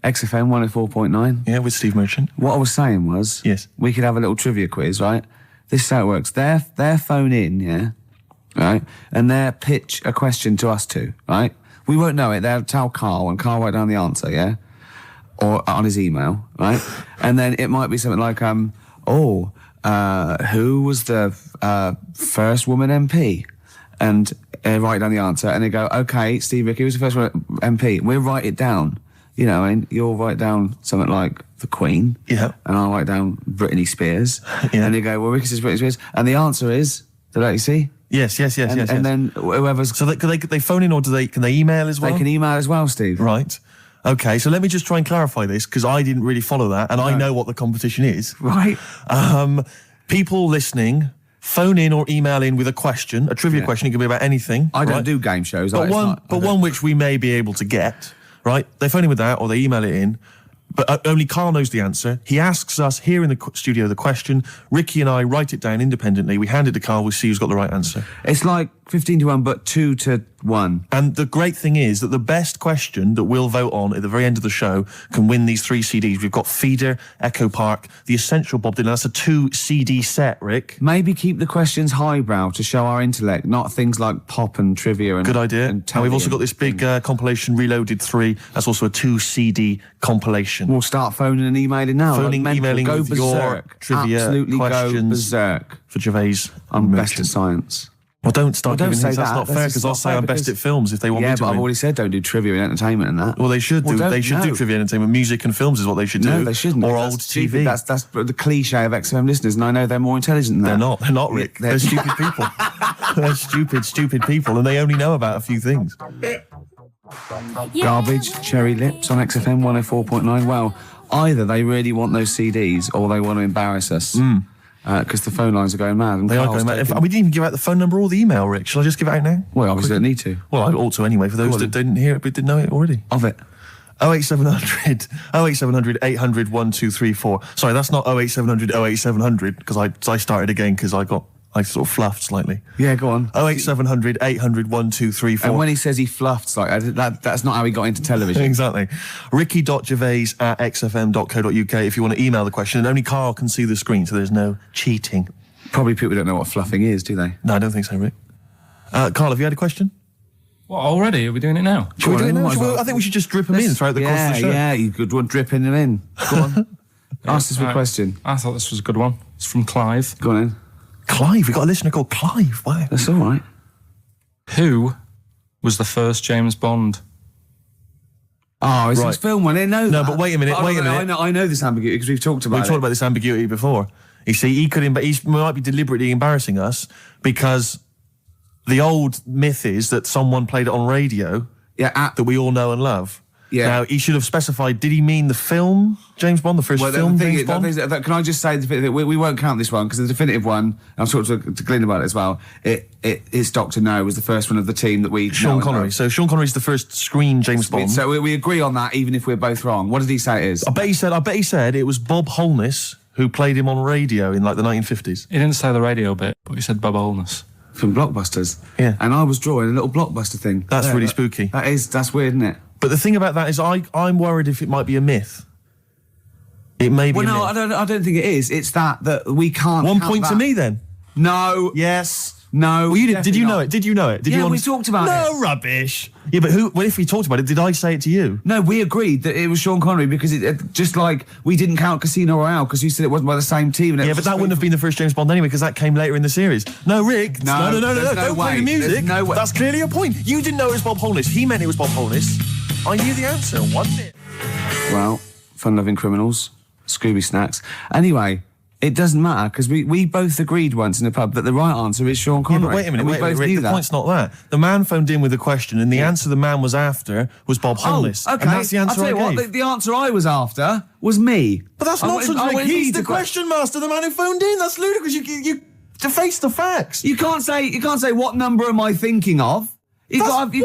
XFM 104.9. Yeah, with Steve Merchant. What I was saying was... Yes. We could have a little trivia quiz, right? This is how it works. Their phone in, yeah? Right? And they pitch a question to us two, right? We won't know it. They'll tell Carl, and Carl write down the answer, yeah? Or on his email, right? And then it might be something like, who was the first woman MP? And write down the answer, and they go, okay, Steve Ricky was the first MP. We'll write it down. You know, I mean, you'll write down something like the Queen. Yeah. And I'll write down Britney Spears. Yeah. And they go, well, Ricky says Britney Spears. And the answer is, did you see? Yes. And then whoever's... So they phone in, or can they email as well? They can email as well, Steve. Right. Okay, so let me just try and clarify this, because I didn't really follow that, and I know what the competition is. Right. People listening, phone in or email in with a question, a trivia question. It can be about anything. I don't do game shows. But one which we may be able to get, right? They phone in with that, or they email it in. But only Carl knows the answer. He asks us here in the studio the question. Ricky and I write it down independently. We hand it to Carl. We see who's got the right answer. It's like 15-1, but 2-1. And the great thing is that the best question that we'll vote on at the very end of the show can win these 3 CDs. We've got Feeder, Echo Park, The Essential Bob Dylan. That's a 2-CD set, Rick. Maybe keep the questions highbrow to show our intellect, not things like pop and trivia. And good idea. And we've also got this big compilation, Reloaded 3. That's also a 2-CD compilation. We'll start phoning and emailing now. Phoning, emailing go with berserk. your trivia Absolutely questions go berserk. For Gervais. I'm best at science. Well, don't start giving hints. That's not fair, because I'll say I'm best because... at films if they want me to. Yeah, but win. I've already said don't do trivia and entertainment and that. Well, they should do. They should do trivia and entertainment. Music and films is what they should do. No, they shouldn't. Or that's old stupid. TV. That's the cliche of XFM listeners, and I know they're more intelligent than that. They're not. They're not, Rick. They're stupid people. They're stupid people, and they only know about a few things. Garbage, Cherry Lips on XFM 104.9. Well, either they really want those CDs or they want to embarrass us. Because the phone lines are going mad. And they are going mad. We didn't even give out the phone number or the email, Rick. Shall I just give it out now? Well, obviously I need to. Well, I ought to anyway, for those that didn't hear it but didn't know it already. Of it. 08700 800 1234. Sorry, that's not 08700 08700, because I started again because I sort of fluffed slightly. Yeah, go on. 08700 800 1234. And when he says he fluffed slightly, that's not how he got into television. Exactly. ricky.gervais@xfm.co.uk if you want to email the question, and only Carl can see the screen, so there's no cheating. Probably people don't know what fluffing is, do they? No, I don't think so, Rick. Carl, have you had a question? What, already? Are we doing it now? Should we do it now? I think we should just drip them in throughout the course of the show. Yeah, you could one dripping them in. Go on. Ask us a question. I thought this was a good one. It's from Clive. Go on in. Clive? We've got a listener called Clive. Wow. That's all right. Who was the first James Bond? Oh, it's his film one. I know that. No, but wait a minute. I know this ambiguity because we've talked about it. We've talked about this ambiguity before. You see, he might be deliberately embarrassing us because the old myth is that someone played it on radio that we all know and love. Yeah. Now, he should have specified, did he mean the film James Bond, the first film James Bond? Can I just say, we won't count this one, because the definitive one, I've talked to Glyn about it as well, it's Dr. No was the first one of the team that we... Sean Connery. So Sean Connery's the first screen James Bond. So we agree on that, even if we're both wrong. What did he say it is? I bet he said it was Bob Holness who played him on radio in like the 1950s. He didn't say the radio bit, but he said Bob Holness. From Blockbusters. Yeah. And I was drawing a little Blockbuster thing. That's really spooky. That's weird, isn't it? But the thing about that is I'm worried if it might be a myth. It may be a myth. I don't think it is. It's that we can't... 1 point to me, then. No. Yes. No. Well, did you know it? Did you know it? We talked about it. No rubbish. Yeah, but if we talked about it, did I say it to you? No, we agreed that it was Sean Connery because it just like we didn't count Casino Royale because you said it wasn't by the same team. Yeah, but that wouldn't have been the first James Bond anyway because that came later in the series. No, Rick. No. Don't play the music. No way. That's clearly a point. You didn't know it was Bob Holness. He meant it was Bob Holness. I knew the answer, wasn't it? Well, fun-loving criminals, Scooby Snacks. Anyway, it doesn't matter because we both agreed once in a pub that the right answer is Sean Connery. Yeah, but wait a minute, Rick, the point's not that. The man phoned in with a question and the answer the man was after was Bob Holness. Oh, okay. And that's the answer I'll tell you I gave. what, the answer I was after was me. But that's nonsense, Rick. He's the question master, the man who phoned in. That's ludicrous. You to face the facts. You can't say what number am I thinking of? It's got to be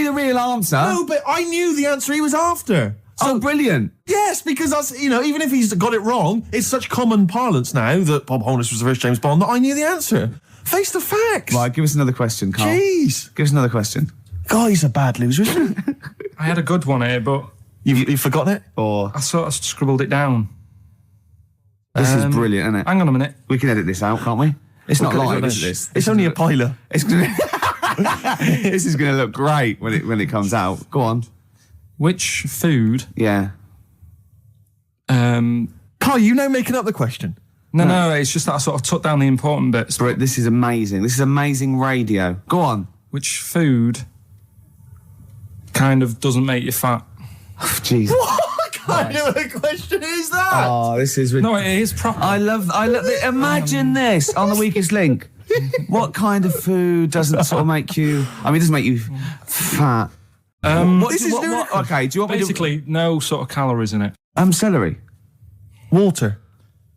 the real answer. No, but I knew the answer he was after. So brilliant. Yes, because that's, even if he's got it wrong, it's such common parlance now that Bob Holness was the first James Bond that I knew the answer. Face the facts. Right, give us another question, Carl. Jeez. Give us another question. God, he's a bad loser, isn't he? I had a good one here, but You've forgotten it? Or I sort of scribbled it down. this is brilliant, isn't it? Hang on a minute. We can edit this out, can't we? It's not Look at live, this. is it? This? It's only a piler. It's gonna, this is going to look great when it comes out. Go on. Which food? Yeah. Carl, you know making up the question. No, it's just that I sort of took down the important bits. But this is amazing. This is amazing radio. Go on. Which food kind of doesn't make you fat? Jeez. What kind of a question is that? Oh, this is No, it is proper. I love imagine this on the weakest link. What kind of food doesn't sort of make you, I mean, it doesn't make you fat. Okay, do you want me to... Basically, no sort of calories in it. Celery. Water.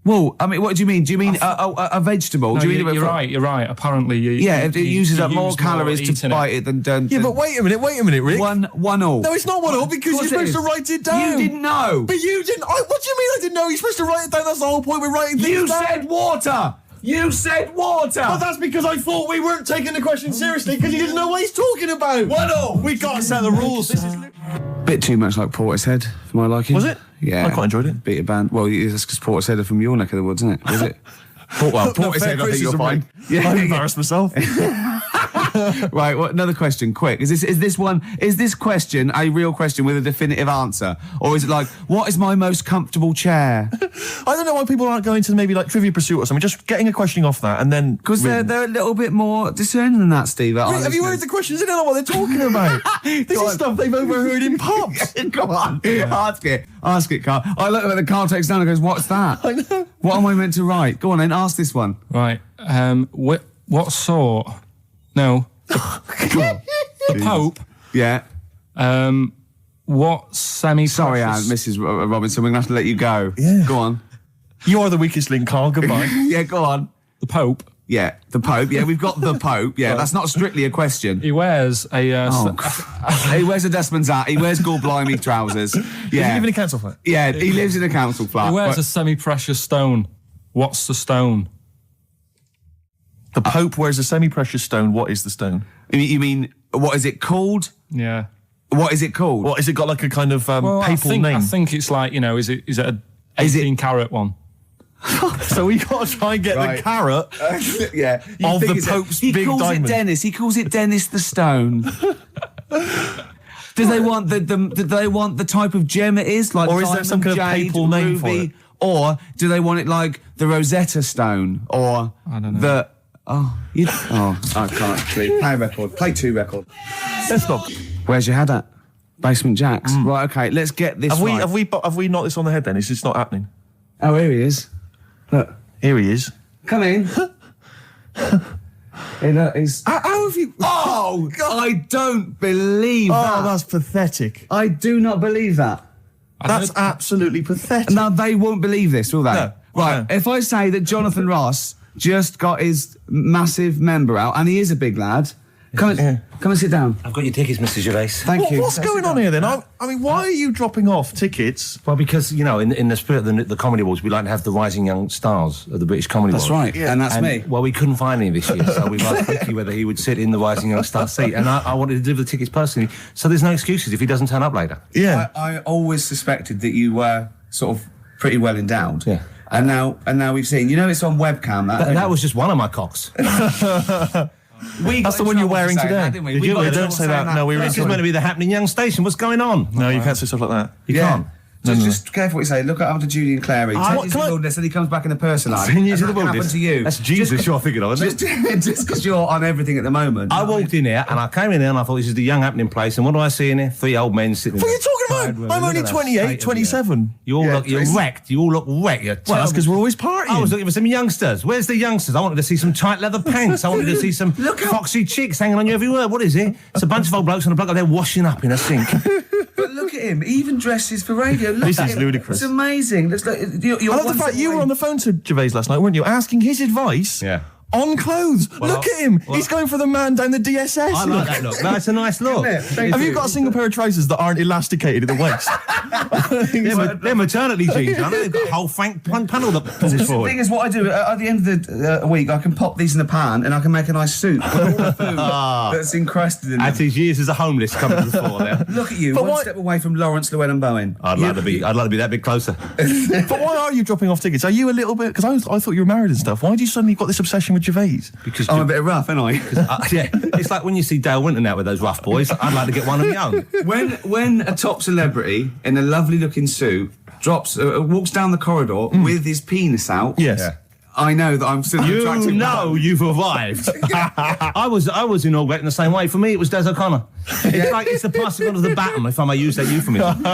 Well, I mean, what do you mean? Do you mean a vegetable? No, do you mean you're right. Apparently, it uses up more use calories to eating bite it than don't. Yeah, but wait a minute, Rick. One all. No, it's not 1 all because you're supposed to write it down. You didn't know. But you didn't. What do you mean I didn't know? You're supposed to write it down. That's the whole point. We're writing things You down. said water. You said water. Well, that's because I thought we weren't taking the question seriously because you didn't know what he's talking about. 1 all. We got to set the rules. This is. Bit too much like Portishead for my liking. Was it? Yeah. I quite enjoyed it. Beat a band. Well, that's because Portishead are from your neck of the woods, isn't it? Was it? Portishead, I think you'll find. Yeah, I embarrassed myself. Right, another question, quick. Is this question a real question with a definitive answer? Or is it like, what is my most comfortable chair? I don't know why people aren't going to maybe like Trivia Pursuit or something, just getting a question off that and then... Because they're a little bit more discerning than that, Steve. Have you heard the questions? They don't know what they're talking about. This is stuff they've overheard in pubs. Go on, ask it, Carl. I look at the Carl takes down and goes, what's that? I know. What am I meant to write? Go on then, ask this one. Right. What sort? No. The Pope. Yeah. What semi-precious... Sorry, Anne, Mrs. Robinson, we're going to have to let you go. Yeah. Go on. You are the weakest link, Carl. Goodbye. Yeah, go on. The Pope. Yeah, the Pope. Yeah, we've got the Pope. Yeah, that's not strictly a question. He wears a... He wears a dustman's hat. He wears gore blimey trousers. Does he Yeah. live in a council flat? Yeah, he lives in a council flat. He wears but- a semi-precious stone. What's the stone? The Pope wears a semi-precious stone. What is the stone? You mean, what is it called? Yeah. What is it called? What, has it got like a kind of papal name? I think it's like, is it a 18 carat one? So we got to try and get the carrot Yeah. of the Pope's He big calls diamond. it Dennis. He calls it Dennis the Stone. Do they want the type of gem it is, like Or is there diamond, some kind of jade, papal name for ruby, it? or do they want it like the Rosetta Stone, or I don't know. I can't play a record. Play 2 record. Let's not. Where's your head at? Basement Jacks. Right. Okay. Let's get this. right. Have we knocked this on the head then? It's just not happening. Oh, here he is. Look. Here he is. Come in. Hey, look, he's... How have you? Oh, I don't believe that. Oh, that's pathetic. I do not believe that. That's absolutely pathetic. Now, they won't believe this, will they? No. Right, No. if I say that Jonathan Ross just got his massive member out, and he is a big lad, come and sit down. I've got your tickets, Mr. Gervais. Thank you. What's going on here then? I mean, why are you dropping off tickets? Well, because, in the spirit of the Comedy Awards, we like to have the rising young stars of the British Comedy That's Awards. right, and that's me. Well, we couldn't find any this year, so we've asked Ricky whether he would sit in the rising young star seat, and I wanted to deliver the tickets personally, so there's no excuses if he doesn't turn up later. Yeah. I always suspected that you were sort of pretty well endowed. Yeah. And now we've seen, it's on webcam. That was just one of my cocks. That's the one you're wearing today. Didn't we? Did We you? got Yeah, in don't trouble say saying that. No, we were This is meant to be the happening young station. What's going on? No, you can't say stuff like that. You Yeah. can't. Just careful what you say. Look at after Judy and Clary. What, 10 years in can the I- wilderness, and he comes back in a person life. 10 years in the That can happen wilderness. to you. That's Jesus you're thinking of, isn't it? Just because you're on everything at the moment. I walked in here and I came in there and I thought this is the young happening place. And what do I see in here? 3 old men sitting. What are you talking Tired about? women. I'm Look only at that 28, state of 27. You all Yeah, look, you're Chris. wrecked. You all look wrecked. You're Well, that's terrible. because we're always partying. I was looking for some youngsters. Where's the youngsters? I wanted to see some tight leather pants. I wanted to see some foxy chicks hanging on you every word. What is it? It's a bunch of old blokes on a block up there washing up in a sink. But look at him. He even dresses for radio. Look This at is him. ludicrous. It's amazing. It's like, you're I love the one fact step you were away. on the phone to Gervais last night, weren't you? Asking his advice Yeah. on clothes. Look at him. well- He's going for the man down the DSS. I like that look. That's a nice look. Isn't it? Thank Have you got a single pair of trousers that aren't elasticated at the waist? They're maternity jeans, aren't they? They've got a whole panel that pulls The forward. thing is, what I do at the end of the week, I can pop these in the pan and I can make a nice soup with all the food that's encrusted in As them. his years as a homeless coming to the fore there. Look at you, But one why- step away from Lawrence Llewellyn-Bowen. I'd like to be that bit closer. But why are you dropping off tickets? Are you a little bit... Because I thought you were married and stuff. Why do you suddenly got this obsession with Gervais? Because I'm a bit rough, ain't I? yeah, it's like when you see Dale Winton out with those rough boys. I'd like to get one of my own. When a top celebrity in a lovely looking suit walks down the corridor with his penis out, Yes. Yeah. I know that I'm still an You attractive know man. you've arrived. I was inaugurated in the same way. For me, it was Des O'Connor. It's like it's the passing on of the baton, if I may use that euphemism.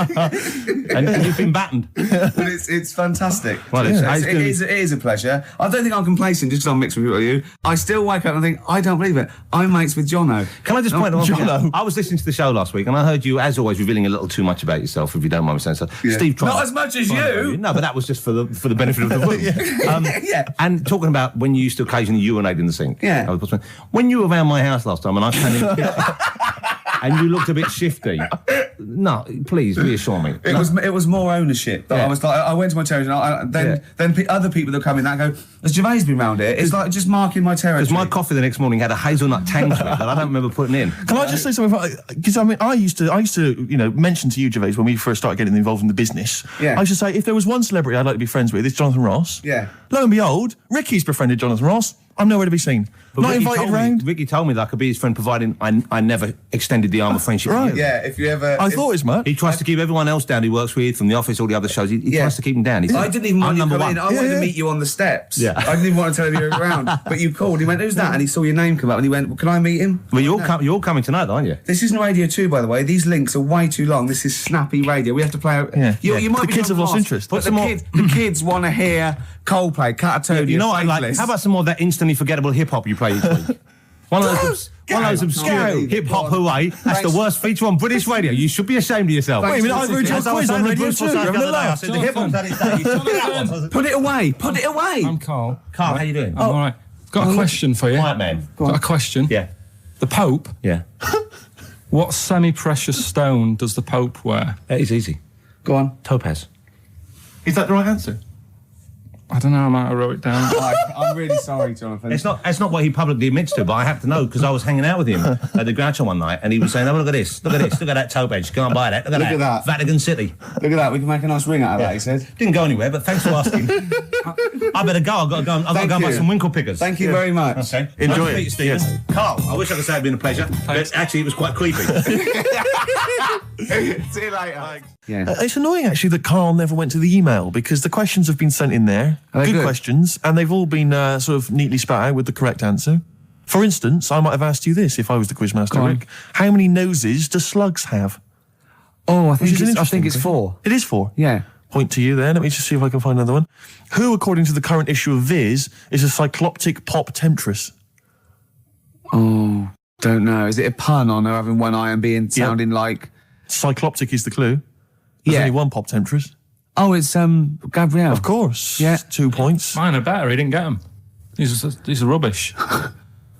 and you've been battened. But it's fantastic. Well, it is a pleasure. I don't think I'm complacent just because I'm mixed with people like you. I still wake up and think, I don't believe it. I'm mates with Jono. Can I just point out? Jono. I was listening to the show last week, and I heard you, as always, revealing a little too much about yourself, if you don't mind me saying so. Yeah. Steve, tried Not as much as you. No, but that was just for the benefit of the room. Yeah. And talking about when you used to occasionally urinate in the sink. Yeah. When you were around my house last time, and I came in, and you looked a bit shifty. No, please reassure me. It was more ownership. But Yeah. I was like, I went to my territory, and then other people that come in that go, has Gervais been round here? It's like just marking my territory. Because my coffee the next morning had a hazelnut tang to it that I don't remember putting in. Can I just say something? Because I mean, I used to, mention to you, Gervais, when we first started getting involved in the business. Yeah. I used to say, if there was one celebrity I'd like to be friends with, it's Jonathan Ross. Yeah. Lo and behold, Ricky's befriended Jonathan Ross. I'm nowhere to be seen. But Not Ricky invited told me- round. Ricky told me that I could be his friend, providing I never extended the arm of friendship. to Right. you. Yeah, if you ever... I thought as much. He tries to keep everyone else down he works with, from the office, all the other shows. He Yeah. tries to keep them down. He said, I didn't even I'm want you to number come one. in. I wanted Yeah. to meet you on the steps. Yeah. I didn't even want to tell you you were around. But you called. He went, who's that? And he saw your name come up and he went, well, can I meet him? Well, you're all coming tonight, aren't you? This isn't Radio 2, by the way. These links are way too long. This is snappy radio. We have to play out. Yeah. You might The be kids have lost interest. But the kids want to hear Coldplay, Catatonia, You know what I like? Faithless. How about some more of that instantly forgettable hip hop you play each week? One of those obscure Go. hip hop hooey. That's Thanks. the worst feeter on British radio. You should be ashamed of yourself. Wait a minute, I've heard your As I was quiz on saying to Radio Bruce 2. Forsyth the You're other day, I allowed. said the hip hop's had its day. You should be that one. Put it away. Put it away. I'm Carl. Carl, how you doing? I'm all right. Got a question for you. Quiet man. Got a question. Yeah. The Pope. Yeah. What semi-precious stone does the Pope wear? That is easy. Go on. Topaz. Is that the right answer? I don't know. I might have wrote it down. I'm really sorry, Jonathan. It's not what he publicly admits to, but I have to know because I was hanging out with him at the Groucho one night, and he was saying, "Oh, look at this, look at this, look at that topaz. Go and buy that. Look at that. Vatican City." Look at that. We can make a nice ring out of that, he said. Didn't go anywhere, but thanks for asking. I better go. I've got to go. I've got to go and buy you. some winkle pickers. Thank you very much. Okay. Enjoy Nice to it. meet you, Stephen. Yes. Carl, I wish I could say it'd been a pleasure, but actually it was quite creepy. See you later. Yeah. It's annoying actually that Carl never went to the email because the questions have been sent in there. Are they Good good? questions, and they've all been sort of neatly spat out with the correct answer. For instance, I might have asked you this if I was the quizmaster, Go on. Rick. How many noses do slugs have? Oh, I Which think is an it's, I think interesting it's question. 4. It is 4. Yeah. Point to you there. Let me just see if I can find another one. Who, according to the current issue of Viz, is a cycloptic pop temptress? Oh, don't know. Is it a pun on her having one eye and being sounding like... Cycloptic is the clue. There's Yeah. only one pop temptress. Oh, it's Gabrielle. Of course. Yeah. 2 points. Mine are better. He didn't get them. These are rubbish.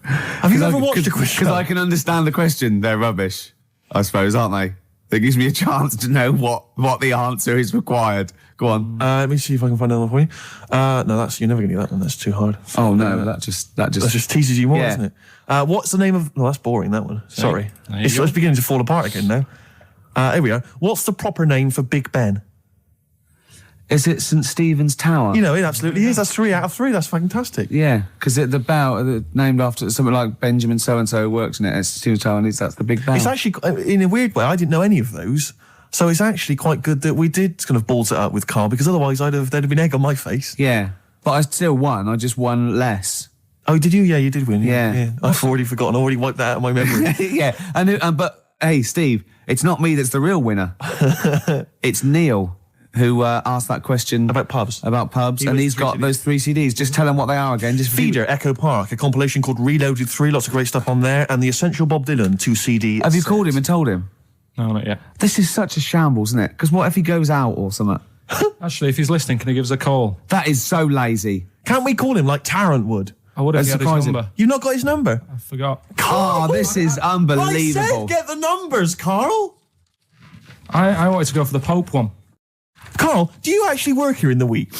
Have you ever watched a quiz show? Because I can understand the question. They're rubbish, I suppose, aren't they? That gives me a chance to know what the answer is required. Go on. Let me see if I can find another one for you. No, you're never going to get that one. That's too hard. Oh no, that just That just teases you more, Yeah. doesn't it? What's the name of... No, that's boring, that one. Sorry. There you It's go. beginning to fall apart again now. Here we are. What's the proper name for Big Ben? Is it St Stephen's Tower? You know, it absolutely is. That's 3 out of 3. That's fantastic. Yeah, because the bell named after something like Benjamin so and so works in it. It's Stephen's Tower, and that's the big bell. It's actually, in a weird way, I didn't know any of those. So it's actually quite good that we did kind of balls it up with Carl, because otherwise there'd have been egg on my face. Yeah, but I still won. I just won less. Oh, did you? Yeah, you did win. Yeah. I've already forgotten. I already wiped that out of my memory. Yeah, but hey, Steve, it's not me that's the real winner. It's Neil who asked that question About pubs. and was he's 3 got CDs. those 3 CDs. Just tell them what they are again. Just Feeder, Echo Park, a compilation called Reloaded 3, lots of great stuff on there, and the Essential Bob Dylan 2 CD. Have you set. called him and told him? No, not yet. This is such a shambles, isn't it? Because what if he goes out or something? Actually, if he's listening, can he give us a call? That is so lazy. Can't we call him like Tarrant would? I would have That's had his surprising. number. You've not got his number? I forgot. Oh, this is unbelievable. I said get the numbers, Carl. I wanted to go for the Pope one. Carl, do you actually work here in the week?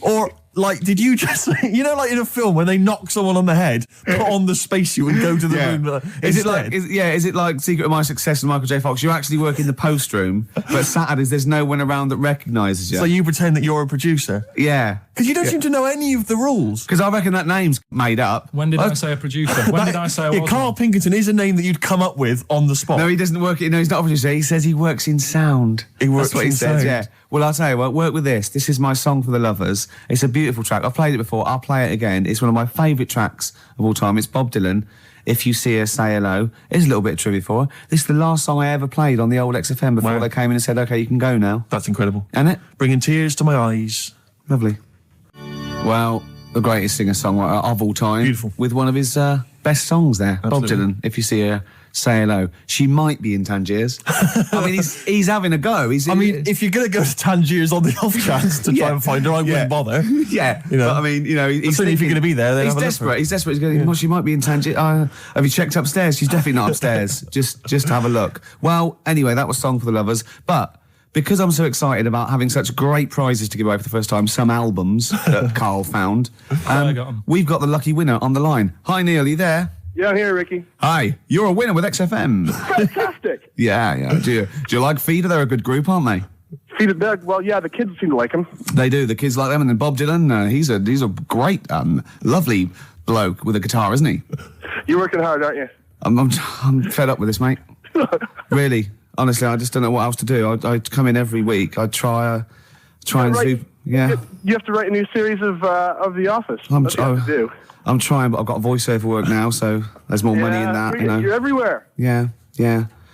Or, like, did you just, you know, like in a film when they knock someone on the head, put on the spacesuit and go to the moon? Is it like Secret of My Success and Michael J. Fox? You actually work in the post room, but Saturdays there's no one around that recognises you. So you pretend that you're a producer? Yeah. Because you don't seem to know any of the rules. Because I reckon that name's made up. When did I say a producer? When did I say I was? Carl Pilkington is a name that you'd come up with on the spot. No, he doesn't work. No, he's not a producer. He says he works in sound. He works That's what in he says. sound. Yeah. Well, I'll tell you what. Work with this. This is my song for the lovers. It's a beautiful track. I've played it before. I'll play it again. It's one of my favourite tracks of all time. It's Bob Dylan. If You See Her, Say Hello. Here's a little bit of trivia for her. This is the last song I ever played on the old XFM before they came in and said, "Okay, you can go now." That's incredible. Isn't it? Bringing tears to my eyes. Lovely. Well, the greatest singer-songwriter of all time. Beautiful. With one of his best songs there. Absolutely. Bob Dylan, If You See Her, Say Hello. She might be in Tangiers. I mean, he's having a go. If you're going to go to Tangiers on the off chance to try and find her, I wouldn't bother. Yeah, You know. but I mean, you know, he's certainly if you're thinking- going to be there, then he's have a look for desperate. her. He's desperate. He's going, well, she might be in Tangiers. Have you checked upstairs? She's definitely not upstairs. just have a look. Well, anyway, that was Song for the Lovers. But because I'm so excited about having such great prizes to give away for the first time, some albums that Carl found, I got 'em. we've got the lucky winner on the line. Hi, Neil, are you there? Yeah, I'm here, Ricky. Hi, you're a winner with XFM. Fantastic. yeah. Do you like Feeder? They're a good group, aren't they? Feed it back. Well, yeah, the kids seem to like him. They do. The kids like them, and then Bob Dylan. He's a great, lovely bloke with a guitar, isn't he? You're working hard, aren't you? I'm fed up with this, mate. Really, honestly, I just don't know what else to do. I come in every week. I try and Right. do. Yeah, You have to write a new series of The Office. That's what you have to do. I'm trying, but I've got voiceover work now, so there's more money in that. You know. You're everywhere. Yeah.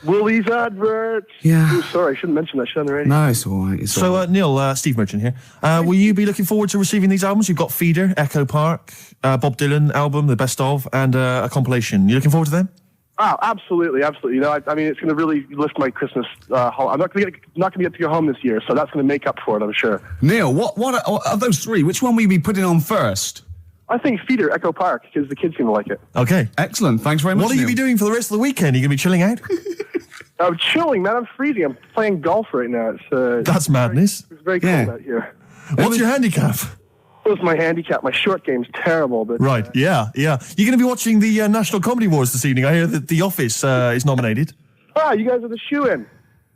Woolies adverts. Yeah. Ooh, sorry, I shouldn't mention that shit on the radio. No, it's all right. It's all So, right. Neil, Steve Merchant here. Will you be looking forward to receiving these albums? You've got Feeder, Echo Park, Bob Dylan album, the best of, and a compilation. You looking forward to them? Oh, absolutely. You know, I mean, it's going to really lift my Christmas. I'm not going to get to go home this year, so that's going to make up for it, I'm sure. Neil, what of those three? Which one will you be putting on first? I think Feeder, Echo Park, because the kids seem to like it. Okay. Excellent. Thanks very much. What will you be Neil. doing for the rest of the weekend? Are you going to be chilling out? I'm chilling, man. I'm freezing. I'm playing golf right now. That's madness. It's very cold Yeah. out here. What's your handicap? What's my handicap? My short game's terrible, but Right, yeah. You're going to be watching the National Comedy Awards this evening. I hear that The Office is nominated. you guys are the shoe-in.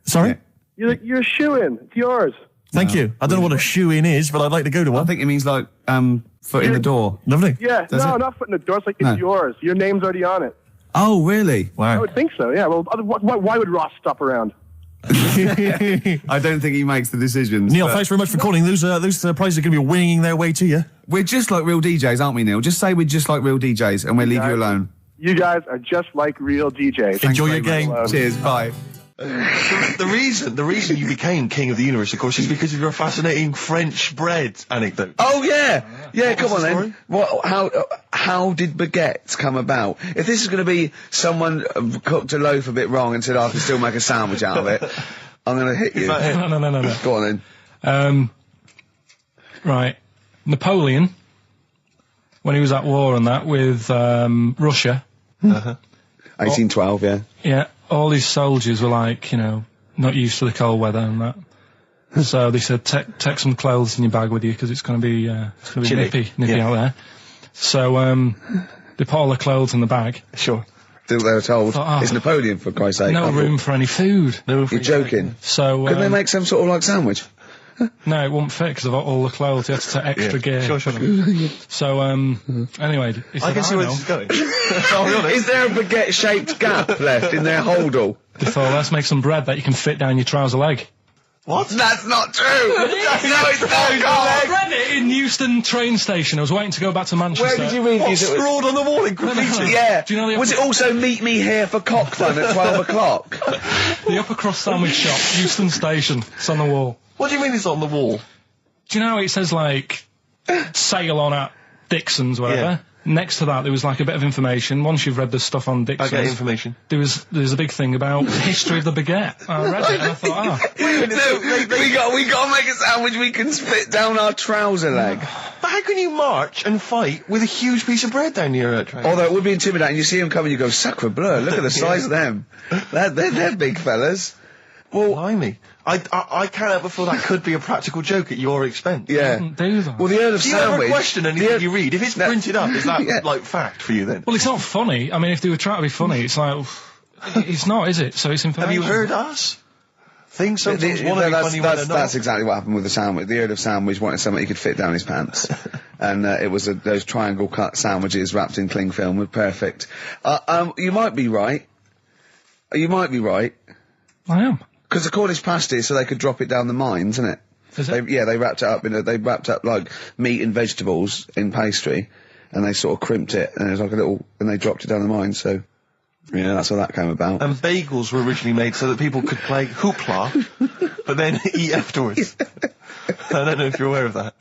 Sorry? Yeah. You're a shoe-in. It's yours. Thank you. I don't know what a shoe-in is, but I'd like to go to I one. think it means like foot in the door. Lovely. Yeah, Does no, it? not foot in the door. It's like No. it's yours. Your name's already on it. Oh, really? I Wow. would think so. Yeah. Well, why would Ross stop around? I don't think he makes the decisions. Neil, but thanks very much for calling. Those prizes are going to be winging their way to you. We're just like real DJs, aren't we, Neil? Just say we're just like real DJs and we'll leave you alone. You guys are just like real DJs. Enjoy Thanks your very game. much. Cheers. Bye. The reason you became king of the universe, of course, is because of your fascinating French bread anecdote. Oh yeah, come was on the story? then. What? How did baguettes come about? If this is going to be someone cooked a loaf a bit wrong and said I can still make a sandwich out of it, I'm going to hit you. No. Go on then. Right. Napoleon, when he was at war and that with Russia, 1812. Yeah. yeah, all his soldiers were like, you know, not used to the cold weather and that. So they said, take some clothes in your bag with you because it's going to be Chilly. nippy out there. So they put all the clothes in the bag. Sure. They were told Oh. it's Napoleon for Christ's sake. No room for any food. No, You're joking. So Couldn't they make some sort of like sandwich? no, it wouldn't fit because of all the clothes. You had to take extra gear. Sure. So anyway, he said, I can see where know. this is going. I'll be honest. Is there a baguette-shaped gap left in their holdall? They thought, let's make some bread that you can fit down your trouser leg. What? That's not true. No, it's not. I read it in Euston train station. I was waiting to go back to Manchester. Where did you read What, these? scrawled on the wall in graffiti? Yeah. Do you know the Was it also meet me here for cock fun at 12 o'clock? The upper cross sandwich shop, Euston station. It's on the wall. What do you mean it's on the wall? Do you know how it says like sale on at Dixon's, whatever? Yeah. Next to that, there was like a bit of information. Once you've read the stuff on I Dixon's, get information. there's a big thing about the history of the baguette. I read it and I thought, We got to make a sandwich we can split down our trouser leg. But how can you march and fight with a huge piece of bread down your train? Although it would be intimidating. You see them coming, you go, sacre bleu, look at the size of them. They're big fellas. Well, Blimey. I can't help but feel that could be a practical joke at your expense. Yeah. Do that. Well, the Earl of Do you ever Sandwich... question anything you read? If it's printed up, is that Yeah. like fact for you then? Well, it's not funny. I mean, if they were trying to be funny, it's like, it's not, is it? So it's information. Have you heard us? Things sometimes want to be funny when they're not. That's exactly what happened with the sandwich. The Earl of Sandwich wanted something he could fit down his pants. And it was those triangle cut sandwiches wrapped in cling film were perfect. You might be right. You might be right. I am. Because the Cornish pasty, so they could drop it down the mines, isn't it? Is it? They wrapped it up they wrapped up like meat and vegetables in pastry, and they sort of crimped it, and it was like and they dropped it down the mine, so, yeah, that's how that came about. And bagels were originally made so that people could play hoopla, but then eat afterwards. I don't know if you're aware of that.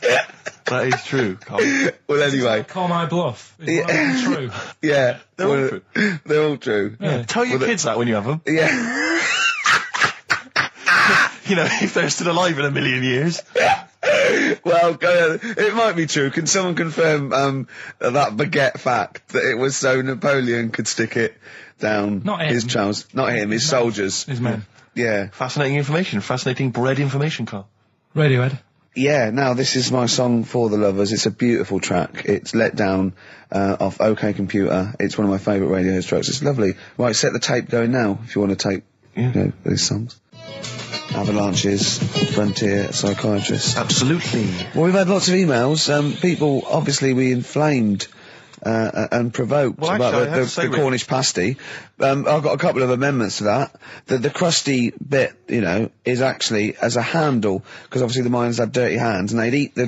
That is true, Carl. Well, anyway. Call my bluff. Is one of them true? Yeah. They're all true. They're all true. Yeah. Tell your kids that when you have them. Yeah. You know, if they're still alive in a million years. Well, it might be true. Can someone confirm that baguette fact that it was so Napoleon could stick it down Not him. his trousers? Not him, his soldiers. His men. Yeah. Fascinating information. Fascinating bread information, Carl. Radiohead. Yeah, now this is my song for the lovers. It's a beautiful track. It's Let Down off OK Computer. It's one of my favourite Radiohead tracks. It's lovely. Right, set the tape going now if you want to tape these songs. Avalanches, Frontier, Psychiatrist. Absolutely. Well, we've had lots of emails. People, obviously, we inflamed and provoked Well, about actually, I have to the say, Rick- Cornish pasty. I've got a couple of amendments to that. The crusty bit, is actually as a handle, because obviously the miners had dirty hands, and they'd eat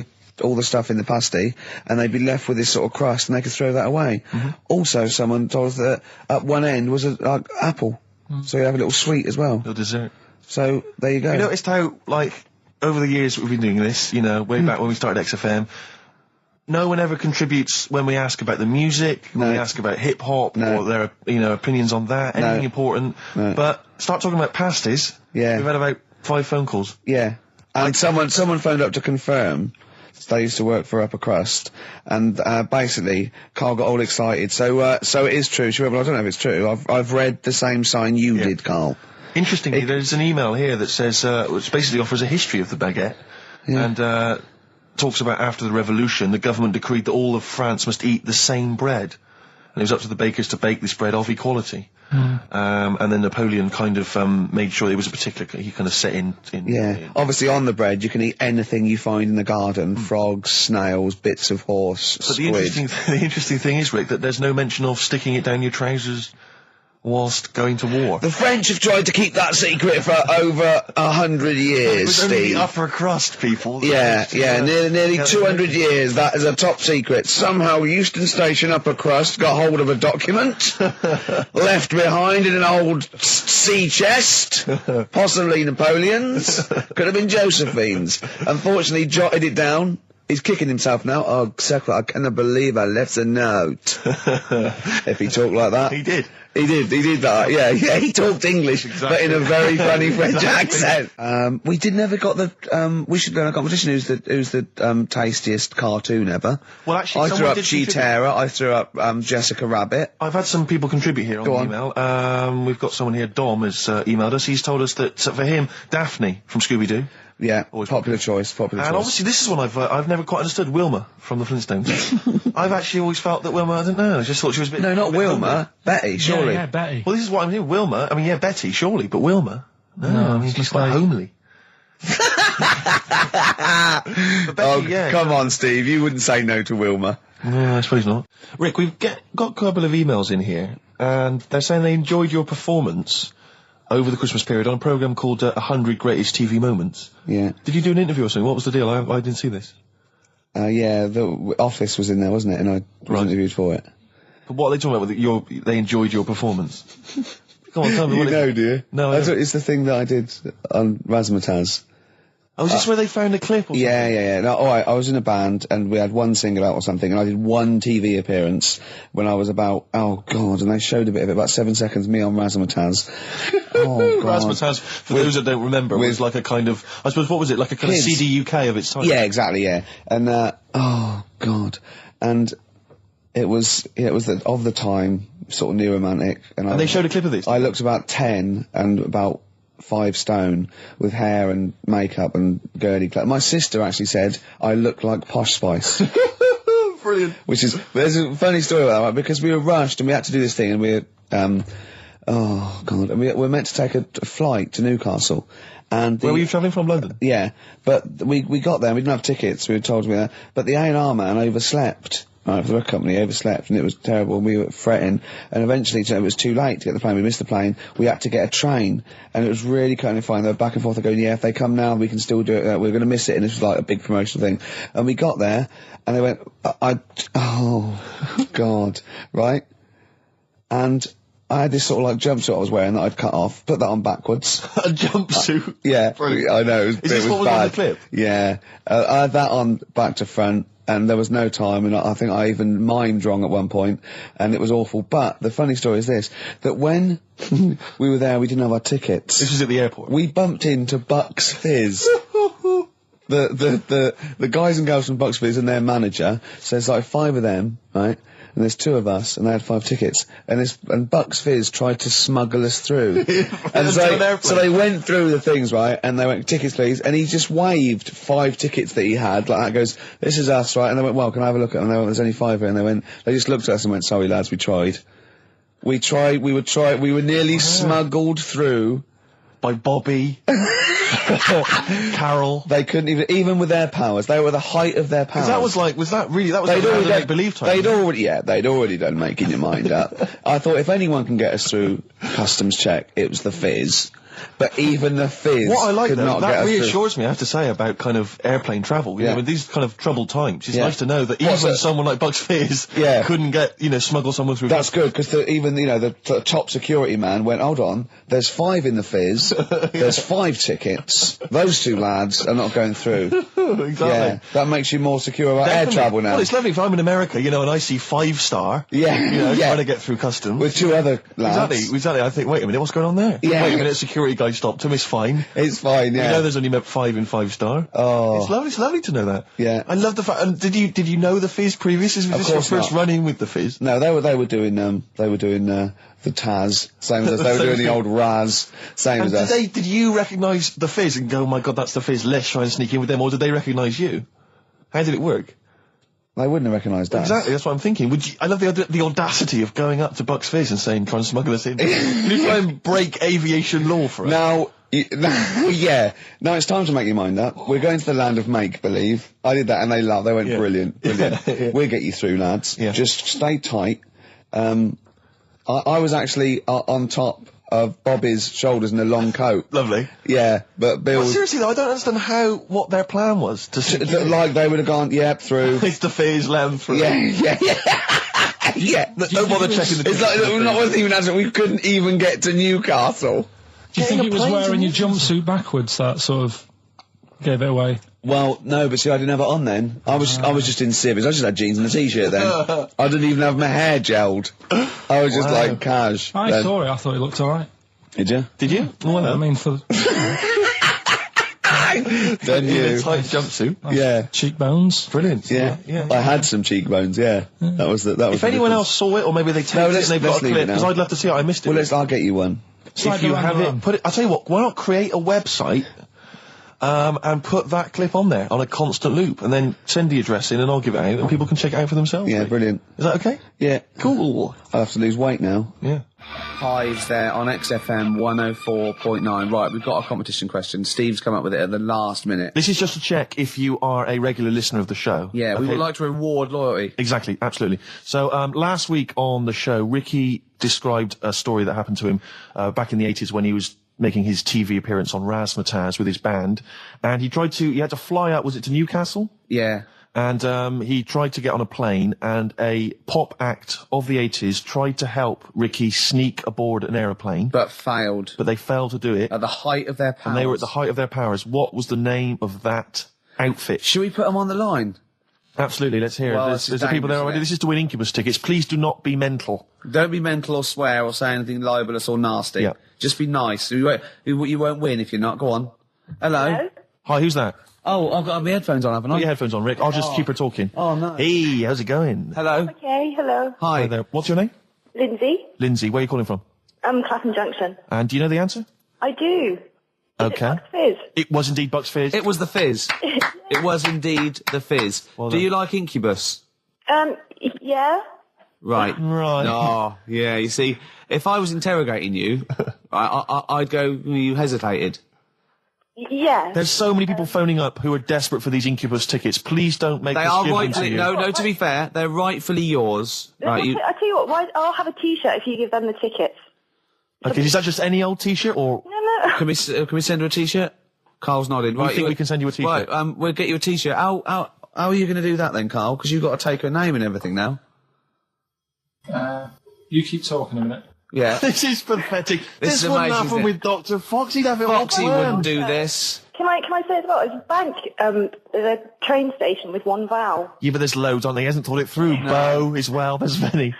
all the stuff in the pasty, and they'd be left with this sort of crust, and they could throw that away. Also, someone told us that at one end was a apple, so you have a little sweet as well. Your dessert. So there you go. You noticed how, like, over the years we've been doing this, way back when we started XFM, no one ever contributes when we ask about the music, when we ask about hip-hop, No. or their, opinions on that, anything important. No. But start talking about pasties. Yeah. We've had about 5 phone calls. Yeah, and someone phoned up to confirm. They used to work for Upper Crust, and basically Carl got all excited. So it is true. She went, well, I don't know if it's true. I've read the same sign you did, Carl. Interestingly, there's an email here that says, which basically offers a history of the baguette, and talks about after the revolution, the government decreed that all of France must eat the same bread, and it was up to the bakers to bake this bread of equality. And then Napoleon kind of made sure it was a particular, he kind of set in. Obviously on the bread you can eat anything you find in the garden, frogs, snails, bits of horse, But squid. the interesting thing is, Rick, that there's no mention of sticking it down your trousers whilst going to war. The French have tried to keep that secret for over 100 It years, was only Steve. the upper crust people. Nearly 200 years, that is a top secret. Somehow Euston Station Upper Crust got hold of a document, left behind in an old sea chest, possibly Napoleon's, could have been Josephine's. Unfortunately, jotted it down. He's kicking himself now. Oh, Secretary, I cannot believe I left a note. If he talked like that. He did. He did that, yeah, he talked English, but in a very funny French accent. We never got the, we should learn a competition, who's the tastiest cartoon ever. Well, actually, I threw someone up did contribute. Cheetara, I threw up, Jessica Rabbit. I've had some people contribute here on Go the on. email. We've got someone here, Dom, has emailed us. He's told us that, for him, Daphne from Scooby-Doo. Yeah, Always popular choice. And obviously this is one I've never quite understood, Wilma from the Flintstones. I've actually always felt that Wilma, I don't know, I just thought she was a bit... No, not a bit Wilma, homely. Betty, surely. Yeah, Betty. Well, this is what I'm saying, Wilma, Betty, surely, but Wilma? No, I mean, it's she's just quite like- homely. But Betty, yeah. Come on, Steve, you wouldn't say no to Wilma. No, I suppose not. Rick, we've got a couple of emails in here, and they're saying they enjoyed your performance over the Christmas period on a programme called 100 Greatest TV Moments. Yeah. Did you do an interview or something? What was the deal? I didn't see this. Yeah, the Office was in there, wasn't it? And I was interviewed for it. But what are they talking about with they enjoyed your performance? Come on, tell me what do you? No, I don't. It's the thing that I did on Razzmatazz. Oh, is this where they found a clip or something? Yeah. No, I was in a band and we had one single out or something, and I did one TV appearance when I was about, oh God, and they showed a bit of it, about 7 seconds, me on Razzmatazz. Oh God. Razzmatazz, for those that don't remember, was like a kind of, I suppose, what was it, like a kind Kids. of CD UK of its time? Yeah, exactly, yeah. And, oh God. And it was of the time, sort of new romantic. And they showed a clip of this? I looked about 10 and about 5 stone with hair and makeup and girly clothes. My sister actually said I look like Posh Spice. Brilliant. Which is, there's a funny story about that, right? Because we were rushed and we had to do this thing and and we were meant to take a flight to Newcastle. And Where were you travelling from? London? Yeah, but we got there, we didn't have tickets, we were told to be there, but the A&R man overslept. Right, for the company, overslept, and it was terrible, and we were fretting, and eventually it was too late to get the plane, we missed the plane, we had to get a train, and it was really kind of fine, they were back and forth, they're going, yeah, if they come now, we can still do it, we're going to miss it, and this was like a big promotional thing, and we got there, and they went, oh, God, right, and I had this sort of like jumpsuit I was wearing that I'd cut off, put that on backwards. A jumpsuit? Yeah, Brilliant. I know, Is this what was bad. on the clip? Yeah, I had that on back to front, and there was no time, and I think I even mimed wrong at one point, and it was awful. But the funny story is this, that when we were there, we didn't have our tickets. This was at the airport? We bumped into Bucks Fizz. The guys and girls from Bucks Fizz and their manager, so there's like 5 of them, right? And there's 2 of us, and they had 5 tickets, and Bucks Fizz tried to smuggle us through. And so they went through the things, right, and they went, tickets please, and he just waved 5 tickets that he had, like that, goes, this is us, right, and they went, well, can I have a look at them? And they went, there's only 5 here, and they just looked at us and went, sorry lads, we tried. We were nearly smuggled through. By Bobby. Carol. They couldn't even with their powers, they were the height of their powers. That was like make-believe time. They'd already done making your mind up. I thought if anyone can get us through customs check, it was the Fizz. But even the Fizz what I like could though, not that get us reassures me, I have to say, about kind of airplane travel. You know, in these kind of troubled times, it's nice to know that even someone like Bucks Fizz couldn't get, smuggle someone through. That's good, because even the top security man went, hold on, there's 5 in the Fizz, there's 5 tickets, those 2 lads are not going through. Exactly. Yeah, that makes you more secure about air travel now. Well, it's lovely if I'm in America, and I see 5-star, trying to get through customs. With 2 other lads. Exactly. I think, wait a minute, what's going on there? Yeah. Wait a minute, security guy stopped him, it's fine. It's fine, yeah. You know there's only 5 in 5-star. Oh. It's lovely to know that. Yeah. I love the fact, and did you know the Fizz previously? Was this your first run-in with the Fizz? No, they were doing the Taz, same as us. They were doing the old Raz, same as us. Did you recognise the Fizz and go, oh my god, that's the Fizz, let's try and sneak in with them, or did they recognise you? How did it work? They wouldn't have recognised us. Exactly, that's what I'm thinking. I love the audacity of going up to Bucks Fizz and saying, try and smuggle us in. Can you try and break aviation law for us? Now, now it's time to make your mind up. We're going to the land of make-believe. I did that and they laughed. They went, brilliant. Yeah. We'll get you through, lads. Yeah. Just stay tight. I was actually on top of Bobby's shoulders in a long coat. Lovely. Yeah, but Bill... Well, seriously though, I don't understand what their plan was. Like they would have gone, through. It's the Fizz, land through. Yeah. Don't bother checking the... It's like, not wasn't even answering, we couldn't even get to Newcastle. Do you think it was wearing your jumpsuit backwards that sort of gave it away? Well, no, but see, I didn't have it on then. I was just in civvies. I just had jeans and a t-shirt then. I didn't even have my hair gelled. I was just like cash. I saw it. I thought it looked all right. Did you? Did you? Well, I mean, for Then you. In a tight jumpsuit. Yeah. cheekbones. Brilliant. Yeah. I had some cheekbones. Yeah. That was. If anyone else saw it, or maybe they taped it and they've got a clip, because I'd love to see it. I missed it. Well, I'll get you one. If you have it, put it. I'll tell you what. Why not create a website? And put that clip on there on a constant loop, and then send the address in, and I'll give it out, and people can check it out for themselves. Yeah, brilliant. Is that okay? Yeah. Cool. I'll have to lose weight now. Yeah. Hives there on XFM 104.9. Right, we've got a competition question. Steve's come up with it at the last minute. This is just to check if you are a regular listener of the show. Yeah, we would like to reward loyalty. Exactly, absolutely. So, last week on the show, Ricky described a story that happened to him back in the 80s when he was making his TV appearance on Razzmatazz with his band, and he had to fly out, was it to Newcastle? Yeah. And he tried to get on a plane, and a pop act of the 80s tried to help Ricky sneak aboard an aeroplane. But failed. But they failed to do it. At the height of their powers. And they were at the height of their powers. What was the name of that outfit? Should we put them on the line? Absolutely, let's hear Well, it. There's the people there already. This is to win Incubus tickets. Please do not be mental. Don't be mental or swear or say anything libelous or nasty. Yeah. Just be nice. You won't win if you're not. Go on. Hello? Hi, who's that? Oh, I've got my headphones on, haven't I? Put your headphones on, Rick. I'll just keep her talking. Oh, no. Hey, how's it going? Hello? Okay, hello. Hi. Hi there. What's your name? Lindsay. Lindsay. Where are you calling from? Clapham Junction. And do you know the answer? I do. Okay. Bucks Fizz? It was indeed Bucks Fizz. It was the Fizz. It was indeed the Fizz. Well Do done. you like Incubus? Yeah. Right. Right. Oh, yeah, you see, if I was interrogating you, I'd go, you hesitated. Yeah. There's so many people phoning up who are desperate for these Incubus tickets. Please don't make They us are give them to rightfully, you. no, to be fair, they're rightfully yours. Right, I tell you what, I'll have a T-shirt if you give them the tickets. Okay, is that just any old T-shirt or... No. can we send her a T-shirt? Carl's nodding. We think we can send you a T-shirt. Right, we'll get you a T-shirt. How are you going to do that then, Carl? Because you've got to take her name and everything now. You keep talking a minute. Yeah. This is pathetic. This is wouldn't amazing, happen isn't it? with Dr. Fox. He'd have it Foxy all wouldn't planned. do this. Can I say as well, there's a bank, there's a train station with one vowel. Yeah, but there's loads on there. He hasn't thought it through. Bo as well. There's many.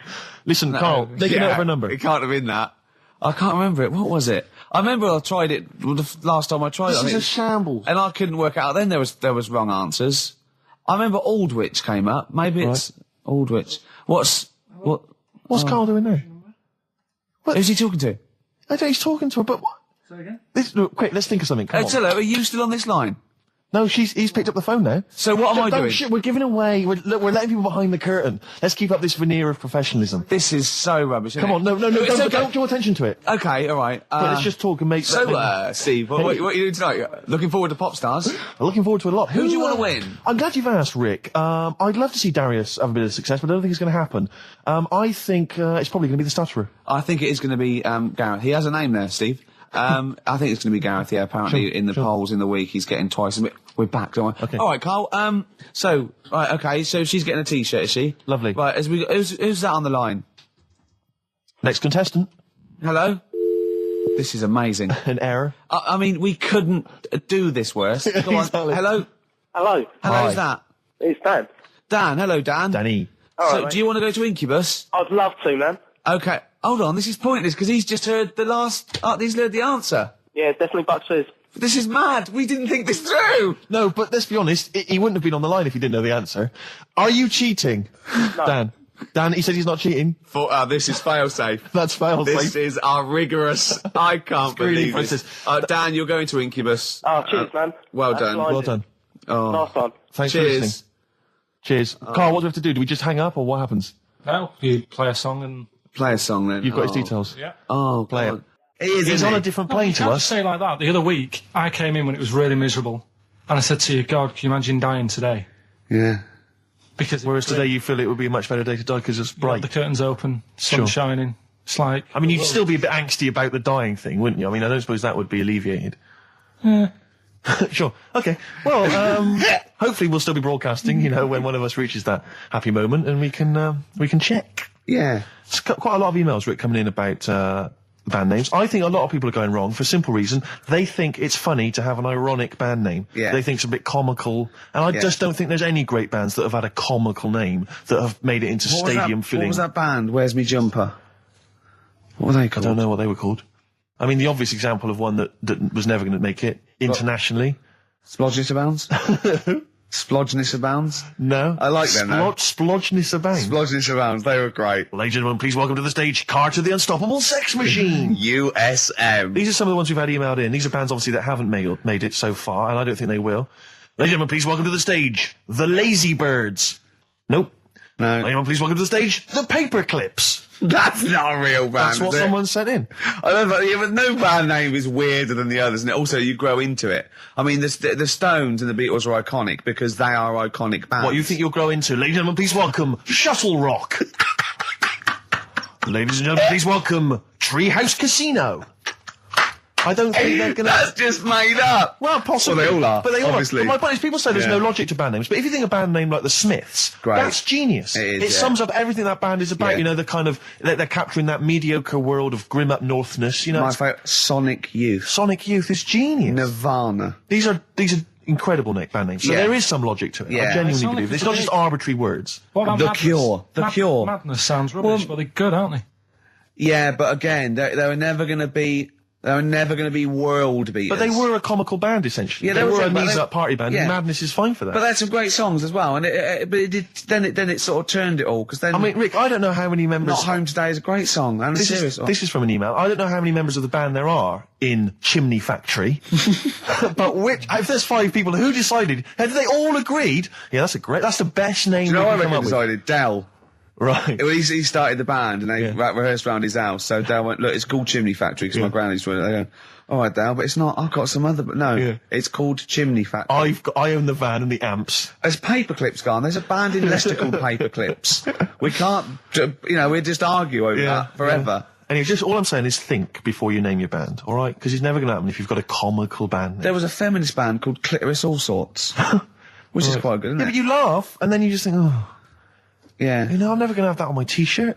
Listen, Carl, take a note of her number. It can't have been that. I can't remember it. What was it? I remember I tried it the last time I tried This it. I is think- a shambles. And I couldn't work it out. Then there was wrong answers. I remember Aldwych came up. Maybe it's Aldwych. What's Carl doing there? who's he talking to? I don't know, he's talking to her, but what? Say again? Look, quick, let's think of something. Come on. Hello, are you still on this line? No, he's picked up the phone now. So what am I doing? We're giving away. We're letting people behind the curtain. Let's keep up this veneer of professionalism. This is so rubbish. Isn't Come on, it? no, It's okay. don't draw attention to it. Okay, all right. But let's just talk and make. So, Steve, what are you doing tonight? Looking forward to Pop Stars? I'm looking forward to a lot. Who do you wanna win? I'm glad you've asked, Rick. I'd love to see Darius have a bit of success, but I don't think it's going to happen. I think it's probably going to be the stutterer. I think it is going to be Gareth. He has a name there, Steve. I think it's going to be Gareth. Yeah, apparently in the polls in the week he's getting twice. We're back, don't we? Okay. All right, Carl. So she's getting a T-shirt, is she? Lovely. Right. Who's that on the line? Next contestant, Hello. This is amazing. an error. I mean, we couldn't do this worse. Go on. Exactly. Hello. Hello. Hello. Who's Hi. that? It's Dan. Dan. Hello, Dan. Danny. So, right, do you want to go to Incubus? I'd love to, man. Okay. Hold on. This is pointless because he's just heard the last. He's heard the answer. Yeah, definitely Bucks Fizz. This is mad. We didn't think this through. No, but let's be honest. He wouldn't have been on the line if he didn't know the answer. Are you cheating, Dan? Dan, he said he's not cheating. This is fail-safe. That's failed. This is our rigorous. I can't Screening believe this. Dan, you're going to Incubus. Oh, cheers, man. Well That's done. blinding. Well done. Nice one. Thanks for listening. Cheers. Cheers. Carl, what do we have to do? Do we just hang up or what happens? No, you play a song and... Play a song then. You've got his details. Yeah. Oh, Play God. it. He is, He's isn't on he? a different You plane to can't us. say like that. The other week, I came in when it was really miserable. And I said to you, God, can you imagine dying today? Yeah. Because Whereas today you feel it would be a much better day to die because it's bright. the curtains open, sun Sure. shining. It's like... I mean, you'd still be a bit angsty about the dying thing, wouldn't you? I mean, I don't suppose that would be alleviated. Sure. Okay. Well, hopefully we'll still be broadcasting, when one of us reaches that happy moment and we can check. Yeah. It's quite a lot of emails, Rick, coming in about band names. I think a lot of people are going wrong for a simple reason. They think it's funny to have an ironic band name. Yeah. They think it's a bit comical. And I just don't think there's any great bands that have had a comical name that have made it into stadium filling. What was that band? Where's Me Jumper? What were they I called? don't know what they were called. I mean, the obvious example of one that was never going to make it internationally. Splodgeness Abounds? Splodgeness Abounds? No. I like them, though. Splodgeness Abounds. Splodgeness Abounds, they were great. Ladies and gentlemen, please welcome to the stage Carter the Unstoppable Sex Machine. USM. These are some of the ones we've had emailed in. These are bands, obviously, that haven't made it so far, and I don't think they will. Ladies and gentlemen, please welcome to the stage The Lazy Birds. Nope. No. Ladies and gentlemen, please welcome to the stage The Paperclips. That's not a real band, That's what is it? someone sent in. I don't know, yeah, but no band name is weirder than the others, and also you grow into it. I mean, the Stones and the Beatles are iconic because they are iconic bands. What you think you'll grow into? Ladies and gentlemen, please welcome Shuttle Rock. Ladies and gentlemen, please welcome Treehouse Casino. I don't think they're gonna... That's just made up. Well, possibly. Well, they all are, But they all obviously. are. But my point is, people say there's Yeah. no logic to band names, but if you think a band name like the Smiths, Great. that's genius. It is, It yeah. sums up everything that band is about. Yeah. The kind of they're capturing that mediocre world of grim up northness. My It's- favourite, Sonic Youth. Sonic Youth is genius. Nirvana. These are incredible band names. So Yeah. there is some logic to it. Yeah. I genuinely Sonic believe it. is It's not just great. arbitrary words. What about The Madness? Cure. The Cure. Madness sounds rubbish, but they're good, aren't they? Yeah, but again, they were never going to be... They were never going to be world beaters. But they were a comical band, essentially. Yeah, they were a but knees-up party band, yeah. and Madness is fine for that. But they had some great songs as well, and then it sort of turned it all, because then... I mean, Rick, I don't know how many members... Not Home Today is a great song, and a serious one. This is from an email. I don't know how many members of the band there are in Chimney Factory, but if there's 5 people, who decided? Have they all agreed? Yeah, that's the best name. Do you know we what I can come reckon up with. decided? Dell. Right. Well, he started the band, and they rehearsed around his house, so Dell went, look, it's called Chimney Factory, because my granny's doing it. They go, all right, Dale, but it's not. I've got some other. But no, it's called Chimney Factory. I own the van and the amps. There's Paperclips gone. There's a band in Leicester called Paperclips. We can't. We'll just argue over that forever. Yeah. Anyway, just all I'm saying is think before you name your band, all right? Because it's never going to happen if you've got a comical band name. There was a feminist band called Clitoris All Sorts, which is quite good, isn't it? But you laugh and then you just think, oh, yeah. You know, I'm never going to have that on my T-shirt.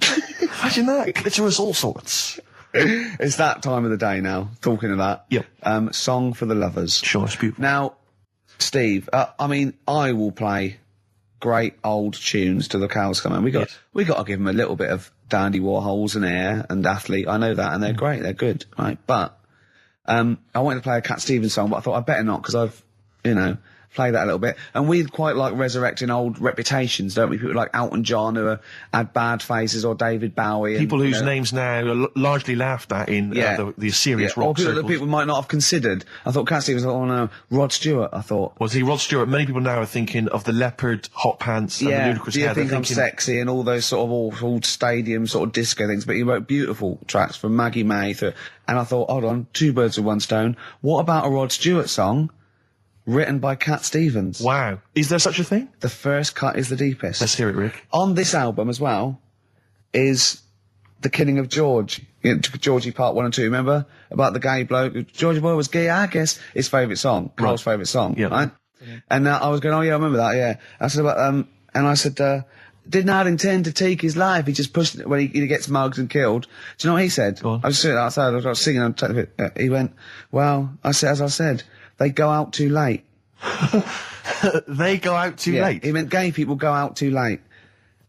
Imagine that, Clitoris All Sorts. It's that time of the day now, talking of that. Yep. Song for the Lovers. Sure, it's beautiful. Now, Steve, I will play great old tunes to the cows come home. We got to give them a little bit of Dandy Warhols and Air and Athlete. I know that, and they're great, they're good, right? But, I wanted to play a Cat Stevens song, but I thought I'd better not, because I've, play that a little bit. And we quite like resurrecting old reputations, don't we? People like Elton John who had bad faces, or David Bowie. People whose names now are largely laughed at in the serious rock or people circles. that people might not have considered. I thought Cat Stevens, oh no, Rod Stewart, I thought. Was he Rod Stewart? Many people now are thinking of the leopard hot pants and the ludicrous Do you hair. think I'm sexy, and all those sort of awful stadium sort of disco things, but he wrote beautiful tracks from Maggie May through, and I thought, hold on, 2 birds with 1 stone. What about a Rod Stewart song written by Cat Stevens? Wow. Is there such a thing? The first cut is the deepest. Let's hear it, Rick. On this album as well is The Killing of George. Georgie Part 1 and 2, remember? About the gay bloke. Georgie Boy was gay, I guess. His favourite song. Carl's favourite song. Yeah. Right? And I was going, oh yeah, I remember that, yeah. I said about, and I said, did not intend to take his life. He just pushed it when he gets mugged and killed. Do you know what he said? Go on. I was sitting outside, I was singing, he went, well, as I said, they go out too late. They go out too late? He meant gay people go out too late.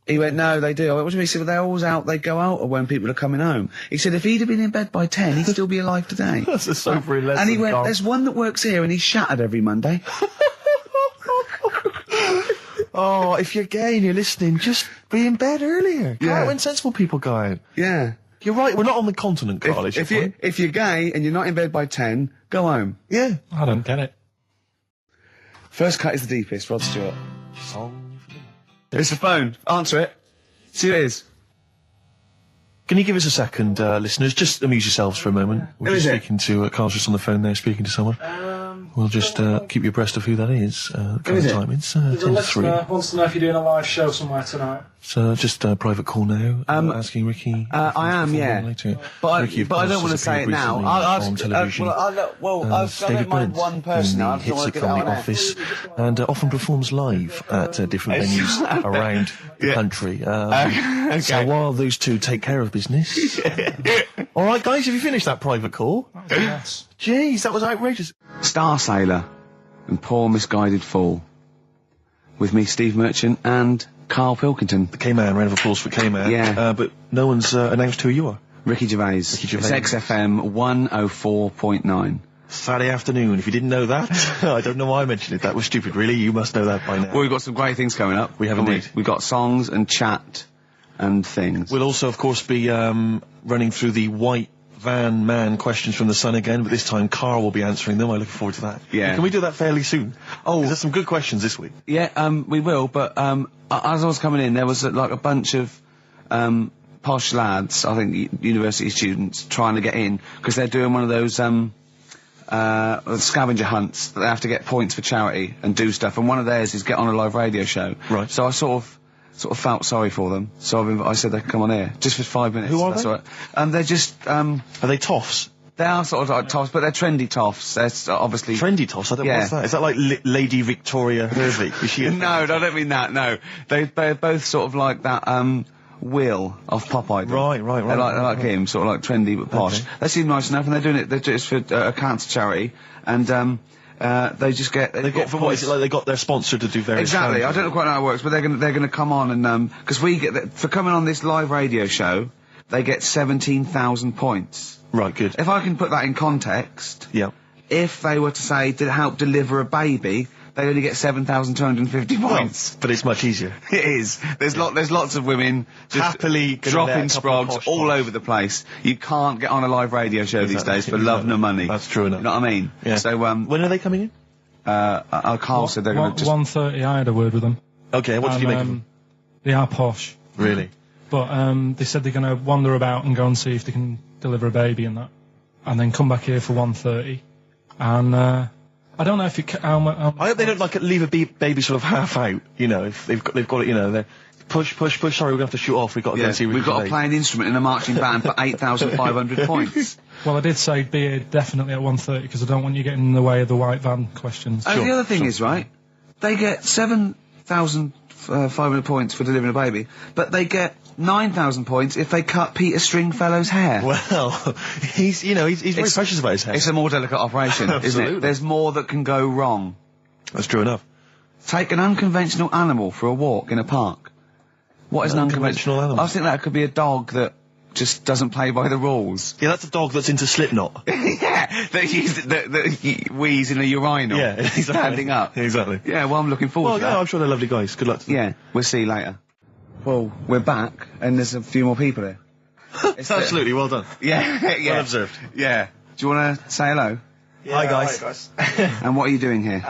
He went, no, they do. I went, what do you mean? He said, well, they're always out, they go out, or when people are coming home. He said, if he'd have been in bed by 10, he'd still be alive today. That's a sobering lesson. And he went, Carl. there's one that works here, and he's shattered every Monday. Oh, if you're gay and you're listening, just be in bed earlier. Go out when sensible people go out. Yeah. You're right, we're not on the continent, Carl. If you're gay and you're not in bed by 10, go home. Yeah. I don't get it. First cut is the deepest, Rod Stewart. There's the phone. Answer it. See who it is. Can you give us a second, listeners? Just amuse yourselves for a moment. We're Who just is it? speaking to Carl's just on the phone there, speaking to someone. We'll just keep you abreast of who that is. is it? Time. It's 10 to 3. Wants to know if you're doing a live show somewhere tonight. So just a private call now. Asking Ricky. I am, yeah. Later. But Ricky, of I course, don't want to has say it appeared now. recently on television. I don't mind one person. in I the just want Hits to from get the out Office, and often performs live at different venues around the country. So while those two take care of business. All right, guys, have you finished that private call? Yes. Jeez, that was outrageous. Star Sailor and Poor Misguided Fool. With me, Steve Merchant, and Karl Pilkington. The K-Man, round of applause for K-Man. Yeah. But no one's announced who you are. Ricky Gervais. Ricky Gervais. It's XFM 104.9. Saturday afternoon. If you didn't know that, I don't know why I mentioned it. That was stupid, really. You must know that by now. Well, we've got some great things coming up. We have haven't indeed. We've got songs and chat and things. We'll also, of course, be running through the white van man questions from the Sun again, but this time Carl will be answering them. I look forward to that. Yeah. Can we do that fairly soon? Oh, there's some good questions this week. Yeah, we will, but as I was coming in, there was a bunch of posh lads, I think university students, trying to get in, because they're doing one of those scavenger hunts that they have to get points for charity and do stuff, and one of theirs is get on a live radio show. Right. So I sort of felt sorry for them, so I said they could come on here, just for 5 minutes. Who are That's they? all right. They're just, Are they toffs? they are sort of like toffs, but they're trendy toffs. They're obviously... Trendy toffs? I don't know Yeah. what's that. Is that like Lady Victoria Hervey? Is she a No, I don't mean that, no. They're both sort of like that, Will of Pop Idol. Right. They're like him, sort of like trendy but posh. Okay. They seem nice enough, and they're doing it, they're just for a cancer charity, and, they just get... They got, what is it, like they got their sponsor to do various Exactly, I charities? don't know quite how it works, but they're gonna come on and, because we get, for coming on this live radio show, they get 17,000 points. Right, good. If I can put that in context, Yeah. if they were to say, did it help deliver a baby, they only get 7,250 points. But it's much easier. It is. There's lots of women just Happily gonna dropping let a couple of sprogs posh all ones. over the place. You can't get on a live radio show these Exactly. days for love nor money. That's true enough. You know what I mean? Yeah. So, When are they coming in? Carl said they're going to just... 1:30. I had a word with them. Okay, what did you make of And, them? They are posh, Really? but they said they're going to wander about and go and see if they can deliver a baby and that, and then come back here for 1:30. And I don't know if it. I hope they don't leave a baby sort of half out. You know, if they've got it. You know, they're push. Sorry, we're gonna have to shoot off. We've got to go and see. We've got to play an instrument in a marching band for 8,500 points. Well, I did say be here definitely at 1:30 because I don't want you getting in the way of the white van questions. And the other thing is, right, they get 7,500 points for delivering a baby, but they get 9,000 points if they cut Peter Stringfellow's hair. Well, he's very precious about his hair. It's a more delicate operation, isn't Absolutely. it? There's more that can go wrong. That's true enough. Take an unconventional animal for a walk in a park. What is an Unconventional animal? I think that could be a dog that just doesn't play by the rules. Yeah, that's a dog that's into Slipknot. Yeah, that wheeze in a urinal. Yeah, exactly. Standing up. Exactly. Yeah, well, I'm looking forward Well, to yeah, that. I'm sure they're lovely guys. Good luck to them. Yeah, we'll see you later. Well, we're back, and there's a few more people here. Absolutely, well done. Yeah, yeah. Well observed. Yeah. Do you want to say hello? Hi guys. And what are you doing here?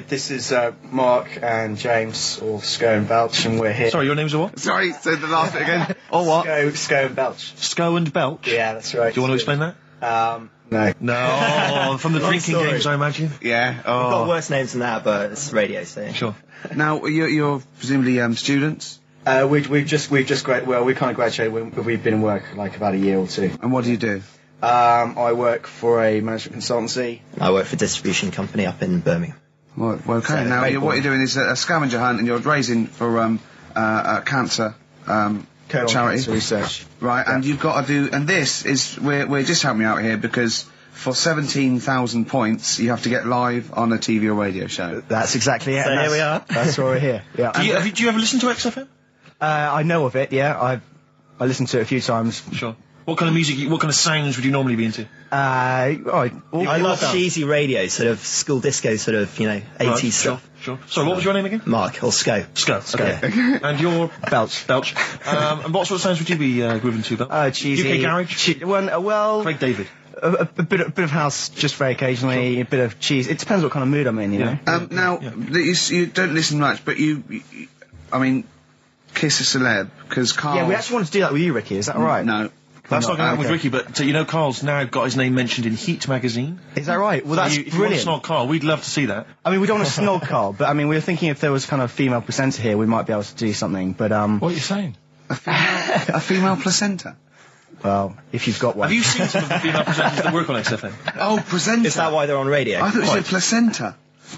This is Mark and James, or Sco and Belch, and we're here. Sorry, your name's what? Sorry, say the last bit again. Or what? Sco and Belch. Sco and Belch? Yeah, that's right. Do you want to explain that? No. No, from the drinking story. games, I imagine. Yeah. We've got Oh. worse names than that, but it's radio, so. Sure. Now, you're presumably students? We've just we kind of graduated. We've been in work like about a year or two. And what do you do? I work for a management consultancy. I work for a distribution company up in Birmingham. Well, okay. So, Now, great what point. you're doing is a scavenger hunt, and you're raising for cancer Colon charity. Cancer Research. Right, and you've got to do, and this is, we're just helping you out here because for 17,000 points, you have to get live on a TV or radio show. That's exactly it. So and here we that's- are. That's why we're here. Yeah. Do you ever listen to XFM? I know of it. Yeah. I listened to it a few times. Sure. What kind of music, what kind of sounds would you normally be into? I love cheesy radio, sort of school disco, sort of, 80s stuff. Sure. Sorry, what was your name again? Mark, or Sco. Sco. Okay. And you're Belch. Belch. And what sort of sounds would you be grooving to, Belch? Cheesy. UK garage? Well, Craig David. a bit of house just very occasionally, a bit of cheese. It depends what kind of mood I'm in, you know. Now, you don't listen much, but I mean, kiss a celeb, because Carl... Yeah, we actually wanted to do that with you, Ricky. Is that all right? No. That's not going to happen with okay. Ricky, but Carl's now got his name mentioned in Heat magazine. Is that right? Well, So that's if you want to brilliant. snog Carl, we'd love to see that. I mean, we don't want to snog Carl, but I mean, we were thinking if there was kind of a female presenter here, we might be able to do something. But What are you saying? A female placenta? well, if you've got one. Have you seen some of the female presenters that work on XFM? Oh, placenta. Is that why they're on radio? I thought you said placenta.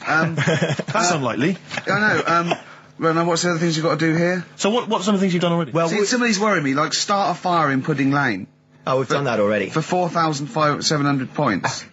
That's unlikely. I know, well, now what's the other things you've got to do here? So what are some of the things you've done already? Well, See, some of these worry me, like start a fire in Pudding Lane Oh, we've done that already. for 4,700 points.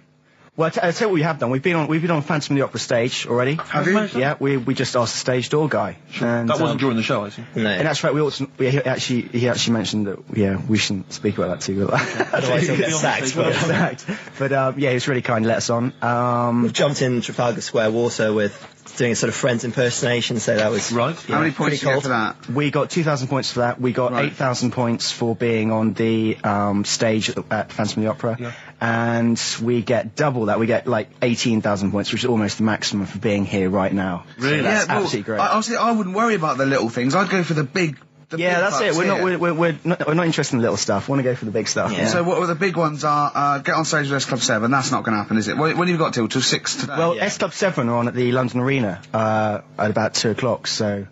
I'll tell you what we have done. We've been on Phantom of the Opera stage already. Have you? Yeah, we just asked the stage door guy. And, That wasn't during the show, I see. No. And that's right. He actually mentioned that we shouldn't speak about that too. Otherwise he'll get sacked. But yeah, he was really kind to let us on. We've jumped in Trafalgar Square water with doing a sort of Friends impersonation, so that was... Right. How many points pretty did you get cold. for that? We got 2,000 points for that. We got Right. 8,000 points for being on the stage at Phantom of the Opera. Yeah. And we get double that. We get like 18,000 points, which is almost the maximum for being here right now. Really? So that's well, absolutely great. Honestly, I wouldn't worry about the little things. I'd go for the big. Yeah, that's it. We're not interested in the little stuff. We want to go for the big stuff. Yeah. So what were the big ones are, get on stage with S Club 7, that's not going to happen, is it? When have you got till 6 today? Well, S Club 7 are on at the London Arena at about 2 o'clock, so...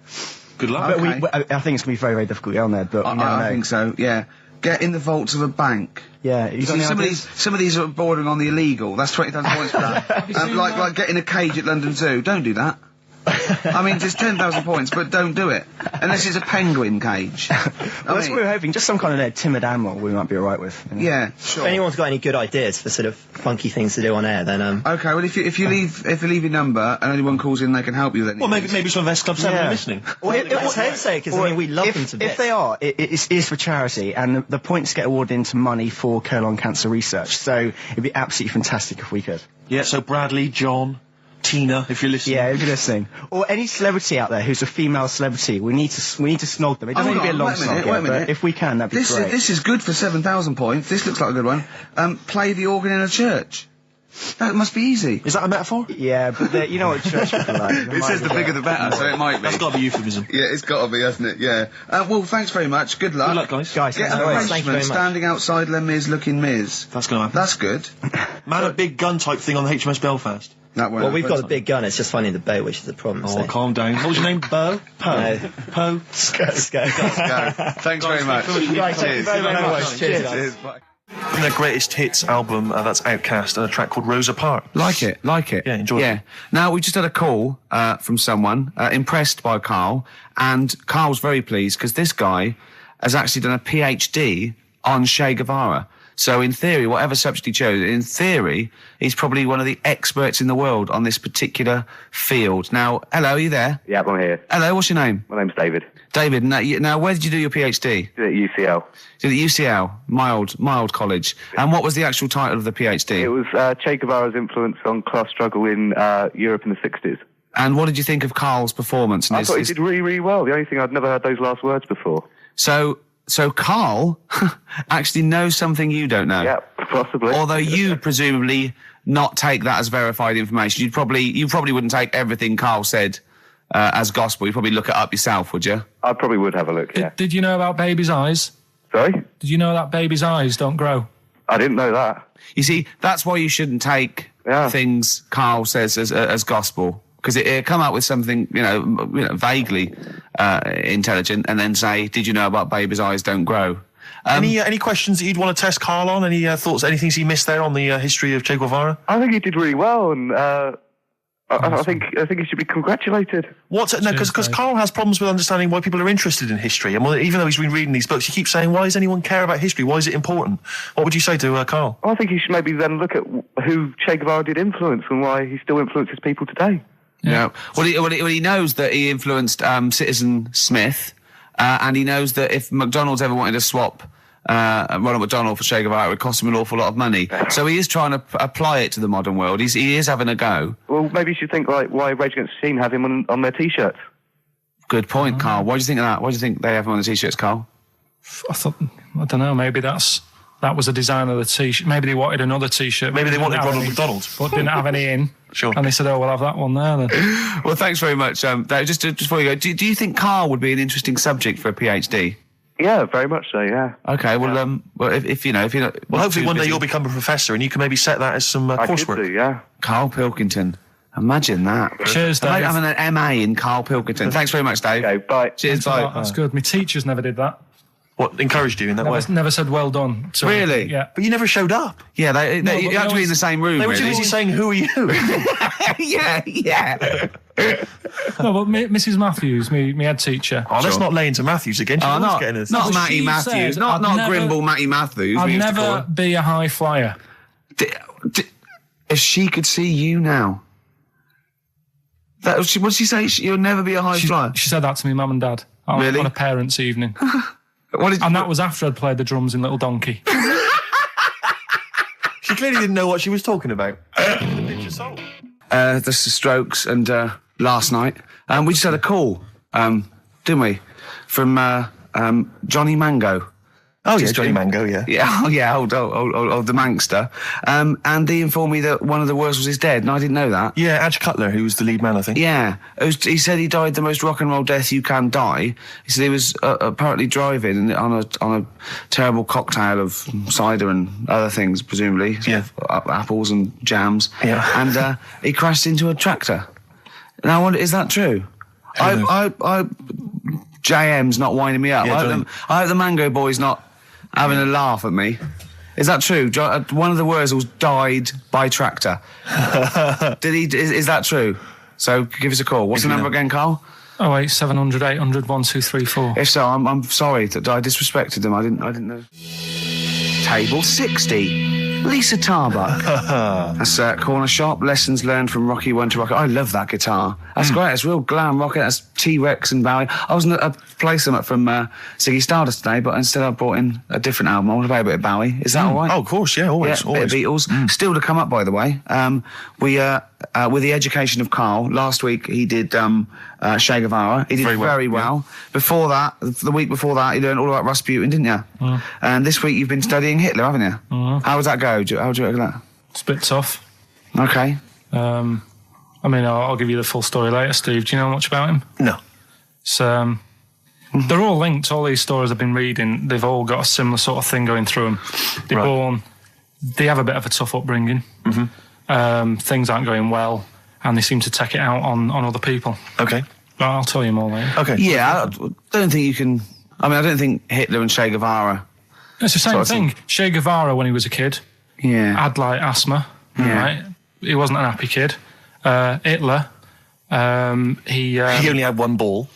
Good luck. But Okay. I think it's going to be very, very difficult to get on there, but you never I know. think so, yeah. Get in the vaults of a bank. Yeah, you got See, any some ideas? of these are bordering on the illegal. That's 20,000 points for that. Like getting a cage at London Zoo. Don't do that. I mean, it's 10,000 points, but don't do it. Unless it's a penguin cage. Well, that's what we were hoping. Just some kind of timid animal we might be alright with. You know? Yeah, sure. If anyone's got any good ideas for sort of funky things to do on air, then Okay, well, if you leave your number and anyone calls in, they can help you then. Well, maybe some of S Club 7 are listening. Well, let's hope so, because I mean, we love them to bits. If they are, it is for charity, and the points get awarded into money for colon cancer research. So it'd be absolutely fantastic if we could. Yeah, so Bradley, John, Tina, if you're listening. Yeah, if you're listening, or any celebrity out there who's a female celebrity, we need to snog them. It doesn't need to be a long snog, but if we can, that'd be great. This is good for 7,000 points. This looks like a good one. Play the organ in a church. That must be easy. Is that a metaphor? Yeah, but you know what church people are like. It says the bigger the better, so it might be. That's got to be euphemism. Yeah, it's got to be, hasn't it? Yeah. Well, thanks very much. Good luck. Good luck, guys. Get an arrangement standing outside Les Mis looking Miz. That's going to happen. That's good. Man, a big gun type thing on the HMS Belfast. That won't well, we've happen. got a big gun, it's just finding the boat, which is the problem. Oh, so. calm down. What was your name? Bo? No. Po? Let's go. Thanks very much. Thank you very much. Cheers, guys. Cheers. Bye. From their greatest hits album, that's Outcast, and a track called Rosa Parks. Like it. Yeah, enjoy it. Now, we just had a call from someone impressed by Karl, and Karl's very pleased because this guy has actually done a PhD on Che Guevara. So in theory, whatever subject he chose, in theory, he's probably one of the experts in the world on this particular field. Now, hello, are you there? Yeah, I'm here. Hello, what's your name? My name's David. David, now where did you do your PhD? Did it at UCL. Did it at UCL, mild college. And what was the actual title of the PhD? It was Che Guevara's influence on class struggle in Europe in the 60s. And what did you think of Karl's performance? I thought he did really, really well. The only thing, I'd never heard those last words before. So Karl actually knows something you don't know. Yeah, possibly. Although you presumably not take that as verified information. You probably wouldn't take everything Karl said as gospel. You'd probably look it up yourself, would you? I probably would have a look, yeah. Did you know about babies' eyes? Sorry? Did you know that babies' eyes don't grow? I didn't know that. You see, that's why you shouldn't take things Karl says as gospel. Because it come up with something, vaguely intelligent, and then say, "Did you know about babies' eyes don't grow?" Any questions that you'd want to test Karl on? Any thoughts? Any things he missed there on the history of Che Guevara? I think he did really well, and I think he should be congratulated. Because Karl has problems with understanding why people are interested in history, and even though he's been reading these books, he keeps saying, "Why does anyone care about history? Why is it important?" What would you say to Karl? I think he should maybe then look at who Che Guevara did influence and why he still influences people today. Yeah. Well, he knows that he influenced Citizen Smith, and he knows that if McDonald's ever wanted to swap Ronald McDonald for Che Guevara, it would cost him an awful lot of money. So he is trying to apply it to the modern world. He is having a go. Well, maybe you should think like why Rage Against the Machine have him on their T-shirts. Good point, Karl. Why do you think of that? Why do you think they have him on the T-shirts, Karl? I don't know, maybe that was a design of the T-shirt. Maybe they wanted another T-shirt. Maybe they wanted Ronald McDonald. But didn't have any in. Sure. And they said, we'll have that one there then. Well, thanks very much. Just before you go, do you think Karl would be an interesting subject for a PhD? Yeah, very much so, yeah. Okay, well, if you're not... Well, hopefully one day you'll become a professor and you can maybe set that as some coursework. I could do, yeah. Karl Pilkington. Imagine that. Cheers, Dave. Having an MA in Karl Pilkington. Thanks very much, Dave. Okay, bye. Cheers, bye. That's good. My teachers never did that. What, encouraged you in that way? Never said well done. So, really? Yeah. But you never showed up. Yeah, you had to be in the same room, They were really. too busy saying, "Who are you?" yeah. No, but Mrs. Matthews, me head teacher. Oh, let's not lay into Matthews again. Not Matty she Matthews. said, Not never- Grimble Matty Matthews. I'd never be a high flyer. If she could see you now. What did she say? You'll never be a high flyer? She said that to me, mum and dad. Really? On a parents' evening. And that was after I'd played the drums in Little Donkey. She clearly didn't know what she was talking about. The Strokes and last night. We just had a call, didn't we? From Johnny Mango. Oh, yeah, Johnny Mango, yeah. Yeah, old the Mankster. And he informed me that one of the Wurzels is dead, and I didn't know that. Yeah, Adge Cutler, who was the lead man, I think. Yeah. He said he died the most rock and roll death you can die. He said he was apparently driving on a terrible cocktail of cider and other things, presumably. Yeah. Apples and jams. Yeah. And he crashed into a tractor. And I wonder, is that true? JM's not winding me up. Yeah, I hope the Mango Boy's not having a laugh at me. Is that true? One of the Wurzels died by tractor. Is that true? So give us a call. What's the number again, Carl? 08700 800 1234. If so, I'm sorry that I disrespected them. I didn't know. Table 60. Lisa Tarbuck. That's Corner Shop. Lessons learned from Rocky 1 to Rocky. I love that guitar. That's great. It's real glam rock. That's T-Rex and Bowie. I was going to play some from Ziggy Stardust today, but instead I brought in a different album. I want to play a bit of Bowie. Is that all right? Oh, of course, yeah, always. Yeah, bit of Beatles. Still to come up, by the way. We with the education of Carl, last week he did Che Guevara. He did very well. Before that, the week before that, you learned all about Rasputin, didn't you? And this week you've been studying Hitler, haven't you? How does that go? How do you reckon that? It's a bit tough. Okay. I mean, I'll give you the full story later, Steve. Do you know much about him? No. It's, they're all linked. All these stories I've been reading, they've all got a similar sort of thing going through them. They're born, they have a bit of a tough upbringing. Things aren't going well, and they seem to take it out on other people. Okay. But I'll tell you more later. Okay. Yeah, I don't think you can... I mean, I don't think Hitler and Che Guevara... It's the same thing. Che Guevara, when he was a kid, had, like, asthma, right? He wasn't an happy kid. Hitler, he only had one ball.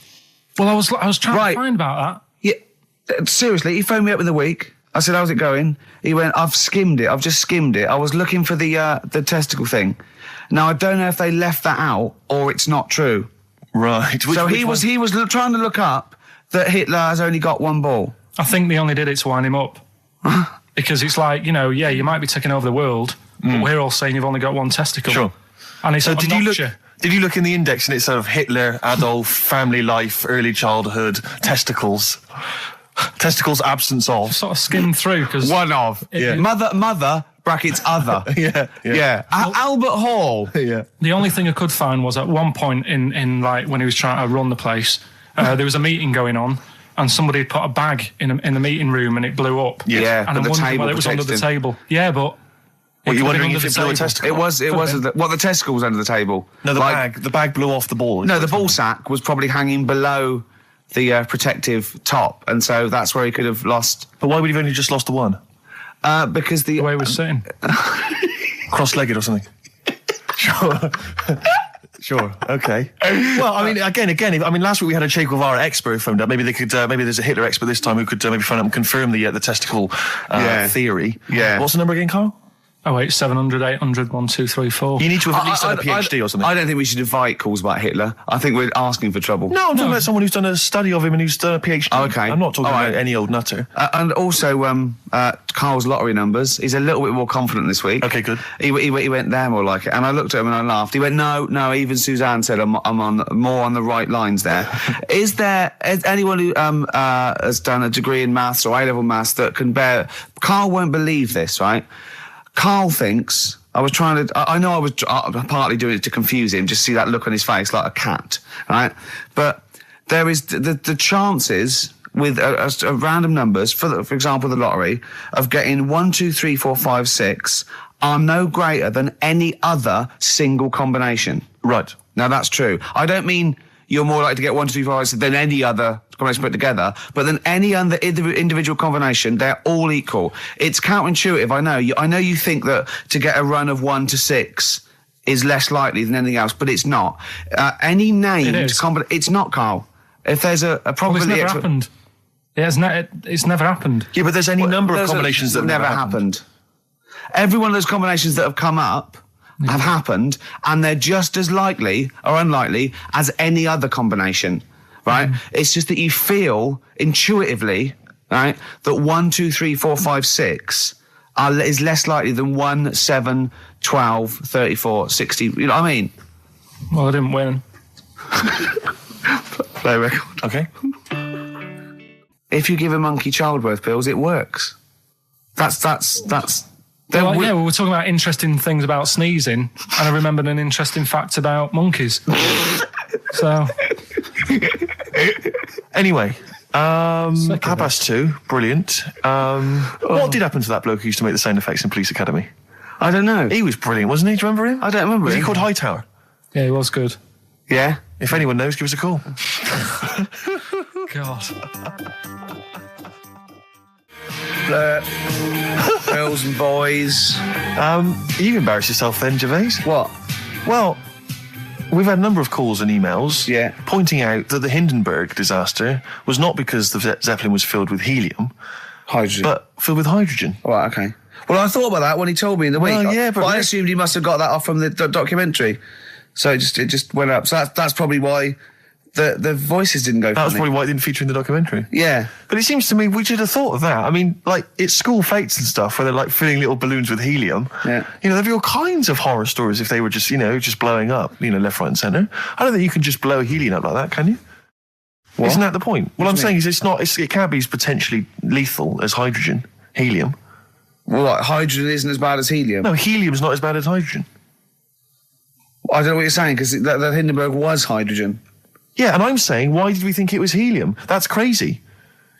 Well, I was trying to find about that. Yeah, seriously, he phoned me up in the week. I said, how's it going? He went, I've just skimmed it. I was looking for the testicle thing. Now, I don't know if they left that out or it's not true. Right. He was trying to look up that Hitler has only got one ball. I think they only did it to wind him up. Because it's like, you know, you might be taking over the world, but we're all saying you've only got one testicle. Sure. And it's did you look in the index and it's sort of Hitler, Adolf, family life, early childhood, testicles? Testicles, absence of. Sort of skimmed through because one of mother brackets other. Albert Hall. The only thing I could find was at one point in like when he was trying to run the place, there was a meeting going on, and somebody had put a bag in the meeting room and it blew up. And I'm wondering whether it was under the table. Yeah, but. Well, you're wondering if it blew a testicle? It was. The testicle was under the table. No, the bag blew off the ball. No, the ball sack was probably hanging below the protective top, and so that's where he could have lost. But why would he have only just lost the one? Because the way he was sitting, cross-legged or something. Sure. Okay. Well, I mean, again. I mean, last week we had a Che Guevara expert phoned up. Maybe they could. Maybe there's a Hitler expert this time who could maybe phone up and confirm the testicle theory. Yeah. What's the number again, Carl? 08700 800 1234. You need to have at least done a PhD or something. I don't think we should invite calls about Hitler. I think we're asking for trouble. No, I'm talking about someone who's done a study of him and who's done a PhD. Oh, okay. I'm not talking about any old nutter. And also, Carl's lottery numbers. He's a little bit more confident this week. Okay, good. He went, they're more like it. And I looked at him and I laughed. He went, no, even Suzanne said I'm on more on the right lines there. Is anyone who has done a degree in maths or A-level maths that can bear... Carl won't believe this, right? Carl thinks, I know I was partly doing it to confuse him, just see that look on his face like a cat, right? But there is the chances with a random numbers, for example, the lottery, of getting 1, 2, 3, 4, 5, 6 are no greater than any other single combination. Right. Now, that's true. I don't mean you're more likely to get 1, 2, 3, 4, 5, 6 than any other combination put together, but than any other individual combination, they're all equal. It's counterintuitive, I know. I know you think that to get a run of 1 to 6 is less likely than anything else, but it's not. Any named combination... It's not, Carl. If there's a probability... Well, it's never happened. It's never happened. Yeah, but there's any number of combinations that never happened. Every one of those combinations that have come up have happened, and they're just as likely or unlikely as any other combination, right? It's just that you feel intuitively, right, that 1, 2, 3, 4, 5, 6 is less likely than 1, 7, 12, 34, 60. You know what I mean? Well, I didn't win. Play record. Okay. If you give a monkey childbirth pills, it works. That's. Well, we were talking about interesting things about sneezing, and I remembered an interesting fact about monkeys. So, anyway, 2:30, brilliant. What did happen to that bloke who used to make the sound effects in Police Academy? I don't know. He was brilliant, wasn't he? Do you remember him? I don't remember. Was he called Hightower? Yeah, he was good. Yeah. If anyone knows, give us a call. God. Girls and boys. You've embarrassed yourself then, Gervais. What? Well, We've had a number of calls and emails Yeah. pointing out that the Hindenburg disaster was not because the Zeppelin was filled with helium, Hydrogen. but filled with hydrogen. Right, okay. Well, I thought about that when he told me in the week. Well, yeah, but I assumed he must have got that off from the documentary. So it just went up. So that's probably why the voices didn't go That was funny. probably why it didn't feature in the documentary. Yeah. But it seems to me we should have thought of that. I mean, like, it's school fates and stuff where they're like filling little balloons with helium. Yeah. You know, there'd be all kinds of horror stories if they were just, just blowing up, left, right and centre. I don't think you can just blow helium up like that, can you? What? Isn't that the point? What I'm do you saying is it can't be as potentially lethal as hydrogen, helium. Well, like, hydrogen isn't as bad as helium. No, helium's not as bad as hydrogen. I don't know what you're saying, because the Hindenburg was hydrogen. Yeah, and I'm saying, why did we think it was helium? That's crazy.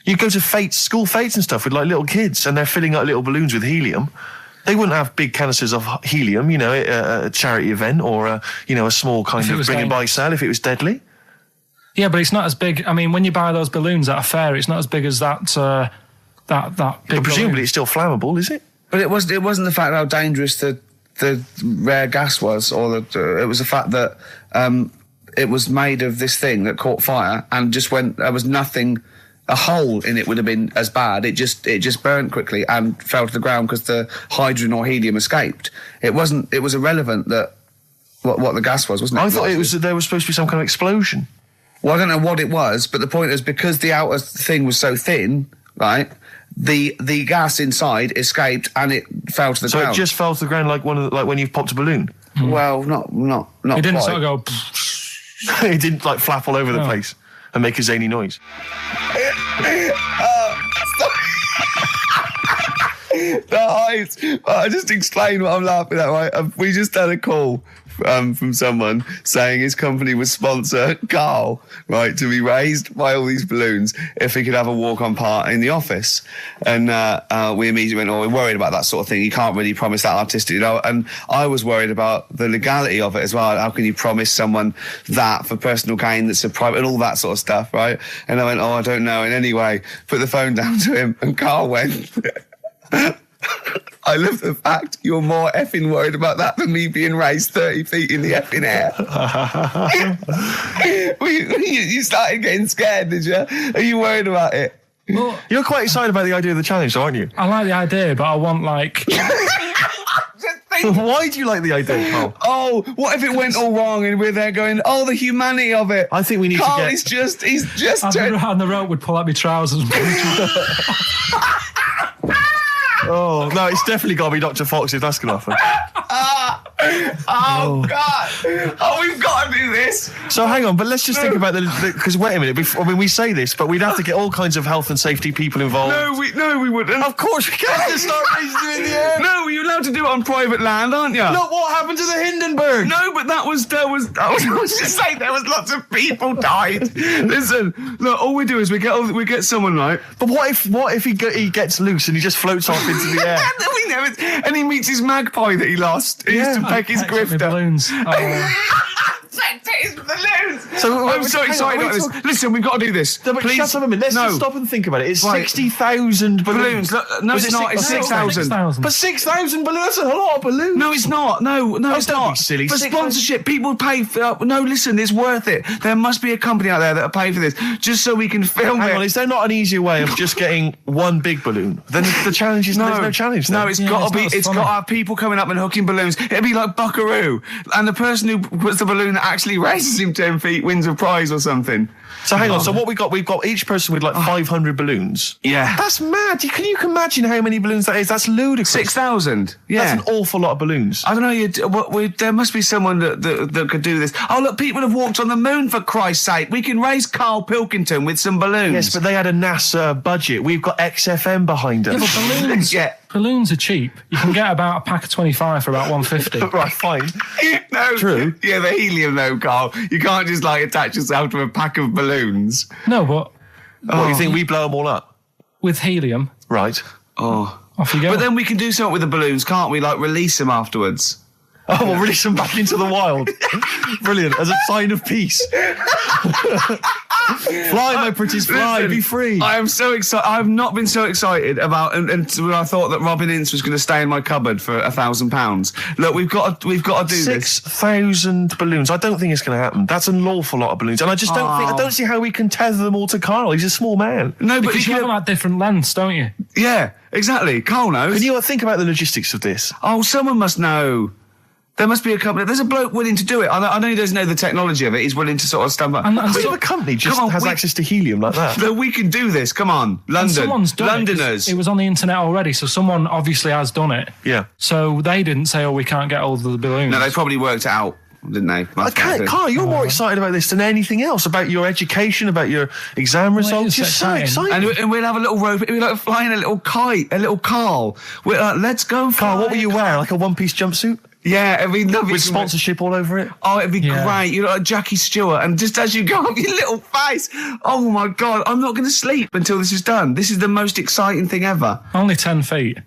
You go to school fates and stuff with like little kids, and they're filling up little balloons with helium. They wouldn't have big canisters of helium, a charity event or a small kind of bring and buy sale if it was deadly. Yeah, but it's not as big. I mean, when you buy those balloons at a fair, it's not as big as that big But presumably balloon. it's still flammable, is it? But it wasn't the fact how dangerous the rare gas was, or it was the fact that it was made of this thing that caught fire and just went. There was nothing. A hole in it would have been as bad. It just burnt quickly and fell to the ground because the hydrogen or helium escaped. It wasn't. It was irrelevant that what the gas was, wasn't it? I thought it was that there was supposed to be some kind of explosion. Well, I don't know what it was, but the point is because the outer thing was so thin, right? The gas inside escaped and it fell to the ground. So it just fell to the ground like when you've popped a balloon. Well, not. It didn't quite. sort of go. It didn't like flap all over the place and make a zany noise. The height. I just explained what I'm laughing at, right? We just had a call from someone saying his company would sponsor Karl, right, to be raised by all these balloons if he could have a walk-on part in the office. And we immediately went, we're worried about that sort of thing. You can't really promise that artistic, And I was worried about the legality of it as well. How can you promise someone that for personal gain that's a private and all that sort of stuff, right? And I went, I don't know. And anyway, put the phone down to him and Karl went... I love the fact you're more effing worried about that than me being raised 30 feet in the effing air. You started getting scared, did you? Are you worried about it? Well, you're quite excited about the idea of the challenge, aren't you? I like the idea, but I want like... Why do you like the idea, Karl? Oh, what if it went all wrong and we're there going, the humanity of it. I think we need Karl to get... he's just... On the rope would pull out my trousers and Oh, no, it's definitely got to be Dr. Fox if that's going to happen. God. We've got to do this. So hang on, but let's just think about because wait a minute, we say this, but we'd have to get all kinds of health and safety people involved. No, we wouldn't. Of course we can't just start raising you in the air. No, you're allowed to do it on private land, aren't you? Look what happened to the Hindenburg. No, but I was just saying there was lots of people died. Listen, look, all we do is we get someone, right? But what if he gets loose and he just floats off into the air? And he meets his magpie that he lost. He used to peck his grifter. balloons. So I'm so excited about this. Listen, we've got to do this. No, but please. shut up a minute. Let's just stop and think about it. It's 60,000 balloons. Look, no, it's not. It's 6,000. But 6,000 balloons, that's a lot of balloons. No, it's not. No, it's don't not. be silly. For sponsorship, people pay for... No, listen, it's worth it. There must be a company out there that'll pay for this, just so we can film Hang it. on, is there not an easier way of just getting one big balloon? Then the challenge is there's no challenge then. No, it's got to have people coming up and hooking balloons. It'd be like Buckaroo. And the person who puts the balloon that actually raises him 10 feet wins a prize or something. So hang on, so what we've got each person with like 500 balloons. Yeah. That's mad. Can you imagine how many balloons that is? That's ludicrous. 6,000. Yeah. That's an awful lot of balloons. I don't know, there must be someone that could do this. Oh, look, people have walked on the moon, for Christ's sake. We can raise Karl Pilkington with some balloons. Yes, but they had a NASA budget. We've got XFM behind us. Yeah, but balloons, balloons are cheap. You can get about a pack of 25 for about 150. Right, fine. No, true. Yeah, the helium though, Karl. You can't just attach yourself to a pack of balloons. No, but... What, you think we blow them all up? With helium. Right. Off you go. But then we can do something with the balloons, can't we? Release them afterwards. Oh, we'll release them back into the wild. Brilliant. As a sign of peace. Fly, my pretties, fly, Listen, be free. I am so excited. I've not been so excited about, and when I thought that Robin Ince was going to stay in my cupboard for £1,000. Look, we've got to do this. 6,000 balloons. I don't think it's going to happen. That's an awful lot of balloons, and I just don't think. I don't see how we can tether them all to Karl. He's a small man. No, but Because you have them at different lengths, don't you? Yeah, exactly. Karl knows. Can you think about the logistics of this? Oh, someone must know. There must be a company. There's a bloke willing to do it. I know he doesn't know the technology of it. He's willing to sort of stumble. And What if a company just has access to helium like that? No, we can do this. Come on, And London. someone's done Londoners. it was on the internet already, so someone obviously has done it. Yeah. So they didn't say, "Oh, we can't get hold of the balloons." No, they probably worked it out, didn't they? Karl, you're more excited about this than anything else, about your education, about your exam results. You're so excited. And we'll have a little rope. We're like flying a little kite, a little Karl. We're like, let's go, Karl, what will you wear? Like a one-piece jumpsuit? Yeah, it'd be lovely. With sponsorship all over it? Oh, it'd be great. You're like Jackie Stewart, and just as you go up your little face, oh my God, I'm not going to sleep until this is done. This is the most exciting thing ever. Only 10 feet.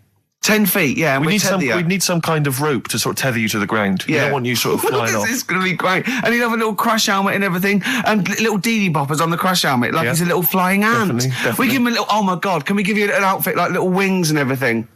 10 feet, yeah. We need some kind of rope to sort of tether you to the ground. Yeah. We don't want you sort of flying off. This is going to be great. And he'd have a little crash helmet and everything, and little Dee Dee boppers on the crash helmet, like he's a little flying ant. Definitely. We give him a little, oh my God, can we give you an outfit like little wings and everything?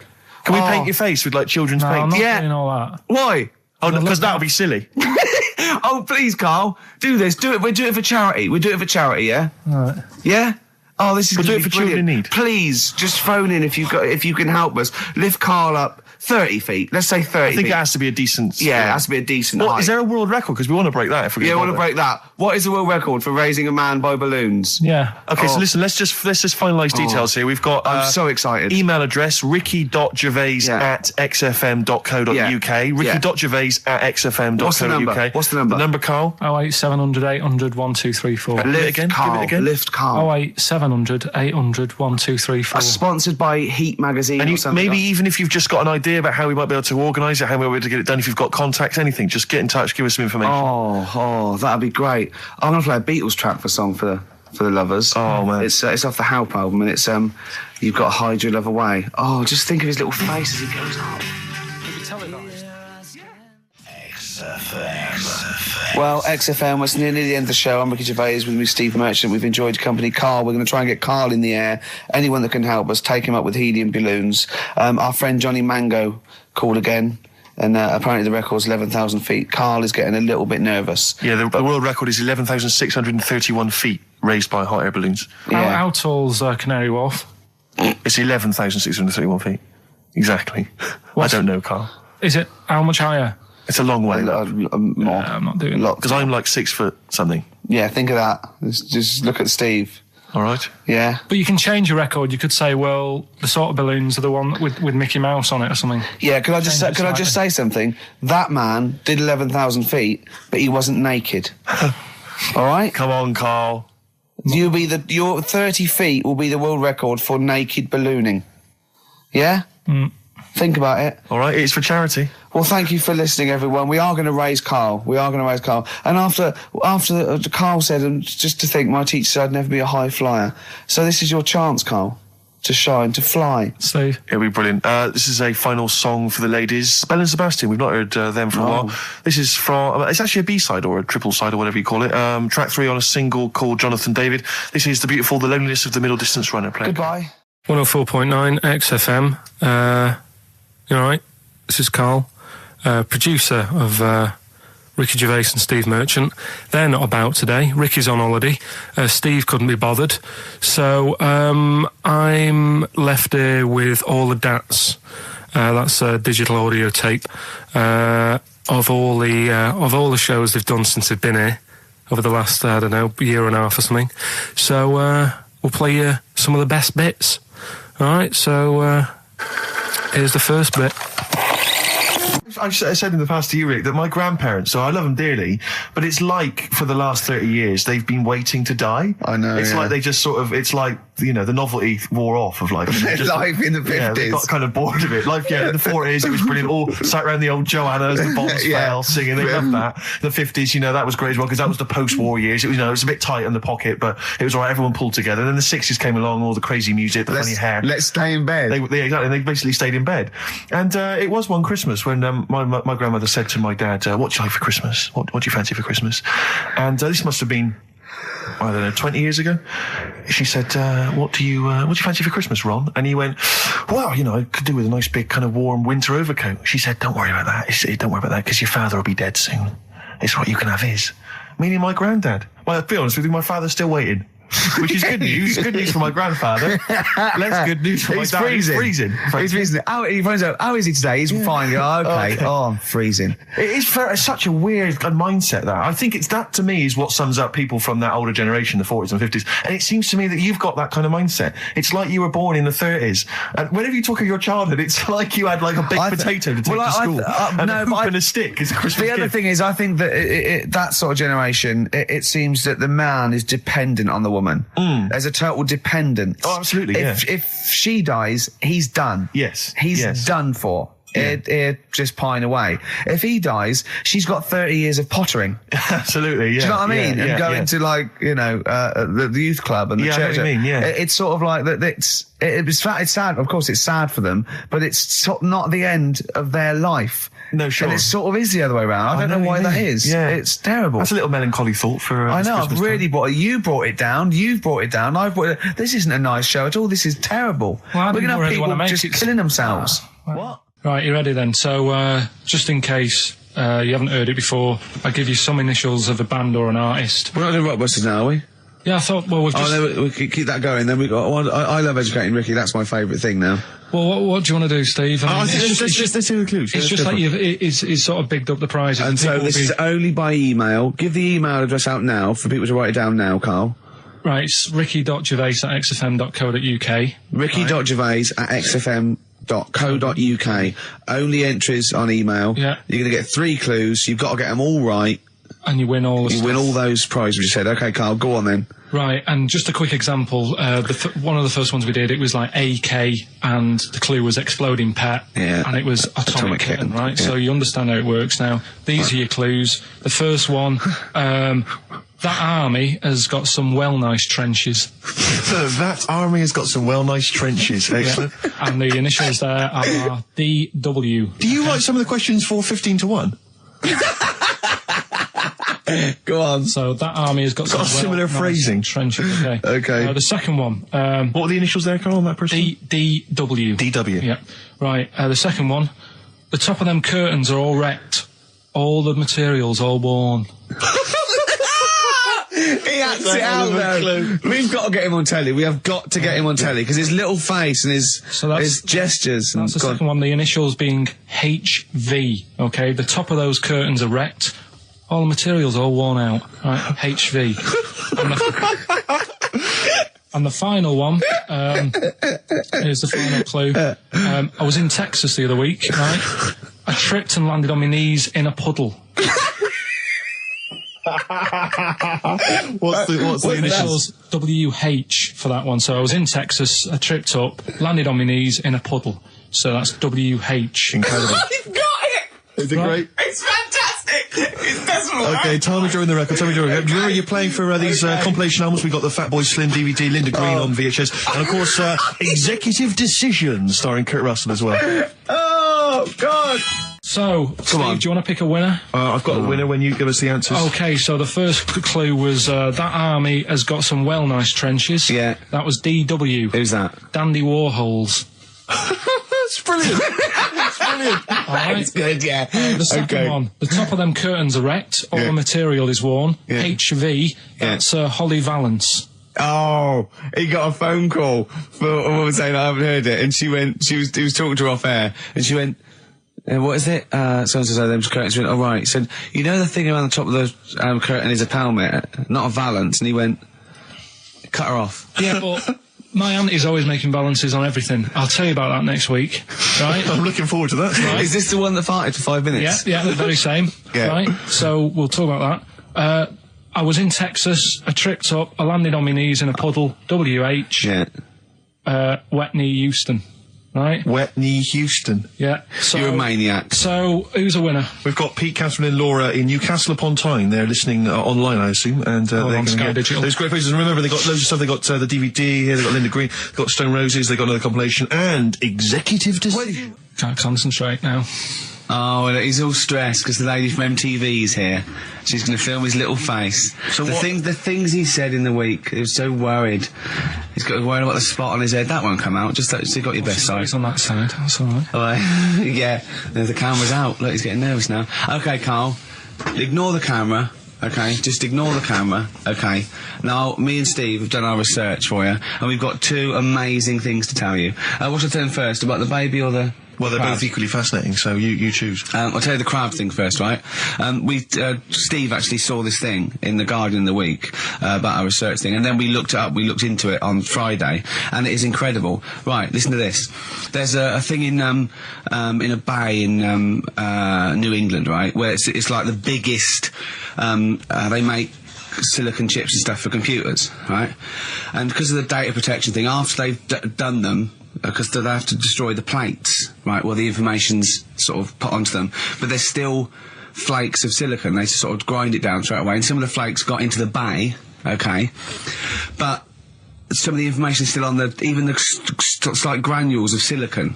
Can we paint your face with like children's paint? I'm not doing all that. Why? Oh, no, because that would be silly. Oh, please, Karl, do this. Do it. We'll do it for charity. We'll do it for charity, yeah? All right. Yeah? Oh, this is We'll do gonna it be for children in brilliant. need. Please, just phone in if you can help us. Lift Karl up 30 feet. Let's say 30 I think feet. it has to be a decent... Yeah, it has to be a decent height. Is there a world record? Because we want to break that if we're going Yeah, to I want to break that. What is the world record for raising a man by balloons? Yeah. Okay, so listen, let's just finalise details here. We've got... I'm so excited. Email address, ricky.gervais@xfm.co.uk. Ricky.gervais@xfm.co.uk. What's the number? What's the number? The number, Karl? 08700 800 1234. Give it again. Lift Karl. 08700 800 1234. Sponsored by Heat Magazine And or you, something. maybe even if you've just got an idea about how we might be able to organise it, how we might be able to get it done, if you've got contacts, anything, just get in touch, give us some information. Oh, that'd be great. I'm gonna play a Beatles track for the lovers. Oh man, it's off the Help album, and it's You've Got to Hide Your Love Away. Oh, just think of his little face as he goes up. Well, XFM, it's nearly the end of the show. I'm Ricky Gervais with me, Steve Merchant. We've enjoyed your company. Karl, we're going to try and get Karl in the air. Anyone that can help us, take him up with helium balloons. Our friend Johnny Mango called again, and apparently the record's 11,000 feet. Karl is getting a little bit nervous. Yeah, the world record is 11,631 feet raised by hot air balloons. Yeah. How tall's Canary Wharf? It's 11,631 feet. Exactly. I don't know, Karl. Is it how much higher? It's a long way. More. I'm not doing that. Because I'm like 6 foot something. Yeah, think of that. Just look at Steve. All right. Yeah. But you can change your record. You could say, well, the sort of balloons are the one with Mickey Mouse on it or something. Yeah, could I just say something? That man did 11,000 feet, but he wasn't naked. All right? Come on, Karl. Your 30 feet will be the world record for naked ballooning. Yeah? Think about it. All right, it's for charity. Well, thank you for listening, everyone. We are going to raise Karl. And after Karl said, and just to think, my teacher said I'd never be a high flyer. So this is your chance, Karl, to shine, to fly. Steve. It'll be brilliant. This is a final song for the ladies. Belle and Sebastian, we've not heard them for a while. This is from, it's actually a B-side or a triple side or whatever you call it. Track 3 on a single called Jonathan David. This is the beautiful The Loneliness of the Middle Distance Runner. Goodbye. 104.9 XFM. You all right? This is Karl, producer of Ricky Gervais and Steve Merchant. They're not about today. Ricky's on holiday. Steve couldn't be bothered. So I'm left here with all the DATs. That's a digital audio tape of all the shows they've done since they've been here over the last, I don't know, year and a half or something. So we'll play you some of the best bits. All right, so here's the first bit. I've said in the past to you, Rick, that my grandparents, so I love them dearly, but it's like for the last 30 years they've been waiting to die. I know. It's like they just sort of, it's like, the novelty wore off of life. Life in the 50s. Yeah, they got kind of bored of it. Life, in the 40s, it was brilliant. All sat around the old Joanna as the bombs fell, singing. They loved that. The 50s, that was great as well, because that was the post-war years. It was, it was a bit tight in the pocket, but it was all right. Everyone pulled together. And then the 60s came along, all the crazy music, the funny hair. Let's stay in bed. Exactly. They basically stayed in bed. And it was one Christmas when my grandmother said to my dad, what do you like for Christmas? What do you fancy for Christmas? And this must have been I don't know, 20 years ago. She said, what do you fancy for Christmas, Ron? And he went, well, you know, I could do with a nice big kind of warm winter overcoat. She said, don't worry about that. Don't worry about that, because your father will be dead soon. It's what you can have his. Meaning my granddad. Well, to be honest with you, my father's still waiting. Which is good news. Good news for my grandfather. Less good news for my dad. He's freezing. He's freezing. He finds out, how is he today? He's fine. Oh, okay. Oh, I'm freezing. It is such a weird mindset, that. I think that, to me, is what sums up people from that older generation, the 40s and 50s. And it seems to me that you've got that kind of mindset. It's like you were born in the 30s. And whenever you talk of your childhood, it's like you had like a big potato to take to school. And a hoop and a stick is a Christmas gift. The other thing is, I think that that sort of generation, it seems that the man is dependent on the woman. As a total dependent. Oh, absolutely, If she dies, he's done. Yes. He's done for. Yeah. Just pine away. If he dies, she's got 30 years of pottering. Absolutely, yeah. Do you know what I mean? Yeah, and going to, like, you know, the youth club and the church. I know what you mean, yeah. It's sort of like that. It's sad. Of course, it's sad for them, but it's not the end of their life. No, sure. And it sort of is the other way around. I don't know why that is. Yeah. It's terrible. That's a little melancholy thought for I know, I've Christmas really time. you brought it down, you've brought it down, I've brought it. This isn't a nice show at all, this is terrible. Well, we're going to have really people just killing themselves. What? Right, you ready then? So, just in case you haven't heard it before, I'll give you some initials of a band or an artist. We're not doing Rockbusters now, are we? Yeah, I thought, well, we've just... Oh, no, we keep that going, then we've got... I love educating Ricky, that's my favourite thing now. Well, what do you want to do, Steve? I mean, let's do the clues. It's just like it's sort of bigged up the prizes. And so this is only by email. Give the email address out now for people to write it down now, Carl. Right, it's ricky.gervais@xfm.co.uk. ricky.gervais@xfm.co.uk. Only entries on email. Yeah. You're going to get 3 clues. You've got to get them all right. And you win all the You win all those prizes, you said. Okay, Carl, go on then. Right, and just a quick example, one of the first ones we did, it was like AK, and the clue was exploding pet, and it was atomic kitten, right? Yeah. So you understand how it works now. These are your clues. The first one, that army has got some nice trenches. That army has got some nice trenches. Excellent. Yeah. And the initials there are DW. Do you write some of the questions for 15 to 1? Go on. So that army has got some similar phrasing. Trenches. Okay. Okay. The second one. What are the initials there, Carl, on that person? DW. DW. Yeah. Right. The second one. The top of them curtains are all wrecked. All the materials all worn. He acts it out, though. We've got to get him on telly. We have got to get him on telly, because his little face and his gestures. That's the second one. The initials being HV. Okay. The top of those curtains are wrecked. All the materials all worn out. Right, HV. And the final one, here's the final clue. I was in Texas the other week, right? I tripped and landed on my knees in a puddle. What's the initials? WH for that one. So I was in Texas, I tripped up, landed on my knees in a puddle. So that's WH. Incredible. You've got it! Is it great? It's fantastic! It's decimal. Okay, tell me during the record. Do you remember you're playing for these compilation albums? We got the Fatboy Slim DVD, Linda Green on VHS, and of course Executive Decision, starring Kurt Russell as well. Oh God! So, Steve, do you want to pick a winner? I've got a winner when you give us the answers. Okay, so the first clue was that army has got some nice trenches. Yeah. That was DW. Who's that? Dandy Warhols. That's brilliant. That's brilliant. All right. That's good, yeah. The second one, the top of them curtains are wrecked. All the material is worn. Yeah. HV. That's Holly Valance. Oh, he got a phone call for a woman saying I haven't heard it, and he was talking to her off air, and she went, what is it? So-and-so said them curtains. She went, oh right. He said, you know the thing around the top of the curtain is a palmet, not a valance, and he went, cut her off. Yeah, but my auntie's always making balances on everything. I'll tell you about that next week, right? I'm looking forward to that. Right. Is this the one that farted for 5 minutes? Yeah, the very same. Yeah. Right? So we'll talk about that. I was in Texas, I tripped up, I landed on my knees in a puddle, WH, wet knee Houston, right? Wet knee Houston. Yeah. So, you're a maniac. So, who's a winner? We've got Pete, Catherine and Laura in Newcastle upon Tyne. They're listening online, I assume, and they're on Sky get Digital. those great places. And remember, they got loads of stuff. They got the DVD here, they got Linda Green, they got Stone Roses, they got another compilation, and Executive Decision. Can't concentrate now. Oh, well, he's all stressed because the lady from MTV's here. She's going to film his little face. So the things he said in the week, he was so worried. He's got worried about the spot on his head. That won't come out. Just you got your best side. It's on that side. That's all right. Oh, yeah, the camera's out. Look, he's getting nervous now. Okay, Carl, ignore the camera. Okay, just ignore the camera. Okay, now me and Steve have done our research for you, and we've got 2 amazing things to tell you. What should I tell them first, about the baby or the... Well, they're both equally fascinating, so you choose. I'll tell you the crab thing first, right? Steve actually saw this thing in The Guardian the week about our research thing, and then we looked it up, we looked into it on Friday, and it is incredible. Right, listen to this. There's a thing in a bay in New England, right, where it's like the biggest, they make silicon chips and stuff for computers, right? And because of the data protection thing, after they've done them, because they have to destroy the plates, right, well, the information's sort of put onto them, but there's still flakes of silicon. They sort of grind it down straight away, and some of the flakes got into the bay, okay, but some of the information is still on even the slight granules of silicon.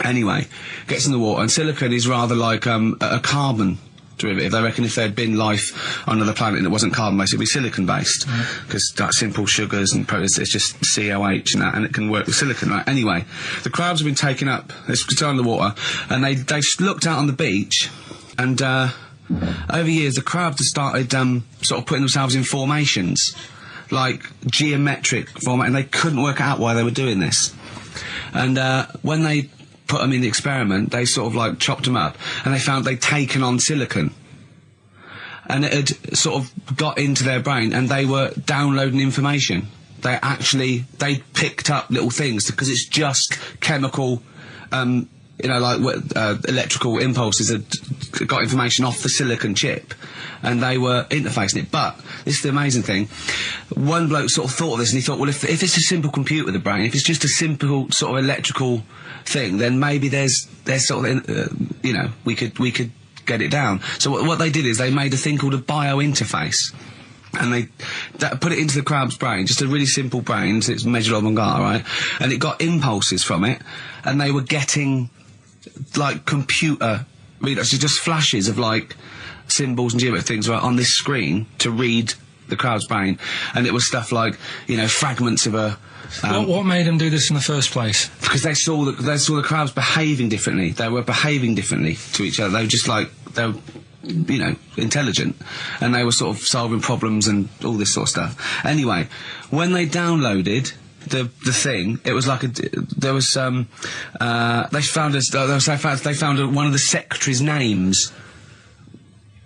Anyway, gets in the water, and silicon is rather like a carbon derivative. They reckon if there had been life on another planet and it wasn't carbon-based, it'd be silicon-based. Because like simple sugars and proteins, it's just COH and that, and it can work with silicon, right? Anyway, the crabs have been taken up, they're still in the water, and they looked out on the beach, and over years the crabs have started sort of putting themselves in formations, like geometric format, and they couldn't work out why they were doing this. And when they put them in the experiment, they sort of like chopped them up, and they found they'd taken on silicon, and it had sort of got into their brain, and they were downloading information. They picked up little things, because it's just chemical, like electrical impulses that got information off the silicon chip, and they were interfacing it. But this is the amazing thing. One bloke sort of thought of this, and he thought, well, if it's a simple computer with a brain, if it's just a simple sort of electrical thing, then maybe there's sort of, we could get it down. So what they did is they made a thing called a biointerface, and they put it into the crab's brain, just a really simple brain, so it's measured oblongata, right? And it got impulses from it, and they were getting like computer readers, so just flashes of like symbols and geometric things right on this screen to read the crab's brain, and it was stuff like fragments of a. What made them do this in the first place? Because they saw the crabs behaving differently. They were behaving differently to each other. They were just like they were, intelligent, and they were sort of solving problems and all this sort of stuff. Anyway, when they downloaded the thing, it was like they found one of the secretary's names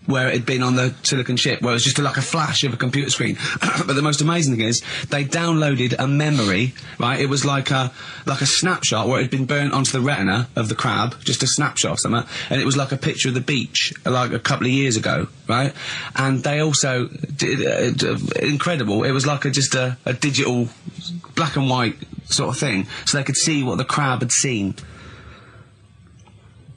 where it had been on the silicon chip, where it was just like a flash of a computer screen. But the most amazing thing is, they downloaded a memory, right? It was like a snapshot where it had been burnt onto the retina of the crab, just a snapshot of something, and it was like a picture of the beach, like a couple of years ago, right? And they also did, incredible, it was like just a digital black and white sort of thing, so they could see what the crab had seen.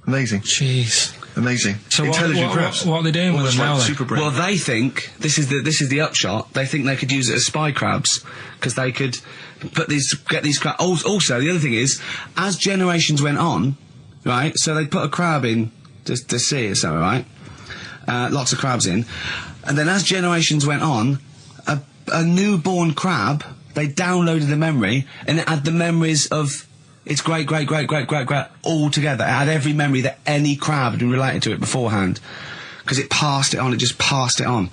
Amazing. Jeez. Amazing. So intelligent crabs. What are they doing with them now? Super brain. Well, they think this is the upshot. They think they could use it as spy crabs, because they could get these crabs. Also, the other thing is, as generations went on, right? So they put a crab in to sea or something, right? Lots of crabs in, and then as generations went on, a newborn crab, they downloaded the memory, and it had the memories of its great all together. It had every memory that any crab had been related to it beforehand, because it passed it on. It just passed it on.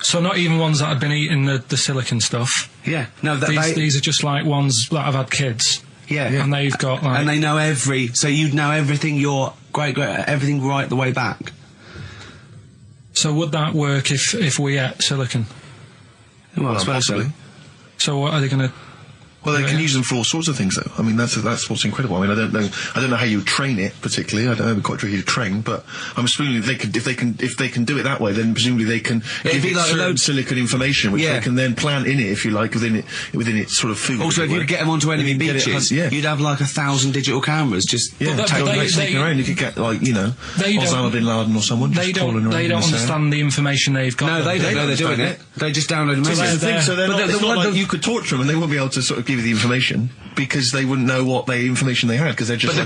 So not even ones that had been eating the silicon stuff. Yeah, no. These are just like ones that have had kids. Yeah, and they've got like, and they know so you'd know everything. Your everything right the way back. So would that work if we ate silicon? Well, possibly. So what are they going to? Well, they can use them for all sorts of things, though. I mean, that's what's incredible. I mean, I don't know how you train it particularly. I don't know, it'd be quite tricky to train, but I'm assuming if they can do it that way, then presumably they can give it like certain silicon information, which they can then plant in it, if you like, within its sort of food. Also, if you could get them onto enemy beaches, you'd have like 1,000 digital cameras just taking around. You could get Osama bin Laden or someone. They don't understand the information they've got. No, they don't know they're doing it. They just download a message. So they're not like you could torture them and they won't be able to sort of give give you the information because they wouldn't know what information they had because they're just. But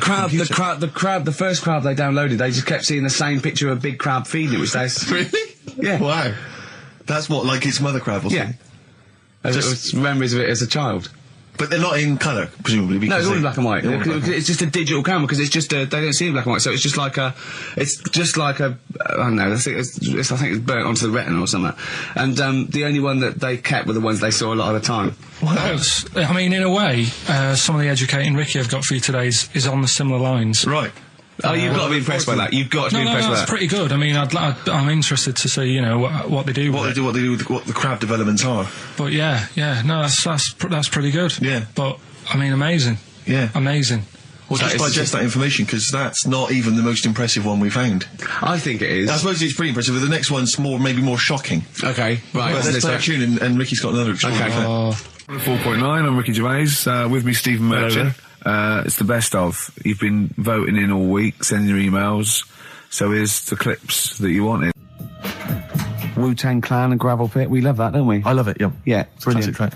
the first crab they downloaded, they just kept seeing the same picture of a big crab feeding it, which they really. Yeah. Wow. That's what, like its mother crab or something. Yeah. Just memories of it as a child. But they're not in colour, presumably. No, it's all in black and white. Yeah, It's just a digital camera because it's just they don't see in black and white, so it's just like a I don't know. I think it's burnt onto the retina or something. And the only one that they kept were the ones they saw a lot of the time. Well, I mean, in a way, some of the educating Ricky I've got for you today is on the similar lines. Right. Oh, you've got to be impressed by that. You've got to be impressed by that. That's pretty good. I mean, I'm interested to see, you know, what they do. What they do with what the crab developments are. But yeah, no, that's pretty good. Yeah. But I mean, amazing. Yeah. Amazing. Well, just digest that information because that's not even the most impressive one we found. I think it is. I suppose it's pretty impressive, but the next one's maybe more shocking. Okay, right. Well, let's play a tune and Ricky's got another extraordinary. Okay. 4.9, I'm Ricky Gervais, with me Stephen Merchant. It's the best of. You've been voting in all week, sending your emails, so here's the clips that you wanted. Wu-Tang Clan and Gravel Pit, we love that, don't we? I love it, yeah. Yeah, Classic track.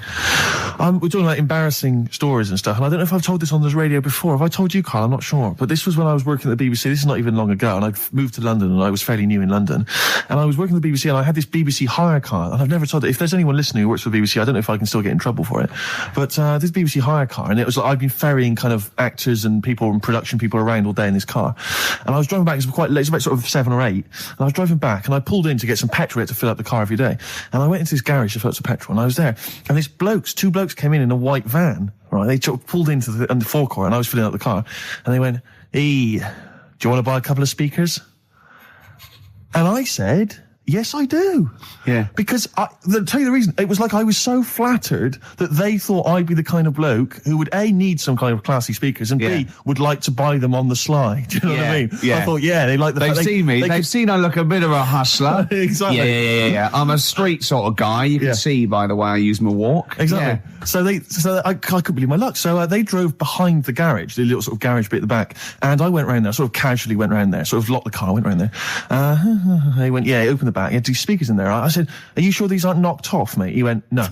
We're talking about embarrassing stories and stuff, and I don't know if I've told this on the radio before. Have I told you, Carl? I'm not sure. But this was when I was working at the BBC. This is not even long ago, and I'd moved to London, and I was fairly new in London. And I was working at the BBC, and I had this BBC hire car, and I've never told it. If there's anyone listening who works for the BBC, I don't know if I can still get in trouble for it. But this BBC hire car, and it was like I'd been ferrying kind of actors and people and production people around all day in this car. And I was driving back, it was quite late, it was about sort of 7 or 8, and I was driving back, and I pulled in to get some petrol to fill up the car every day. And I went into this garage to fill up some petrol, and I was there, and these two blokes came in a white van, right? They pulled into the forecourt, and I was filling up the car, and they went, "Hey, do you want to buy a couple of speakers?" And I said, "Yes, I do." Yeah. Because, to tell you the reason, it was like I was so flattered that they thought I'd be the kind of bloke who would, A, need some kind of classy speakers, and B, would like to buy them on the sly. Do you know what I mean? Yeah. I thought, they like the They've seen me. They've seen I look a bit of a hustler. Exactly. Yeah. I'm a street sort of guy. You can see by the way I use my walk. Exactly. Yeah. So I couldn't believe my luck. So they drove behind the garage, the little sort of garage bit at the back, and I went round there, sort of casually went round there, sort of locked the car, went round there. They went, open the back. You had 2 speakers in there. I said, "Are you sure these aren't knocked off, mate?" He went, No.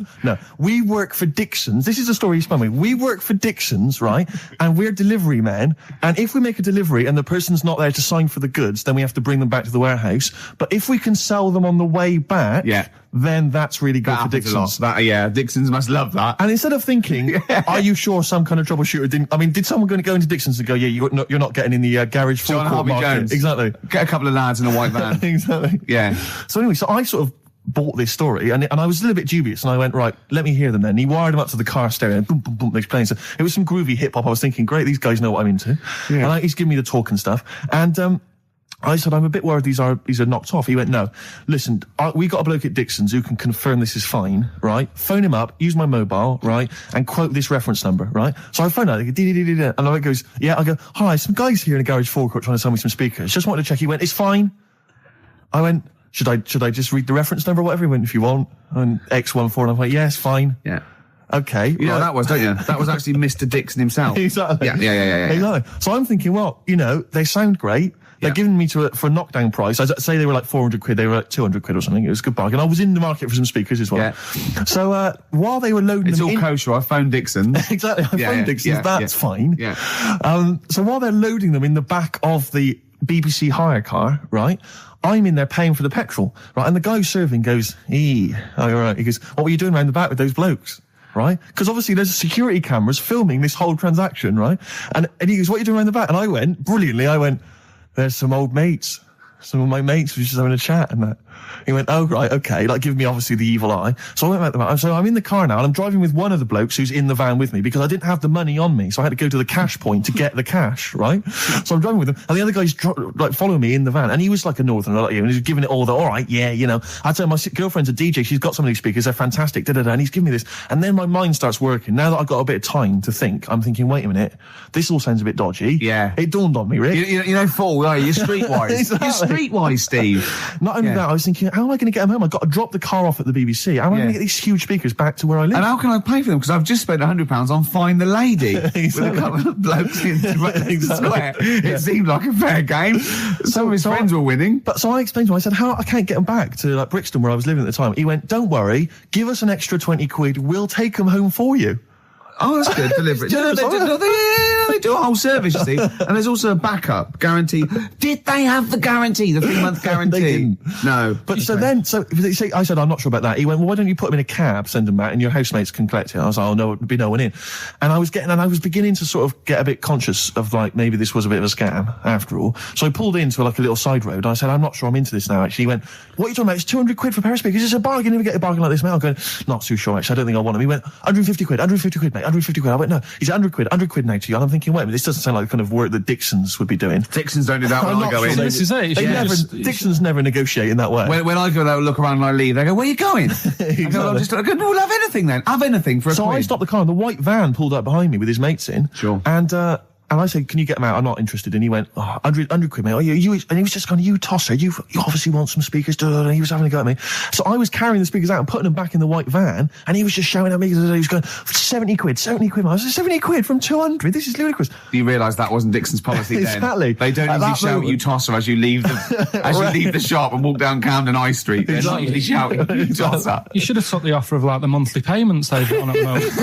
We work for Dixon's. This is the story he spun me. We work for Dixon's, right? And we're delivery men. And if we make a delivery and the person's not there to sign for the goods, then we have to bring them back to the warehouse. But if we can sell them on the way back, then that's really good for Dixon's. Dixon's must love that. And instead of thinking, are you sure some kind of troubleshooter didn't... I mean, did someone go into Dixon's and go, you're not getting in the garage forecourt market? Exactly. Get a couple of lads in a white van. Exactly. Yeah. So anyway, I sort of bought this story, and I was a little bit dubious, and I went, right, let me hear them then. And he wired them up to the car stereo, and boom, boom, boom, they're playing. So it was some groovy hip-hop. I was thinking, great, these guys know what I'm into. Yeah. And he's giving me the talk and stuff. And I said, I'm a bit worried these are knocked off. He went, no, listen, we got a bloke at Dixon's who can confirm this is fine, right? Phone him up, use my mobile, right? And quote this reference number, right? So I phone out, and I goes, I go, hi, some guys here in the garage forecourt trying to sell me some speakers. Just wanted to check. He went, it's fine. I went, should I just read the reference number or whatever? He went, if you want. And X14, and I'm like, yeah, it's fine. Yeah. Okay. You know that was, don't you? That was actually Mr. Dixon himself. Exactly. Yeah. Exactly. So I'm thinking, well, they sound great. They're giving me for a knockdown price. I'd say they were like 400 quid. They were like 200 quid or something. It was a good bargain. I was in the market for some speakers as well. Yeah. So while they were loading them in... It's all kosher. I phoned Dixon. Exactly. I phoned Dixon. That's fine. Yeah. So while they're loading them in the back of the BBC hire car, right, I'm in there paying for the petrol, right, and the guy who's serving goes, all right. He goes, what were you doing around the back with those blokes? Right? Because obviously there's security cameras filming this whole transaction, right? And he goes, what are you doing around the back? And I went, there's some old mates. Some of my mates were just having a chat and that. He went, oh, right, okay, like giving me obviously the evil eye. So I went back to the van. So I'm in the car now, and I'm driving with one of the blokes who's in the van with me because I didn't have the money on me. So I had to go to the cash point to get the cash, right? So I'm driving with him, and the other guy's following me in the van, and he was like a northerner like you, and he's giving it all the, all right, I tell my girlfriend's a DJ, she's got some of these speakers, they're fantastic, and he's giving me this. And then my mind starts working. Now that I've got a bit of time to think, I'm thinking, wait a minute, this all sounds a bit dodgy. Yeah. It dawned on me, Rick. You know, fool, are you? You're streetwise. Exactly. You're streetwise, Steve. Not only that, I was thinking, how am I going to get them home? I've got to drop the car off at the BBC. How am I going to get these huge speakers back to where I live? And how can I pay for them? Because I've just spent £100 on Find the Lady with a couple of blokes in the square. It seemed like a fair game. Some of his friends were winning. But so I explained to him, I said, I can't get them back to Brixton where I was living at the time. He went, don't worry, give us an extra 20 quid, we'll take them home for you. Oh, that's good. Deliberate. They do a whole service, you see. And there's also a backup guarantee. Did they have the guarantee? The 3-month guarantee? They didn't. No. But so I said, I'm not sure about that. He went, well, why don't you put him in a cab, send him back, and your housemates can collect it? I was like, oh, no, there'd be no one in. And I was beginning to sort of get a bit conscious of, like, maybe this was a bit of a scam, after all. So I pulled into, like, a little side road. I said, I'm not sure I'm into this now, actually. He went, what are you talking about? It's 200 quid for a pair of speakers. It's a bargain. You never get a bargain like this, mate. I'm going, not too sure, actually. I don't think I want them. He went, 150 quid, mate, 150 quid. I went, no, he's 100 quid now to you. And I'm thinking, wait a minute, this doesn't sound like the kind of work that Dixons would be doing. Dixons don't do that when I go in. This is it. Dixons never negotiate in that way. When I go there, look around and I leave, they go, where are you going? I go, we'll have anything then. Have anything for a So quid. I stopped the car and the white van pulled up behind me with his mates in. Sure. And I said, can you get him out? I'm not interested. And he went, 100 quid, mate. Oh, you, and he was just going, you tosser, you obviously want some speakers. And he was having a go at me. So I was carrying the speakers out and putting them back in the white van. And he was just shouting at me. He was going, 70 quid. I was like, 70 quid from 200? This is ludicrous. You realise that wasn't Dixon's policy then. Exactly. They don't usually shout you tosser as you leave the, leave the shop and walk down Camden High Street. They're not usually shouting you tosser. You should have took the offer of, like, the monthly payments they've got on at the moment.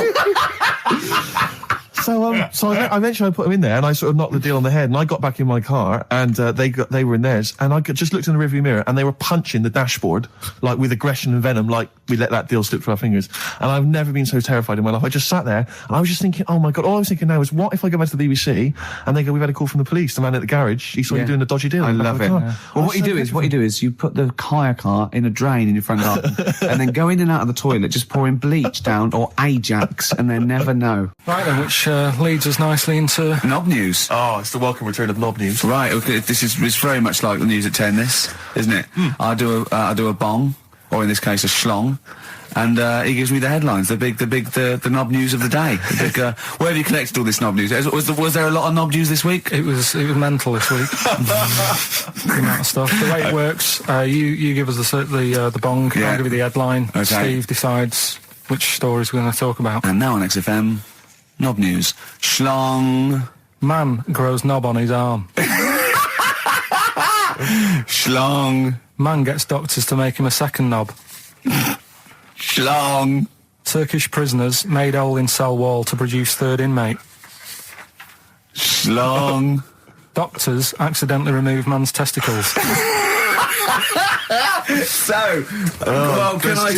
So I eventually put him in there, and I sort of knocked the deal on the head, and I got back in my car, and they were in theirs, and I just looked in the rearview mirror, and they were punching the dashboard, like, with aggression and venom, like we let that deal slip through our fingers. And I've never been so terrified in my life. I just sat there, and I was just thinking, oh my God, all I was thinking now is, what if I go back to the BBC, and they go, we've had a call from the police, the man at the garage, he saw you doing a dodgy deal. I love it. Yeah. Well, what you do is you put the hire car in a drain in your front garden, and then go in and out of the toilet, just pouring bleach down, or Ajax, and then never know. Right then, which leads us nicely into Knob News. Oh, it's the welcome return of Knob News. Right, okay, it's very much like the news at 10, this, isn't it? I do a bong, or in this case a schlong, and he gives me the headlines, the knob news of the day. Where have you collected all this knob news? Was there a lot of knob news this week? It was mental this week. The amount of stuff. The way it works, you give us the bong, I'll give you the headline. Okay. Steve decides which stories we're going to talk about. And now on XFM, knob news. Schlong. Man grows knob on his arm. Schlong. Man gets doctors to make him a second knob. Schlong. Turkish prisoners made hole in cell wall to produce third inmate. Schlong. Doctors accidentally remove man's testicles. So, well, can I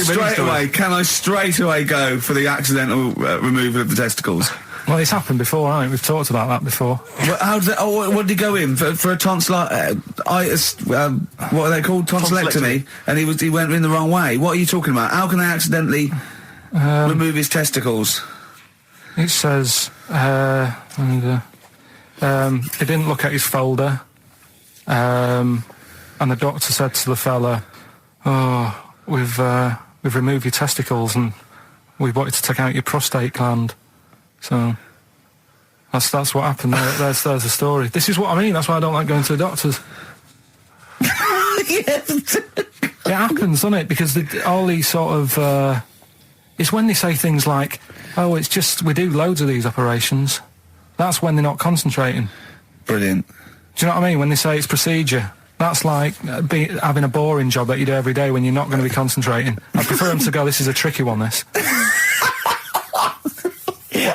straight away go for the accidental removal of the testicles? Well, it's happened before, hasn't it? We've talked about that before. Well, how does it, what did he go in for a tonsillitis? What are they called? Tonsillectomy. And he went in the wrong way. What are you talking about? How can they accidentally remove his testicles? It says he didn't look at his folder, and the doctor said to the fella, "Oh, we've removed your testicles and we wanted to take out your prostate gland." So that's what happened. There's the story. This is what I mean. That's why I don't like going to the doctors. It happens, doesn't it? Because all these sort of it's when they say things like, "Oh, it's just we do loads of these operations." That's when they're not concentrating. Brilliant. Do you know what I mean? When they say it's procedure, that's like having a boring job that you do every day when you're not going to be concentrating. I prefer them to go, "This is a tricky one, this."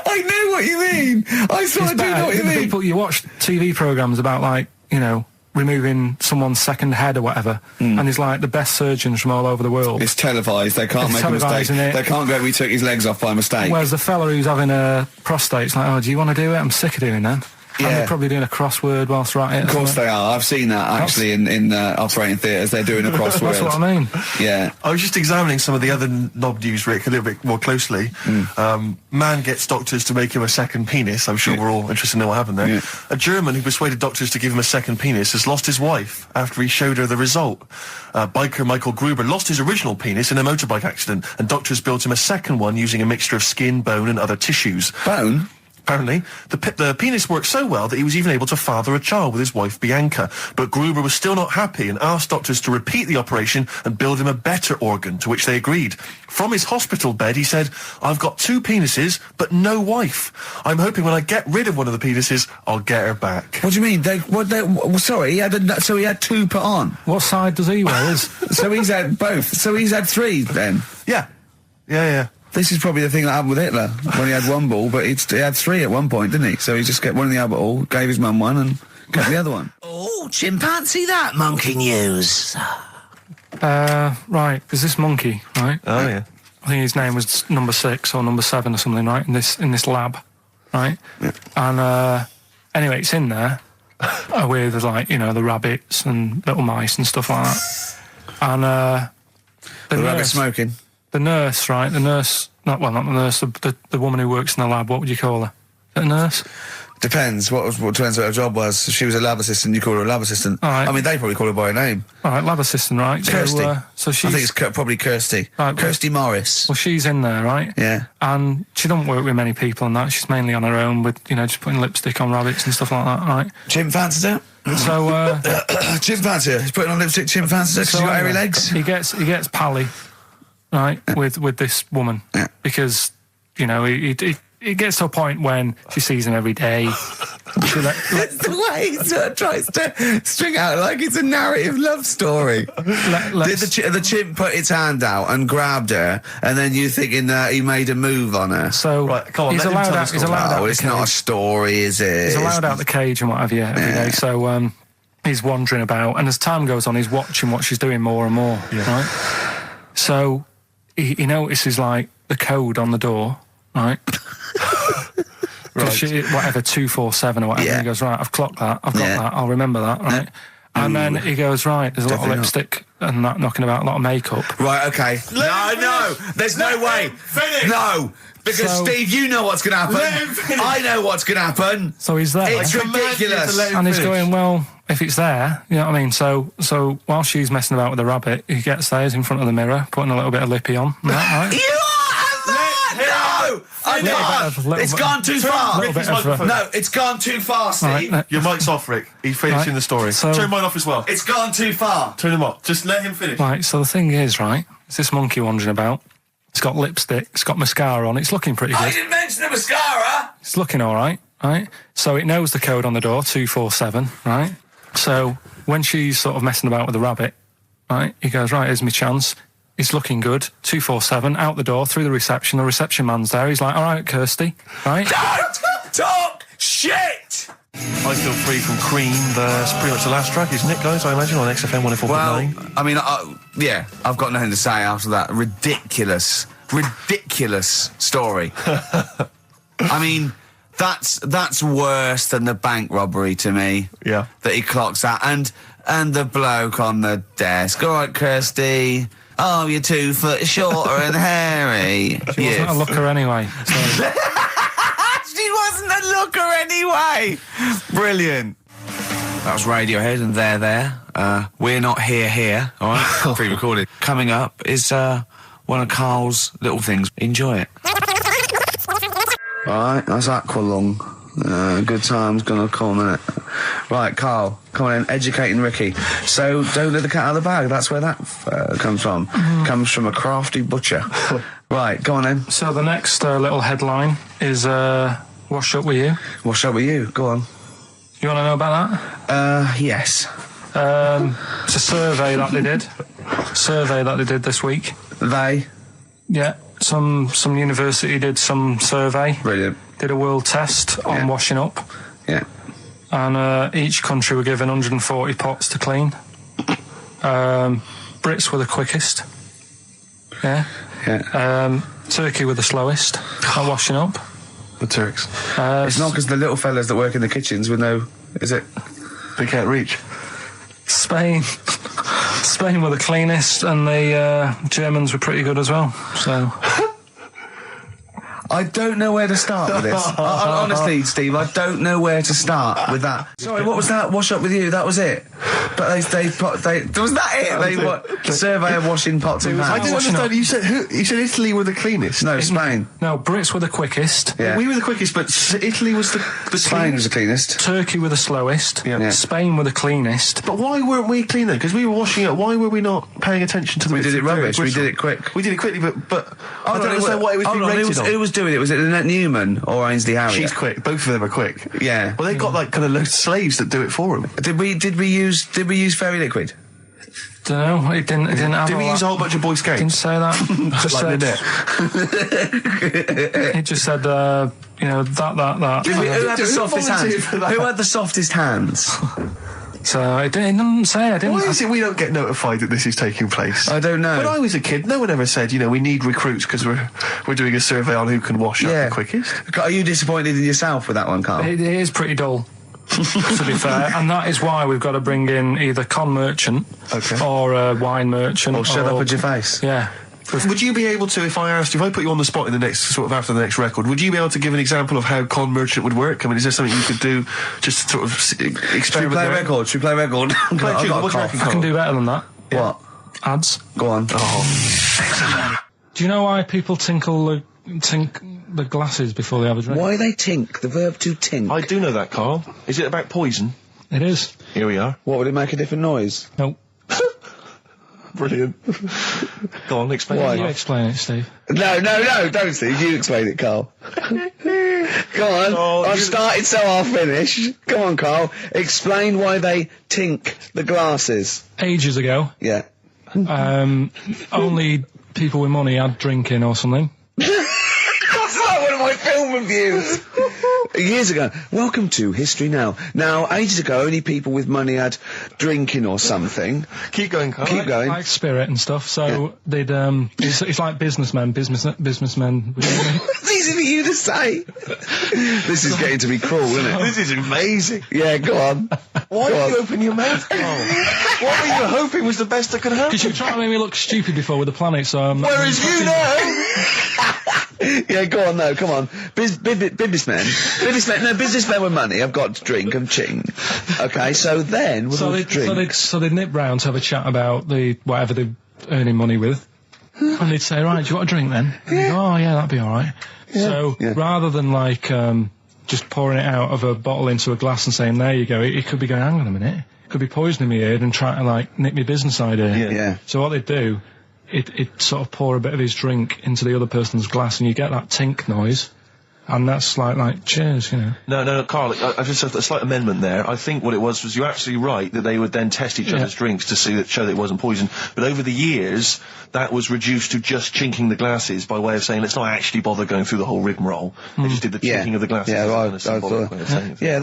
I know what you mean. I sort of do know what you mean. People, you watch TV programmes about, like, you know, removing someone's second head or whatever, and there's like the best surgeons from all over the world. It's televised. They can't make a mistake. They can't go, "We took his legs off by mistake." Whereas the fella who's having a prostate's like, "Oh, do you want to do it? I'm sick of doing that." Yeah. And they're probably doing a crossword whilst right Of course they are. I've seen that actually in operating theatres. They're doing a crossword. That's what I mean. Yeah. I was just examining some of the other knob news, Rick, a little bit more closely. Man gets doctors to make him a second penis. I'm sure we're all interested in what happened there. Yeah. A German who persuaded doctors to give him a second penis has lost his wife after he showed her the result. Biker Michael Gruber lost his original penis in a motorbike accident, and doctors built him a second one using a mixture of skin, bone and other tissues. Bone? Apparently, the penis worked so well that he was even able to father a child with his wife Bianca. But Gruber was still not happy and asked doctors to repeat the operation and build him a better organ, to which they agreed. From his hospital bed, he said, "I've got 2 penises, but no wife. I'm hoping when I get rid of one of the penises, I'll get her back." What do you mean? Sorry, he had 2 put on. What side does he wear? So he's had both. So he's had 3 then. Yeah. This is probably the thing that happened with Hitler when he had one ball, but he had 3 at one point, didn't he? So he just kept one in the Albert Hall, gave his mum one, and kept the other one. Oh, chimpanzee that monkey news. Right, there's this monkey, right? Oh, yeah. I think his name was number 6 or number 7 or something, right? In this lab, right? Yeah. And anyway, it's in there with like the rabbits and little mice and stuff like that. And The rabbit smoking. The nurse, right? The nurse, not the nurse, the woman who works in the lab. What would you call her? A nurse? Depends. What depends what her job was. If she was a lab assistant, you call her a lab assistant. All right. I mean, they probably call her by her name. All right, lab assistant, right? Kirsty. So she's. I think it's probably Kirsty. Right, Kirsty Morris. Well, she's in there, right? Yeah. And she don't work with many people and that. She's mainly on her own with, just putting lipstick on rabbits and stuff like that, right? Chimp fancies her. So, Chimp fancy her. He's putting on lipstick, chimp fancies her because she's got hairy legs. He gets pally, right, with this woman. Yeah. Because, he gets to a point when she sees him every day. It's the way he sort of tries to string out like it's a narrative love story. Did the chimp put its hand out and grabbed her, and then you thinking that he made a move on her? So right, come on, he's allowed out. He's allowed out. It's not a story, is it? He's allowed out the cage and what have you every day. So he's wandering about, and as time goes on, he's watching what she's doing more and more. Yeah. Right. So he notices like the code on the door, right? Right. Whatever 247 or whatever. Yeah. He goes, right, I've clocked that. I've got that. I'll remember that. Right. And then he goes, right, there's a lot of lipstick and that knocking about, a lot of makeup. Right, okay. No, there's no way. Finish. No, because Steve, you know what's going to happen. I know what's going to happen. So he's there. It's ridiculous. And he's going, well, if it's there, you know what I mean? So while she's messing about with the rabbit, he gets there, he's in front of the mirror, putting a little bit of lippy on. Right? No! I can't! It's gone too far! No, it's gone too far, Steve. Right, your mic's off, Rick. He's finishing the story. Turn mine off as well. It's gone too far. Turn him off. Just let him finish. Right, so the thing is, right, it's this monkey wandering about. It's got lipstick, it's got mascara on, it's looking pretty good. I didn't mention the mascara! It's looking all right? So it knows the code on the door, 247, right? So when she's sort of messing about with the rabbit, right, he goes, right, here's my chance. It's looking good. 247, out the door, through the reception man's there. He's like, all right, Kirsty, right? Don't talk shit! I Feel Free from Cream, that's pretty much the last track, isn't it, guys? I imagine on XFM 104.9. Well, I mean, I've got nothing to say after that ridiculous story. I mean, that's worse than the bank robbery to me. Yeah. That he clocks out. And the bloke on the desk. All right, Kirsty. Oh, you're 2 foot shorter and hairy. She wasn't a looker anyway. So. She wasn't a looker anyway. Brilliant. That was Radiohead and They're There. We're Not Here, all right? Pre-recorded. Coming up is one of Carl's little things. Enjoy it. All right, that's Aqualung. Good time's gonna come, innit? Right, Carl, come on in, educating Ricky. So, don't let the cat out of the bag, that's where that comes from. Comes from a crafty butcher. Right, go on then. So the next little headline is Wash Up With You. Wash Up With You, go on. You want to know about that? Yes. It's a survey that they did this week. They? Yeah, some university did some survey. Brilliant. Did a world test on washing up. Yeah. And each country were given 140 pots to clean. Brits were the quickest. Yeah. Yeah. Turkey were the slowest at washing up. The Turks. It's not because the little fellas that work in the kitchens with no... Is it? They can't reach. Spain were the cleanest, and the Germans were pretty good as well. So... I don't know where to start with this. Honestly, Steve, I don't know where to start with that. Sorry, what was that? Wash Up With You, that was it. But they was that it? Survey of washing pots and pans. I didn't understand. You said Italy were the cleanest. No, Spain. No, Brits were the quickest. Yeah. We were the quickest, but Italy was the Spain was the cleanest. Turkey were the slowest. Yeah. Spain were the cleanest. But why weren't we clean then? Because we were washing up. Why were we not paying attention to the? We did it rubbish. We did it quick. We did it quickly, but I don't understand what it was being rated on. Who was doing it? Was it Annette Newman or Ainsley Harriott? She's quick. Both of them are quick. Yeah. Well, they've got like kind of loads of slaves that do it for them. Did we use fairy liquid? Don't know. It didn't have. Did we use a whole bunch of Boy Scouts? Didn't say that. Just like said, it just said, that. Who had the softest hands? Who had the softest hands? So it didn't say. I didn't. Why is it we don't get notified that this is taking place? I don't know. When I was a kid, no one ever said, we need recruits because we're doing a survey on who can wash up the quickest. Are you disappointed in yourself with that one, Carl? It is pretty dull. To be fair, and that is why we've got to bring in either con merchant or a wine merchant or shut up at your face. Yeah. Would you be able to, if I put you on the spot in the next after the next record, would you be able to give an example of how con merchant would work? I mean, is there something you could do just to sort of experiment? Should we play record? I can do better than that. Yeah. What? Ads. Go on. Do you know why people tink the glasses before they have a drink? Why they tink? The verb to tink. I do know that, Carl. Is it about poison? It is. Here we are. What, would it make a different noise? Nope. Brilliant. Go on, explain it. Why? You explain it, Steve. No, don't, Steve. You explain it, Carl. Go on. I've started, so I'll finish. Go on, Carl. Explain why they tink the glasses. Ages ago. Yeah. Only people with money had drinking or something. That's like one of my film reviews. Years ago. Welcome to History Now. Now, ages ago, only people with money had drinking or something. Keep going, Carl. Keep going. Like spirit and stuff. So they'd it's like businessmen. Businessmen. It's easy for you to say. This is getting to be cruel, isn't it? This is amazing. Yeah, go on. Why did you open your mouth, Carl? What were you hoping was the best that could happen? Because you were trying to make me look stupid before with the planet, so I'm not... Whereas you know... Yeah, go on, no, come on. Businessmen with money have got to drink and ching. Okay, so then... So they'd nip round to have a chat about whatever they're earning money with. And they'd say, right, do you want a drink then? And they'd go, oh, yeah, that'd be alright. Yeah. So, rather than, just pouring it out of a bottle into a glass and saying, there you go, it could be going, hang on a minute, it could be poisoning me here and trying to, nip my business idea. Yeah. So what they'd do, it'd sort of pour a bit of his drink into the other person's glass and you get that tink noise. And that's like cheers, No, Carl, I've just had a slight amendment there. I think what it was you're absolutely right that they would then test each other's drinks to show that it wasn't poison. But over the years, that was reduced to just chinking the glasses by way of saying, let's not actually bother going through the whole rigmarole. They just did the chinking of the glasses. Yeah,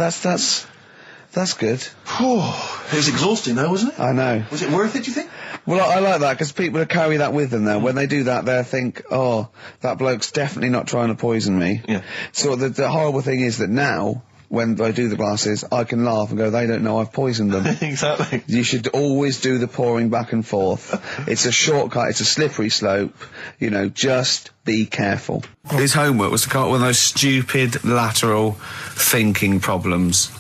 that's good. It was exhausting though, wasn't it? I know. Was it worth it, do you think? Well, I like that, because people will carry that with them now. When they do that, they'll think, oh, that bloke's definitely not trying to poison me. Yeah. So the horrible thing is that now, when I do the glasses, I can laugh and go, they don't know I've poisoned them. Exactly. You should always do the pouring back and forth. It's a shortcut, it's a slippery slope. Just be careful. His homework was to come up with those stupid lateral thinking problems.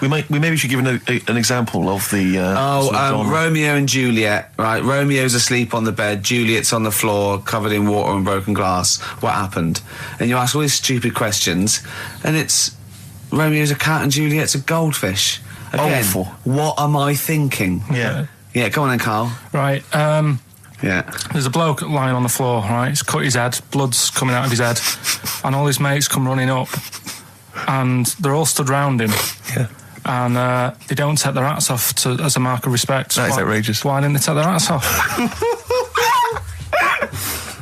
We maybe should give an example of the... Romeo and Juliet, right? Romeo's asleep on the bed, Juliet's on the floor, covered in water and broken glass. What happened? And you ask all these stupid questions, and it's... Romeo's a cat and Juliet's a goldfish. Again, awful. What am I thinking? Yeah. Yeah, go on then, Carl. Right, yeah. There's a bloke lying on the floor, right? He's cut his head, blood's coming out of his head, and all his mates come running up, and they're all stood round him. Yeah. And they don't take their hats off as a mark of respect. That is outrageous. Why didn't they take their hats off?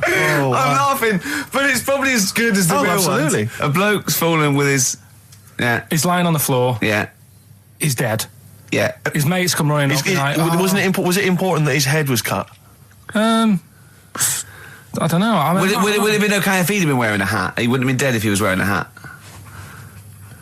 I'm laughing, but it's probably as good as the real absolutely. ones. A bloke's fallen with his... Yeah. He's lying on the floor. Yeah. He's dead. Yeah. His mates come running up. Was it important that his head was cut? I don't know. Would it have been okay if he'd have been wearing a hat? He wouldn't have been dead if he was wearing a hat.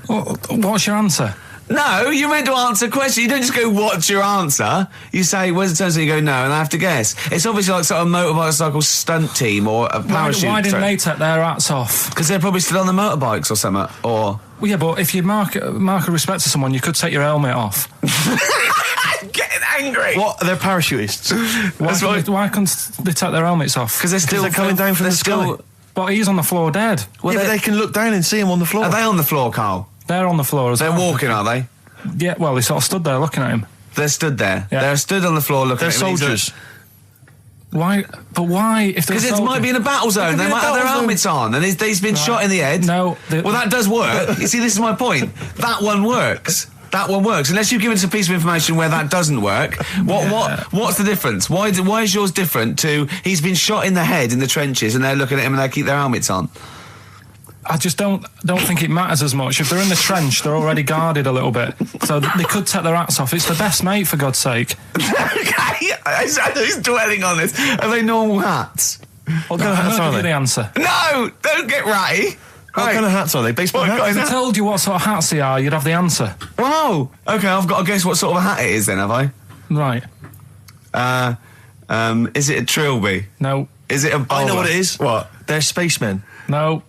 What's your answer? No, you're meant to answer questions. You don't just go, what's your answer? You say, where's the turns? And you go, no, and I have to guess. It's obviously like sort of motorcycle stunt team or a parachute. Why didn't they take their hats off? Because they're probably still on the motorbikes or something, or... Well, yeah, but if you mark a respect to someone, you could take your helmet off. I'm getting angry. What? They're parachutists. Why couldn't they take their helmets off? Because they're coming down from the sky. But he's on the floor dead. Well, but they can look down and see him on the floor. Are they on the floor, Carl? They're on the floor as well. They're walking, are they? Yeah, well, they sort of stood there looking at him. They're stood there. Yeah. They're stood on the floor looking at him. They're soldiers. Why? But why? Because it might be in a battle zone. They might have their helmets on, and he's been shot in the head. No. Well, that does work. You see, this is my point. That one works. That one works. Unless you've given us a piece of information where that doesn't work. What's the difference? Why is yours different to he's been shot in the head in the trenches and they're looking at him and they keep their helmets on? I just don't think it matters as much. If they're in the trench, they're already guarded a little bit, so they could take their hats off. It's the best mate, for God's sake. Okay, who's dwelling on this? Are they normal hats? What kind of hats are Give you the they? answer. No, don't get ratty. What kind of hats are they? Baseball hats? If I told you what sort of hats they are, you'd have the answer. Wow. Okay, I've got to guess what sort of a hat it is then, have I? Right. Is it a trilby? No. Is it a bowler? I know what it is. What? They're spacemen. No.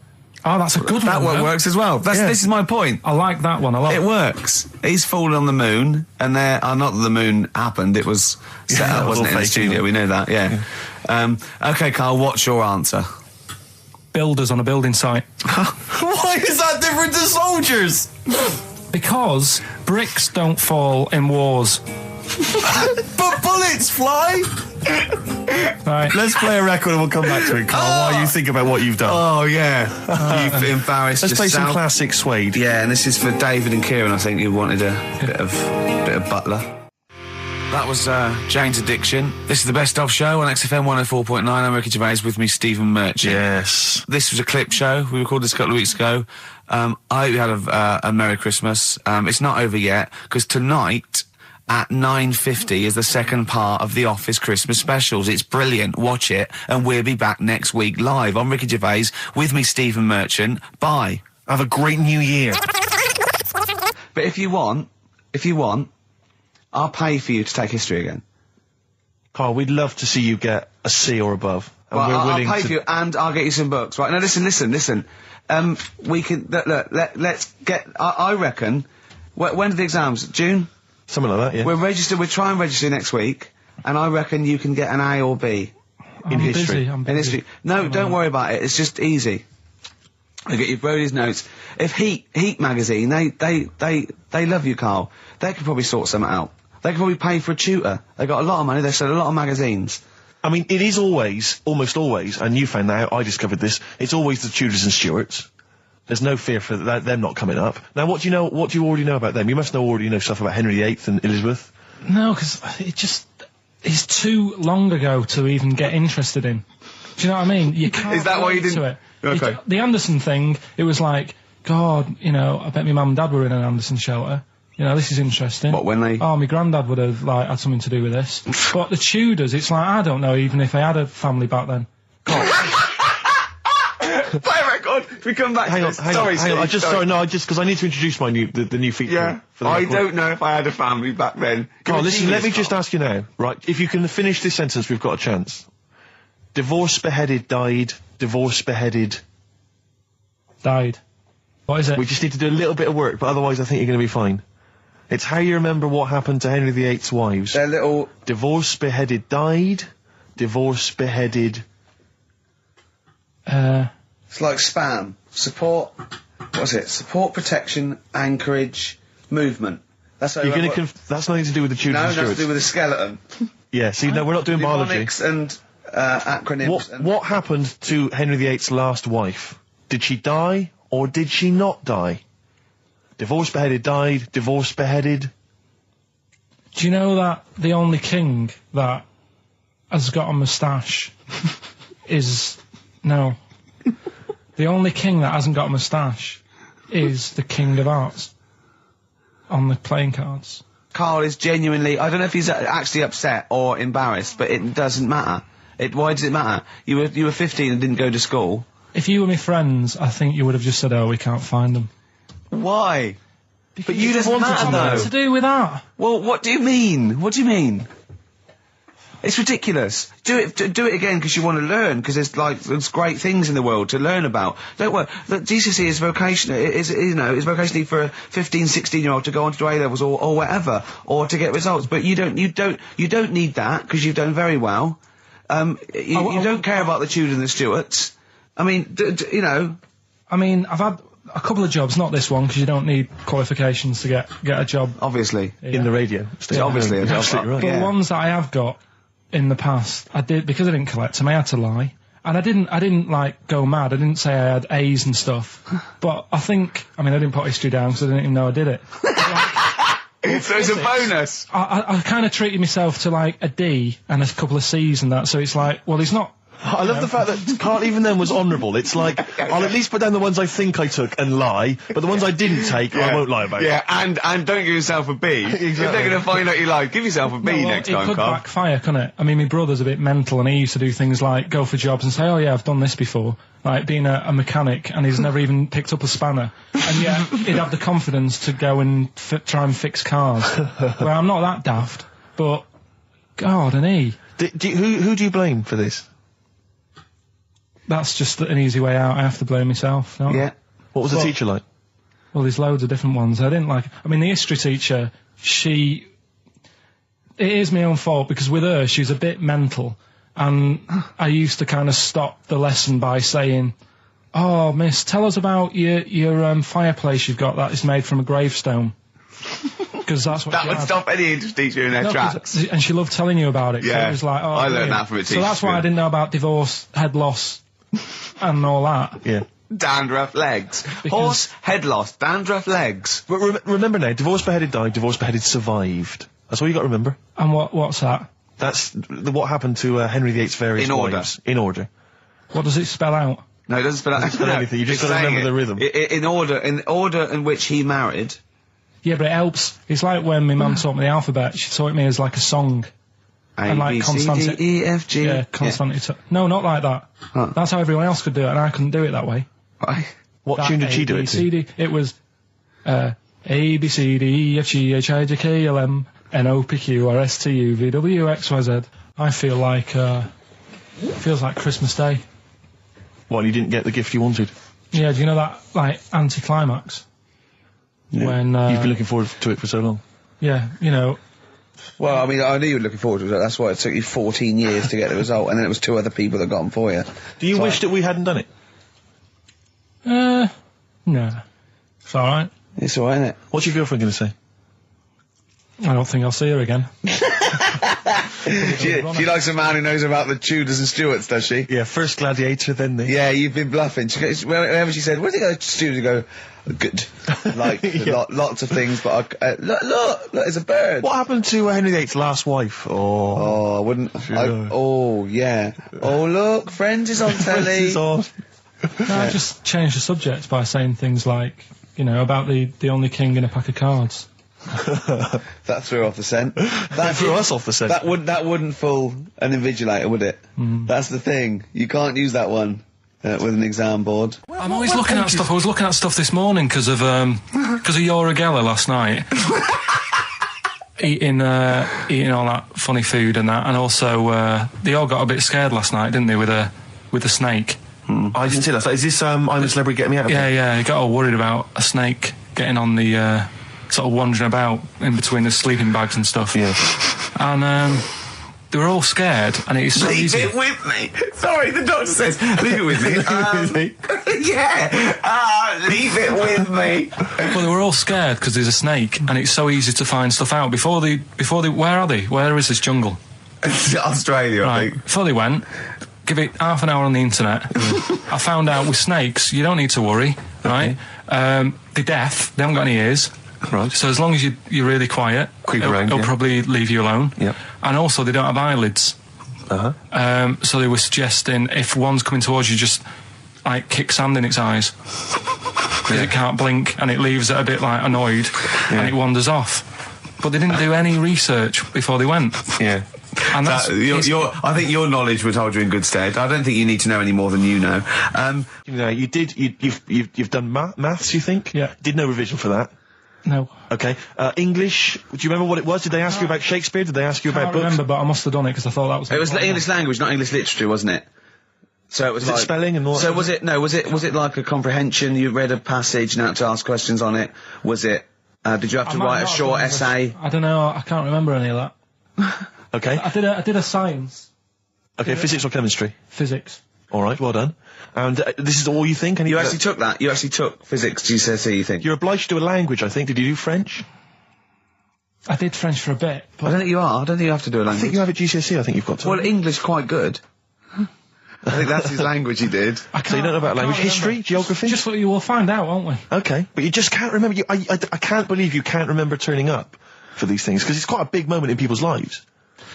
Oh, that's a good That one. one works as well. This is my point. I like that one a lot. It works. He's fallen on the moon, and not that the moon happened. It was set up, wasn't it, in the studio? We know that. Yeah. Okay, Carl. What's your answer? Builders on a building site. Why is that different to soldiers? Because bricks don't fall in wars. But bullets fly. Right. Let's play a record and we'll come back to it, Carl, while you think about what you've done. Oh, yeah. You've embarrassed Let's play yourself. some classic Suede. Yeah, and this is for David and Kieran, I think, who wanted a bit of Butler. That was Jane's Addiction. This is the Best Of Show on XFM 104.9. I'm Ricky Gervais, with me, Stephen Merchant. Yes. This was a clip show. We recorded this a couple of weeks ago. I hope you had a Merry Christmas. It's not over yet, because tonight at 9:50 is the second part of The Office Christmas specials. It's brilliant. Watch it, and we'll be back next week live. I'm Ricky Gervais, with me, Stephen Merchant. Bye. Have a great new year. But if you want, I'll pay for you to take history again. Carl, we'd love to see you get a C or above. And Well, we're I'll willing pay to... for you, and I'll get you some books. Right, now listen. We can, let's get, I reckon, when are the exams? June? Something like that, yeah. We'll try and register next week, and I reckon you can get an A or B in history. I'm In busy. history. No, don't worry about it, it's just easy. I get you Brody's notes. If Heat magazine, they love you, Carl. They could probably sort something out. They could probably pay for a tutor. They got a lot of money, they sell a lot of magazines. I mean, it is always, almost always, and you found that out, I discovered this, it's always the Tudors and Stuarts. There's no fear for them not coming up. Now, what do you already know about them? You must already know stuff about Henry VIII and Elizabeth. No, because it's too long ago to even get interested in. Do you know what I mean? You can't. Is that why you relate to didn't- it. Okay. The Anderson thing, it was like, God, I bet my mum and dad were in an Anderson shelter. This is interesting. What, when they... Oh, my granddad would have, had something to do with this. But the Tudors, it's like, I don't know even if I had a family back then. Play a record. Can we come back? Hang on. Sorry. Because I need to introduce the new feature. Yeah. For the I record. don't know if I had a family back then. Carl, listen, let me just ask. ask you now, right? If you can finish this sentence, we've got a chance. Divorce beheaded, died. Divorce beheaded. Died. What is it? We just need to do a little bit of work, but otherwise I think you're going to be fine. It's how you remember what happened to Henry VIII's wives. They're little... Divorce beheaded, died. Divorce beheaded. It's like spam. Support... What's it? Support, protection, anchorage, movement. That's how You're going to that's nothing to do with the Tudors No, and that's to Stuarts. do with the skeleton. Yeah, see, no, we're not doing biology. Mnemonics and acronyms. What happened to Henry VIII's last wife? Did she die, or did she not die? Divorce beheaded, died. Divorce beheaded. Do you know that the only king that has got a moustache is... No. The only king that hasn't got a moustache is the King of Hearts on the playing cards. Carl is genuinely... I don't know if he's actually upset or embarrassed, but it doesn't matter. Why does it matter? You were 15 and didn't go to school. If you were my friends, I think you would have just said, oh, we can't find them. Why? But you doesn't matter, What though. to do with that? Well, what do you mean? What do you mean? It's ridiculous. Do it again because you want to learn, because there's great things in the world to learn about. Don't worry. The GCSE is vocational. Is vocationally for a 15, 16-year-old to go on to do A-levels or whatever, or to get results. But you don't need that because you've done very well. You don't care about the Tudors and the Stuarts. I mean, I mean, I've had a couple of jobs, not this one, because you don't need qualifications to get a job. Obviously. Yeah. In the radio. Yeah, obviously. You're absolutely right. But Yeah. the ones that I have got in the past, I did, because I didn't collect them, I had to lie. And I didn't go mad. I didn't say I had A's and stuff. But I didn't put history down because I didn't even know I did it. So it's a bonus. I kind of treated myself to like a D and a couple of C's and that, so it's like, well, he's not. I love the fact that Carl even then was honourable. It's like, I'll at least put down the ones I think I took and lie, but the ones I didn't take, I won't lie about. Yeah, and don't give yourself a B. Exactly. If they're going to find out you lied, give yourself a B next time, Carl. It could backfire, couldn't it? I mean, my brother's a bit mental, and he used to do things like go for jobs and say, oh yeah, I've done this before. Like being a mechanic, and he's never even picked up a spanner. And yet, he'd have the confidence to go and try and fix cars. Well, I'm not that daft, but, God, and he. Who do you blame for this? That's just an easy way out. I have to blame myself. No? Yeah. What was the teacher like? Well, there's loads of different ones. I didn't like... I mean, the history teacher, it is my own fault, because with her, she's a bit mental. And I used to kind of stop the lesson by saying, oh, miss, tell us about your fireplace you've got that is made from a gravestone. Because that's what that would stop any English teacher in their tracks. And she loved telling you about it. Yeah. It was like, oh, I learned that from a teacher. So that's why I didn't know about divorce, head loss, and all that. Yeah. Dandruff legs. Horse, head loss, dandruff legs. But remember now, divorce beheaded died, divorce beheaded survived. That's all you got to remember. And what's that? That's what happened to Henry VIII's various wives. In order. What does it spell out? No, it doesn't spell out. It doesn't spell anything. You just got to remember the rhythm. In order in which he married. Yeah, but it helps. It's like when my mum taught me the alphabet. She taught me as like a song. A, B, C, D, E, F, G. Yeah, constantly. No, not like that. Huh. That's how everyone else could do it, and I couldn't do it that way. Why? What tune did she do it to? It was A, B, C, D, E, F, G, H, I, J, K, L, M, N, O, P, Q, R, S, T, U, V, W, X, Y, Z. I feel like, feels like Christmas Day. Well, you didn't get the gift you wanted? Yeah, do you know that, like, anticlimax? Yeah. When, you've been looking forward to it for so long. Yeah, you know. Well, I mean, I knew you were looking forward to it. That's why it took you 14 years to get the result, and then it was 2 other people that got them for you. Do you wish that we hadn't done it? No. It's alright. It's alright, isn't it? What's your girlfriend going to say? I don't think I'll see her again. She likes a man who knows about the Tudors and Stuarts, does she? Yeah, first gladiator, then the... Yeah, you've been bluffing. Whenever she said, where did you go to Stuarts? You go, good. Like, lots of things, but look, there's a bird. What happened to Henry VIII's last wife? Oh, I wouldn't... oh, yeah. Oh, look, Friends is on telly. Friends is on. No, I just changed the subject by saying things like, you know, about the only king in a pack of cards. That threw off the scent. That threw us off the scent. That wouldn't fool an invigilator, would it? That's the thing. You can't use that one with an exam board. I'm always looking at stuff. I was looking at stuff this morning because of Yoragella last night. eating all that funny food and that, and also they all got a bit scared last night, didn't they, with a snake? I didn't see that. Is this I'm a Celebrity, Get Me Out of Here? Yeah, he got all worried about a snake getting on the sort of wandering about in between the sleeping bags and stuff. Yeah. And they were all scared, and it's so easy. Leave it with me. Sorry, the doctor says, leave it with me. Yeah. Leave it with me. Well, they were all scared because there's a snake, and it's so easy to find stuff out. Before they, where are they? Where is this jungle? Australia, I think. Before they went, give it half an hour on the internet. I found out with snakes, you don't need to worry, right? They're deaf, they haven't got any ears. Right. So as long as you're really quiet, he'll probably leave you alone. Yep. And also, they don't have eyelids. So they were suggesting if one's coming towards you, just like kick sand in its eyes. Because it can't blink, and it leaves it a bit like annoyed, and it wanders off. But they didn't do any research before they went. Yeah. And that's I think your knowledge would hold you in good stead. I don't think you need to know any more than you know. You've done maths, you think? Yeah. Did no revision for that? No. Okay. English, do you remember what it was? Did they ask you about Shakespeare? Did they ask you about books? I remember, but I must have done it because I thought that was... It was English language, not English literature, wasn't it? So it was like... spelling and all that? So was it like a comprehension? You read a passage and had to ask questions on it? Was it... did you have to write a short essay? I don't know, I can't remember any of that. Okay. I did a science. Okay, physics or chemistry? Physics. All right, well done. And this is all you think? You actually took that? You actually took physics GCSE, you think? You're obliged to do a language, I think. Did you do French? I did French for a bit. I don't think you are. I don't think you have to do a language. I think you have at GCSE, I think you've got to. Well, English quite good. I think that's his language he did. So you don't know about language. History? Geography? Just what you will find out, won't we? Okay. But you just can't remember. I can't believe you can't remember turning up for these things? Because it's quite a big moment in people's lives.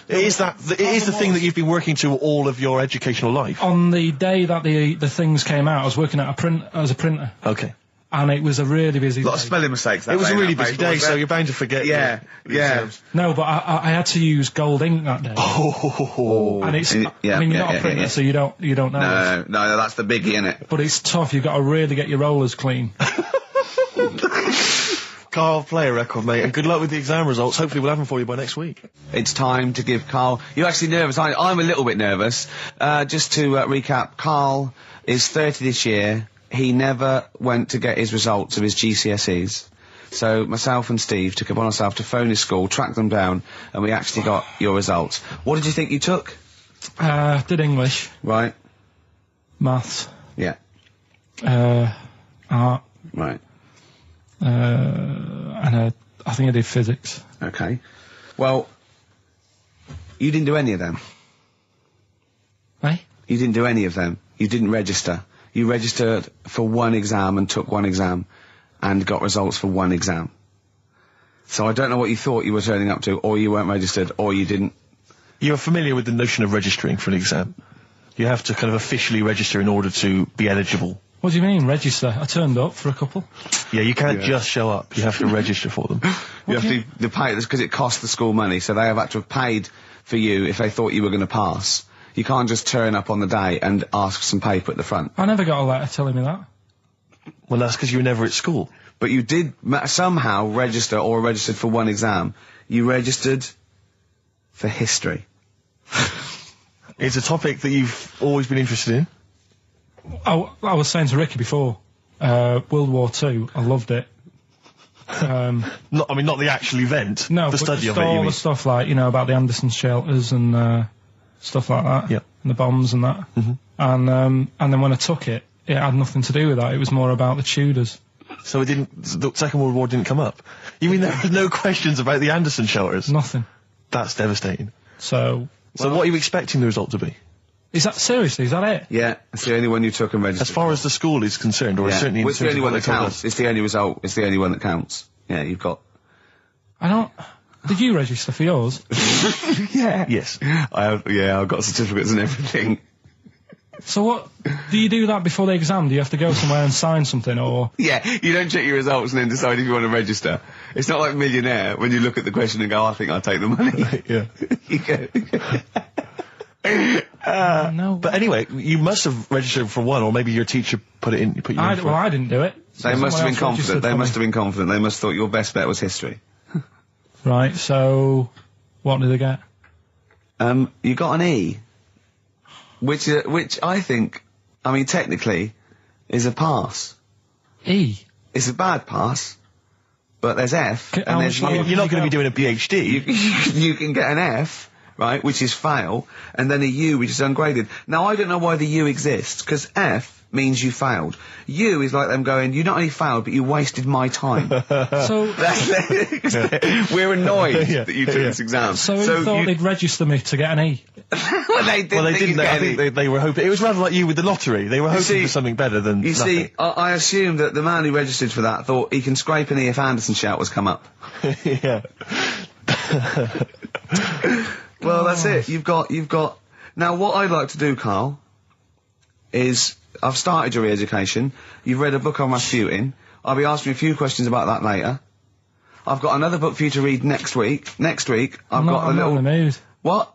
It is the thing that you've been working to all of your educational life. On the day that the things came out, I was working as a printer. Okay. And it was a really busy day. A lot of spelling mistakes that It was day, a really that busy paper, day, so you're bound to forget. Yeah, yeah. No, but I had to use gold ink that day. Oh. And it's, I mean, you're not a printer, so you don't know. No, that's the biggie, innit? But it's tough, you've got to really get your rollers clean. Carl, play a record, mate, and good luck with the exam results. Hopefully we'll have them for you by next week. It's time to give Carl... You're actually nervous. I'm a little bit nervous. Just to recap, Carl is 30 this year. He never went to get his results of his GCSEs. So myself and Steve took it upon ourselves to phone his school, track them down, and we actually got your results. What did you think you took? Did English. Right. Maths. Yeah. Art. Right. And I think I did physics. Okay. Well, you didn't do any of them. Eh? You didn't do any of them. You didn't register. You registered for one exam and took one exam and got results for one exam. So I don't know what you thought you were turning up to, or you weren't registered, or you didn't. You're familiar with the notion of registering for an exam. You have to kind of officially register in order to be eligible. What do you mean, register? I turned up for a couple. Yeah, you can't just show up. You have to register for them. You have to pay this because it costs the school money, so they have had to have paid for you if they thought you were going to pass. You can't just turn up on the day and ask for some paper at the front. I never got a letter telling me that. Well, that's because you were never at school. But you did somehow register or registered for one exam. You registered for history. It's a topic that you've always been interested in. I was saying to Ricky before, World War II, I loved it. Not the actual event. No, the but study just of it. all the stuff like, about the Anderson shelters and stuff like that. Yeah. And the bombs and that. Mm-hmm. And then when I took it, it had nothing to do with that. It was more about the Tudors. So the Second World War didn't come up? You mean there were no questions about the Anderson shelters? Nothing. That's devastating. So what are you expecting the result to be? Is that it? Yeah, it's the only one you took and registered. As far as the school is concerned, or certainly... Well, it's the only one that counts. It's the only result. It's the only one that counts. Yeah, you've got... Did you register for yours? Yeah. Yes. I've got certificates and everything. So what, do you do that before the exam? Do you have to go somewhere and sign something, or...? Yeah, you don't check your results and then decide if you want to register. It's not like Millionaire, when you look at the question and go, I think I'll take the money. Yeah. You go... no. But anyway, you must have registered for one, or maybe your teacher put you in for it. Well, I didn't do it. They must have been confident. They must have been confident. They must have thought your best bet was history. Right, so... What did they get? You got an E. Which I think, technically, is a pass. E? It's a bad pass, but there's F, and there's you're not going to be doing a PhD. You can get an F, right, which is fail, and then a U, which is ungraded. Now, I don't know why the U exists, because F means you failed. U is like them going, you not only failed, but you wasted my time. So... We're annoyed that you took this exam. So you thought they'd register me to get an E? Well, they didn't. I think they were hoping... It was rather like you with the lottery. They were hoping for something better than You nothing. see, I assume that the man who registered for that thought he can scrape an E if Anderson shelters come up. Yeah. Well, that's it. You've got... Now, what I'd like to do, Carl, is... I've started your re-education. You've read a book on Rasputin. I'll be asking you a few questions about that later. I've got another book for you to read next week. Next week, I'm not in the mood. What?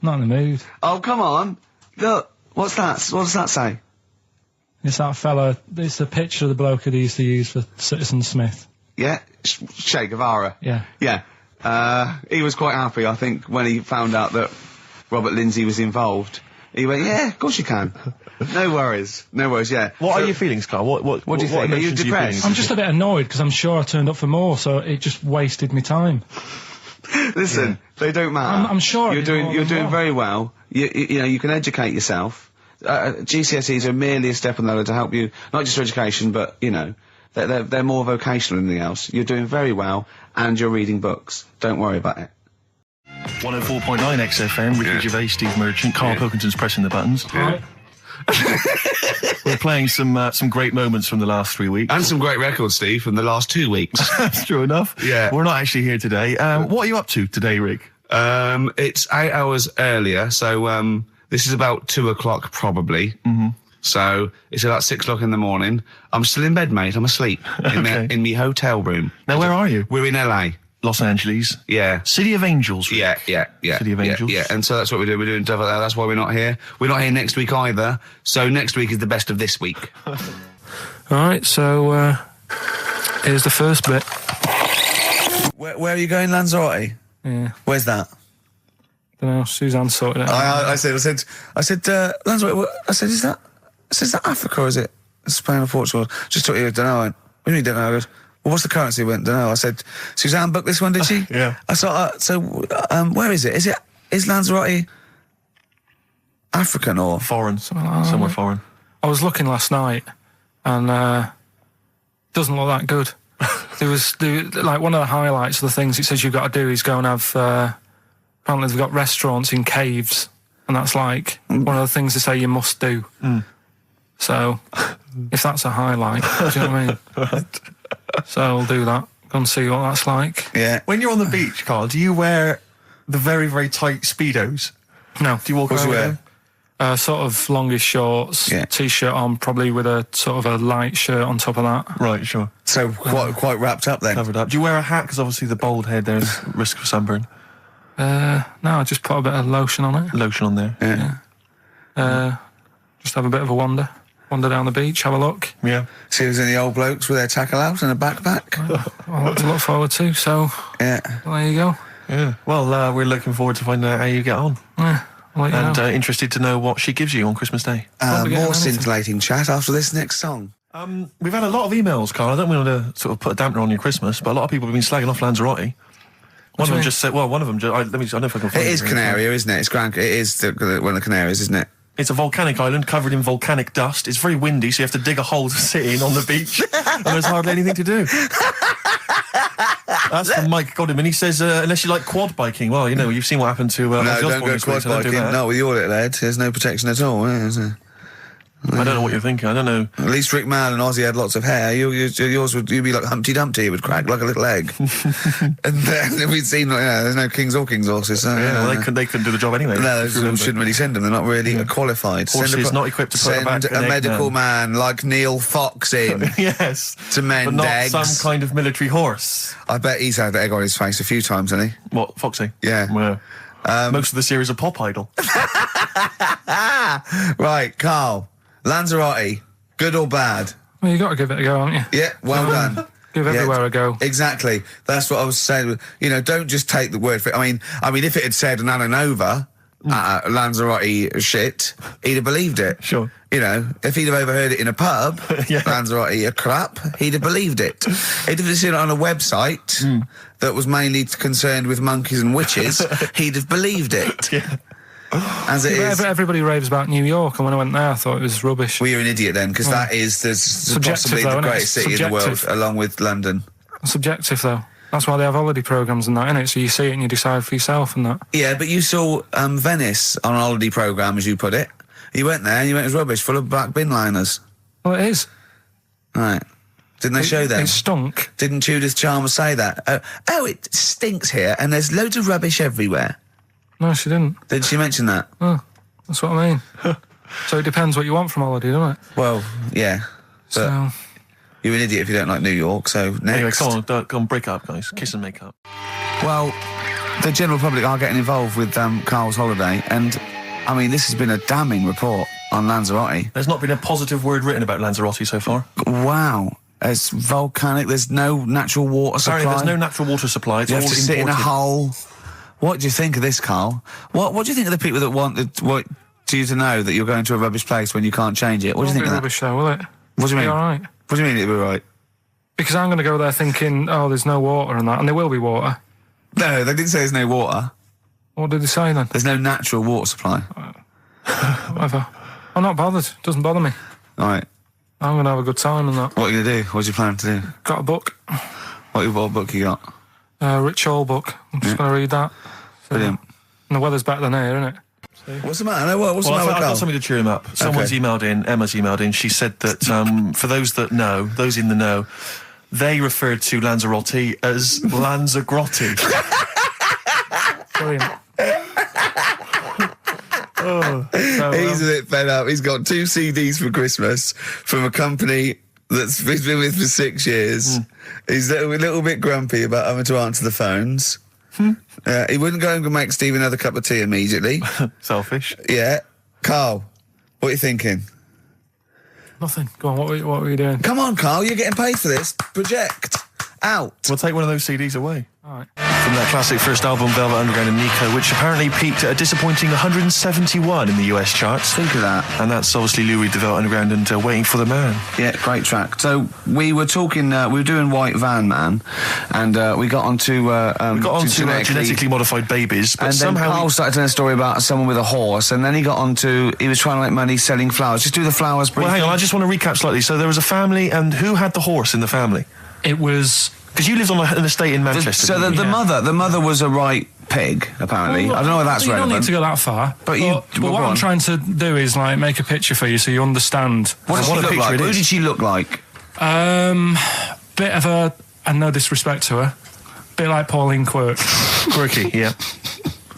Not in the mood. Oh, come on. Look, what's that? What does that say? It's that fella, it's a picture of the bloke that he used to use for Citizen Smith. Yeah? Che Guevara. Yeah. Yeah. He was quite happy, I think, when he found out that Robert Lindsay was involved. He went, yeah, of course you can. No worries, yeah. What are your feelings, Carl? What do you think? Are you depressed? I'm just a bit annoyed because I'm sure I turned up for more, so it just wasted me time. Listen, they don't matter. I'm sure you're doing very well. You can educate yourself. GCSEs are merely a step on the ladder to help you, not just for education, but they're more vocational than anything else. You're doing very well, and you're reading books. Don't worry about it. 104.9 XFM, Ricky Gervais, Steve Merchant, Carl Pilkington's pressing the buttons. Yeah. We're playing some great moments from the last 3 weeks. And some great records, Steve, from the last 2 weeks. That's true enough. Yeah. We're not actually here today. What are you up to today, Rick? It's 8 hours earlier, so this is about 2 o'clock probably. Mm-hmm. So it's about 6 o'clock in the morning. I'm still in bed, mate. I'm asleep in me hotel room. Now, where are you? We're in LA. Los Angeles. Yeah. City of Angels. Rick. Yeah. City of Angels. Yeah. And so that's what we're doing. We're doing stuff like that. That's why we're not here. We're not here next week either. So next week is the best of this week. All right, so here's the first bit. Where are you going, Lanzarote? Yeah. Where's that? Don't know. Suzanne sorted it out. I said, Lanzarote. I said, is that Africa or is it Spain or Portugal? Just thought you don't know. What do you mean don't know? I goes, well, what's the currency? I went, don't know. I said, Suzanne booked this one, did she? Yeah. I thought, where is it? Is Lanzarote African or foreign? Somewhere foreign. I was looking last night, and doesn't look that good. There was like one of the highlights of the things it says you've got to do is go and have. Apparently, they've got restaurants in caves, and that's like one of the things they say you must do. Mm. So, if that's a highlight, do you know what I mean? Right. So I'll do that. Go and see what that's like. Yeah. When you're on the beach, Carl, do you wear the very, very tight Speedos? No. Do you walk around with them? Sort of longish shorts, T-shirt on, probably with a sort of a light shirt on top of that. Right, sure. So quite wrapped up then. Covered up. Do you wear a hat? Because obviously the bald head there's risk of sunburn. No, I just put a bit of lotion on it. Lotion on there. Yeah. Just have a bit of a wander down the beach, have a look. Yeah. See if there's any old blokes with their tackle out and a backpack. A lot to look forward to. So yeah, there you go. Yeah. Well, we're looking forward to finding out how you get on. Yeah. And interested to know what she gives you on Christmas Day. More scintillating chat after this next song. We've had a lot of emails, Carl. I don't want to sort of put a dampener on your Christmas, but a lot of people have been slagging off Lanzarote. One of them just said, well, one of them, I don't know if I can find it. It is Canaria, isn't it? It is one of the Canaries, isn't it? It's a volcanic island covered in volcanic dust. It's very windy, so you have to dig a hole to sit in on the beach, and there's hardly anything to do. That's from Mike Godham, he says, unless you like quad biking, well, you know, you've seen what happened to... no, don't go quad biking. No, with your little head, there's no protection at all, is there? I don't know what you're thinking. I don't know. At least Rick Mann and Ozzy had lots of hair. You'd be like Humpty Dumpty. It would crack like a little egg. And then we'd seen, there's no kings or king's horses. So, well, they couldn't do the job anyway. No, they shouldn't really send them. They're not really qualified. Horses not equipped to put send a medical man like Neil Fox in. Yes. To mend eggs. Not some kind of military horse. I bet he's had egg on his face a few times, hasn't he? What, Foxy? Yeah. Well, most of the series are Pop Idol. Right, Carl. Lanzarote, good or bad? Well, you got to give it a go, haven't you? Yeah, well done. Give everywhere a go. Exactly. That's what I was saying. Don't just take the word for it. I mean, if it had said an Alanova, Lanzarote shit, he'd have believed it. Sure. If he'd have overheard it in a pub, Lanzarote a crap, he'd have believed it. He'd have seen it on a website that was mainly concerned with monkeys and witches, he'd have believed it. Yeah. As it is. Everybody raves about New York, and when I went there, I thought it was rubbish. Well, you're an idiot then, because that is possibly the greatest city in the world, along with London. Subjective, though. That's why they have holiday programmes and that, innit? So you see it and you decide for yourself and that. Yeah, but you saw Venice on a holiday programme, as you put it. You went there and you went, it was rubbish, full of black bin liners. Well, it is. Right. Didn't they show them? It stunk. Didn't Judith Chalmers say that? It stinks here and there's loads of rubbish everywhere. No, she didn't. Did she mention that? Oh, that's what I mean. So it depends what you want from holiday, doesn't it? Well, yeah. So you're an idiot if you don't like New York, so next. Anyway, go on, break up, guys. Kiss and make up. Well, the general public are getting involved with Carl's holiday, and, this has been a damning report on Lanzarote. There's not been a positive word written about Lanzarote so far. Wow. It's volcanic, there's no natural water supply. Apparently there's no natural water supply, it's you all have to imported. sit in a hole. What do you think of this, Carl? What do you think of the people that want you to know that you're going to a rubbish place when you can't change it? What do you think of that? Rubbish though, will it? What do you mean? All right. What do you mean it'll be right? Because I'm going to go there thinking, there's no water and that, and there will be water. No, they didn't say there's no water. What did they say then? There's no natural water supply. Whatever. I'm not bothered. Doesn't bother me. All right. I'm going to have a good time and that. What are you going to do? What do you plan to do? Got a book. What book you got? Rich Hall book. I'm just going to read that. Brilliant. And the weather's better than here, isn't it? What's the matter? What's the Well, matter with I've Carl? got something to cheer him up. Someone's emailed in, Emma's emailed in, she said that for those that know, those in the know, they referred to Lanzarote as Lanzagrotte. Brilliant. He's a bit fed up. He's got 2 CDs for Christmas from a company that's he's been with for 6 years. He's a little bit grumpy about having to answer the phones. He wouldn't go and make Steve another cup of tea immediately. Selfish. Yeah. Carl, what are you thinking? Nothing. Go on, what were you doing? Come on, Carl, you're getting paid for this. Project. Out. We'll take one of those CDs away. All right. From that classic first album, Velvet Underground and Nico, which apparently peaked at a disappointing 171 in the US charts. Think of that. And that's obviously Lou Reed, the Velvet Underground, and Waiting for the Man. Yeah, great track. So we were talking, we were doing White Van Man, and we got onto genetically modified babies, but and then somehow Carl started telling a story about someone with a horse, and then he got onto, he was trying to make money selling flowers. Just do the flowers briefly. Well, hang on, I just want to recap slightly. So there was a family, and who had the horse in the family? It was... Because you lived on an estate in Manchester. So the mother was a right pig, apparently. Well, I don't know whether that's relevant. You don't need to go that far. But what I'm trying to do is like make a picture for you so you understand what did she look like. Who did she look like? Bit of a, and no disrespect to her, bit like Pauline Quirk. Quirky, yeah.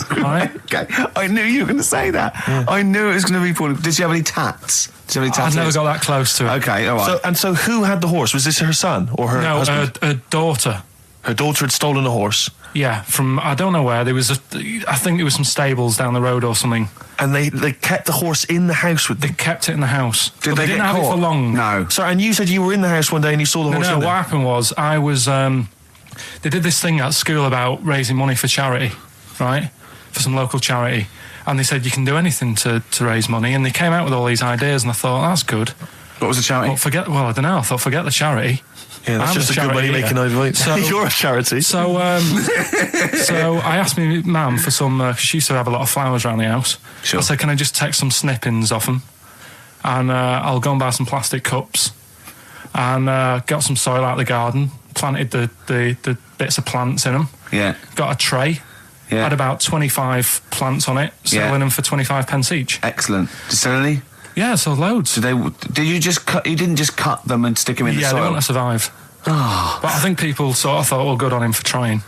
Right? Okay, I knew you were going to say that. Yeah. I knew it was going to be Pauline. Did she have any tats? I've never got that close to it. Okay, all right. So who had the horse? Was this her son or her husband? No, her daughter. Her daughter had stolen a horse. Yeah, from I don't know where. There was I think there was some stables down the road or something. And they kept the horse in the house with them. They kept it in the house. Did they didn't get have caught? it for long. No. Sorry, and you said you were in the house one day and you saw the horse. No, what happened was I was. They did this thing at school about raising money for charity, right? For some local charity. And they said you can do anything to raise money, and they came out with all these ideas, and I thought that's good. What was the charity? Well, I don't know. I thought forget the charity. Yeah, that's just a good money making idea. So you're a charity. So I asked my mum for some. She used to have a lot of flowers around the house. Sure. I said, can I just take some snippings off them, and I'll go and buy some plastic cups, and got some soil out of the garden, planted the bits of plants in them. Yeah. Got a tray. Yeah. Had about 25 plants on it, selling them for 25 pence each. Excellent. Did you sell any? Yeah, so loads. So did you just cut? You didn't just cut them and stick them in the soil? Yeah, they wouldn't have survived. Oh. But I think people sort of thought, well, good on him for trying.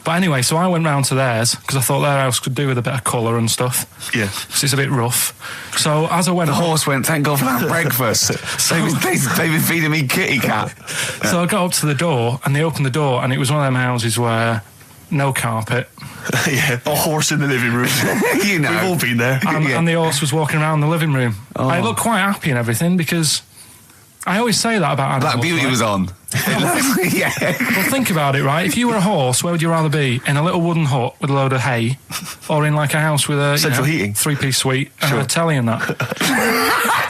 But anyway, so I went round to theirs because I thought their house could do with a bit of colour and stuff. Yeah. Because it's a bit rough. So as I went... The horse went, thank God for that breakfast. They've been feeding me kitty cat. So I got up to the door and they opened the door and it was one of them houses where no carpet. Yeah, a horse in the living room. You know. We've all been there. And the horse was walking around the living room. Oh. I looked quite happy and everything because I always say that about animals. Black Beauty was on. Yeah. Well, think about it, right? If you were a horse, where would you rather be? In a little wooden hut with a load of hay, or in like a house with a central heating, 3-piece suite, and a telly and that?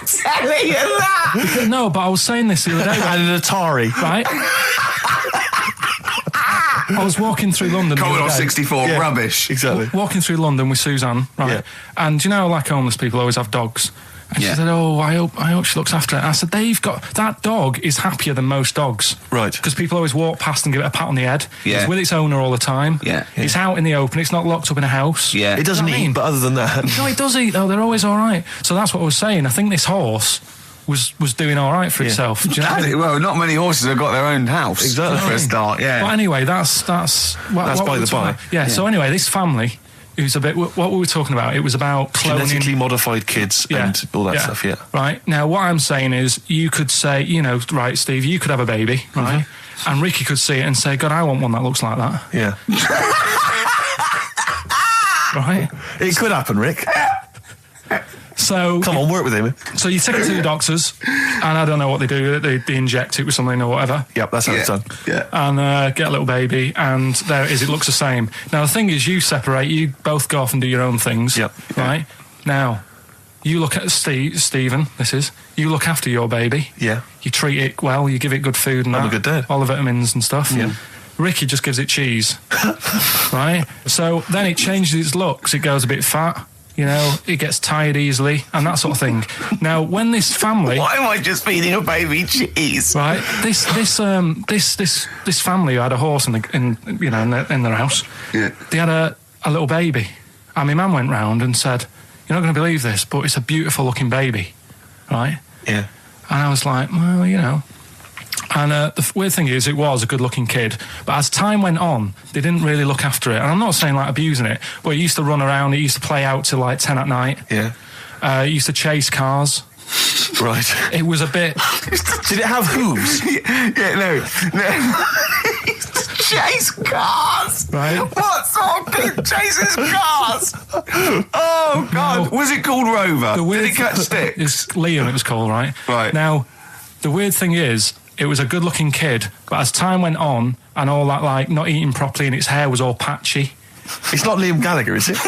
Telly and that? No, but I was saying this the other day. And an Atari, right? I was walking through London. Commodore 64, rubbish. Exactly. Walking through London with Suzanne, right? Yeah. And you know, like homeless people always have dogs. And she said, "Oh, I hope she looks after it." I said, that dog is happier than most dogs, right? Because people always walk past and give it a pat on the head. Yeah. It's with its owner all the time. Yeah. It's out in the open. It's not locked up in a house. Yeah. It doesn't eat, but other than that, no, it does eat though. They're always all right. So that's what I was saying. I think this horse was doing all right for itself. Do you know what I mean? Well, not many horses have got their own house. Exactly. For a start. Yeah. But anyway, that's by the by. Yeah. So anyway, this family. Who's a bit... What we were talking about, it was about cloning... Genetically modified kids and all that stuff, yeah. Right. Now, what I'm saying is, you could say, you know, right, Steve, you could have a baby, right? Mm-hmm. And Ricky could see it and say, God, I want one that looks like that. Yeah. Right? It could happen, Rick. So... Come on, work with him. So you take it to the doctors, and I don't know what they do, they inject it with something or whatever. Yep, that's how it's done. Yeah. And get a little baby, and there it is, it looks the same. Now, the thing is, you separate, you both go off and do your own things. Yep. Right? Now, you look at Stephen, you look after your baby. Yeah. You treat it well, you give it good food and I'm a good dad. all the vitamins and stuff. Yeah. Ricky just gives it cheese. Right? So then it changes its looks, it goes a bit fat. You know, it gets tired easily and that sort of thing. Now, when this family... Why am I just feeding a baby cheese? Right, this family who had a horse in their house. Yeah. They had a little baby, and my mum went round and said, you're not going to believe this, but it's a beautiful looking baby, right? Yeah. And I was like, well, you know. And the weird thing is, it was a good-looking kid, but as time went on, they didn't really look after it. And I'm not saying, like, abusing it, but it used to run around, it used to play out till, like, 10 at night. Yeah. It used to chase cars. Right. It was a bit... Did it have hooves? Yeah, no. Chase cars. Right. What sort of kid chases cars? Oh God! No. Was it called Rover? The Did it catch stick? It's Liam, it was called, right? Right. Now, the weird thing is, it was a good-looking kid, but as time went on, and all that, like, not eating properly, and its hair was all patchy. It's not Liam Gallagher, is it?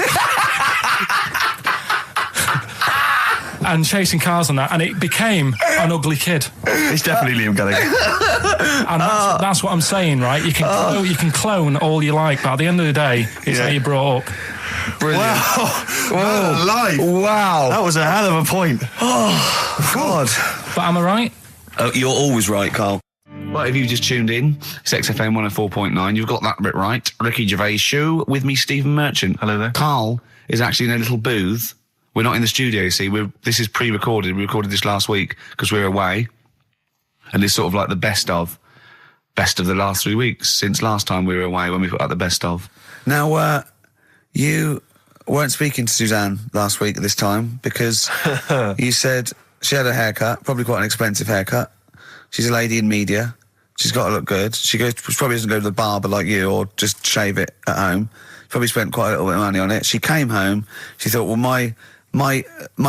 And chasing cars and that, and it became an ugly kid. It's definitely Liam Gallagher. And that's what I'm saying, right? You can clone all you like, but at the end of the day, it's how you brought up. Brilliant! Wow! Life! Wow! That was a hell of a point. Oh God! But am I right? Oh, you're always right, Carl. Well, if you've just tuned in, it's XFM 104.9. You've got that bit right. Ricky Gervais show with me, Stephen Merchant. Hello there. Carl is actually in a little booth. We're not in the studio, you see. This is pre-recorded. We recorded this last week because we're away. And it's sort of like the best of the last 3 weeks since last time we were away when we put out the best of. Now, you weren't speaking to Suzanne last week at this time because you said she had a haircut, probably quite an expensive haircut. She's a lady in media. She's got to look good. She probably doesn't go to the barber like you or just shave it at home. She probably spent quite a little bit of money on it. She came home. She thought, well, my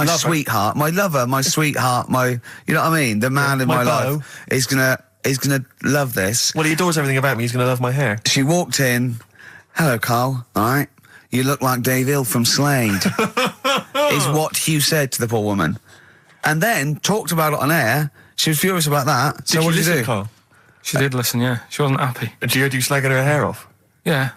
sweetheart, my lover, my sweetheart, you know what I mean? The man in my life is gonna love this. Well, he adores everything about me. He's gonna love my hair. She walked in. Hello, Carl. All right. You look like Dave Hill from Slade. Is what Hugh said to the poor woman. And then talked about it on air. She was furious about that. Did what did you do, Carl? She did listen, yeah. She wasn't happy. And she heard you slagging her hair off? Yeah.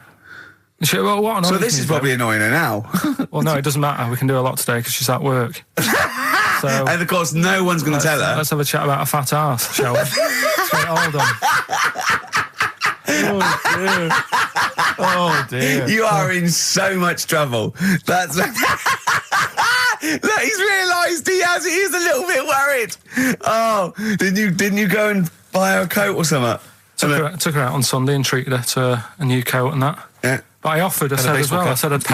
What so this is probably annoying her now. Well, no, it doesn't matter. We can do a lot today because she's at work. So, and of course, no one's going to tell her. Let's have a chat about a fat arse, shall we? Let's get it all done. Oh dear. You are in so much trouble. That's look, he's realised he is a little bit worried. Oh, didn't you go and buy her a coat or something? Took her out on Sunday and treated her to a new coat and that. Yeah. But I offered, I said as well, I said I'd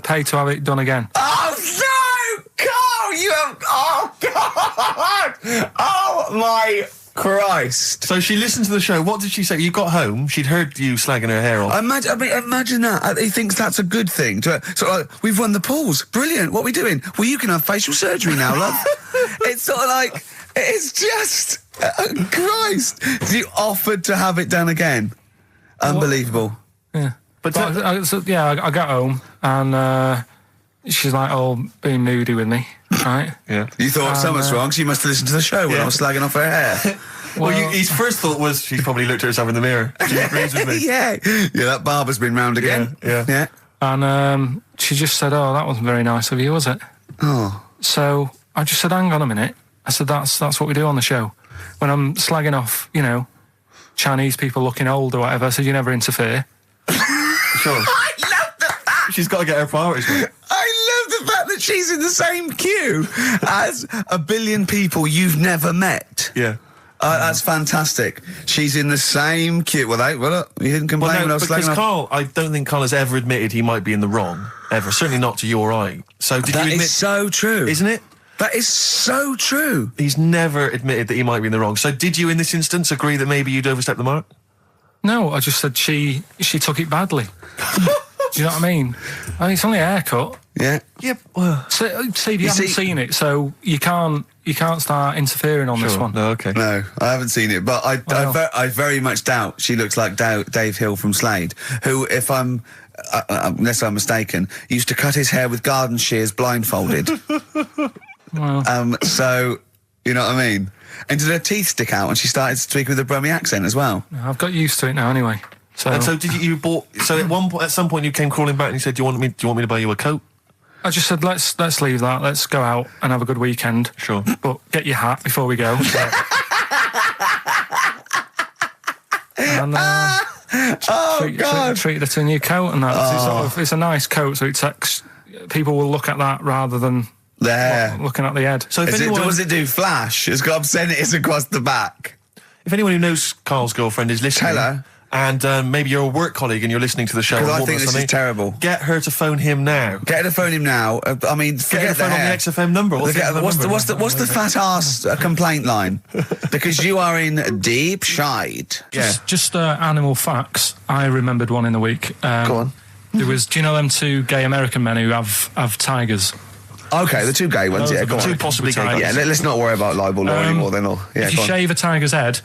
pay to have it done again. Oh no, Carl, you have, oh God, oh my Christ. So she listened to the show. What did she say? You got home, she'd heard you slagging her hair off. Imagine that. He thinks that's a good thing. We've won the pools. Brilliant. What are we doing? Well, you can have facial surgery now, love. It's sort of like, it's just, Christ. You offered to have it done again. Unbelievable. Yeah. But I got home and she's like, being moody with me, right? Yeah. You thought something's wrong, so you must have listened to the show when I was slagging off her hair. Well, his first thought was she's probably looked at herself in the mirror. She agrees with me. Yeah, that barber's been round again. Yeah. And she just said, that wasn't very nice of you, was it? Oh. So I just said, hang on a minute. I said, that's what we do on the show. When I'm slagging off, Chinese people looking old or whatever, I said, you never interfere. Sure. I love the fact. She's got to get her priorities right. I love the fact that she's in the same queue as a billion people you've never met. Yeah. That's fantastic. She's in the same queue. Well, you didn't complain when I was slagging off. Carl, I don't think Carl has ever admitted he might be in the wrong. Ever. Certainly not to you or I. So did you admit... That is so true. Isn't it? That is so true. He's never admitted that he might be in the wrong. So did you, in this instance, agree that maybe you'd overstepped the mark? No, I just said she took it badly. Do you know what I mean? It's only a haircut. Yeah. Yeah. Well, Steve, you haven't seen it, so you can't start interfering on this one. No, okay. No, I haven't seen it, but I very much doubt she looks like Dave Hill from Slade, who, if I'm unless I'm mistaken, used to cut his hair with garden shears blindfolded. Well. So you know what I mean. And did her teeth stick out when she started to speak with a Brummie accent as well? I've got used to it now anyway. So. And so did you bought? So at some point you came crawling back and you said, "Do you want me to buy you a coat?" I just said, "Let's leave that. Let's go out and have a good weekend." Sure. But get your hat before we go. And God! treated her to a new coat and that. It's a nice coat, so it takes people will look at that rather than looking at the head. So if What does it do? Flash? It's got obscenities across the back. If anyone who knows Carl's girlfriend is listening, tell her. And maybe you're a work colleague and you're listening to the show. Because I think this is terrible. Get her to phone him now. Get her to phone him now. I mean, get her to phone on the XFM number. What's the fat ass complaint line? Because you are in deep shite. Just animal facts. I remembered one in the week. Go on. There was, do you know them two gay American men who have tigers? Okay, the two gay ones, go on. Two possibly gay guys. Yeah, let's not worry about libel law anymore then. If you shave a tiger's head...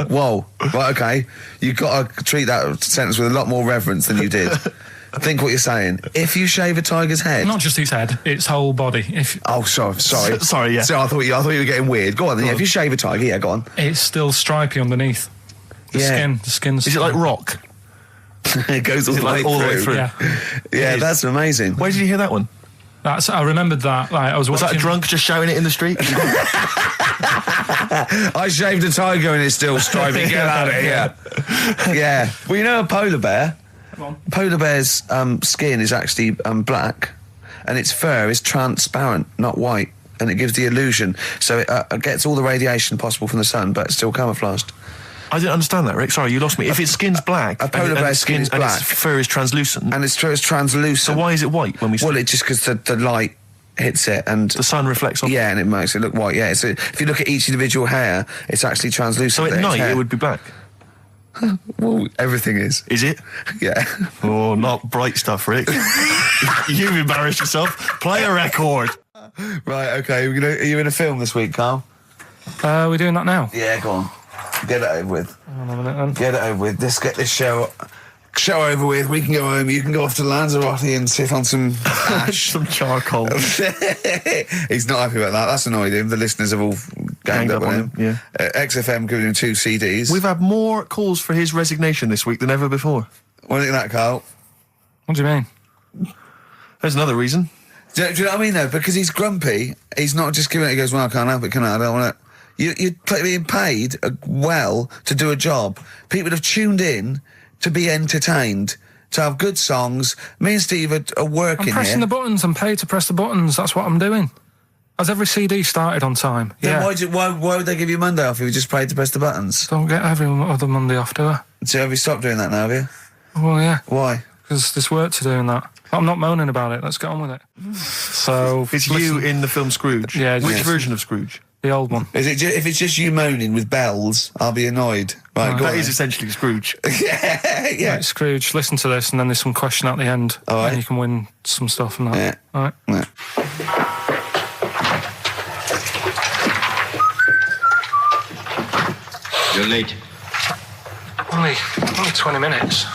Whoa. Right, okay. You've got to treat that sentence with a lot more reverence than you did. Think what you're saying. If you shave a tiger's head... Not just his head, its whole body. Sorry. Sorry, yeah. So I thought you were getting weird. Go on then, if you shave a tiger, go on. It's still stripy underneath. The skin's... Is it like rock? It goes all the way through. Yeah, that's amazing. Where did you hear that one? I remembered that. Like, was that a drunk just shouting it in the street? I shaved a tiger and it's still stripy. Get out of here. Yeah. Well, you know a polar bear? Polar bear's skin is actually black, and its fur is transparent, not white, and it gives the illusion. So it gets all the radiation possible from the sun, but it's still camouflaged. I didn't understand that, Rick. Sorry, you lost me. If its skin's black, a polar bear's skin is black, and its fur is translucent, and its fur is translucent. So why is it white when we? Well, it's just because the light hits it and the sun reflects off. Yeah, and it makes it look white. Yeah, so if you look at each individual hair, it's actually translucent. So at night it would be black. Well, everything is. Is it? Yeah. Oh, not bright stuff, Rick. You've embarrassed yourself. Play a record. Right. Okay. Are you in a film this week, Carl? We're doing that now. Yeah. Go on. Get it over with. Hang on a minute, then. Get it over with. Let's get this show over with. We can go home. You can go off to Lanzarote and sit on some ash. Some charcoal. He's not happy about that. That's annoyed him. The listeners have all ganged up on him. Yeah. XFM giving him 2 CDs. We've had more calls for his resignation this week than ever before. What do you think of that, Carl? What do you mean? There's another reason. Do you know what I mean, though? Because he's grumpy. He's not just giving it. He goes, well, I can't help it, can I? I don't want it. You're being paid well to do a job. People have tuned in to be entertained, to have good songs. Me and Steve are working here. I'm pressing the buttons. I'm paid to press the buttons. That's what I'm doing. Has every CD started on time? Then why would they give you Monday off if you just paid to press the buttons? Don't get every other Monday off, do I? So have you stopped doing that now, have you? Well, yeah. Why? Because there's work to do in that. I'm not moaning about it. Let's get on with it. So it's you in the film Scrooge. Yeah. Which version of Scrooge? The old one. Is it? If it's just you moaning with bells, I'll be annoyed. Right, that is essentially Scrooge. Yeah. Right, Scrooge, listen to this, and then there's some question at the end. All right. And you can win some stuff and that. Yeah. All right. Yeah. You're late. Only 20 minutes.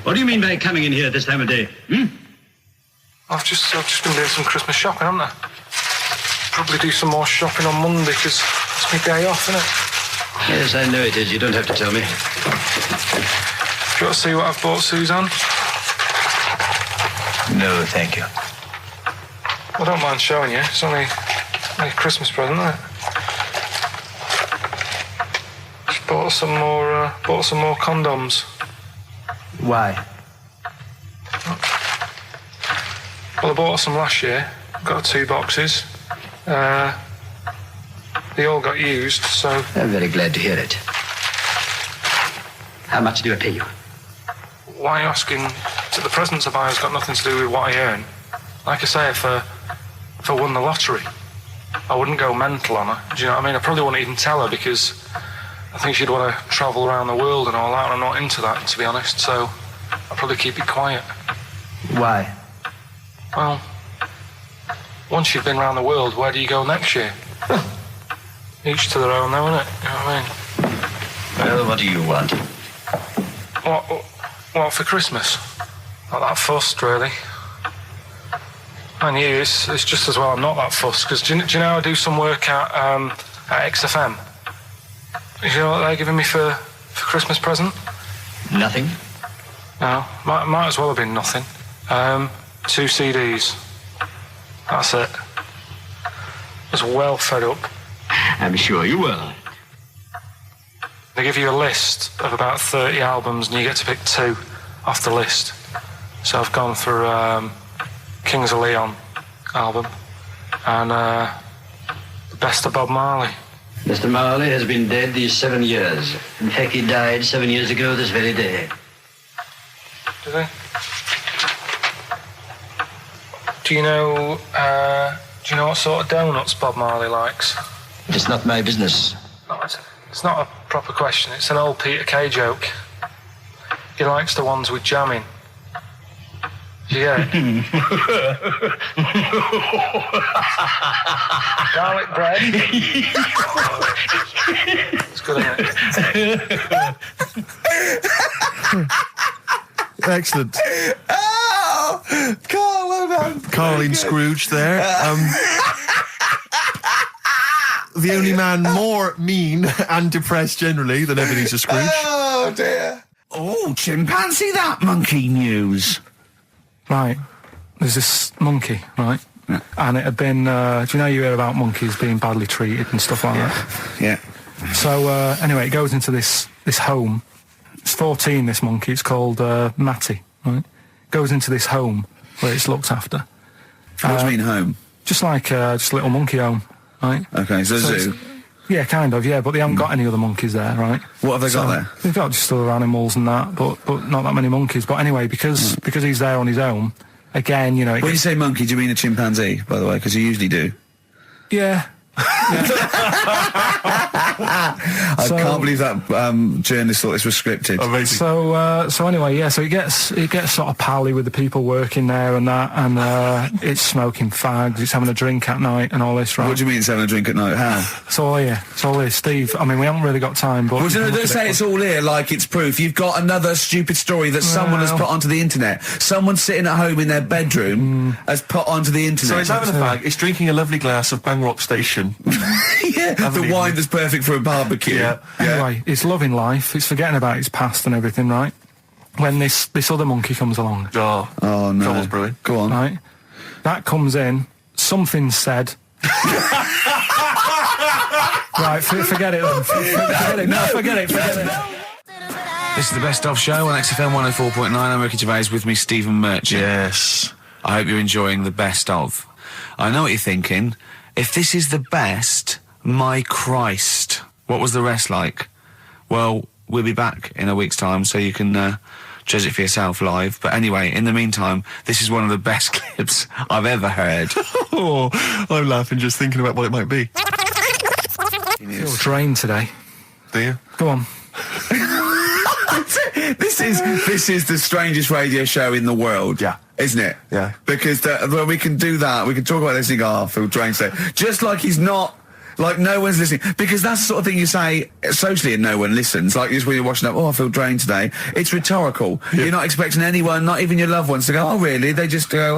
What do you mean by coming in here at this time of day? I've just been doing some Christmas shopping, haven't I? Probably do some more shopping on Monday because it's my day off, isn't it? Yes, I know it is. You don't have to tell me. Do you want to see what I've bought Suzanne? No, thank you. I don't mind showing you. It's only a Christmas present, isn't it? Just bought some more condoms. Why? Well, I bought some last year. Got 2 boxes. They all got used, so... I'm very glad to hear it. How much do I pay you? Why are you asking? The presents I buy has got nothing to do with what I earn. Like I say, if I won the lottery, I wouldn't go mental on her. Do you know what I mean? I probably wouldn't even tell her because I think she'd want to travel around the world and all that, and I'm not into that, to be honest, so I'd probably keep it quiet. Why? Well, once you've been around the world, where do you go next year? Each to their own, though, innit? You know what I mean? Well, what do you want? What for Christmas? Not that fussed, really. And you, it's just as well I'm not that fussed, because do you know I do some work at XFM? Do you know what they're giving me for Christmas present? Nothing. No, might as well have been nothing. 2 CDs. That's it. I was well fed up. I'm sure you will. They give you a list of about 30 albums and you get to pick 2 off the list. So I've gone for Kings of Leon album and the best of Bob Marley. Mr. Marley has been dead these 7 years. In fact, he died 7 years ago this very day. Did he? Do you know what sort of donuts Bob Marley likes? It's not my business. No, it's not a proper question. It's an old Peter Kay joke. He likes the ones with jam in. You get it? Garlic bread. It's good, isn't it? Excellent. Oh, Carl, well done. Carl in Scrooge there. The only man more mean and depressed generally than Ebenezer Scrooge. Oh, dear. Oh, chimpanzee that monkey news. Right. There's this monkey, right? Yeah. And it had been, do you know you hear about monkeys being badly treated and stuff like that? Yeah. So, anyway, it goes into this home. It's 14, this monkey. It's called Matty, right? Goes into this home where it's looked after. What do you mean home? Just like, just a little monkey home, right? Okay, so zoo. Yeah, kind of, yeah, but they haven't got any other monkeys there, right? What have they got there? They've got just other animals and that, but not that many monkeys. But anyway, because he's there on his own, again, you know... When you say monkey, do you mean a chimpanzee, by the way? Because you usually do. Yeah. I can't believe that journalist thought this was scripted. Amazing. So anyway, yeah. So he gets sort of pally with the people working there and that, and it's smoking fags. It's having a drink at night and all this, right? What do you mean it's having a drink at night? How? It's all here. It's all here, Steve. I mean, we haven't really got time, but Well, don't say it's all here like it's proof. You've got another stupid story that someone has put onto the internet. Someone sitting at home in their bedroom has put onto the internet. So it's having a fag, it's drinking a lovely glass of Bang Rock Station. Yeah, the wine that's perfect for a barbecue. Yeah. Anyway, it's loving life. It's forgetting about its past and everything, right? When this other monkey comes along. Oh no. Trouble's brewing. Go on. Right? That comes in, something said. Right, forget it then. Forget it. No, forget it. This is the Best Of Show on XFM 104.9. I'm Ricky Gervais, with me, Stephen Merchant. Yes. I hope you're enjoying the Best Of. I know what you're thinking. If this is the best, my Christ, what was the rest like? Well, we'll be back in a week's time, so you can judge it for yourself live. But anyway, in the meantime, this is one of the best clips I've ever heard. Oh, I'm laughing just thinking about what it might be. Feel drained today. Do you? Go on. This is the strangest radio show in the world. Yeah. Isn't it? Yeah. Because when we can do that, we can talk about this and go, Phil Drain today. Just like he's not, like no one's listening. Because that's the sort of thing you say socially and no one listens. Like just when you're watching up, I feel drained today. It's rhetorical. Yeah. You're not expecting anyone, not even your loved ones, to go, oh really? They just go,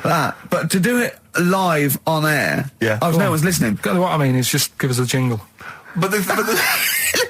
that. But to do it live on air, no one's listening. What I mean is just give us a jingle. But the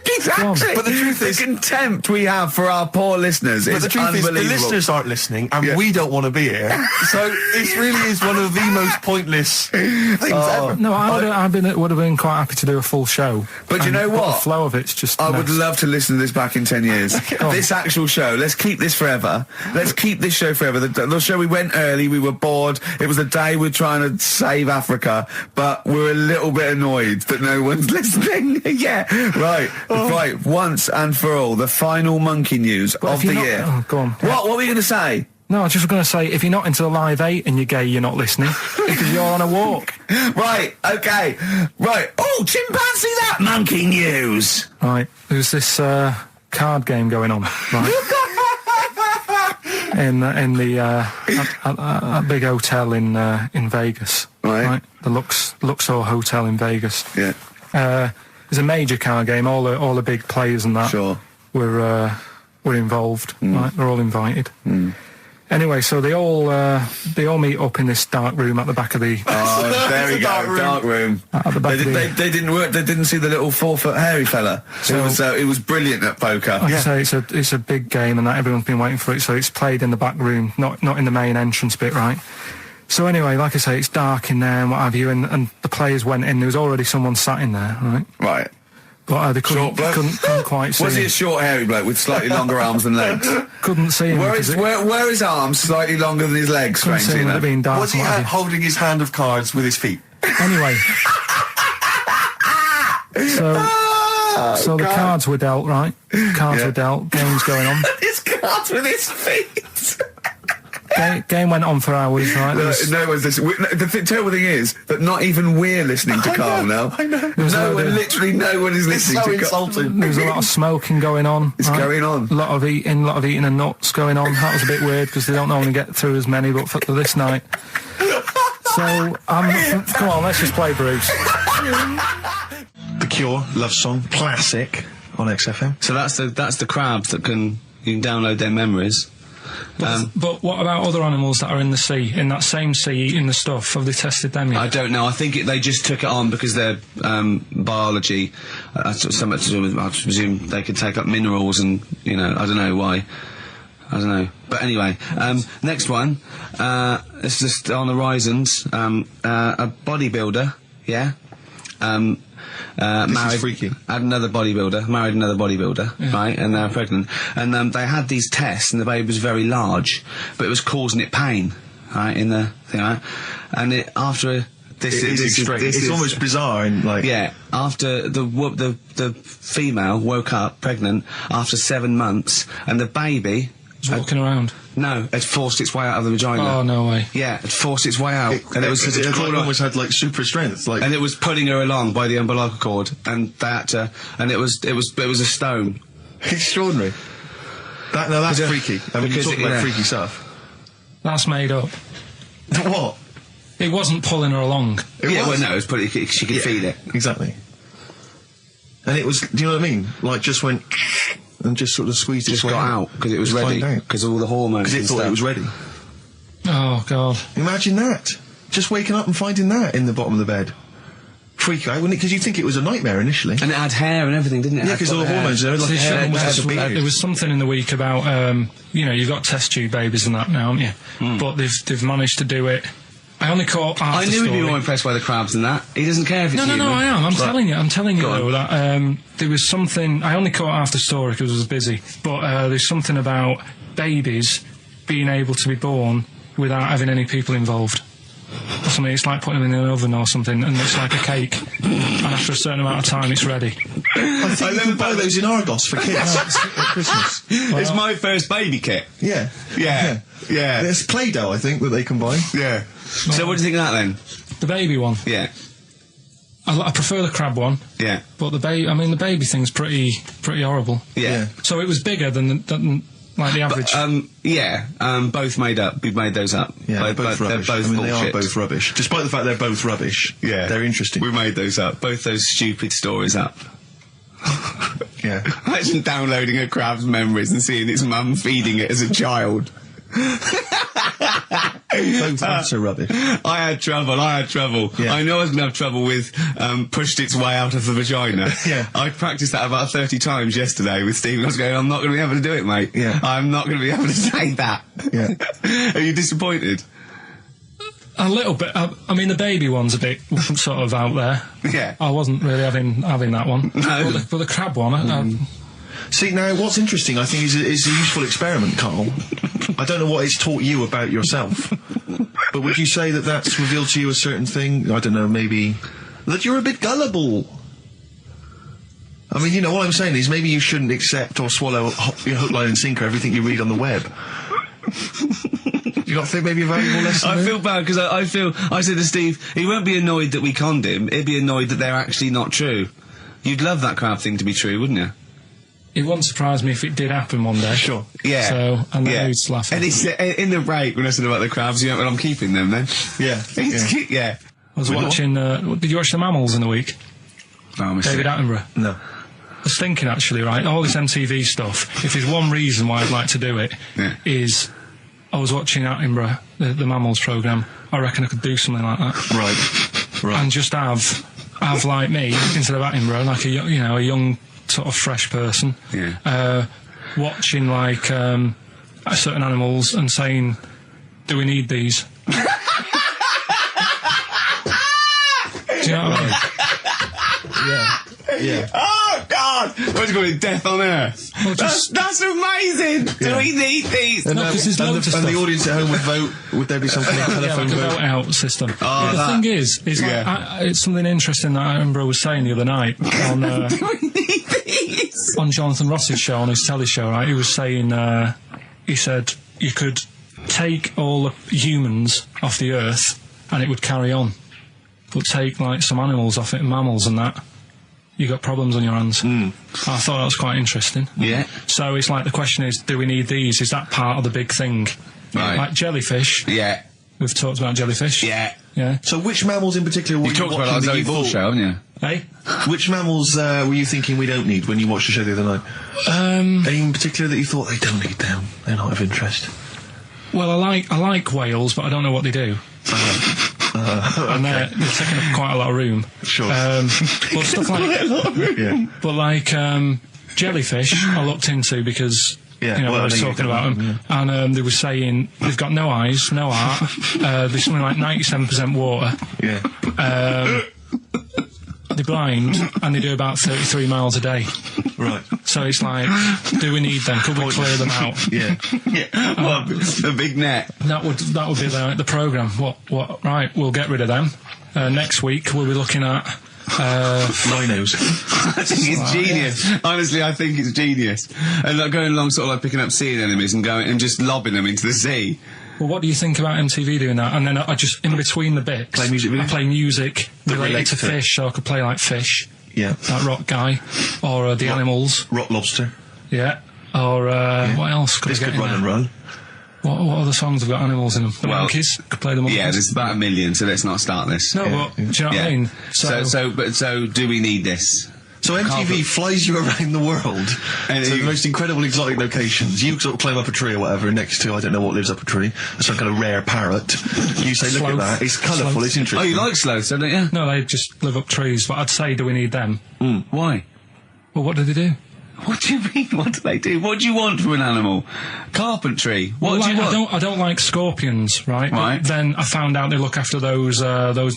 exactly. But the truth is, the contempt we have for our poor listeners is unbelievable. The listeners aren't listening, and we don't want to be here. So this really is one of the most pointless things ever. No, I would have been quite happy to do a full show. But you know what? The flow of it's just. I would love to listen to this back in 10 years. This actual show. Let's keep this forever. Let's keep this show forever. The show we went early. We were bored. It was a day we're trying to save Africa, but we're a little bit annoyed that no one's listening. Yeah, right. Right, once and for all, the final monkey news of the year. Oh, go on. What were you going to say? No, I was just going to say, if you're not into the Live 8 and you're gay, you're not listening, because you're on a walk. Right, okay. Right. Oh, chimpanzee that monkey news. Right, there's this card game going on, right? in the big hotel in Vegas. Right. The Luxor Hotel in Vegas. Yeah. It's a major card game. All the big players and that were involved. Right, they're all invited. Anyway, so they all meet up in this dark room at the back of the. Oh, there we go, dark room. At the back they didn't work. They didn't see the little 4-foot hairy fella. So it was brilliant at poker. Like I say, it's a big game, and that everyone's been waiting for it. So it's played in the back room, not in the main entrance bit, right? So anyway, like I say, it's dark in there and what have you, and the players went in. There was already someone sat in there, right? Right. But they couldn't, Short bloke? couldn't quite see Was he him. a short, hairy bloke with slightly longer arms than legs? Couldn't see him. Were because his arms slightly longer than his legs, couldn't see strangely him with it enough? being dark. Was he and what have you. holding his hand of cards with his feet? Anyway. So the cards were dealt, right? Cards were dealt, games going on. His cards with his feet! Game went on for hours, right? No one's listening. The terrible thing is that not even we're listening to Carl now. I know. Literally no one is listening to Carl. There was a lot of smoking going on. It's going on. A lot of eating and nuts going on. That was a bit weird because they don't normally get through as many, but for this night. So, come on, let's just play Bruce. The Cure, Love Song, classic on XFM. So that's the crabs that you can download their memories. But what about other animals that are in the sea, in that same sea, eating the stuff? Have they tested them yet? I don't know. I think they just took it on because their biology, so much to do with, I presume they could take up minerals and, I don't know why. I don't know. But anyway, next one, it's just on the horizons, a bodybuilder, yeah? This is freaky. Married another bodybuilder, right, and they're pregnant, and they had these tests, and the baby was very large, but it was causing it pain, right, in the thing, right, and it's almost bizarre, and after the female woke up pregnant after 7 months, and the baby was walking around. No, it forced its way out of the vagina. Oh, no way. Yeah, it forced its way out. And it almost had, super strength. And it was pulling her along by the umbilical cord, and and it was a stone. Extraordinary. That's freaky. I mean, you're talking about freaky stuff. That's made up. What? It wasn't pulling her along. It was pulling, she could feel it. Exactly. And it was, do you know what I mean? Like, just went... and just sort of squeezed its way got out because it was ready, because all the hormones. Because it thought it was ready. Oh God! Imagine that. Just waking up and finding that in the bottom of the bed. Freak out, wouldn't it? Because you'd think it was a nightmare initially. And it had hair and everything, didn't it? Yeah, because all the hormones there, like hair, there was something in the week about you've got test tube babies and that now, haven't you? But they've managed to do it. I only caught half I the knew story. he'd be more impressed by the crabs than that. He doesn't care if it's human. No, I am. I'm telling you though that there was something. I only caught half the story because I was busy. But there's something about babies being able to be born without having any people involved. Or something. It's like putting them in an oven or something, and it's like a cake. And after a certain amount of time, it's ready. I think you can buy those in Argos for kids at Christmas. It's my first baby kit. Yeah. There's Play-Doh, I think, that they can buy. Yeah. So what do you think of that then? The baby one. Yeah. I prefer the crab one. Yeah. But the baby thing's pretty horrible. Yeah. So it was bigger than like the average. Both made up. We made those up. Yeah, they're both rubbish. They are both rubbish. Despite the fact they're both rubbish. Yeah. They're interesting. We made those up. Both those stupid stories up. Yeah. Imagine downloading a crab's memories and seeing its mum feeding it as a child. Both are rubbish. I had trouble. Yeah. I know I was going to have trouble with pushed its way out of the vagina. Yeah. I practiced that about 30 times yesterday with Stephen. I was going, I'm not going to be able to do it, mate. Yeah. I'm not going to be able to say that. Yeah. Are you disappointed? A little bit. I mean, the baby one's a bit sort of out there. Yeah. I wasn't really having that one. No. But the crab one, See, now, what's interesting, I think, is a useful experiment, Carl. I don't know what it's taught you about yourself, but would you say that that's revealed to you a certain thing? I don't know, maybe that you're a bit gullible. I mean, what I'm saying is maybe you shouldn't accept or swallow hook, line and sinker everything you read on the web. Do you not think maybe a valuable lesson? I feel bad because I said to Steve, he won't be annoyed that we conned him, he'd be annoyed that they're actually not true. You'd love that crab thing to be true, wouldn't you? it wouldn't surprise me if it did happen one day. Sure. Yeah. So, and then he'd laugh. And he said, in the break, when I said about the crabs, well, I'm keeping them then. Yeah. Yeah. I was watching, did you watch The Mammals in the week? Oh, David Attenborough? No. I was thinking, actually, right, all this MTV stuff, if there's one reason why I'd like to do it, is I was watching Attenborough, the Mammals programme. I reckon I could do something like that. Right. And just have like me, instead of Attenborough, like a young sort of fresh person, watching like certain animals and saying, do we need these? Do you know what I mean? Yeah. Oh, God! What's it called? Death on Earth. Well, That's amazing! Do we need these? And, No, 'cause there's loads of and the stuff. audience at home would vote. Would there be something like Yeah, telephone like a vote? vote out system. Oh, the that- thing is like, it's something interesting that Edinburgh was saying the other night on on Jonathan Ross's show, on his telly show, right? He was saying, he said you could take all the humans off the earth and it would carry on, but take like some animals off it, mammals and that, you got problems on your hands. I thought that was quite interesting. Yeah. So it's like the question is, do we need these? Is that part of the big thing? Right. Like jellyfish. Yeah. We've talked about jellyfish. Yeah. Yeah. So which mammals in particular were You you talked about watching that that you Zoe Ball thought- show, haven't you? Hey? Which mammals were you thinking we don't need when you watched the show the other night? Any in particular that you thought they don't need them? They're not of interest. Well, I like whales, but I don't know what they do. And they're taking up quite a lot of room. Sure. But stuff like Yeah. but like jellyfish, I looked into because Yeah, you know, well, I was I know talking you about them, and they were saying they've got no eyes, no heart. There's something like 97% water. Yeah. They're blind, and they do about 33 miles a day. Right. So it's like, do we need them? Could we clear them out? Yeah. Well, the big net. That would be the programme. What? Right, we'll get rid of them. Next week we'll be looking at rhinos. I think it's genius. Honestly, I think it's genius. And like going along, sort of like picking up sea anemones and going and just lobbing them into the sea. Well, what do you think about MTV doing that? And then I just, in between the bits, Play music videos? I play music related relate to to it. fish, so I could play like Fish, Yeah. like Rock Guy, or the Animals, Rock lobster. yeah, or what else could This I could get in run and there? run. What other songs have got animals in them? The Well, Monkeys, could play the Monkeys. Yeah, there's about 1 million, so let's not start this. No, but do you know what I mean? So do we need this? So MTV flies you around the world And to the you- most incredible exotic locations. You sort of climb up a tree or whatever, and next to, I don't know what lives up a tree, some kind of rare parrot. You say, look at Sloth. that, it's colourful, Sloth. it's interesting. Oh, you like sloths, don't you? No, they just live up trees, but I'd say, do we need them? Why? Well, what do they do? What do you mean? What do they do? What do you want from an animal? Carpentry. What Well, do you like, want? I don't like scorpions, right? Right. But then I found out they look after those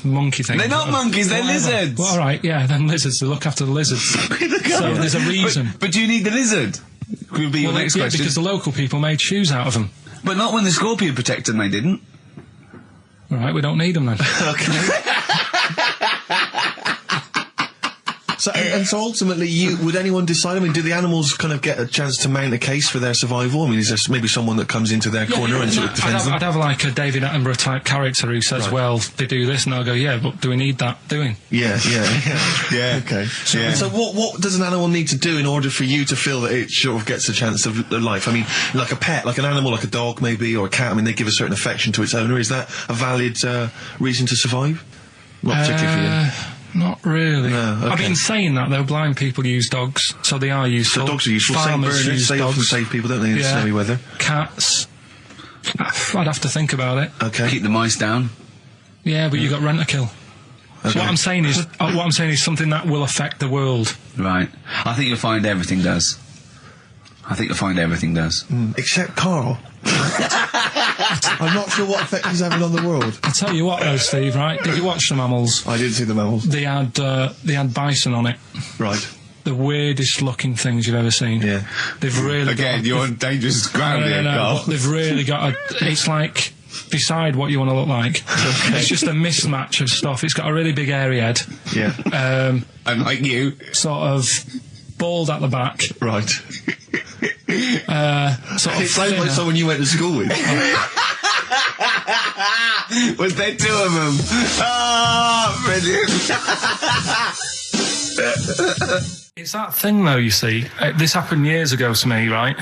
monkey things. They're not monkeys, they're Whatever. lizards. Well, all right, yeah, then lizards. They look after the lizards. So there's a reason. But do you need the lizard? Could be your Well, next yeah, question. because the local people made shoes out of them. But not when the scorpion protected them, they didn't. All right, we don't need them then. So ultimately, would anyone decide? I mean, do the animals kind of get a chance to mount a case for their survival? I mean, is there maybe someone that comes into their corner and sort of defends them? I'd have like a David Attenborough type character who says, well, they do this, and I'll go, yeah, but do we need that doing? Yeah. Okay. So what does an animal need to do in order for you to feel that it sort of gets a chance of life? I mean, like a pet, like an animal, like a dog maybe, or a cat. I mean, they give a certain affection to its owner. Is that a valid reason to survive? Not particularly for you. Not really. No, okay. I've been saying that though. Blind people use dogs, so they are useful. So dogs are useful. Saint Farmers Bernards, use they often dogs. save people, don't they, in snowy weather? Cats. I'd have to think about it. Okay. Keep the mice down. Yeah, but you got rent a kill. Okay. So what I'm saying is something that will affect the world. Right. I think you'll find everything does. Except Carl. I'm not sure what effect he's having on the world. I'll tell you what though, Steve, right? Did you watch the mammals? I did see the mammals. They had bison on it. Right. The weirdest looking things you've ever seen. Yeah. They've really You're on dangerous ground here, Carl. but they've really got it's like, decide what you want to look like. It's just a mismatch of stuff. It's got a really big hairy head. Yeah. I'm like you. Sort of bald at the back. Right. Sort of It sounds like thinner. someone you went to school with. Was there two of them? Oh, brilliant. It's that thing though, you see. This happened years ago to me, right?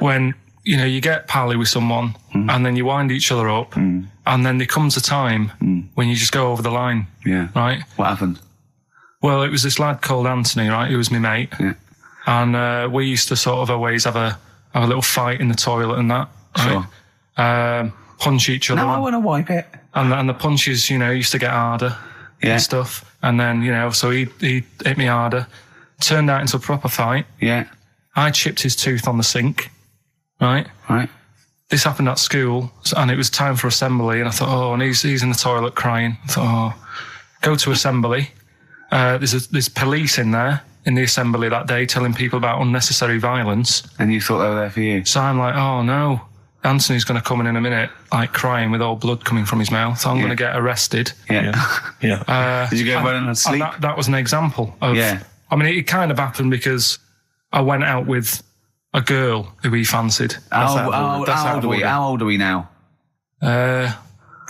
When, you know, you get pally with someone and then you wind each other up and then there comes a time when you just go over the line. Yeah. Right? What happened? Well, it was this lad called Anthony, right? Who was my mate. Yeah. And we used to sort of always have a little fight in the toilet and that. Right? Sure. Punch each other. No, I want to wipe it. And the punches, you know, used to get harder and stuff. And then, you know, so he hit me harder. Turned out into a proper fight. Yeah. I chipped his tooth on the sink. Right? Right. This happened at school, and it was time for assembly, and I thought, oh, and he's in the toilet crying. I thought, oh, go to assembly. There's police in there. in the assembly that day telling people about unnecessary violence. And you thought they were there for you? So I'm like, oh no, Anthony's going to come in a minute, like crying with all blood coming from his mouth. I'm going to get arrested. Yeah. Did you go running and sleep? That was an example of... Yeah. I mean, it kind of happened because I went out with a girl who he fancied. How old are we now? About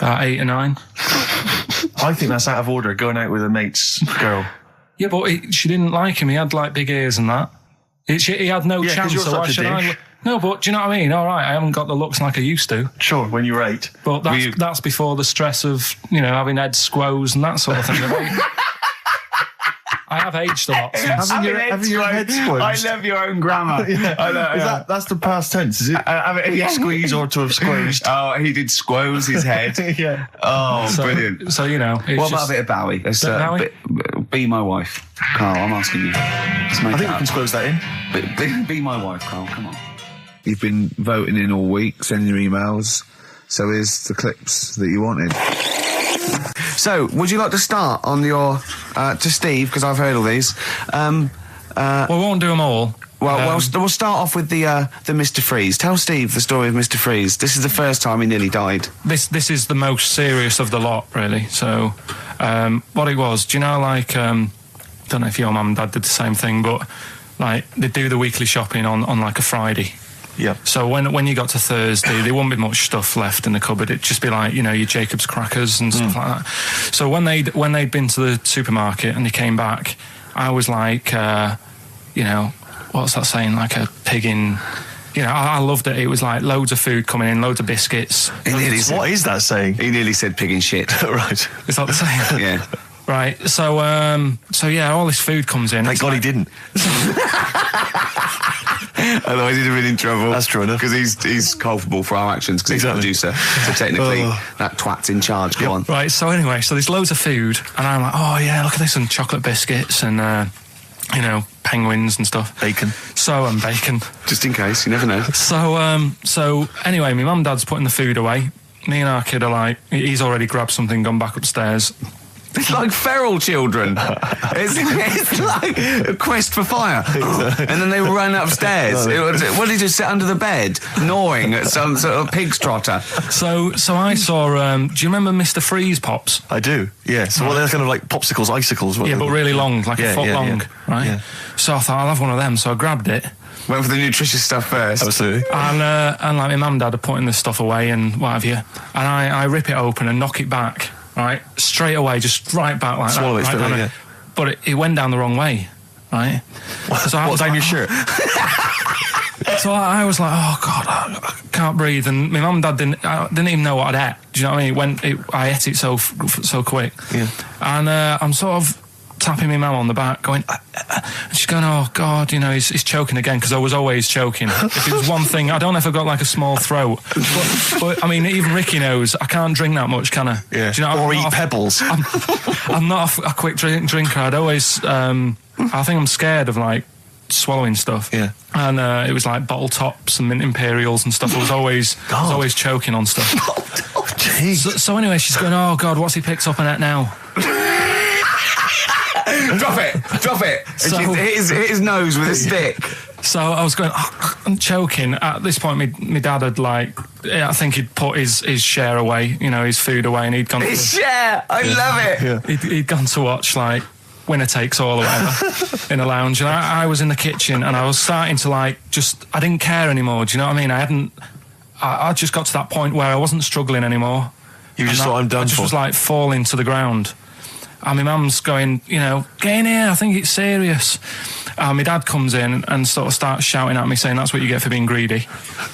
8 or 9. I think that's out of order, going out with a mate's girl. Yeah, but she didn't like him. He had like big ears and that. He had no chance. You're so why should I? No, but do you know what I mean? All right, I haven't got the looks like I used to. Sure, when you were 8. But that's before the stress of, having head squoes and that sort of thing. I have aged a lot. Having your head squeezed. I love your own grammar. I know, that's the past tense, is it? Squeeze or to have squeezed. Oh, he did squoze his head. Yeah. Oh, brilliant. So, what about a bit of Bowie? Be my wife. Carl, I'm asking you. I think we can squoze that in. Be my wife, Carl, come on. You've been voting in all week, sending your emails. So here's the clips that you wanted. So, would you like to start on your... to Steve, because I've heard all these. We won't do them all. Well, we'll start off with the Mr. Freeze. Tell Steve the story of Mr. Freeze. This is the first time he nearly died. This is the most serious of the lot, really. So, what it was, do you know, like... don't know if your mum and dad did the same thing, but, like, they do the weekly shopping on like, a Friday. Yeah. So when you got to Thursday, there wouldn't be much stuff left in the cupboard. It'd just be like, your Jacob's crackers and stuff like that. So when they'd been to the supermarket and they came back, I was like, what's that saying? Like a pig in... I loved it. It was like loads of food coming in, loads of biscuits. What is that saying? He nearly said pig in shit. Right. Is that the saying? Yeah. Right. So all this food comes in. Thank God he didn't. Otherwise he'd have been in trouble. That's true enough. Because he's culpable for our actions because he's the producer. So technically, that twat's in charge. Go on. Right, so anyway, there's loads of food, and I'm like, oh yeah, look at this, and chocolate biscuits, and, penguins and stuff. Bacon. And bacon. Just in case, you never know. So anyway, my mum and dad's putting the food away. Me and our kid are like, he's already grabbed something, gone back upstairs. It's like feral children. It's like a quest for fire. And then they were running upstairs. What did he just sit under the bed, gnawing at some sort of pig's trotter? So I saw, do you remember Mr. Freeze Pops? I do, yeah. So they're kind of like popsicles, icicles. Yeah, but really long, like a foot long, right? Yeah. So I thought, I'll have one of them. So I grabbed it. Went for the nutritious stuff first. Absolutely. And like my mum and dad are putting this stuff away and what have you. And I rip it open and knock it back. Right, straight away, just right back like Swallow that. Swallow it, right, But it went down the wrong way, right? So what, down your shirt? So I was like, oh God, I can't breathe. And my mum and dad didn't even know what I'd ate. Do you know what I mean? I ate it so quick. Yeah. And I'm sort of tapping my mum on the back, going, and she's going, oh God, he's choking again, because I was always choking. If it was one thing, I don't know if I've got like a small throat, but I mean, even Ricky knows I can't drink that much, can I? Yeah. Do you know, or eat pebbles. I'm not a quick drinker. I'd always, I think I'm scared of like swallowing stuff. Yeah. And it was like bottle tops and mint imperials and stuff. I was always choking on stuff. So anyway, she's going, oh God, what's he picked up on it now? Drop it. So, hit his nose with a stick. So I was going, I'm choking. At this point, my dad had I think he'd put his share away, his food away, and he'd gone. His share, I love it. He'd gone to watch Winner Takes All or whatever in a lounge, and I was in the kitchen, and I was starting to I didn't care anymore. Do you know what I mean? I just got to that point where I wasn't struggling anymore. You just thought, I'm done. I just was falling to the ground. And my mum's going, get in here, I think it's serious. And my dad comes in and sort of starts shouting at me, saying that's what you get for being greedy.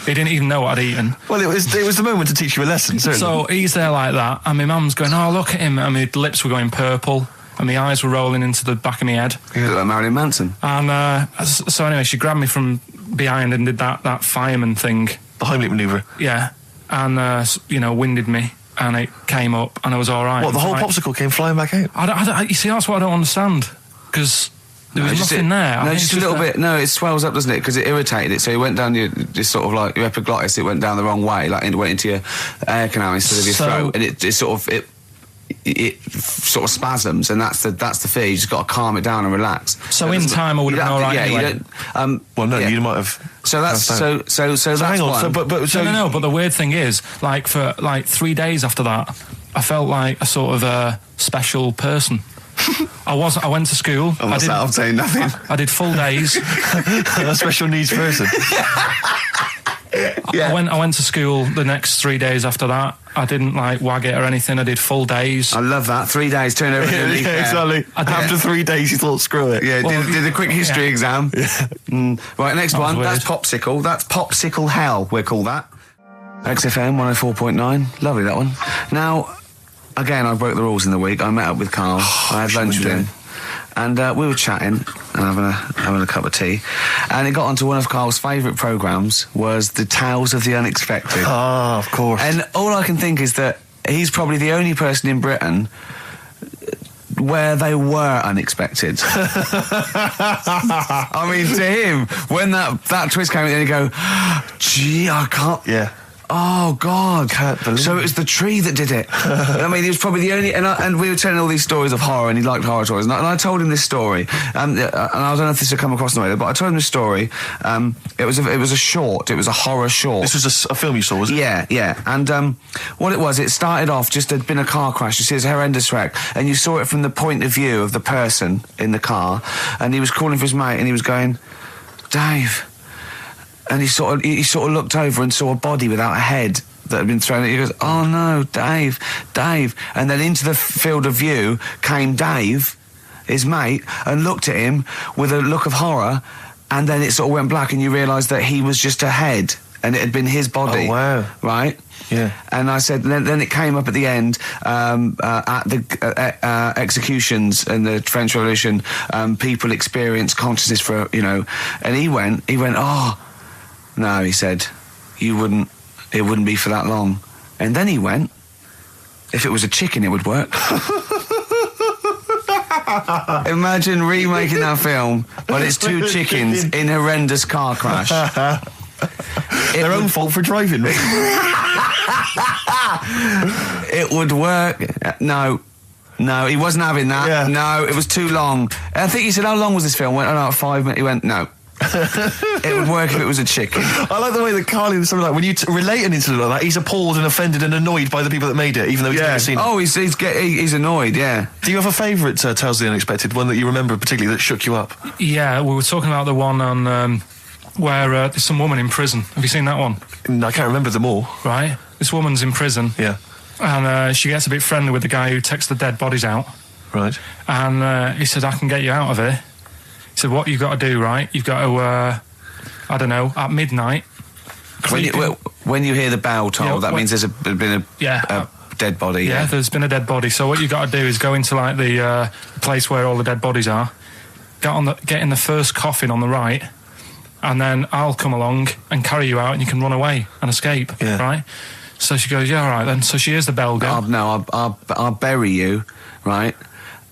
He didn't even know what I'd eaten. Well, it was the moment to teach you a lesson, certainly. So he's there like that, and my mum's going, oh, look at him. And my lips were going purple, and my eyes were rolling into the back of my head. You look like Marilyn Manson. And so anyway, she grabbed me from behind and did that fireman thing. The Heimlich manoeuvre. Yeah. And, winded me. And it came up, and I was all right. What, the whole popsicle came flying back out? You see, that's what I don't understand, because there was nothing there. No, just a little bit. No, it swells up, doesn't it? Because it irritated it, so it went down your sort of like your epiglottis. It went down the wrong way, it went into your air canal instead of your throat, and it sort of it sort of spasms, and that's the fear. You just got to calm it down and relax. So in time, I would have been all right. Yeah, anyway. you don't. Well, no, you might have. So that's so that's hang on. one. So, but No. But the weird thing is, like for like 3 days after that, I felt like a sort of special person. I went to school. I'm saying nothing. I did full days. A special needs person. Yeah. I went to school the next 3 days after that. I didn't like wag it or anything. I did full days. I love that. 3 days, turn over a leaf. Exactly. After 3 days, you thought, screw it. Yeah, did a quick history exam. Yeah. Right, next one. Weird. That's Popsicle. That's Popsicle Hell, we'll call that. XFM 104.9. Lovely, that one. Now, again, I broke the rules in the week. I met up with Karl. I had lunch with him. And we were chatting and having a cup of tea. And it got onto one of Karl's favourite programmes, was the Tales of the Unexpected. Ah, of course. And all I can think is that he's probably the only person in Britain where they were unexpected. I mean, to him, when that twist came in, you go, gee, I can't... Yeah. Oh, God. Can't believe so it was the tree that did it. I mean, he was probably the only... And we were telling all these stories of horror, and he liked horror stories. And I told him this story. And I don't know if this will come across in the way, but I told him this story. It was a short. It was a horror short. This was a film you saw, was it? Yeah. And what it was, it started off just there'd been a car crash. You see, it's a horrendous wreck. And you saw it from the point of view of the person in the car. And he was calling for his mate, and he was going, Dave... And he sort of looked over and saw a body without a head that had been thrown. He goes, "Oh no, Dave!" And then into the field of view came Dave, his mate, and looked at him with a look of horror. And then it sort of went black, and you realised that he was just a head, and it had been his body. Oh wow! Right? Yeah. And I said, then it came up at the end at the executions in the French Revolution. People experience consciousness for and he went, oh. No, he said, it wouldn't be for that long. And then he went, if it was a chicken, it would work. Imagine remaking that film, but it's two chickens in horrendous car crash. Their own fault for driving. It would work. No, he wasn't having that. Yeah. No, it was too long. I think he said, how long was this film? I went, 5 minutes. He went, no. It would work if it was a chicken. I like the way that Carl is something like when you relate an incident like that, he's appalled and offended and annoyed by the people that made it, even though he's never seen it. Oh, he's annoyed. Yeah. Do you have a favourite Tales of the Unexpected, one that you remember particularly that shook you up? Yeah, we were talking about the one on where there's some woman in prison. Have you seen that one? No, I can't remember them all. Right. This woman's in prison. Yeah. And she gets a bit friendly with the guy who takes the dead bodies out. Right. And he said, I can get you out of here. He said, what you've got to do, right? You've got to, at midnight... When you hear the bell toll, that means there's been a dead body. Yeah, there's been a dead body. So what you've got to do is go into, like, the place where all the dead bodies are, get in the first coffin on the right, and then I'll come along and carry you out, and you can run away and escape, right? So she goes, yeah, all right, then. So she hears the bell go. I'll bury you, right?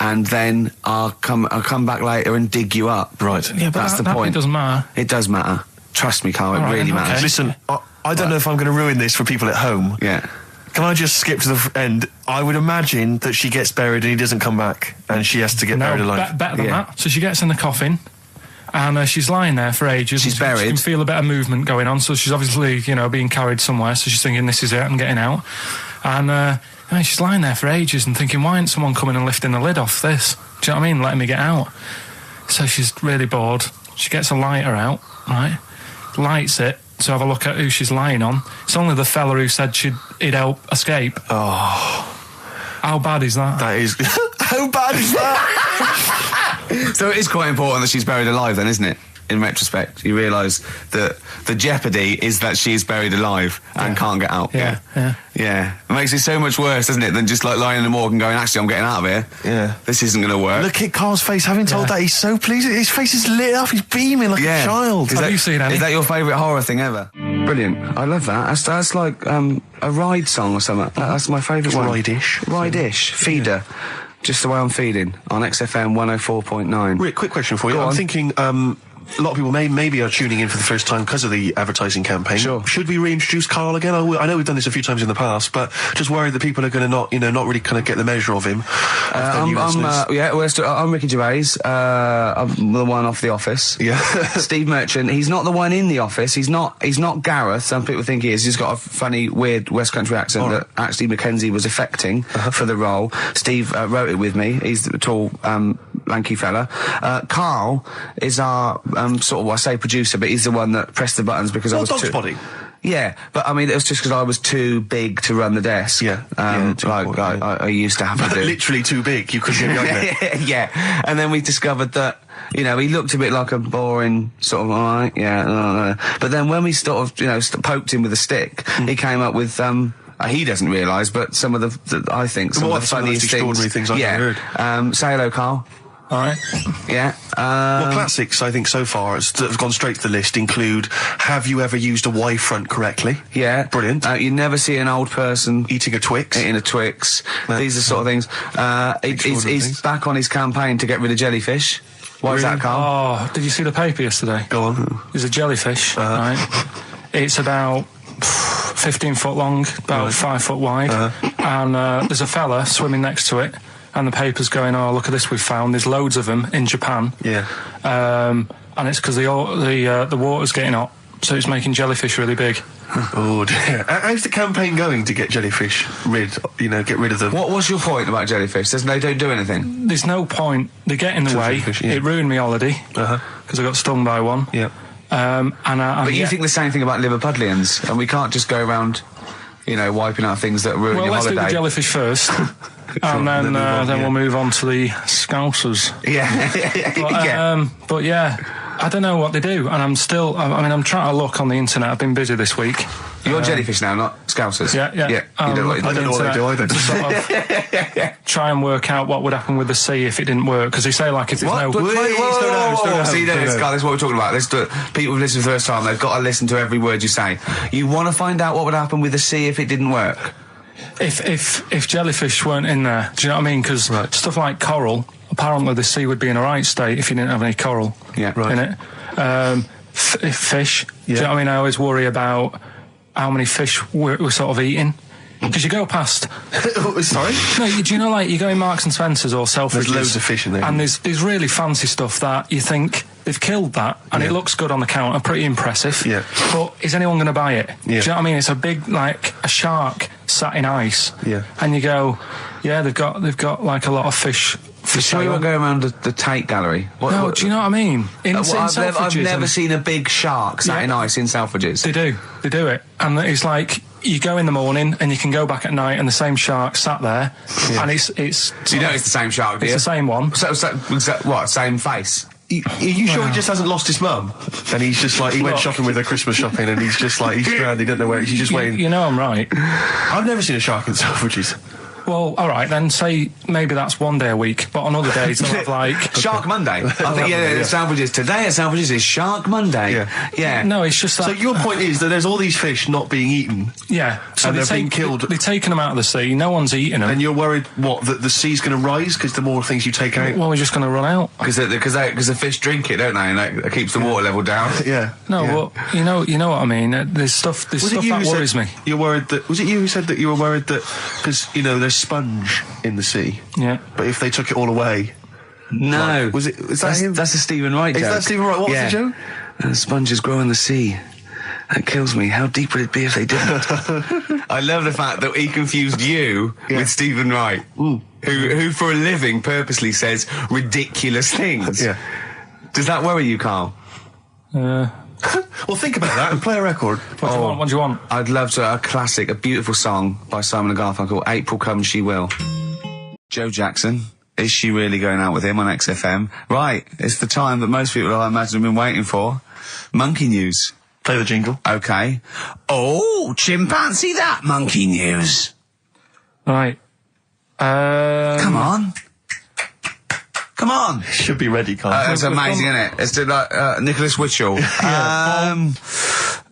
And then I'll come back later and dig you up. Right. Yeah, but that's the point. It doesn't matter. It does matter. Trust me, Carl, it really matters. Okay. Listen, I don't know if I'm going to ruin this for people at home. Yeah. Can I just skip to the end? I would imagine that she gets buried and he doesn't come back, and she has to get buried alive. Better than that. So she gets in the coffin, and she's lying there for ages. She's buried. She can feel a bit of movement going on, so she's obviously, being carried somewhere, so she's thinking, this is it, I'm getting out. And she's lying there for ages and thinking, why ain't someone coming and lifting the lid off this? Do you know what I mean? Letting me get out. So she's really bored. She gets a lighter out, right? Lights it to have a look at who she's lying on. It's only the fella who said he'd help escape. Oh. How bad is that? That is... How bad is that? So it is quite important that she's buried alive then, isn't it? In retrospect, you realise that the jeopardy is that she's buried alive and can't get out. Yeah. It makes it so much worse, doesn't it, than just like lying in the morgue and going, actually, I'm getting out of here. Yeah. This isn't going to work. Look at Carl's face. Having told that, he's so pleased. His face is lit up. He's beaming like a child. Have you seen any? Is that your favourite horror thing ever? Brilliant. I love that. That's like a ride song or something. That's my favourite one. Ride-ish. Ride-ish. Feeder. Just the way I'm feeding on XFM 104.9. Rick, quick question for you. Go I'm on. thinking a lot of people maybe are tuning in for the first time because of the advertising campaign. Sure. Should we reintroduce Karl again? I know we've done this a few times in the past, but just worried that people are going to not really kind of get the measure of him. I'm Ricky Gervais. I'm the one off The Office. Yeah. Steve Merchant. He's not the one in The Office. He's not Gareth. Some people think he is. He's got a funny, weird West Country accent that actually Mackenzie was affecting for the role. Steve wrote it with me. He's the tall, lanky fella. Karl is our sort of, I say producer, but he's the one that pressed the buttons because I was Dog's Body. Yeah, but I mean, it was just because I was too big to run the desk. Yeah. I used to have to do. Literally too big. You couldn't get behind it. Yeah. And then we discovered that, he looked a bit like a boring sort of, all right, yeah. But then when we sort of, poked him with a stick, he came up with, he doesn't realise, but some of the I think, some of the funniest extraordinary things I've heard. Say hello, Karl. All right. Yeah. Well, classics, I think, so far that have gone straight to the list include, have you ever used a Y front correctly? Yeah. Brilliant. You never see an old person eating a Twix. Eating a Twix. These are sort of things. He's back on his campaign to get rid of jellyfish. Why is that, Karl? Oh, did you see the paper yesterday? Go on. There's a jellyfish, right? It's about 15 foot long, about 5 foot wide, and there's a fella swimming next to it. And the paper's going, oh, look at this we've found. There's loads of them in Japan. Yeah. And it's because the water's getting hot, so it's making jellyfish really big. Oh dear. How's the campaign going to get jellyfish get rid of them? What was your point about jellyfish? They don't do anything. There's no point. They get in the way. Jellyfish, yeah. It ruined me holiday because I got stung by one. Yeah. But you think the same thing about Liverpudlians, and we can't just go around, wiping out things that ruin your holiday. Let's do the jellyfish first. And then we'll move on to the Scousers. Yeah. But I don't know what they do, and I'm trying to look on the internet. I've been busy this week. You're jellyfish now, not Scousers. Yeah. I don't know what they do either. To sort of try and work out what would happen with the sea if it didn't work, because they say, like, if there's no... See, this is what we're talking about. People who listen for the first time, they've got to listen to every word you say. You want to find out what would happen with the sea if it didn't work? If jellyfish weren't in there, do you know what I mean? Because stuff like coral, apparently the sea would be in a right state if you didn't have any coral in it. Fish, do you know what I mean? I always worry about how many fish we're sort of eating. Because you go past... Sorry? No, do you know, like, you go in Marks and Spencer's or Selfridges... There's loads of fish in there. And there's really fancy stuff that you think they've killed that, and it looks good on the counter, pretty impressive. Yeah. But is anyone going to buy it? Yeah. Do you know what I mean? It's a big, like, a shark sat in ice. Yeah. And you go, they've got like, a lot of fish... Sure, you won't go around the Tate Gallery. Do you know what I mean? I've never seen a big shark sat in ice in Selfridges. They do it. And it's like, you go in the morning and you can go back at night and the same shark sat there. Yeah. And it's... So you know it's the same shark, do you? It's the same one. So what, same face? Are you sure he just hasn't lost his mum? And he's just like, he went shopping with her Christmas shopping and he's just like, he's stranded, he doesn't know where, he's just waiting. You know I'm right. I've never seen a shark in Selfridges. Well, all right, then say maybe that's one day a week, but on other days they'll have like... Shark Monday. I think, Selfridges. Today at Selfridges is Shark Monday. Yeah. No, it's just that... So your point is that there's all these fish not being eaten. Yeah. So and they're being killed. They've taken them out of the sea, no one's eating them. And you're worried, that the sea's going to rise because the more things you take out? Well, we're just going to run out. Because the fish drink it, don't they? And that keeps the water level down. Yeah. No, well, you know what I mean. There's stuff that worries me. You're worried that... Was it you who said that you were worried that... Because, there's sponge in the sea. Yeah. But if they took it all away... No. Is that him? That's a Stephen Wright joke. Is that Stephen Wright? What was the joke? Sponges grow in the sea. That kills me. How deep would it be if they didn't? I love the fact that he confused you with Stephen Wright, who for a living purposely says ridiculous things. Yeah. Does that worry you, Karl? Well, think about that and play a record. What do you want? I'd love to. A classic, a beautiful song by Simon & Garfunkel, April Comes She Will. Joe Jackson. Is she really going out with him on XFM? Right, it's the time that most people, I imagine, have been waiting for. Monkey news. Play the jingle. Okay. Oh, chimpanzee that monkey news. Right. Come on. Come on. Should be ready, Carl. That's amazing, isn't it? It's like Nicholas Witchell.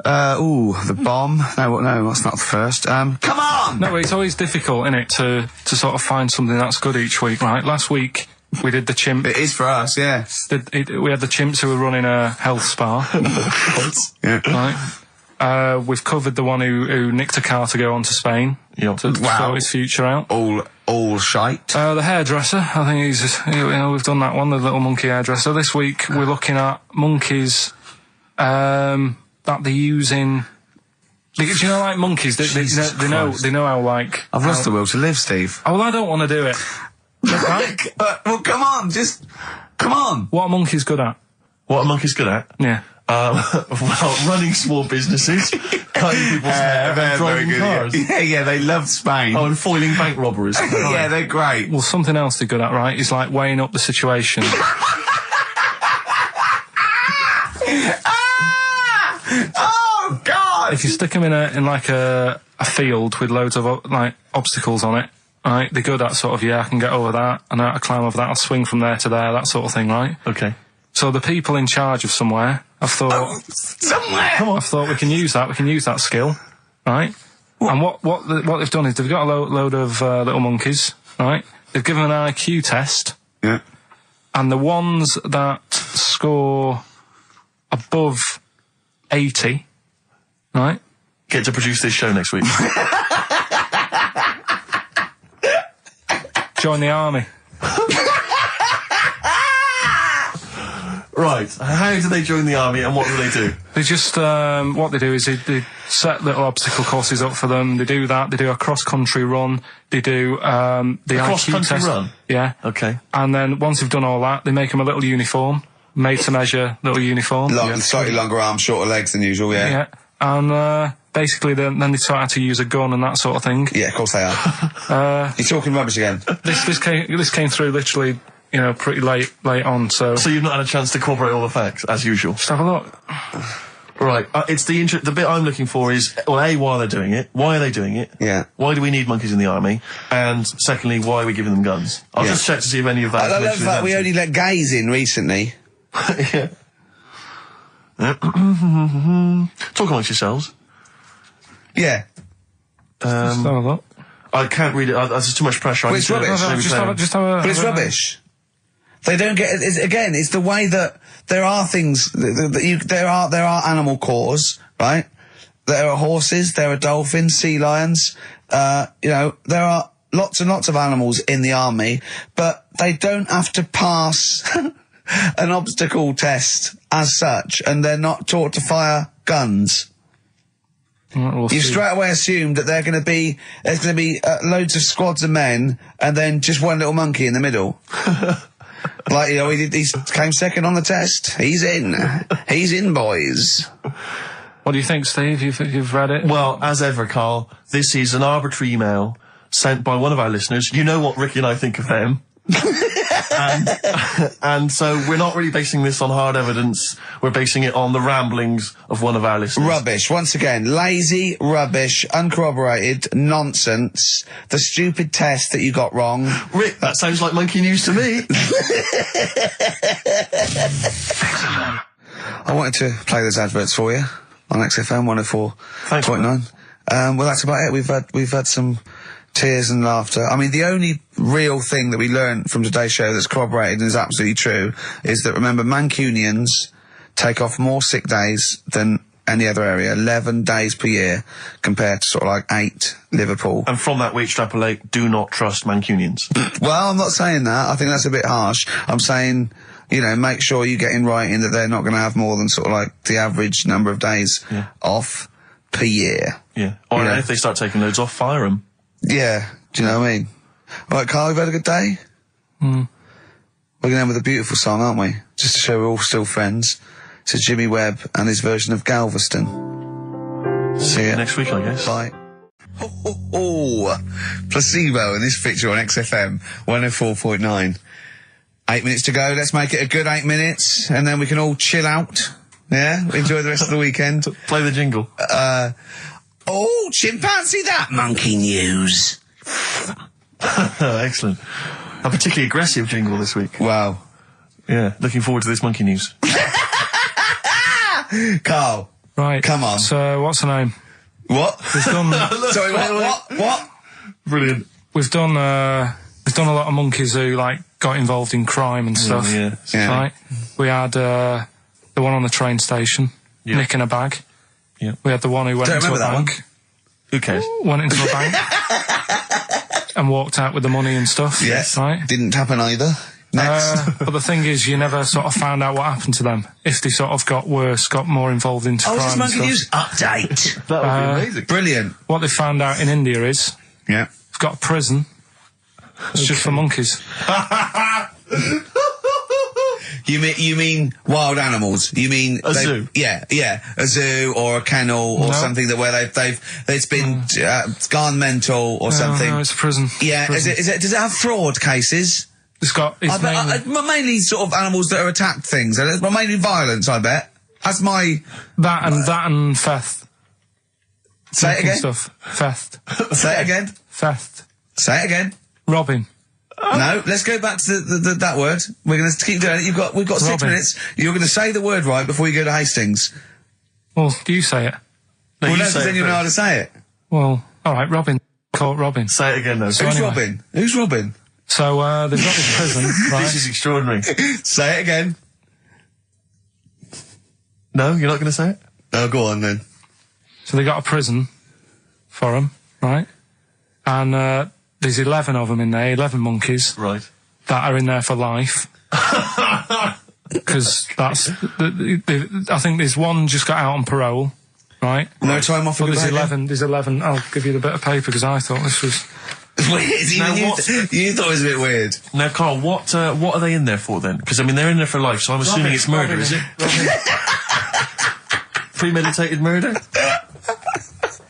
The bomb. No, that's not the first. Come on! No, it's always difficult, isn't it, to sort of find something that's good each week, right? Last week, We did the chimp. It is for us, yes. We had the chimps who were running a health spa. Yeah. Right. We've covered the one who nicked a car to go on to Spain to sort his future out. All shite. The hairdresser, I think we've done that one, the little monkey hairdresser. This week we're looking at monkeys that they use in. Do you know, like monkeys? They know how like. I've lost the will to live, Steve. Oh well, I don't want to do it. Right? Well, come on, come on. What are monkeys good at? What are monkeys good at? Yeah. Well, running small businesses, cutting people's hair, and driving cars. Yeah, they love Spain. Oh, and foiling bank robberies. Yeah, they're great. Well, something else they're good at, right, is like weighing up the situation. Oh, God! If you stick them in like a field with loads of like obstacles on it, right, they're good at sort of, I can get over that, and I climb over that, I'll swing from there to there, that sort of thing, right? Okay. So the people in charge of somewhere, I've thought... somewhere! Come on. I've thought we can use that skill, right? And what they've done is they've got a load of little monkeys, right? They've given them an IQ test. Yeah. And the ones that score above 80, right? Get to produce this show next week. Join the army. Right. How do they join the army and what do they do? They just, what they do is they set little obstacle courses up for them. They do that. They do a cross-country run. They do, the IQ cross-country test. run? Yeah. Okay. And then once they've done all that, they make them a little uniform, made to measure little uniform. Slightly longer arms, shorter legs than usual, yeah. Yeah. And, basically then they taught how to use a gun and that sort of thing. Yeah, of course they are. You're talking rubbish again. This came through literally, pretty late on, so... So you've not had a chance to corroborate all the facts, as usual? Just have a look. Right, it's the bit I'm looking for is, well, A, why are they doing it? Why are they doing it? Yeah. Why do we need monkeys in the army? And secondly, why are we giving them guns? I'll just check to see if any of that... I love that we only let gays in recently. Yeah. Talk amongst yourselves. Yeah. Just have a look. I can't read it. There's too much pressure. Well, it's rubbish. But it's rubbish. They don't get it. It's the way that there are things. There are animal cores, right? There are horses. There are dolphins, sea lions. There are lots and lots of animals in the army, but they don't have to pass an obstacle test as such, and they're not taught to fire guns. You straight away assumed that there's going to be loads of squads of men and then just one little monkey in the middle. Like, he came second on the test. He's in, boys. What do you think, Steve? You've read it? Well, as ever, Carl, this is an arbitrary email sent by one of our listeners. You know what Ricky and I think of them. and so we're not really basing this on hard evidence. We're basing it on the ramblings of one of our listeners. Rubbish. Once again, lazy, rubbish, uncorroborated, nonsense. The stupid test that you got wrong. Rick, that sounds like monkey news to me. I wanted to play those adverts for you on XFM 104.9. Well, that's about it. We've had some tears and laughter. I mean, the only real thing that we learned from today's show that's corroborated and is absolutely true is that, remember, Mancunians take off more sick days than any other area, 11 days per year, compared to sort of like 8 Liverpool. And from that we extrapolate, do not trust Mancunians. Well, I'm not saying that. I think that's a bit harsh. I'm saying, make sure you get in writing that they're not going to have more than sort of like the average number of days off per year. Yeah. Or if they start taking loads off, fire them. Yeah, do you know what I mean? All right, Carl, you've had a good day? We're going to end with a beautiful song, aren't we? Just to show we're all still friends. It's Jimmy Webb and his version of Galveston. See you next week, I guess. Bye. Placebo in this picture on XFM 104.9. 8 minutes to go. Let's make it a good 8 minutes, and then we can all chill out. Yeah? Enjoy the rest of the weekend. Play the jingle. Chimpanzee that monkey news. Excellent. A particularly aggressive jingle this week. Wow. Yeah, looking forward to this monkey news. Carl. Right. Come on. So, what's her name? What? We've done... Sorry, what? Brilliant. We've done done a lot of monkeys who, like, got involved in crime and stuff. Yeah. Right? We had the one on the train station, nicking a bag. Yeah. We had the one who went into a bank. Who cares? Went into a bank and walked out with the money and stuff. Yes. Right? Didn't happen either. Next. But the thing is, you never sort of found out what happened to them. If they sort of got worse, got more involved into crime this and Monkey stuff. News update. That would be amazing. Brilliant. What they found out in India is, Yeah. it's got a prison. It's just for monkeys. You mean wild animals? You mean a zoo? Yeah, a zoo or a kennel or something that where it's been gone mental or something. No, it's a prison. Yeah, prison. Is it? Does it have fraud cases? It's got. It's mainly sort of animals that are attacked things. Mainly violence, I bet. That's my that and theft. Say it again. Stuff. Theft. Say it again. Theft. Say it again. Robbing. No, let's go back to that word. We're going to keep doing it. We've got 6 minutes. You're going to say the word right before you go to Hastings. Well, do you say it? No, because then you know how to say it. Well, all right, Robin. Caught Robin. Say it again, though. So Who's Robin? Who's Robin? So they've got this prison. Right? This is extraordinary. Say it again. No, you're not going to say it? Oh, go on then. So they got a prison for them, right? And there's 11 of them in there, 11 monkeys. Right. That are in there for life. Because that's... I think there's one just got out on parole, right? No time off for there's 11. I'll give you the bit of paper because I thought this was... You thought it was a bit weird. Now, Carl, what are they in there for then? Because, I mean, they're in there for life, so I'm assuming it's murder, is it? Premeditated murder?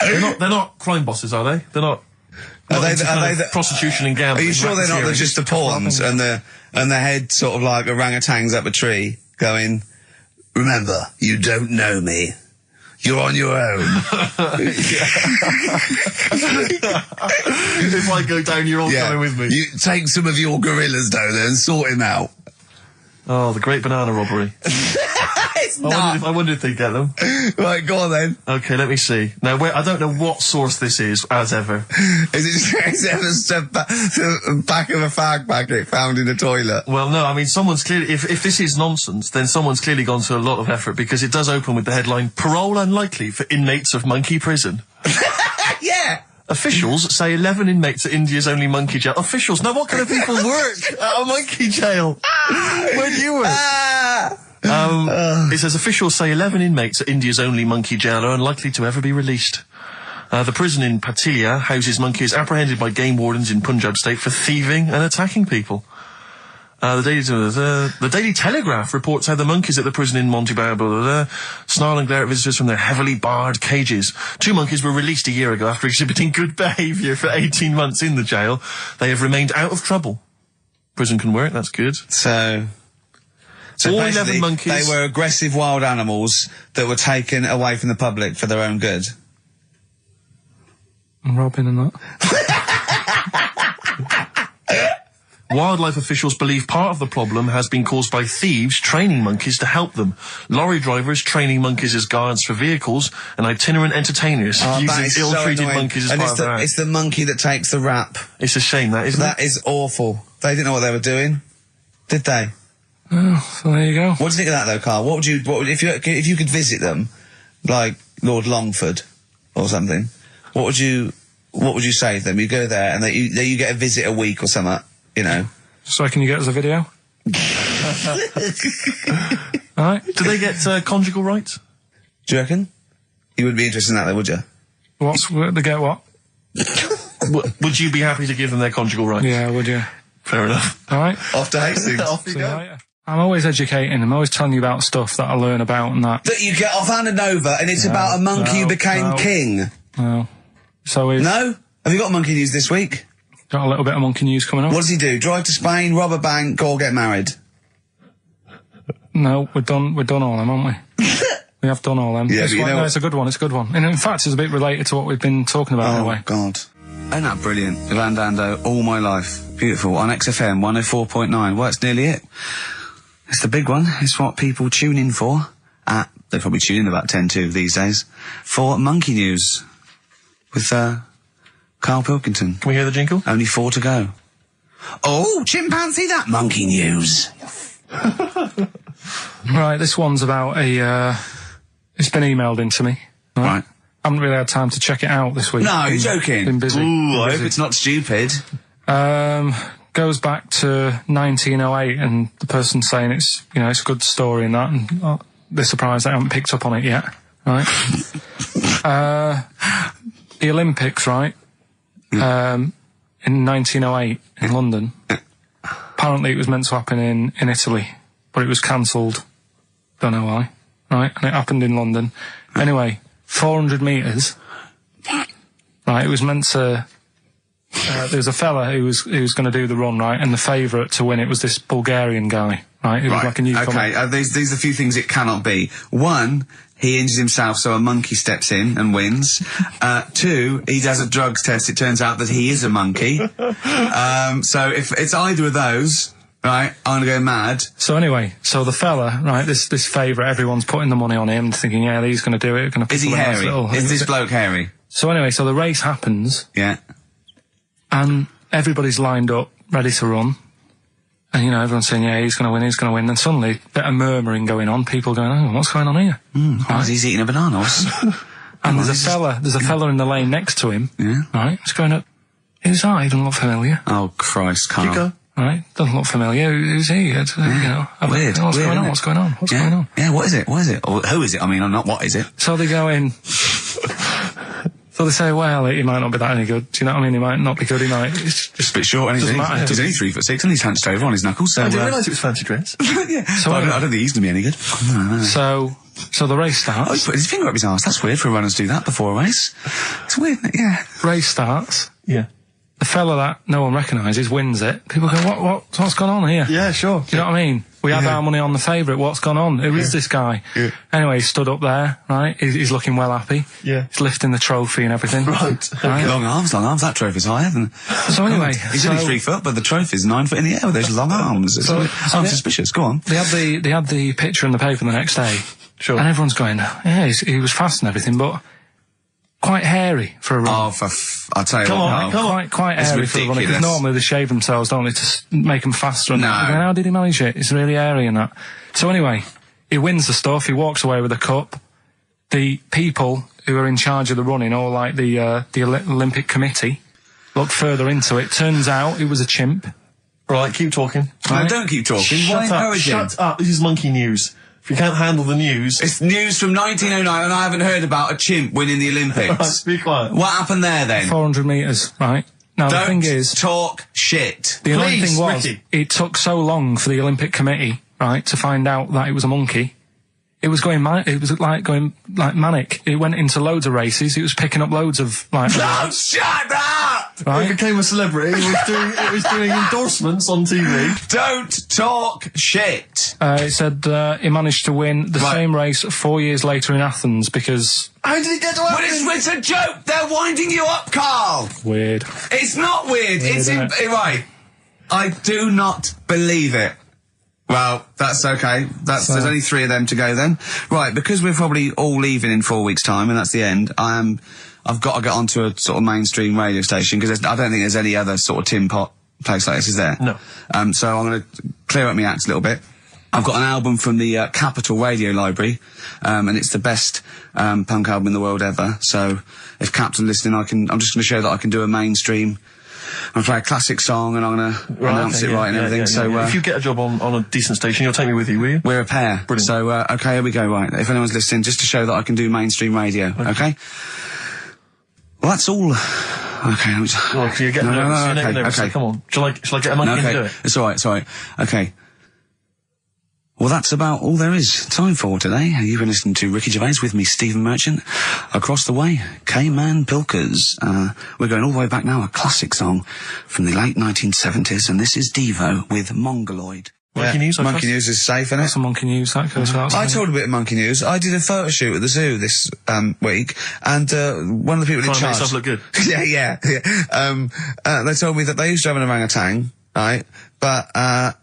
They're not crime bosses, are they? They're not... Are they prostitution and gambling? Are you sure they're not just the pawns and the head sort of like orangutans up a tree going, remember, you don't know me. You're on your own. If I go down, you're all coming with me. You take some of your gorillas down there and sort him out. Oh, the great banana robbery. I wonder if they get them. Right, go on then. Okay, let me see. Now, I don't know what source this is, as ever. Is it just the back of a fag packet found in a toilet? Well, no, I mean, someone's clearly... If this is nonsense, then someone's clearly gone to a lot of effort, because it does open with the headline, Parole Unlikely for Inmates of Monkey Prison. Yeah! Officials say 11 inmates at India's only monkey jail. Officials? Now, what kind of people work at a monkey jail? Where do you work? It says officials say 11 inmates at India's only monkey jail are unlikely to ever be released. The prison in Patilia houses monkeys apprehended by game wardens in Punjab state for thieving and attacking people. The Daily Telegraph reports how the monkeys at the prison in Montebello snarl and glare at visitors from their heavily barred cages. 2 monkeys were released a year ago after exhibiting good behaviour for 18 months in the jail. They have remained out of trouble. Prison can work, that's good. So all 11 monkeys... They were aggressive wild animals that were taken away from the public for their own good. Robin and that. Wildlife officials believe part of the problem has been caused by thieves training monkeys to help them. Lorry drivers training monkeys as guards for vehicles, and itinerant entertainers using ill-treated monkeys as part of their act. It's the monkey that takes the rap. It's a shame, that, isn't it? That is awful. They didn't know what they were doing, did they? Oh, so there you go. What do you think of that, though, Carl? If you could visit them, like Lord Longford or something, what would you say to them? You go there and you get a visit a week or something. You know. So can you get us a video? Alright. Do they get conjugal rights? Do you reckon? You wouldn't be interested in that, though, would you? They get what? Would you be happy to give them their conjugal rights? Yeah, would you? Fair enough. Alright. Off to Hastings. Off you go. I'm always educating. I'm always telling you about stuff that I learn about and that. That you get off Anna Nova and it's about a monkey who became king. No. So No? Have you got monkey news this week? Got a little bit of monkey news coming up. What does he do? Drive to Spain, rob a bank, or get married? No, we're done all them, aren't we? We have done all them. Yeah, but it's a good one, it's a good one. And in fact, it's a bit related to what we've been talking about in a way. Oh, God. Ain't that brilliant? Van Dando, All My Life. Beautiful. On XFM 104.9. Well, that's nearly it. It's the big one. It's what people tune in for. They probably tune in about 10-2 these days. For Monkey News. With, Karl Pilkington. Can we hear the jingle? Only 4 to go. Oh, chimpanzee that monkey news. Right, this one's about it's been emailed into me. Right. I haven't really had time to check it out this week. No, you're joking. Been busy. Ooh, I hope it's not stupid. Goes back to 1908, and the person's saying it's a good story and that, and they're surprised I haven't picked up on it yet. Right. The Olympics, right? In 1908 in London. Apparently it was meant to happen in Italy, but it was cancelled. Don't know why. Right, and it happened in London. Anyway, 400 metres. Right, it was meant to. There was a fella who was going to do the run, right, and the favourite to win it was this Bulgarian guy, right? Who was like a newcomer. Okay, these are a few things it cannot be. One, he injures himself, so a monkey steps in and wins. Two, he does a drugs test. It turns out that he is a monkey. So if it's either of those, right, I'm gonna go mad. So anyway, so the fella, right, this favourite, everyone's putting the money on him, thinking, yeah, he's going to do it. Is he hairy? Is this bloke hairy? So anyway, so the race happens. Yeah. And everybody's lined up, ready to run. And, everyone's saying, yeah, he's going to win, he's going to win. Then suddenly, a bit of murmuring going on. People going, oh, what's going on here? Right. He's eating a banana. And there's a fella in the lane next to him. Yeah. Right? He's going up. Who's that? He doesn't look familiar. Oh, Christ, Carl. You go. Right? Doesn't look familiar. Who's he? Weird. What's going on? What's going on? What's going on? Yeah, what is it? What is it? Or who is it? I mean, not what is it? So they go in. So they say, well, he might not be that any good. Do you know what I mean? He might not be good. He might. It's just a bit short, and he's only 3'6", and he's hunched over on his knuckles. So, I didn't realise it was fancy dress. Yeah. So I don't think he's going to be any good. No. So the race starts. Oh, he put his finger up his arse. That's weird for runners to do that before a race. It's weird, isn't it? Yeah. Race starts. Yeah. The fella that no one recognises wins it. People go, what's gone on here? Yeah, sure. Do you know what I mean? We had our money on the favourite. What's gone on? Who is this guy? Yeah. Anyway, he stood up there, right? He's looking well happy. Yeah. He's lifting the trophy and everything. Right. Long arms. That trophy's higher than... So anyway... He's only 3 foot, but the trophy's 9 foot in the air with those long arms. I'm suspicious. Go on. They had the picture in the paper the next day. Sure. And everyone's going, yeah, he was fast and everything, but... quite hairy for a run. Oh, I'll tell you come on. Quite hairy for a run. Because normally they shave themselves, don't they, to make them faster. And how did he manage it? It's really hairy and that. So anyway, he wins the stuff. He walks away with a cup. The people who are in charge of the running, or like the Olympic Committee, look further into it. Turns out it was a chimp. Right, keep talking. Right? No, don't keep talking. Shut up. This is monkey news. If you can't handle the news... It's news from 1909 and I haven't heard about a chimp winning the Olympics. Be quiet. What happened there then? 400 metres, right? Now the thing is... talk shit. The only thing was, it took so long for the Olympic Committee, right, to find out that it was a monkey. It was going manic. It went into loads of races. It was picking up loads of, like... No, shut up! Right? It became a celebrity. It was doing endorsements on TV. Don't talk shit! It said he managed to win the same race 4 years later in Athens because... How did he get to Athens? Well, it's a joke! They're winding you up, Carl! Weird. It's not weird. Right. I do not believe it. Well, that's okay. There's only 3 of them to go then. Right, because we're probably all leaving in 4 weeks' time, and that's the end, I've got to get onto a sort of mainstream radio station, because I don't think there's any other sort of tin pot place like this, is there? No. So I'm going to clear up my act a little bit. I've got an album from the Capital Radio Library, and it's the best punk album in the world ever. So if Cap's listening, I'm just going to show that I can do a mainstream. I'm going to play a classic song and I'm going to announce it right and everything. So if you get a job on a decent station, you'll take me with you, will you? We're a pair. Brilliant. So, okay, here we go, right. If anyone's listening, just to show that I can do mainstream radio, okay? Well, that's all. Okay. Well, you're getting nervous. Okay. Come on. Shall I get a monkey and do it? It's alright. Okay. Well, that's about all there is time for today. You've been listening to Ricky Gervais with me, Stephen Merchant. Across the way, K-Man Pilkers. We're going all the way back now, a classic song from the late 1970s, and this is Devo with Mongoloid. Monkey news? Monkey news is safe, isn't it? That's a monkey news, that goes without saying. I told a bit of monkey news. I did a photo shoot at the zoo this week, and one of the people in charge... Trying to make yourself look good. Yeah. They told me that they used to have an orangutan, right? But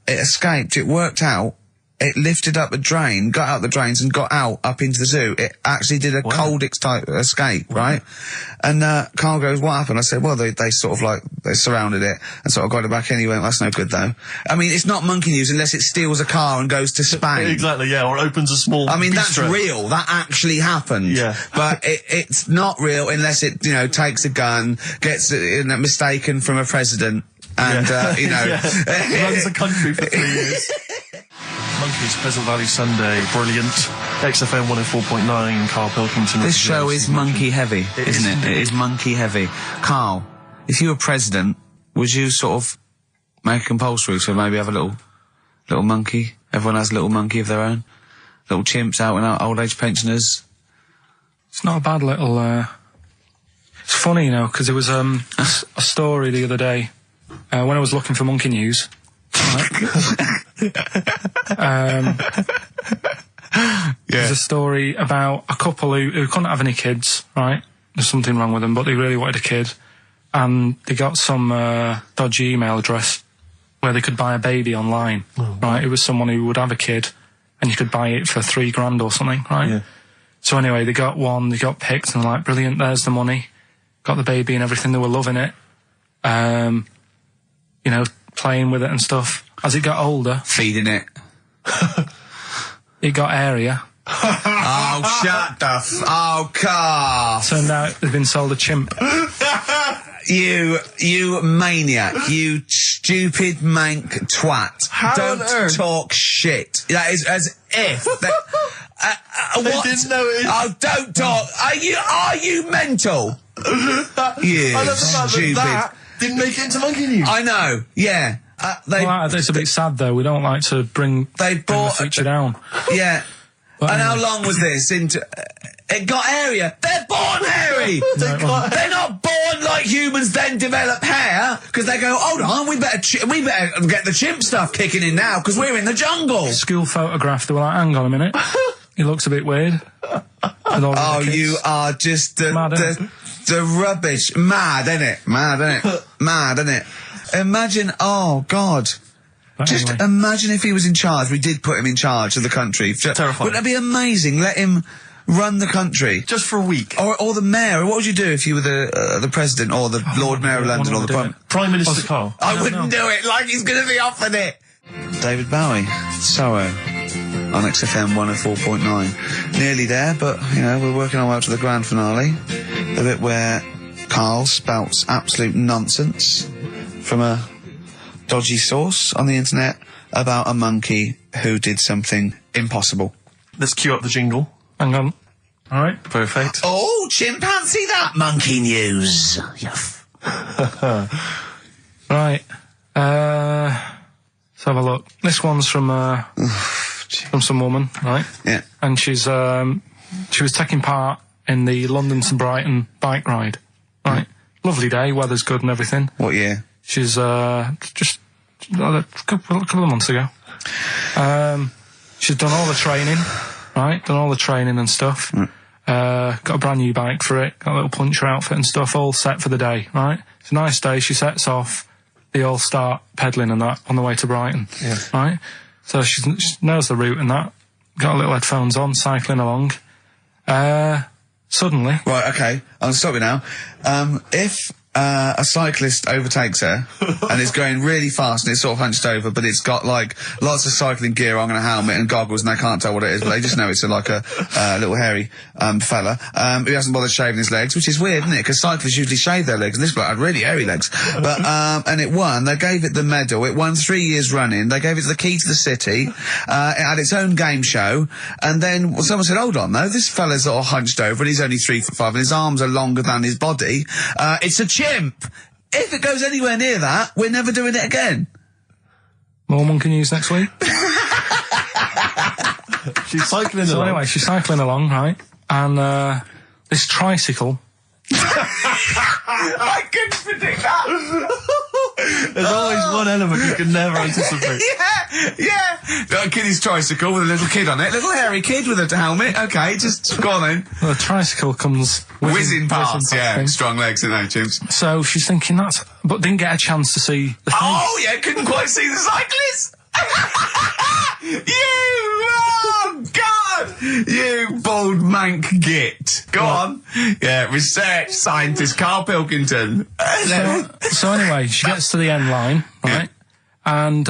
it escaped. It worked out it lifted up a drain, got out the drains and got out up into the zoo. It actually did a Coldix type escape, right? And Karl goes, what happened? I said, well, they sort of like, they surrounded it and sort of got it back in. He went, that's no good though. I mean, it's not monkey news unless it steals a car and goes to Spain. Exactly, yeah, or opens a small I mean, that's bistro. real. That actually happened. Yeah. But it's not real unless it, you know, takes a gun, gets mistaken from a president and, you know... runs the country for 3 years. Monkeys, Pleasant Valley Sunday, brilliant. XFM 104.9, Karl Pilkington. This show is monkey heavy, isn't it? It is monkey heavy. Karl, if you were president, would you sort of make it compulsory to maybe have a little monkey? Everyone has a little monkey of their own? Little chimps out and out, old age pensioners? It's not a bad little, It's funny, you know, because there was a story the other day, when I was looking for monkey news. There's a story about a couple who couldn't have any kids, right? There's something wrong with them, but they really wanted a kid. And they got some dodgy email address where they could buy a baby online, right? It was someone who would have a kid, and you could buy it for $3,000 or something, right? Yeah. So anyway, they got one, they got picked, and they're like, brilliant, there's the money. Got the baby and everything, they were loving it. You know, playing with it and stuff. As it got older... Feeding it. It got airier. Oh, shut the oh, Karl. Turned out they've been sold a chimp. You maniac. You stupid mank twat. Don't talk shit. That is as if... what? Didn't know it. Oh, don't talk. Are you mental? You I love the fact stupid. that didn't make it into monkey news. I know, yeah. It's a bit sad though. We don't like to bring the feature down. Yeah. But and anyway. how long was this? It got hairier. They're born hairy. They're not born like humans. Then develop hair because they go. Hold on, we better get the chimp stuff kicking in now because we're in the jungle. School photograph. They were like, hang on a minute. He looks a bit weird. Oh, you are just the rubbish. Mad, innit? Mad, innit? Mad, innit? Imagine, oh, God. But Just anyway. imagine if he was in charge. We did put him in charge of the country. Terrifying. Wouldn't that be amazing? Let him run the country. Just for a week. Or the mayor. What would you do if you were the president or the Lord Mayor of London or the Prime Minister Karl. I wouldn't do it like he's going to be offered it. David Bowie, Sorrow, on XFM 104.9. Nearly there, but, you know, we're working our way up to the grand finale. The bit where Karl spouts absolute nonsense from a dodgy source on the internet about a monkey who did something impossible. Let's cue up the jingle. Hang on. All right. Perfect. Oh, chimpanzee that monkey news. Right. Let's have a look. This one's from some woman, right? Yeah. And she was taking part in the London to Brighton bike ride, right? Lovely day, weather's good and everything. What year? She's just a couple of months ago. She's done all the training, right? Done all the training and stuff. Got a brand new bike for it. Got a little puncher outfit and stuff, all set for the day, right? It's a nice day. She sets off. They all start pedalling and that on the way to Brighton, right? So she knows the route and that. Got her little headphones on, cycling along. Suddenly... Right, okay, I'll stop you now. If a cyclist overtakes her and is going really fast and it's sort of hunched over, but it's got like lots of cycling gear on and a helmet and goggles and they can't tell what it is, but they just know it's like a little hairy fella who hasn't bothered shaving his legs, which is weird, isn't it? Because cyclists usually shave their legs and this bloke had really hairy legs. But and it won. They gave it the medal. It won 3 years running. They gave it the key to the city. It had its own game show. And then someone said, hold on though, this fella's all hunched over and he's only 3'5" and his arms are longer than his body. It's a chimp. If it goes anywhere near that, we're never doing it again. More monkey news next week. She's cycling along. So anyway, she's cycling along, right? And this tricycle... I couldn't predict that. There's always one element you can never anticipate. Yeah. Got a kiddie's tricycle with a little kid on it. Little hairy kid with a helmet. Okay, just go on then. Well, the tricycle comes whizzing past. Yeah, thing. strong legs in those chimps. So she's thinking that's... But didn't get a chance to see the thing. Oh, yeah, couldn't quite see the cyclist. You You bald mank git. Go on. Yeah, research scientist Karl Pilkington. So anyway, she gets to the end line, right? And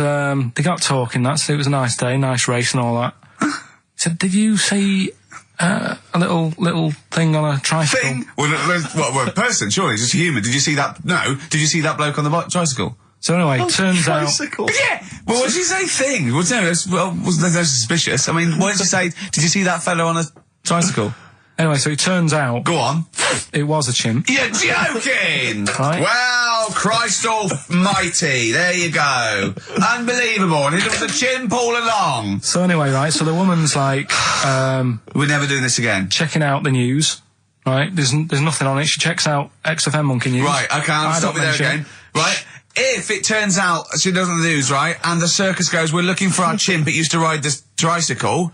they got talking. It was a nice day, nice race and all that. So did you see a little thing on a tricycle? Thing? Well, a person, surely, just a human. Did you see that? No. Did you see that bloke on the tricycle? So anyway, turns out... Yeah! Well, what did you say thing? Well, no, wasn't no suspicious. I mean, what did you say? Did you see that fellow on a tricycle? Anyway, so it turns out... Go on. It was a chimp. You're joking! Right? Well, Christ almighty, there you go. Unbelievable, and it was a chimp all along. So anyway, right, so the woman's like... We're never doing this again. Checking out the news, right? There's nothing on it. She checks out XFM Monkey News. Right, okay, I'll stop you there again. Right? If it turns out she does on the news, right, and the circus goes, we're looking for our chimp, it used to ride this tricycle,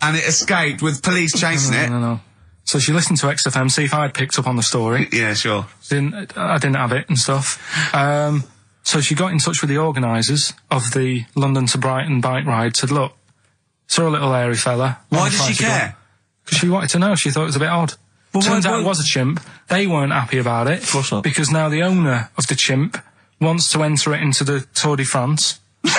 and it escaped with police chasing it. No. So she listened to XFM, see if I'd picked up on the story. Yeah, sure. I didn't have it and stuff. So she got in touch with the organisers of the London to Brighton bike ride, said, look, saw a little hairy fella. Why did she care? Because she wanted to know. She thought it was a bit odd. Well, turns out it was a chimp. They weren't happy about it. Of course not. Because now the owner of the chimp wants to enter it into the Tour de France. No!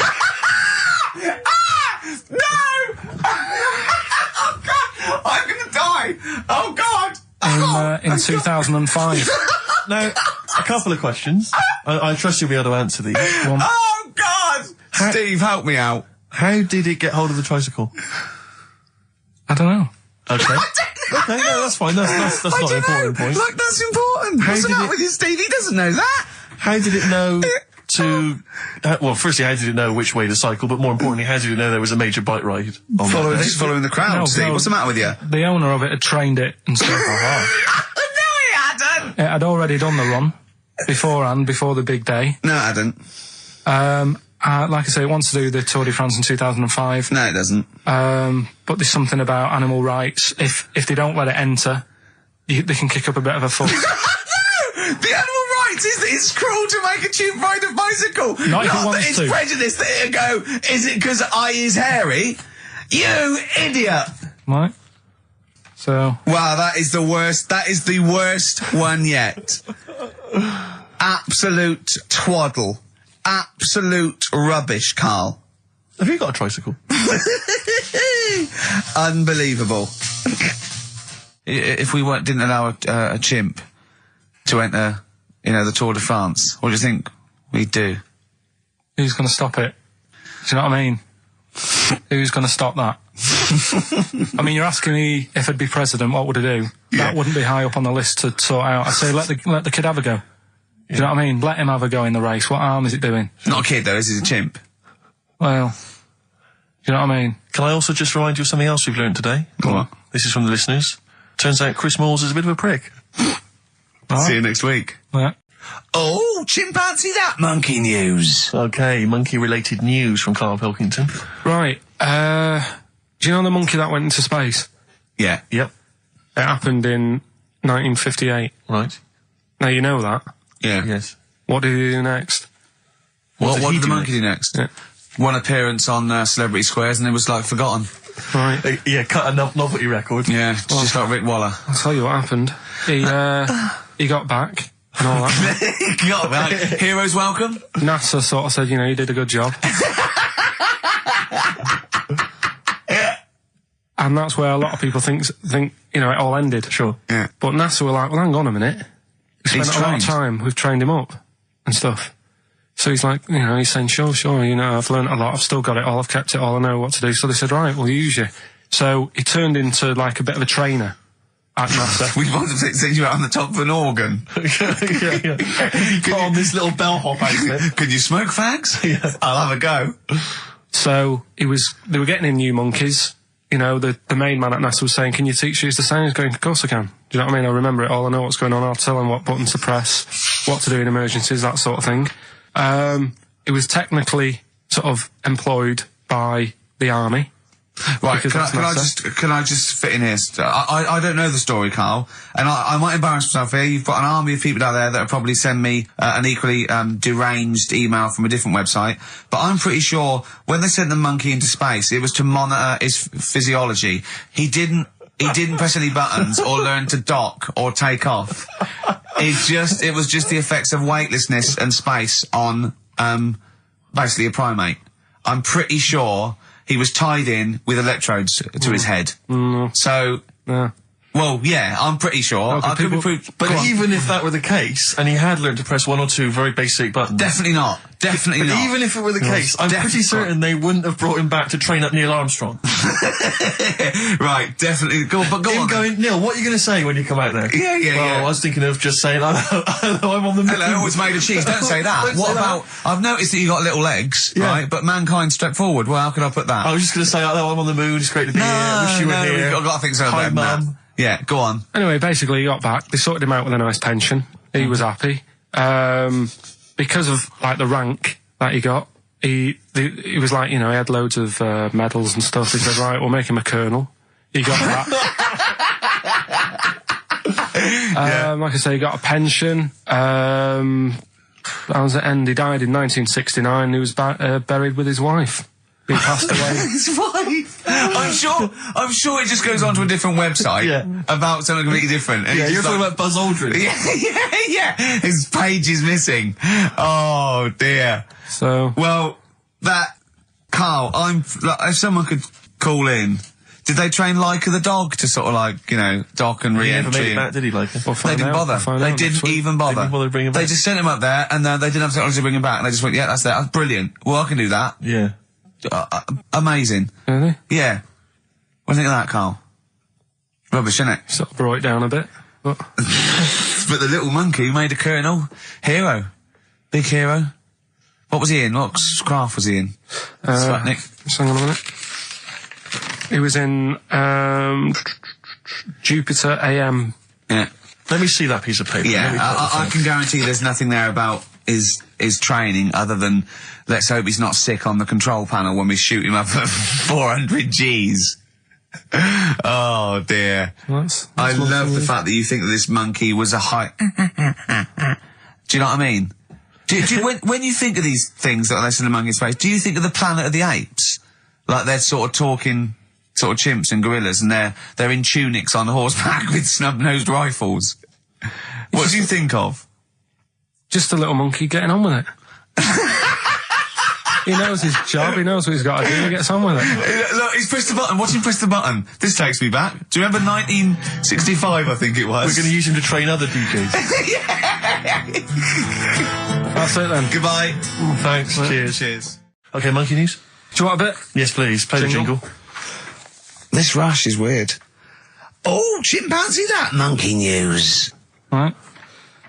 Oh, God! I'm gonna die! Oh, God! In 2005. Now, a couple of questions. I trust you'll be able to answer these. Oh, God! Steve, help me out. How did it get hold of the tricycle? I don't know. Okay. Okay, no, that's fine. That's not an important point. Look, that's important. What's the matter with you, Steve? He doesn't know that. How did it know to... well, firstly, how did it know which way to cycle? But more importantly, how did it know there was a major bike ride? Following the crowd, Steve. What's the matter with you? The owner of it had trained it and stuff. No, he hadn't. It had already done the run beforehand, before the big day. No, it hadn't. Like I say, it wants to do the Tour de France in 2005. No, it doesn't. But there's something about animal rights. If they don't let it enter, they can kick up a bit of a fuss. No! The animal rights is that it's cruel to make a chimp ride a bicycle. Not if it that wants it's to. prejudice that it'll go, is it because I is hairy? You idiot! Right. So... Wow, that is the worst. That is the worst one yet. Absolute twaddle. Absolute rubbish, Karl. Have you got a tricycle? Unbelievable. If we didn't allow a chimp to enter, the Tour de France, what do you think we'd do? Who's going to stop it? Do you know what I mean? Who's going to stop that? I mean, you're asking me if I'd be president, what would I do? Yeah. That wouldn't be high up on the list to sort out. I'd say let the kid have a go. Do you know what I mean? Let him have a go in the race. What harm is it doing? Not a kid, though. This is a chimp. Well, do you know what I mean? Can I also just remind you of something else we've learned today? Go on. This is from the listeners. Turns out Chris Moores is a bit of a prick. See you next week. Yeah. Oh, chimpanzee that monkey news. Okay, monkey-related news from Karl Pilkington. Right. Do you know the monkey that went into space? Yeah. Yep. It happened in 1958. Right. Now you know that. Yeah. Yes. What did he do next? What did the monkey do next? Yeah. One appearance on Celebrity Squares and it was, forgotten. Right. Yeah, cut a novelty record. Yeah, just like Rick Waller. I'll tell you what happened. He got back and all that. He got back. Heroes welcome. NASA sort of said, you did a good job. And that's where a lot of people think it all ended. Sure. Yeah. But NASA were like, well, hang on a minute. We spent a lot of time, we've trained him up and stuff. So he's like, he's saying, sure, I've learned a lot, I've still got it all, I've kept it all, I know what to do. So they said, right, we'll use you. So he turned into a bit of a trainer at NASA. We want to send you out on the top of an organ. yeah. Put on this little bellhop outfit. Can you smoke fags? Yeah. I'll have a go. So they were getting in new monkeys. The main man at NASA was saying, can you teach us the same? He's going, of course I can. Do you know what I mean? I remember it all, I know what's going on, I'll tell him what buttons to press, what to do in emergencies, that sort of thing. It was technically sort of employed by the army, Right, can I just fit in here? I don't know the story, Carl, and I might embarrass myself here. You've got an army of people out there that will probably send me an equally deranged email from a different website, but I'm pretty sure when they sent the monkey into space, it was to monitor his physiology. He didn't press any buttons or learn to dock or take off. It was just the effects of weightlessness and space on basically a primate. I'm pretty sure he was tied in with electrodes to his head. So, well, yeah, I'm pretty sure. I could be proved. But even if that were the case, and he had learned to press one or two very basic buttons. Definitely not. Definitely not. Even if it were the case, I'm pretty certain they wouldn't have brought him back to train up Neil Armstrong. Right, definitely. Go on. Going, Neil, what are you going to say when you come out there? Yeah. I was thinking of just saying, hello, I'm on the moon. Hello, it's made of cheese. Don't say that. What about, I've noticed that you got little legs, right? But mankind stepped forward. Well, how could I put that? I was just going to say, hello, I'm on the moon. It's great to be here. Wish you were here. I've got to think so. Hi, Mum. Yeah, go on. Anyway, basically, he got back. They sorted him out with a nice pension. He was happy. Because of, like, the rank that he got, he was like, he had loads of medals and stuff. He said, right, we'll make him a colonel. He got that. Like I say, he got a pension. That was the end. He died in 1969. He was buried with his wife. He passed away. His wife. I'm sure it just goes on to a different website about something completely different. And you're talking about Buzz Aldrin. Yeah. His page is missing. Oh dear. So well, Carl, if someone could call in. Did they train Leica the dog to sort of dock and re-entry? He never made it back, did he, Leica? They didn't bother. They didn't even bother. They didn't bother to bring him back. They just sent him up there, and they didn't have technology to bring him back, and they just went, yeah, that's that. That's brilliant. Well, I can do that. Yeah. Amazing. Really? Yeah. What do you think of that, Carl? Rubbish, isn't it? Sort of brought it down a bit. But but the little monkey made a colonel. Hero. Big hero. What was he in? What craft was he in? Sputnik. Just hang on a minute. He was in Jupiter AM. Yeah. Let me see that piece of paper. Yeah, I can guarantee there's nothing there about his training other than let's hope he's not sick on the control panel when we shoot him up at 400 Gs. Oh dear. I love the fact that you think that this monkey was a high... Do you know what I mean? When you think of these things that are less than a monkey's face, do you think of the Planet of the Apes? Like they're sort of talking... sort of chimps and gorillas, and they're in tunics on horseback with snub-nosed rifles. What do you think of? Just a little monkey getting on with it. He knows his job, he knows what he's got to do, he gets on with it. Look, he's pressed the button. Watch him press the button. This takes me back. Do you remember 1965, I think it was? We're going to use him to train other DJs. That's it then. Goodbye. Thanks. Cheers. Okay, monkey news? Do you want a bit? Yes, please. Play the jingle. This rash is weird. Oh, chimpanzee that monkey news. Right.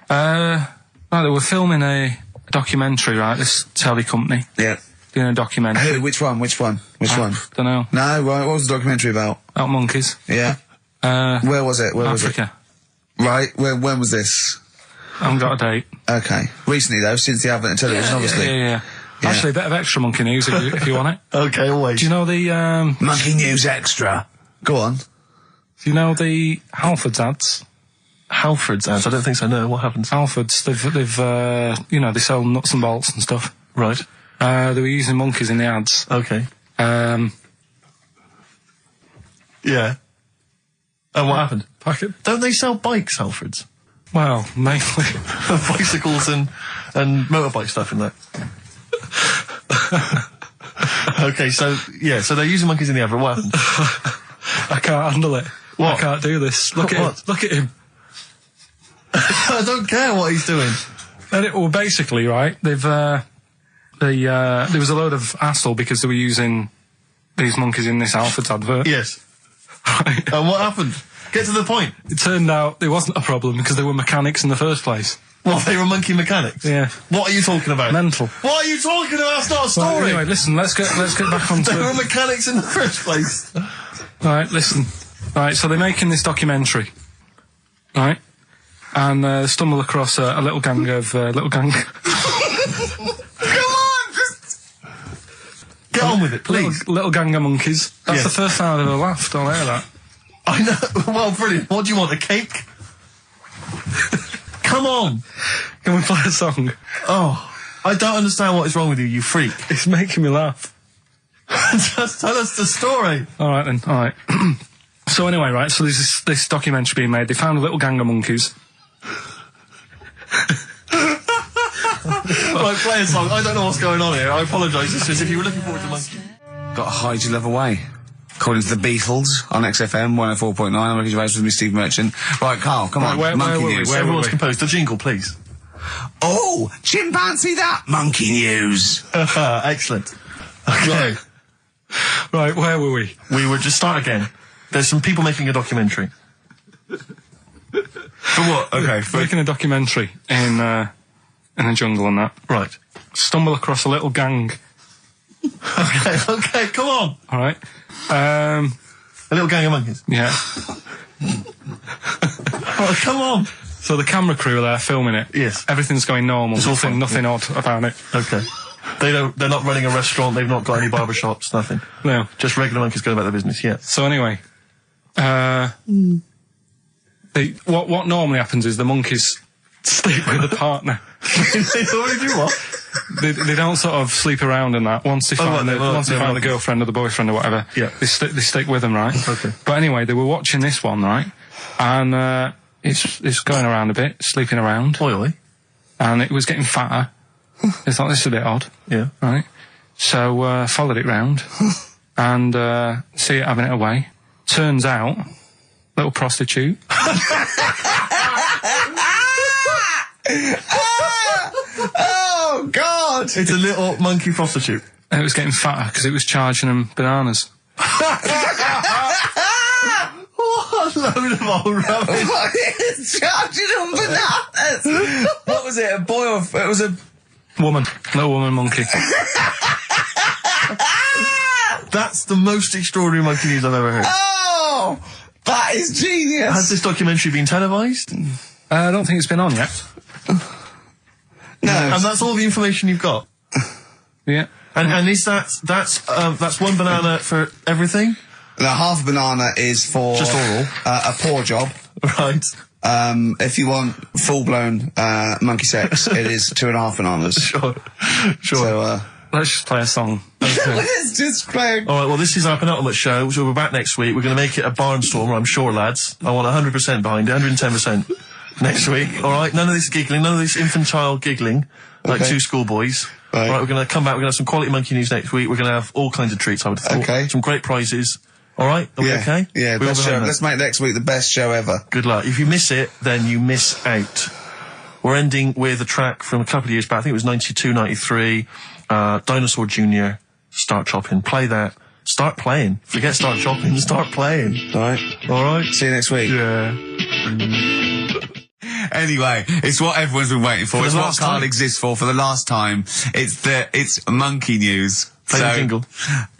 They were filming a documentary, right? This telly company. Yeah. Doing a documentary. Who? Which one? Don't know. No, right. What was the documentary about? About monkeys. Yeah. Where was it? Africa. Right. When was this? I haven't got a date. Okay. Recently though, since the advent of television, obviously. Yeah. Actually, a bit of extra monkey news if you want it. Okay, always. Do you know the monkey news extra? Go on. Do you know the Halfords ads? Halfords ads? I don't think so. No, what happens? Halfords, they've they sell nuts and bolts and stuff. Right. They were using monkeys in the ads. Okay. Yeah. And what happened? Don't they sell bikes, Halfords? Well, mainly bicycles and motorbike stuff in that. Okay, so they're using monkeys in the advert. What happened? I can't handle it. What? I can't do this. Look at him. I don't care what he's doing. Well, basically, right, there was a load of hassle because they were using these monkeys in this Halfords advert. Yes. Right. And what happened? Get to the point. It turned out it wasn't a problem because they were mechanics in the first place. Well, they were monkey mechanics? Yeah. What are you talking about? Mental. What are you talking about? That's not a story. Right, anyway, listen, let's get back onto They were mechanics in the first place. Right, listen. Right, so they're making this documentary. Right? And stumble across a little gang of... Come on! Just... Get Get on with it, please. Little gang of monkeys. That's Yeah. the first time I've ever laughed. I'll hear that. I know. Well, brilliant. What do you want? A cake? Come on. Can we play a song? Oh, I don't understand what is wrong with you, you freak. It's making me laugh. Just tell us the story. All right then. All right. So anyway, right. So there's this documentary being made. They found a little gang of monkeys. Right, play a song. I don't know what's going on here. I apologise. It's just if you were looking forward to monkey. Got to hide your love away. According to the Beatles on XFM 104.9. I'm Ricky Gervais with me, Steve Merchant. Right, Carl, come on. Monkey news. Everyone's composed a jingle, please. Oh, chimpanzee that monkey news. Excellent. Okay. Right, where were we? We were just start again. There's some people making a documentary. For what? Okay. Making a documentary in a jungle and that. Right. Stumble across a little gang. Okay, come on. All right. A little gang of monkeys. Yeah. Oh, come on. So the camera crew are there filming it. Yes. Everything's going normal. It's all fine. Nothing odd about it. Okay. They're not running a restaurant. They've not got any barber shops. Nothing. No. Just regular monkeys going about their business. Yeah. So anyway, what normally happens is the monkeys sleep with a partner. They already do what? They don't sort of sleep around and that. Once they find the girlfriend or the boyfriend or whatever, yeah, they stick with them, right? Okay. But anyway, they were watching this one, right? And it's going around a bit, sleeping around. Oily. And it was getting fatter. They thought this is a bit odd. Yeah. Right. So followed it round and see it having it away. Turns out, little prostitute. Oh, God! It's a little monkey prostitute. And it was getting fatter because it was charging them bananas. What a load of old rubbish. Charging them bananas! What was it, a boy or... It was a... Woman. Little woman monkey. That's the most extraordinary monkey news I've ever heard. Oh! That is genius! Has this documentary been televised? I don't think it's been on yet. No. And that's all the information you've got? Yeah. And is that's one banana for everything? The half banana is for... Just oral? A poor job. Right. If you want full-blown monkey sex, it is 2.5 bananas. Sure. So, let's just play a song. let's just play... All right, well, this is our penultimate show, so we're back next week. We're going to make it a barnstormer, I'm sure, lads. I want 100% behind it, 110% next week. All right, none of this giggling, none of this infantile giggling, like two schoolboys. Right. All right, we're going to come back, we're going to have some quality monkey news next week. We're going to have all kinds of treats, I would have thought. Okay. Some great prizes. All right, are we okay? Yeah, best show. Let's make next week the best show ever. Good luck. If you miss it, then you miss out. We're ending with a track from a couple of years back. I think it was 92, 93. Dinosaur Jr. Start Chopping. Play that. Start playing. Forget start chopping. Start playing. All right. All right. See you next week. Yeah. Anyway, it's what everyone's been waiting for. It's what Carl exists for the last time. It's monkey news. Play the jingle.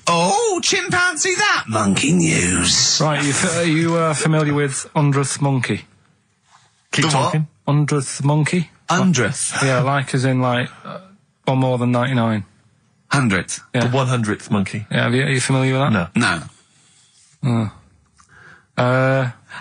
Oh, chimpanzee that monkey news. Right, are you familiar with 100th monkey? Keep talking. 100th monkey? 100th? Yeah, like as in like one more than 99. 100th? Yeah. The 100th monkey. Yeah, are you familiar with that? No.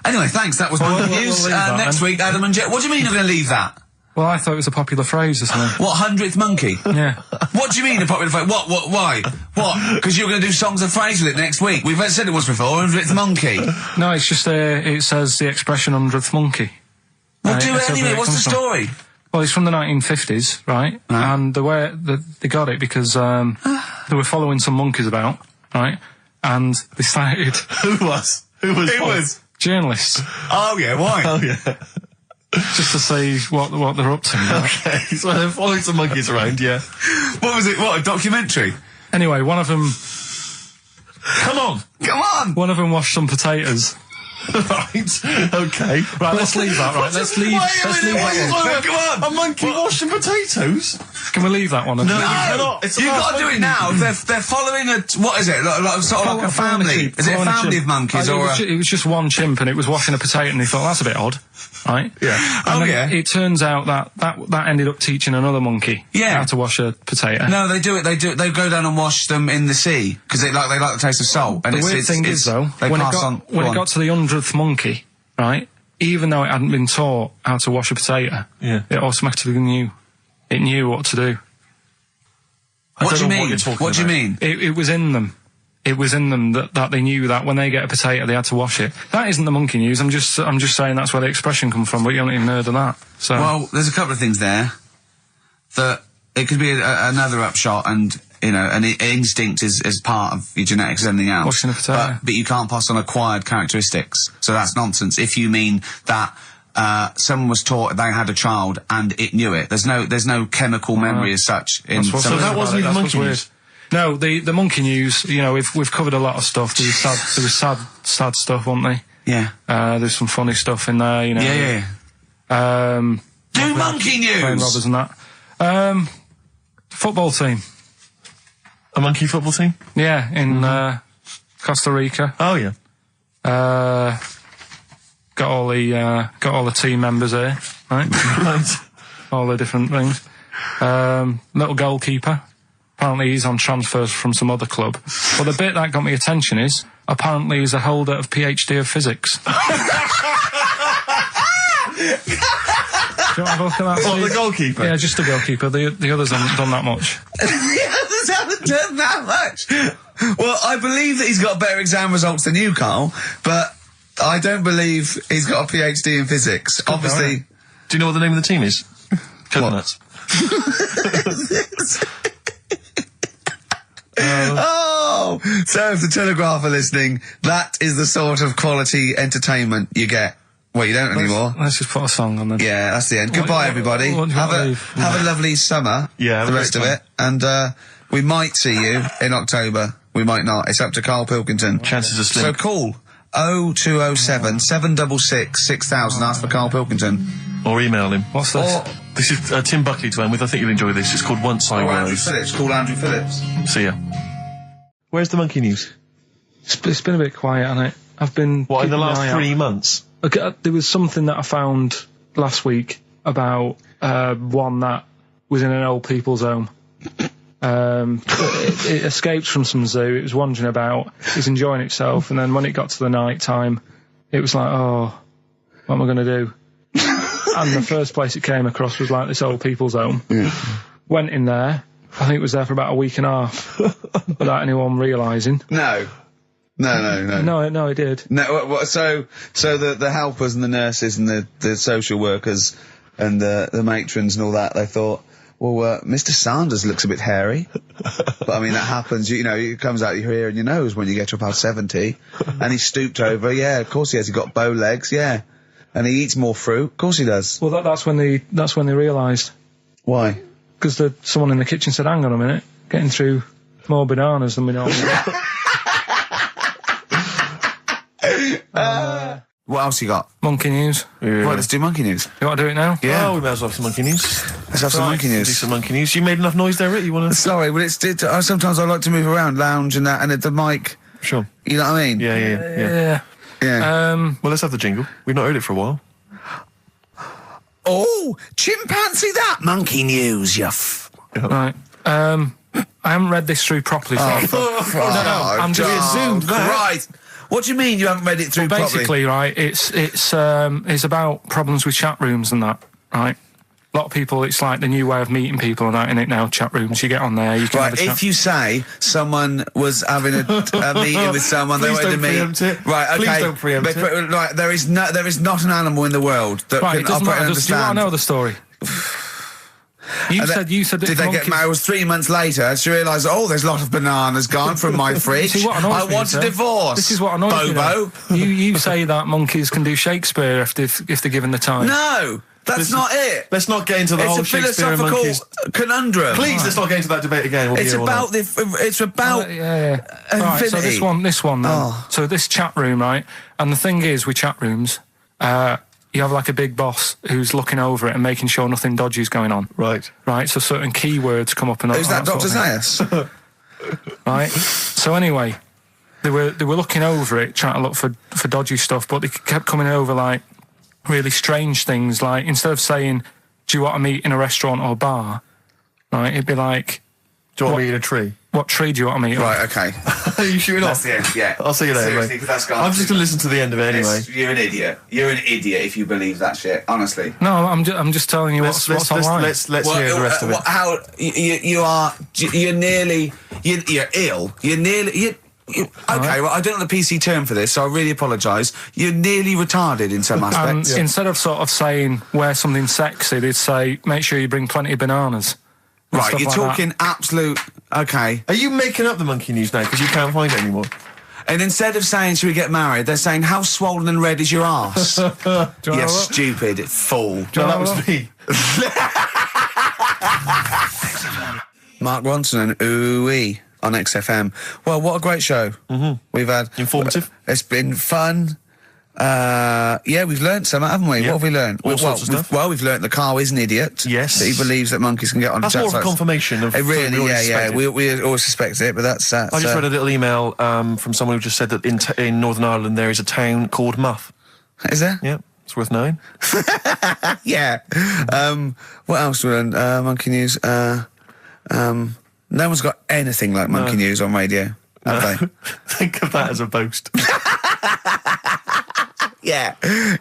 Anyway, thanks. That was monkey news. Next week, Adam and Jet. What do you mean you're going to leave that? Well, I thought it was a popular phrase or something. What, 100th monkey? Yeah. What do you mean a popular phrase? What, why? What? Because you're going to do songs and phrases with it next week. We've said it once before, 100th monkey. No, it's just, it says the expression 100th monkey. Well, do it anyway. What's the story? Well, it's from the 1950s, right? And the way they got it because they were following some monkeys about, right? And they started... Who was? Journalists. Oh, yeah, why? Oh, yeah. Just to see what they're up to. Right? Okay, so they're following some monkeys around, yeah. What was it? What, a documentary? Anyway, one of them... Come on! One of them washed some potatoes. Right, okay. Right, let's leave that, right? Let's leave that one. Come on! A monkey washing potatoes? Can we leave that one? No, you've got to do it now. They're following what is it? Sort of like a family. Is it a family of monkeys or? It was just one chimp, and it was washing a potato, and he thought that's a bit odd, right? Yeah. And then it turns out that ended up teaching another monkey how to wash a potato. No, they do it. They go down and wash them in the sea because they like the taste of salt. And the weird thing is though, when it got to the 100th monkey, right? Even though it hadn't been taught how to wash a potato, it automatically knew. It knew what to do. What do you mean? What do you mean? It was in them. It was in them that they knew that when they get a potato, they had to wash it. That isn't the monkey news. I'm just saying that's where the expression come from. But you haven't even heard of that. So well, there's a couple of things there that it could be another upshot, and an instinct is part of your genetics and everything else. Washing a potato. But you can't pass on acquired characteristics. So that's nonsense. If you mean that. Someone was taught they had a child and it knew it. There's no chemical memory as such. So that wasn't even monkey news. No, the monkey news. We've covered a lot of stuff. There was sad stuff, wasn't there? Yeah. There's some funny stuff in there. Yeah. Do monkey news. Playing robbers and that. Football team. A monkey football team. Yeah, in Costa Rica. Oh yeah. Got all the team members here, right? Right. All the different things. Little goalkeeper. Apparently he's on transfers from some other club. But the bit that got me attention is, apparently he's a holder of PhD of physics. Do you want to have a look at that? Oh, the goalkeeper? Yeah, just the goalkeeper. The others haven't done that much. The others haven't done that much? Well, I believe that he's got better exam results than you, Carl, but I don't believe he's got a PhD in physics. Obviously. Do you know what the name of the team is? Coconuts. So if the Telegraph are listening, that is the sort of quality entertainment you get. Well, you don't anymore. Let's just put a song on then. Yeah, that's the end. Goodbye, everybody. Have a lovely summer. Yeah, the rest of it. And we might see you in October. We might not. It's up to Karl Pilkington. Chances are slim. So call 0207 766 6000. Ask for Karl Pilkington. Or email him. What's this? This is Tim Buckley to end with. I think you'll enjoy this. It's called Once I Andrew Rose. Phillips. Call Andrew Phillips. See ya. Where's the monkey news? It's been a bit quiet, hasn't it? I've been... What, in the last 3 months? Okay, there was something that I found last week about one that was in an old people's home. It escaped from some zoo. It was wandering about. It was enjoying itself. And then when it got to the night time, it was like, oh, what am I going to do? And the first place it came across was like this old people's home. Yeah. Went in there. I think it was there for about a week and a half without anyone realising. No, it did. No, so the helpers and the nurses and the social workers and the matrons and all that, they thought, well, Mr. Sanders looks a bit hairy. But I mean, that happens, it comes out your ear and your nose when you get to about 70. And he stooped over, yeah, of course he has. He got bow legs, yeah. And he eats more fruit, of course he does. Well, that's when they realised. Why? Because someone in the kitchen said, hang on a minute, getting through more bananas than we normally do. What else you got? Monkey news. Yeah. Right, let's do monkey news. You want to do it now? Yeah. Oh, we might as well have some monkey news. Let's have some monkey news. Do some monkey news. You made enough noise there, Rick? You want to... Sorry, but sometimes I like to move around, lounge and that, and the mic... Sure. You know what I mean? Yeah. Well, let's have the jingle. We've not heard it for a while. Oh, chimpanzee that monkey news, Right. I haven't read this through properly. I'm just zoomed. Right. What do you mean you haven't read it through properly? Basically, right, it's about problems with chat rooms and that, right? A lot of people, it's like the new way of meeting people and that, in it now, chat rooms. You get on there, you can have a chat. If you say someone was having a meeting with someone, they wanted to meet... Right, okay. Please don't preempt it. Right, there is not an animal in the world that can operate and understand... Do you want to know the story? You said did they get married? It was 3 months later. She realised, there's a lot of bananas gone from my fridge. I want a divorce. This is what annoys Bobo. me. You say that monkeys can do Shakespeare if they're given the time. No. That's not it. Let's not get into the whole Shakespeare and monkeys. It's a philosophical conundrum. Please, let's not get into that debate again. It's about Right, so this one. So this chat room, right? And the thing is, with chat rooms, you have like a big boss who's looking over it and making sure nothing dodgy is going on. Right. Right. So certain keywords come up and Who's that, Dr. Zayas? Right. So anyway, they were looking over it, trying to look for dodgy stuff, but they kept coming over like really strange things. Like instead of saying, "Do you want to meet in a restaurant or bar?" Right, it'd be like, "Do you want to meet in a tree?" What tree do you want to meet? Right, okay. Are you sure That's the end, yeah. I'll see you later, Seriously, mate. 'cause that's gone. I'm just going to listen to the end of it anyway. You're an idiot. You're an idiot if you believe that shit, honestly. No, I'm just telling you what's online. Let's hear the rest of it. How you're nearly you're ill. You're nearly okay. Well, I don't know the PC term for this, so I really apologise. You're nearly retarded in some aspects. Instead of sort of saying wear something sexy, they'd say make sure you bring plenty of bananas. Right, you're talking absolute. Okay. Are you making up the monkey news now because you can't find it anymore? And instead of saying, should we get married, they're saying, how swollen and red is your arse? You stupid fool. That was me. Mark Ronson and Ooh-wee on XFM. Well, what a great show we've had. Informative. It's been fun. Yeah, we've learnt some, haven't we? Yeah. What have we learnt? All sorts of stuff. Well, we've learnt that Carl is an idiot. Yes. That he believes that monkeys can get on That's more of a confirmation of it really, something we already yeah. suspected. We always suspect it, but that's I just read a little email from someone who just said that in Northern Ireland there is a town called Muff. Is there? Yeah, it's worth knowing. Yeah. What else we learned? Monkey news. No one's got anything like monkey news on radio, have they? Think of that as a boast. Yeah.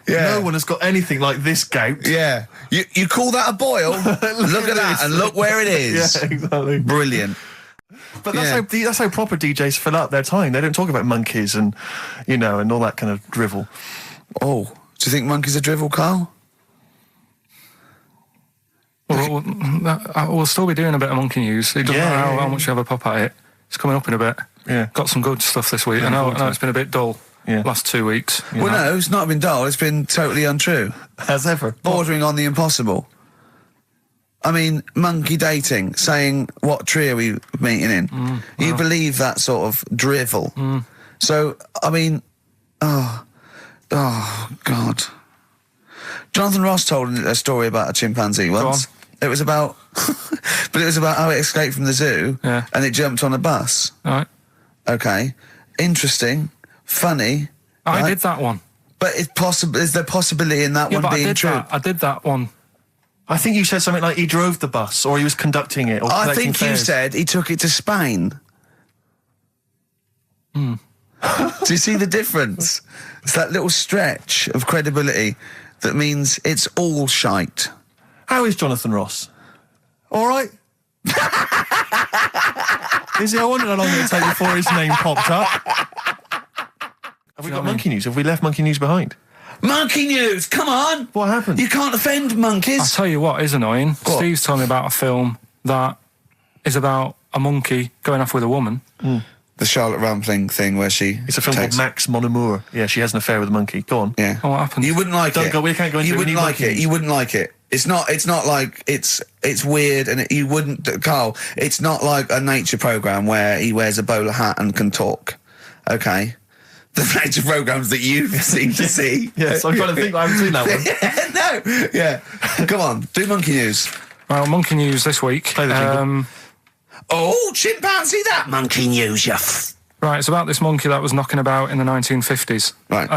No one has got anything like this gout. Yeah. You call that a boil? Look at that and look where it is. Yeah, exactly. Brilliant. But that's how proper DJs fill up their time. They don't talk about monkeys and, and all that kind of drivel. Oh, do you think monkeys are drivel, Carl? Well, we'll still be doing a bit of monkey news. It doesn't matter how much you have a pop at it. It's coming up in a bit. Yeah. Got some good stuff this week. I know it's been a bit dull last 2 weeks. Well, no, it's not been dull. It's been totally untrue. As ever. Bordering on the impossible. I mean, monkey dating, saying, what tree are we meeting in? You believe that sort of drivel. So, I mean, oh, God. Jonathan Ross told a story about a chimpanzee once. It was about, but it was about how it escaped from the zoo and it jumped on a bus. Right. Okay. Interesting. Funny. I did that one. But is there possibility in that one being true? I did that one. I think you said something like he drove the bus or he was conducting it. Or I think you fares. said he took it to Spain. Do you see the difference? It's that little stretch of credibility that means it's all shite. How is Jonathan Ross? All right? Is he? I wondered how long it would take before his name popped up. Have we got monkey news? Have we left monkey news behind? Monkey news, come on! What happened? You can't offend monkeys. I'll tell you what is annoying. What? Steve's told me about a film that is about a monkey going off with a woman. The Charlotte Rampling thing where she... It's a film called Max Mon Amour. Yeah, she has an affair with a monkey. Go on. Yeah. Oh, what happened? You wouldn't like it. We can't go into You it. wouldn't like it. You wouldn't like it. It's not like it's weird and you wouldn't... Carl, it's not like a nature programme where he wears a bowler hat and can talk. Okay? The nature programmes that you seem to see. Yes, I'm trying to think. I haven't seen that one. No. Yeah. Come on. Do monkey news. Well, monkey news this week. Play the jingle. Oh, chimpanzee, that monkey news, you Right, it's about this monkey that was knocking about in the 1950s. Right.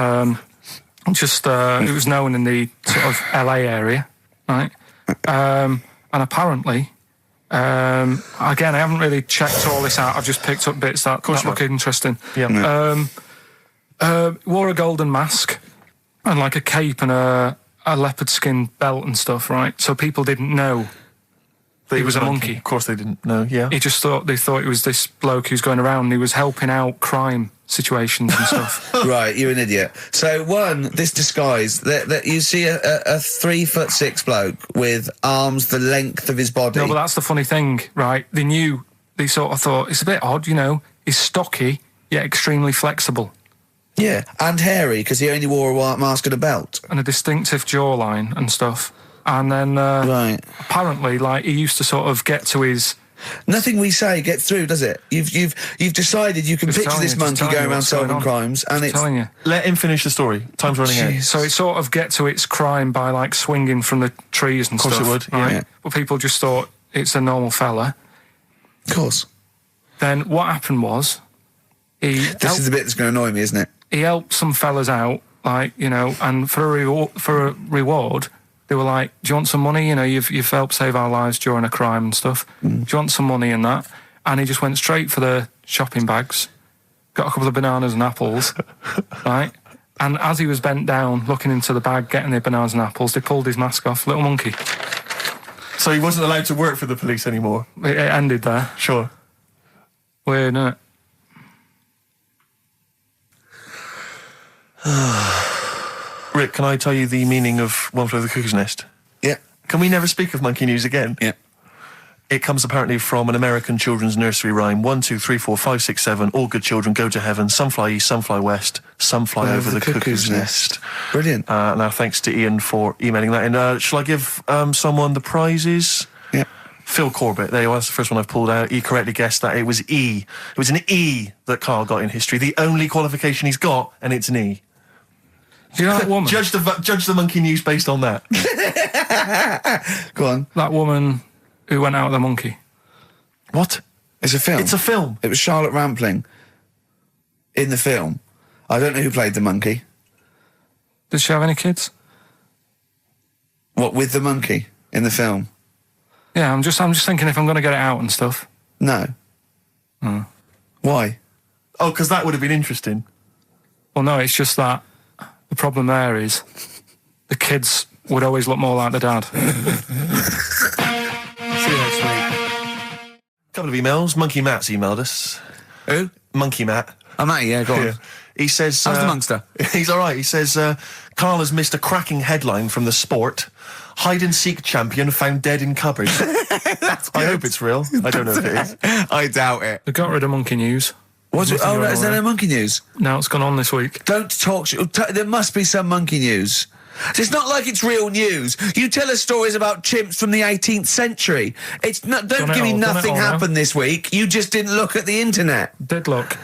It was known in the sort of LA area, right? And apparently, again, I haven't really checked all this out. I've just picked up bits that look interesting. Yeah. Wore a golden mask and like a cape and a leopard skin belt and stuff, right? So people didn't know that he was a monkey. Of course they didn't know, yeah. They thought it was this bloke who's going around and he was helping out crime situations and stuff. Right, you're an idiot. So this disguise, that you see a 3'6" bloke with arms the length of his body. No, but that's the funny thing, right? They sort of thought, it's a bit odd, he's stocky, yet extremely flexible. Yeah, and hairy, because he only wore a white mask and a belt. And a distinctive jawline and stuff. And then, apparently, like, he used to sort of get to his Nothing we say gets through, does it? You've decided you can picture this monkey going around solving crimes, and it's telling you. Let him finish the story. Time's running out. So it sort of get to its crime by like swinging from the trees and Of course stuff. it would, right? yeah. But people just thought it's a normal fella. Of course. Then what happened was This is the bit that's going to annoy me, isn't it? he helped some fellas out, like, you know, and for a reward, they were like, do you want some money? You know, you've helped save our lives during a crime and stuff. Do you want some money and that? And he just went straight for the shopping bags, got a couple of bananas and apples, right? And as he was bent down, looking into the bag, getting the bananas and apples, they pulled his mask off. Little monkey. So he wasn't allowed to work for the police anymore? It ended there. Sure. Weird, isn't it? Rick, can I tell you the meaning of One Flew Over the Cuckoo's Nest? Yeah. Can we never speak of monkey news again? Yeah. It comes apparently from an American children's nursery rhyme. 1, 2, 3, 4, 5, 6, 7. All good children go to heaven. Some fly east, some fly west. Some fly over the cuckoo's nest. Brilliant. Now, thanks to Ian for emailing that in. Shall I give someone the prizes? Yeah. Phil Corbett, there you are, that's the first one I've pulled out. He correctly guessed that it was E. It was an E that Karl got in history. The only qualification he's got, and it's an E. Do you know that woman? Judge the monkey news based on that. Go on. That woman who went out with the monkey. What? It's a film. It's a film. It was Charlotte Rampling in the film. I don't know who played the monkey. Did she have any kids? What, with the monkey in the film? Yeah, I'm just thinking if I'm going to get it out and stuff. No. Why? Oh, because that would have been interesting. Well, no, it's just that the problem there is the kids would always look more like the dad. See you next week. Couple of emails. Monkey Matt's emailed us. Who? Monkey Matt. Oh, Matty, yeah, go on. Yeah. He says... How's the Monkster? He's all right. He says, Karl has missed a cracking headline from The Sport. Hide-and-seek champion found dead in cupboard. I hope it's real. I don't know if it is. I doubt it. They got rid of monkey news. Was it? Oh, is there no monkey news? No, it's gone on this week. Don't talk... There must be some monkey news. It's not like it's real news. You tell us stories about chimps from the 18th century. It's not. Don't give me nothing happened this week. You just didn't look at the internet. Did look.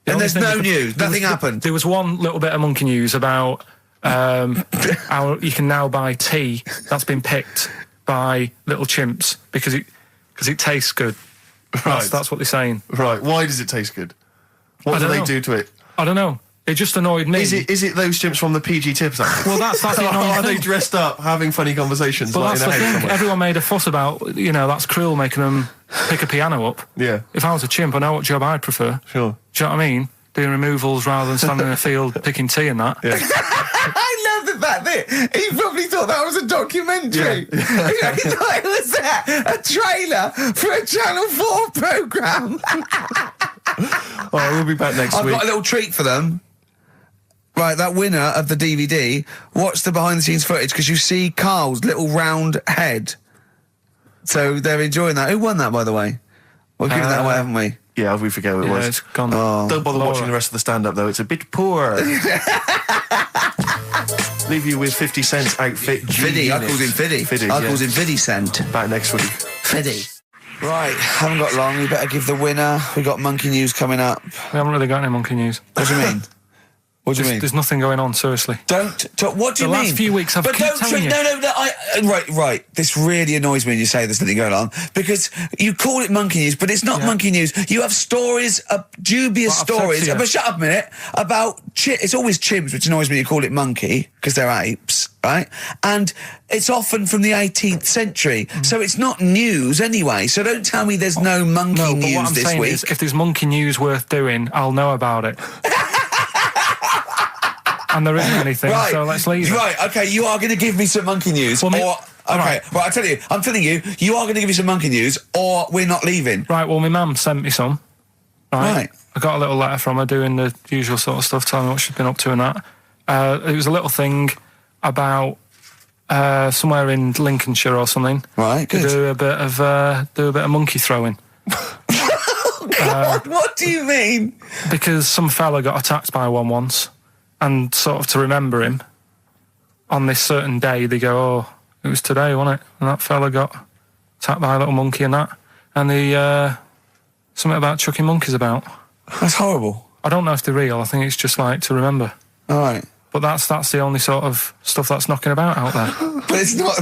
And there's no news. Nothing happened. There was one little bit of monkey news about how you can now buy tea that's been picked by little chimps because it tastes good. Right. That's what they're saying. Right. Why does it taste good? What do they do to it? I don't know. It just annoyed me. Is it those chimps from the PG Tips Act? Well, that's the annoying Are thing. they dressed up, having funny conversations? But like that's in a the house thing. somewhere? Everyone made a fuss about, that's cruel, making them pick a piano up. Yeah. If I was a chimp, I know what job I'd prefer. Sure. Do you know what I mean? Doing removals rather than standing in a field picking tea and that. Yeah. I love the fact that he probably thought that was a documentary. Yeah. He thought it was a trailer for a Channel 4 programme. Oh, we'll be back next week. I've got a little treat for them. Right, that winner of the DVD, watch the behind-the-scenes footage because you see Karl's little round head. So they're enjoying that. Who won that, by the way? We're giving that away, haven't we? Yeah, we forget what it was. It's gone. Oh. Don't bother watching the rest of the stand-up, though. It's a bit poor. Leave you with 50 Cent's outfit. Fiddy, I called him Fiddy. I called him Fiddy Cent. Back next week. Fiddy. Right, haven't got long. We better give the winner. We got monkey news coming up. We haven't really got any monkey news. What do you mean? What do you mean? There's nothing going on, seriously. What do you mean? The last few weeks I've keep telling you. No, right. This really annoys me when you say there's nothing going on because you call it monkey news, but it's not monkey news. You have stories, dubious stories. But shut up a minute about it's always chimps, which annoys me. You call it monkey because they're apes, right? And it's often from the 18th century, so it's not news anyway. So don't tell me there's no monkey news what I'm this saying week. is, if there's monkey news worth doing, I'll know about it. And there isn't anything, so let's leave it. Right, okay, you are going to give me some monkey news, I'm telling you, you are going to give me some monkey news, or we're not leaving. Right, well, my mum sent me some. Right. I got a little letter from her doing the usual sort of stuff, telling me what she's been up to and that. It was a little thing about somewhere in Lincolnshire or something. Right, good. To do a bit of monkey throwing. Oh, God, what do you mean? Because some fella got attacked by one once. And sort of to remember him, on this certain day, they go, oh, it was today, wasn't it? And that fella got attacked by a little monkey and that. and the something about chucking monkeys about. That's horrible. I don't know if they're real. I think it's just like to remember. All right. But that's the only sort of stuff that's knocking about out there. But it's not.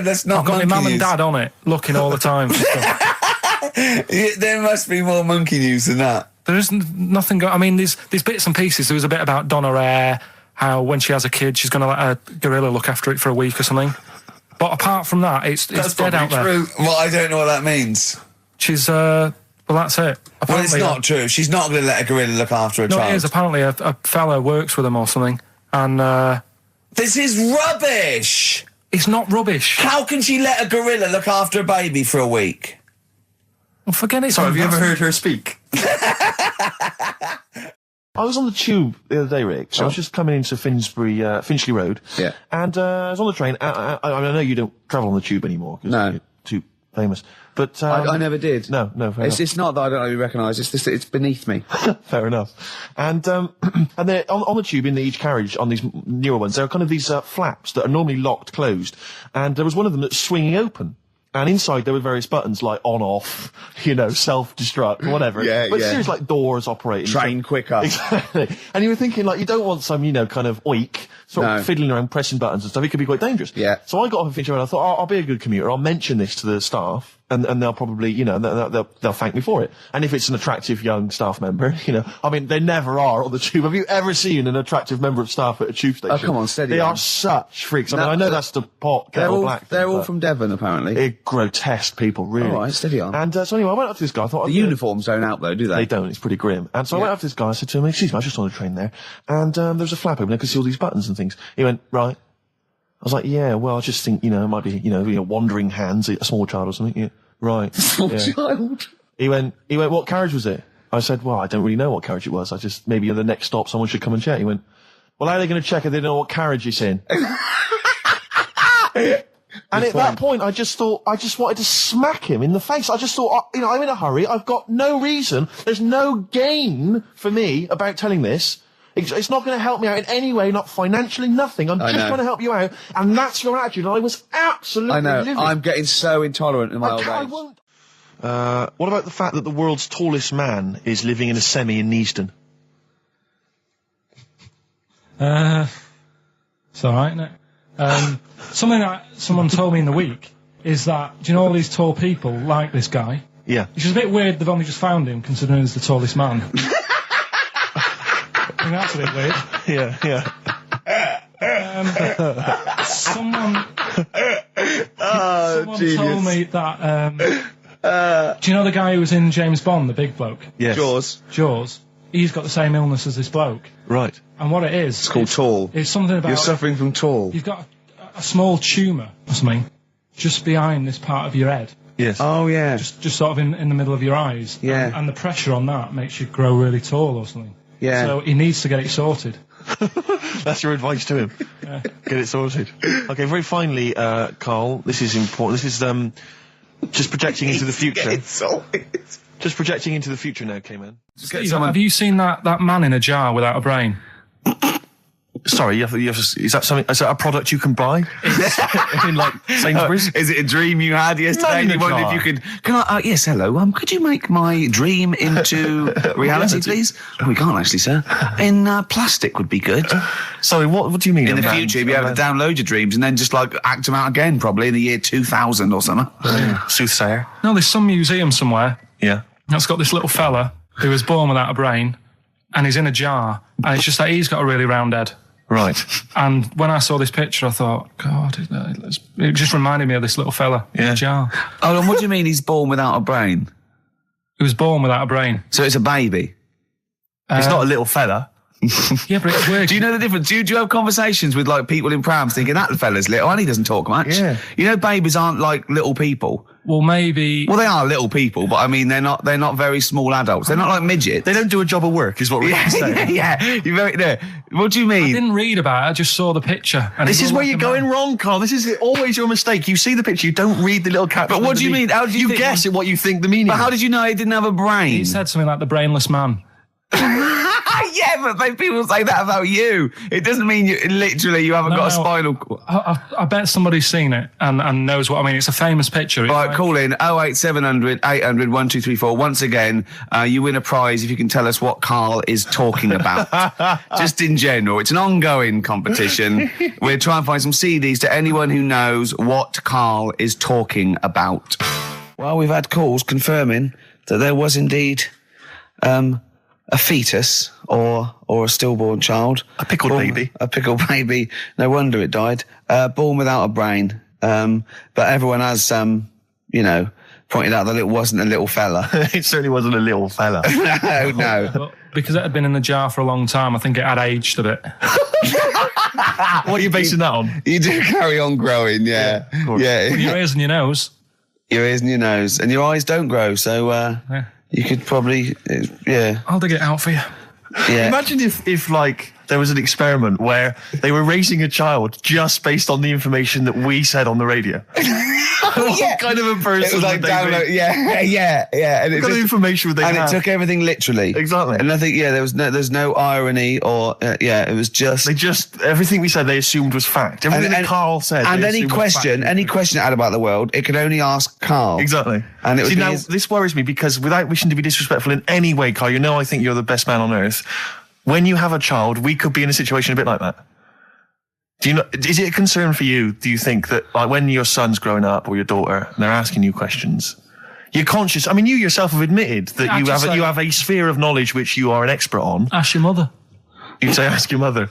That's not. I've got my mum and dad on it, looking all the time. For stuff. There must be more monkey news than that. There isn't nothing. I mean, there's bits and pieces. There was a bit about Donna Eyre, how when she has a kid, she's going to let a gorilla look after it for a week or something. But apart from that, it's dead out true. there. Well, I don't know what that means. She's well, that's it. Apparently, well, it's not true. She's not going to let a gorilla look after a child. No, it is. Apparently, a fella works with them or something, and this is rubbish. It's not rubbish. How can she let a gorilla look after a baby for a week? Well, forget it. Sorry, have you ever heard her speak? I was on the tube the other day, Rick. So I was just coming into Finchley Road. Yeah. And I was on the train. I know you don't travel on the tube anymore. No. You're too famous. But I never did. No, fair enough. It's not that I don't really recognise. It's beneath me. Fair enough. And they're on the tube in each carriage on these newer ones. There are kind of these flaps that are normally locked closed, and there was one of them that's swinging open. And inside there were various buttons like on, off, self-destruct, whatever. Yeah, but yeah. seriously, like doors operating. Train quicker. Exactly. And you were thinking, like, you don't want some, kind of oik, sort of fiddling around pressing buttons and stuff. It could be quite dangerous. Yeah. So I got off of Finchley Road and I thought, I'll be a good commuter. I'll mention this to the staff. And they'll probably, they'll thank me for it. And if it's an attractive young staff member, I mean, they never are on the tube. Have you ever seen an attractive member of staff at a tube station? Oh, come on, steady They on. are such freaks. I mean, I know that's the pot, kettle black. They're all from Devon, apparently. They're grotesque people, really. All right, steady on. And so anyway, I went up to this guy. I thought the uniforms don't out, though, do they? They don't. It's pretty grim. And so I went up to this guy. I said to him, excuse me, I was just on the train there. And there was a flap open. I could see all these buttons and things. He went, right. I was like, yeah, well, I just think, it might be, wandering hands, a small child or something. Yeah. Right. Small child. He went, what carriage was it? I said, well, I don't really know what carriage it was. I just, maybe at the next stop someone should come and check. He went, well, how are they going to check if they don't know what carriage it's in? And at that point, I just wanted to smack him in the face. I just thought, I'm in a hurry. I've got no reason. There's no gain for me about telling this. It's not going to help me out in any way, not financially, nothing. I'm just trying to help you out, and that's your attitude. And I was absolutely livid. I'm getting so intolerant in my old age. I won't. What about the fact that the world's tallest man is living in a semi in Neaston? It's all right, isn't it? Something that someone told me in the week is that, do you know all these tall people like this guy? Yeah. Which is a bit weird they've only just found him, considering he's the tallest man. I think that's a bit weird. Yeah. Someone told me that, do you know the guy who was in James Bond, the big bloke? Yes. Jaws. He's got the same illness as this bloke. Right. And what it is... It's called tall. It's something about... You're suffering from tall. You've got a small tumour or something just behind this part of your head. Yes. Oh, yeah. Just sort of in the middle of your eyes. Yeah. And the pressure on that makes you grow really tall or something. Yeah. So he needs to get it sorted. That's your advice to him. Yeah. Get it sorted. Okay, very finally, Karl, this is important. This is just projecting into the future. Get it sorted. Just projecting into the future now, K-Man. Have you seen that man in a jar without a brain? Sorry, is that something? Is that a product you can buy? In like Sainsbury's? Is it a dream you had yesterday? You wondered if you could. Can I? Yes, hello. Could you make my dream into reality, please? Oh, we can't actually, sir. In plastic would be good. Sorry, what do you mean? In the future, you'd be able to download your dreams and then just like act them out again, probably in the year 2000 or something. Soothsayer. No, there's some museum somewhere Yeah. that's got this little fella who was born without a brain, and he's in a jar, and it's just that he's got a really round head. Right. And when I saw this picture, I thought, God, it just reminded me of this little fella in a jar. Oh, and what do you mean he's born without a brain? He was born without a brain. So it's a baby? It's not a little fella. Yeah, but it's weird. Do you know the difference? Do you have conversations with like people in prams thinking that fella's little and he doesn't talk much? Yeah. You know, babies aren't like little people. Well, maybe... Well, they are little people, but I mean, they're not very small adults. They're not like midgets. They don't do a job of work, is what we're saying. Yeah. You're very, no. What do you mean? I didn't read about it, I just saw the picture. And This is where you're going wrong, Karl. This is always your mistake. You see the picture, you don't read the little caption. But what do you mean? How do you think- guess at what you think the meaning But is. how did you know he didn't have a brain? He said something like the brainless man. Yeah, but people say that about you. It doesn't mean you haven't got a spinal cord. I bet somebody's seen it and knows what I mean. It's a famous picture. Right, call in 08700 800 1234. Once again, you win a prize if you can tell us what Karl is talking about. Just in general. It's an ongoing competition. We're trying to find some CDs to anyone who knows what Karl is talking about. Well, we've had calls confirming that there was indeed a fetus or a stillborn child. A pickled baby. A pickled baby. No wonder it died. Born without a brain. But everyone has, pointed out that it wasn't a little fella. It certainly wasn't a little fella. No. But because it had been in the jar for a long time, I think it had aged a bit. What are you basing that on? You do carry on growing, yeah. Well, your ears and your nose. Your ears and your nose. And your eyes don't grow, so you could probably, I'll dig it out for you. Yeah. Imagine if like, there was an experiment where they were raising a child just based on the information that we said on the radio. What kind of a person it was like would they download, be? yeah. And What kind of information would they have? And it took everything literally. Exactly. And I think, there's no irony or, it was just... everything we said they assumed was fact. Everything that Karl said. And any question it had about the world, it could only ask Karl. Exactly. And it would now, this worries me because without wishing to be disrespectful in any way, Karl, I think you're the best man on earth. When you have a child, we could be in a situation a bit like that. Is it a concern for you, do you think, that like when your son's growing up or your daughter and they're asking you questions, you're conscious, I mean, you yourself have admitted that you have a sphere of knowledge which you are an expert on. Ask your mother. You'd say ask your mother.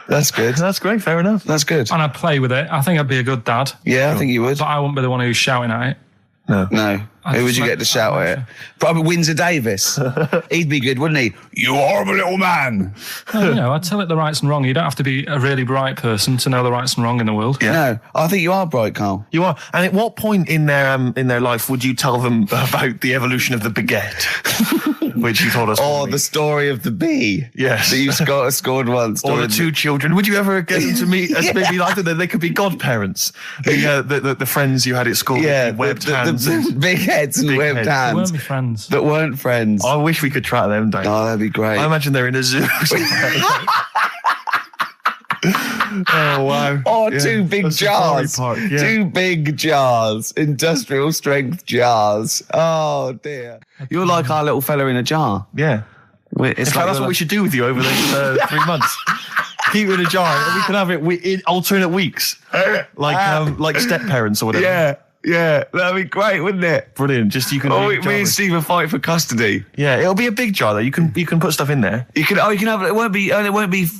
That's good. That's great, fair enough. That's good. And I'd play with it. I think I'd be a good dad. Yeah, I think you would. But I wouldn't be the one who's shouting at it. No. Who would you get to shout at it? Probably Windsor Davis. He'd be good, wouldn't he? You horrible little man. Well, I'd tell it the rights and wrong. You don't have to be a really bright person to know the rights and wrong in the world. Yeah. No, I think you are bright, Karl. You are. And at what point in their life would you tell them about the evolution of the baguette, which you told us? Or the story of the bee. Yes. That you scored once. Or the two children. Would you ever get them to meet as maybe like that? They could be godparents. The friends you had at school. Yeah. Webbed hands. The big heads and webbed hands. They weren't my friends. That weren't friends. I wish we could track them down. Oh, that'd be great. I imagine they're in a zoo. Oh, wow. Oh, yeah. Two big jars. Park, yeah. 2 big jars. Industrial strength jars. Oh, dear. You're like our little fella in a jar. Yeah. That's what we should do with you over the 3 months. Keep it in a jar and we can have it in alternate weeks. Like step parents or whatever. Yeah, that'd be great, wouldn't it? Brilliant. Just you can. Me and Steve will fight for custody. Yeah, it'll be a big jar though. You can put stuff in there. You can have it. It won't be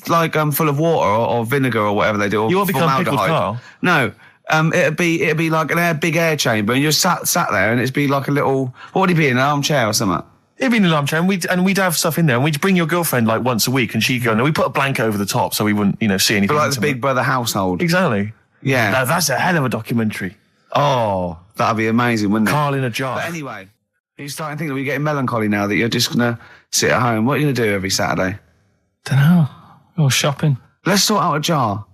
like full of water or vinegar or whatever they do. Or you won't become pickled Karl. No. It'd be like an big air chamber, and you're sat there, and it'd be like a little. What would it be, an armchair or something? It'd be in an armchair, and we'd have stuff in there, and we'd bring your girlfriend like once a week, and she'd go. And we put a blanket over the top so we wouldn't, see anything. But like the Big Brother household. Exactly. Yeah. Now, that's a hell of a documentary. Oh, that'd be amazing, wouldn't it? Karl in a jar. But anyway, you're starting to think that we're getting melancholy now that you're just gonna sit at home. What are you gonna do every Saturday? Dunno. Go shopping. Let's sort out a jar.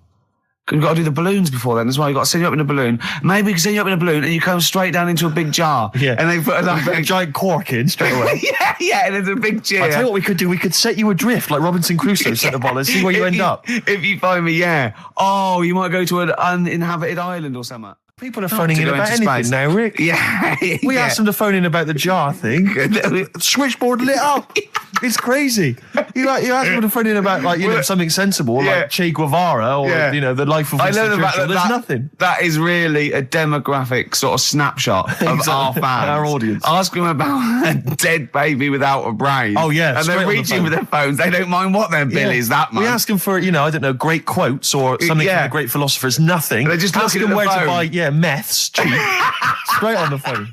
We've got to do the balloons before then as well. You've got to send you up in a balloon. Maybe we can send you up in a balloon and you come straight down into a big jar. Yeah. And they put a giant cork in straight away. yeah, and there's a big chair. I'll tell you what we could do. We could set you adrift like Robinson Crusoe set the ball and see where you end up. If you find me, yeah. Oh, you might go to an uninhabited island or something. People are phoning in about anything space. now, Rick. Yeah. We asked them to phone in about the jar thing. Switchboard lit up. It's crazy. You asked them to phone in about something sensible like Che Guevara or the life of Winston Churchill. There's nothing. That is really a demographic sort of snapshot of our fans, our audience. Ask them about a dead baby without a brain. Oh yeah, and they're reaching with their phones. They don't mind what their bill is that much. We ask them for I don't know, great quotes or something from the great philosophers. Nothing. They're just ask looking them at the where phone. to buy meths cheap. Straight on the phone.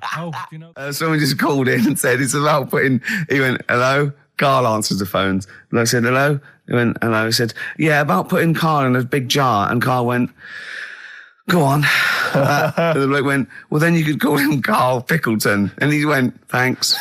Someone just called in and said it's about putting. He went, hello. Karl answers the phones. And I said, hello. He went, hello. He said, yeah, about putting Karl in a big jar. And Karl went, go on. And the bloke went, well, then you could call him Karl Pilkington. And he went, thanks.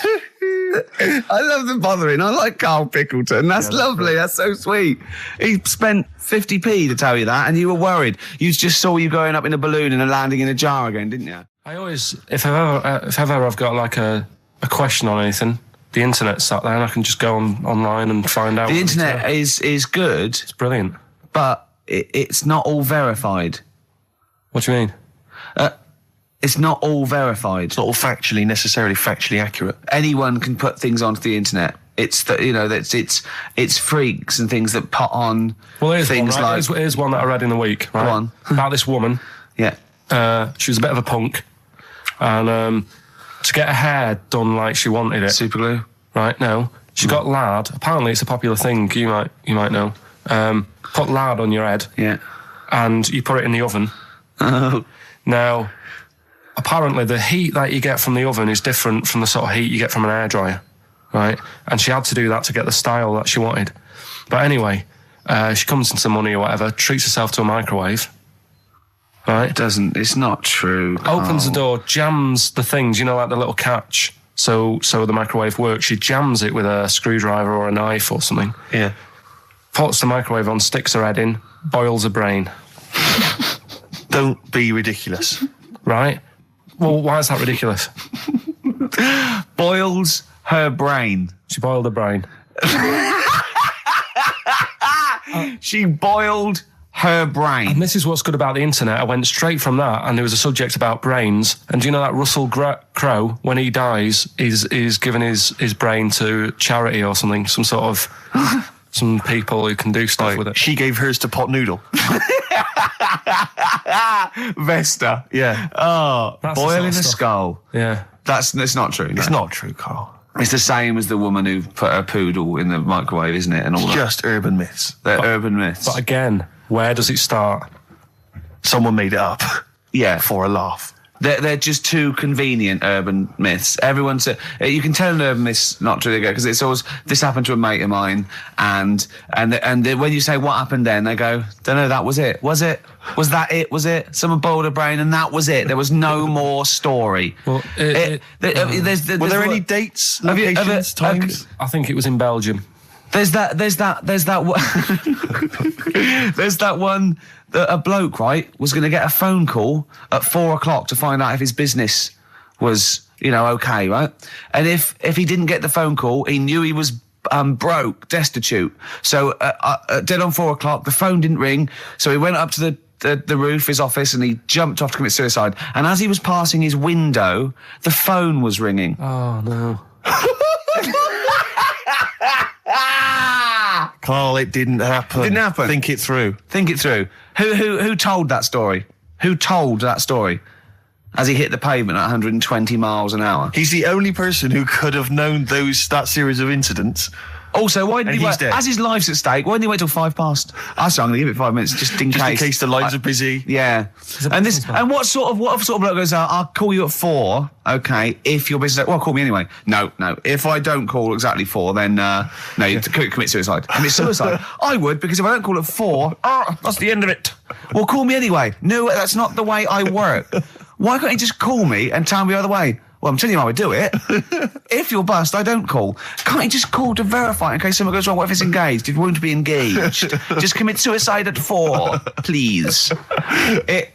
I love the bothering. I like Karl Pilkington. That's lovely. That's so sweet. He spent 50p to tell you that, and you were worried. You just saw you going up in a balloon and landing in a jar again, didn't you? I always, if ever I've got like a question on anything, the internet's sat there and I can just go online and find out. The internet is good. It's brilliant. But it's not all verified. What do you mean? It's not all verified. It's not all necessarily factually accurate. Anyone can put things onto the internet. It's it's freaks and things that put on things one, right? Here's one that I read in the week, right? Go on. About this woman. Yeah. She was a bit of a punk, and to get her hair done like she wanted it. Super glue. Right? No. She got lard. Apparently, it's a popular thing. You might know. Put lard on your head. Yeah. And you put it in the oven. Oh. Now, apparently, the heat that you get from the oven is different from the sort of heat you get from an hairdryer, right? And she had to do that to get the style that she wanted. But anyway, she comes into money or whatever, treats herself to a microwave, right? It's not true. Carl. Opens the door, jams the things, like the little catch, so the microwave works. She jams it with a screwdriver or a knife or something. Yeah. Puts the microwave on, sticks her head in, boils her brain. Don't be ridiculous. Right? Well, why is that ridiculous? Boils her brain. She boiled her brain. She boiled her brain. And this is what's good about the internet. I went straight from that, and there was a subject about brains. And do you know that Russell Crowe, when he dies, is giving his brain to charity or something, some sort of some people who can do stuff with it. She gave hers to Pot Noodle. Vesta. Yeah. Oh, That's boiling the a sort of skull. Yeah. It's not true. It's not true, Carl. It's the same as the woman who put her poodle in the microwave, isn't it? And all Just urban myths. They're urban myths. But again, where does it start? Someone made it up. Yeah. For a laugh. They're just too convenient urban myths. Everyone said you can tell an urban myth's not true because it's always this happened to a mate of mine, and when you say what happened then, they go, don't know, that was it. Was it? Was that it? Was it? Someone boiled a brain and that was it. There was no more story. Well, were there any dates, locations, times? I think it was in Belgium. There's that one that a bloke, right, was going to get a phone call at 4:00 to find out if his business was, okay, right? And if he didn't get the phone call, he knew he was broke, destitute. So dead on 4:00, the phone didn't ring. So he went up to the roof, his office, and he jumped off to commit suicide. And as he was passing his window, the phone was ringing. Oh no. Carl, it didn't happen. Didn't happen. Think it through. Think it through. Who told that story? Who told that story? As he hit the pavement at 120 miles an hour. He's the only person who could have known that series of incidents. Also, why didn't he wait? Dead. As his life's at stake, why didn't he wait till 5:00? I'm going to give it 5 minutes just in case. In case the lines are busy. Yeah. And what sort of bloke goes out? I'll call you at 4. Okay, if your business. Well, call me anyway. No. If I don't call exactly 4, then no, you commit suicide. Commit suicide. I would, because if I don't call at 4, that's the end of it. Well, call me anyway. No, that's not the way I work. Why can't you just call me and tell me the other way? Well, I'm telling you how I do it. If you're bust, I don't call. Can't you just call to verify in case something goes wrong? What if it's engaged? If you want to be engaged, just commit suicide at 4, please. It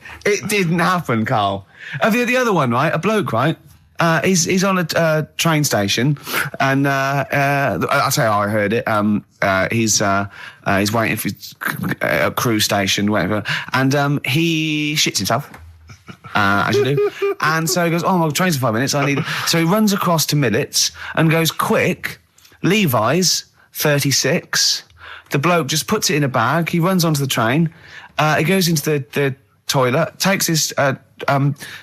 didn't happen, Carl. The other one, right? A bloke, right? He's on a train station, and I'll tell you how I heard it. He's waiting for a cruise station, and he shits himself. As you do. And so he goes, my train's in 5 minutes. So he runs across to Millets and goes, quick, Levi's 36. The bloke just puts it in a bag. He runs onto the train. He goes into the toilet, takes his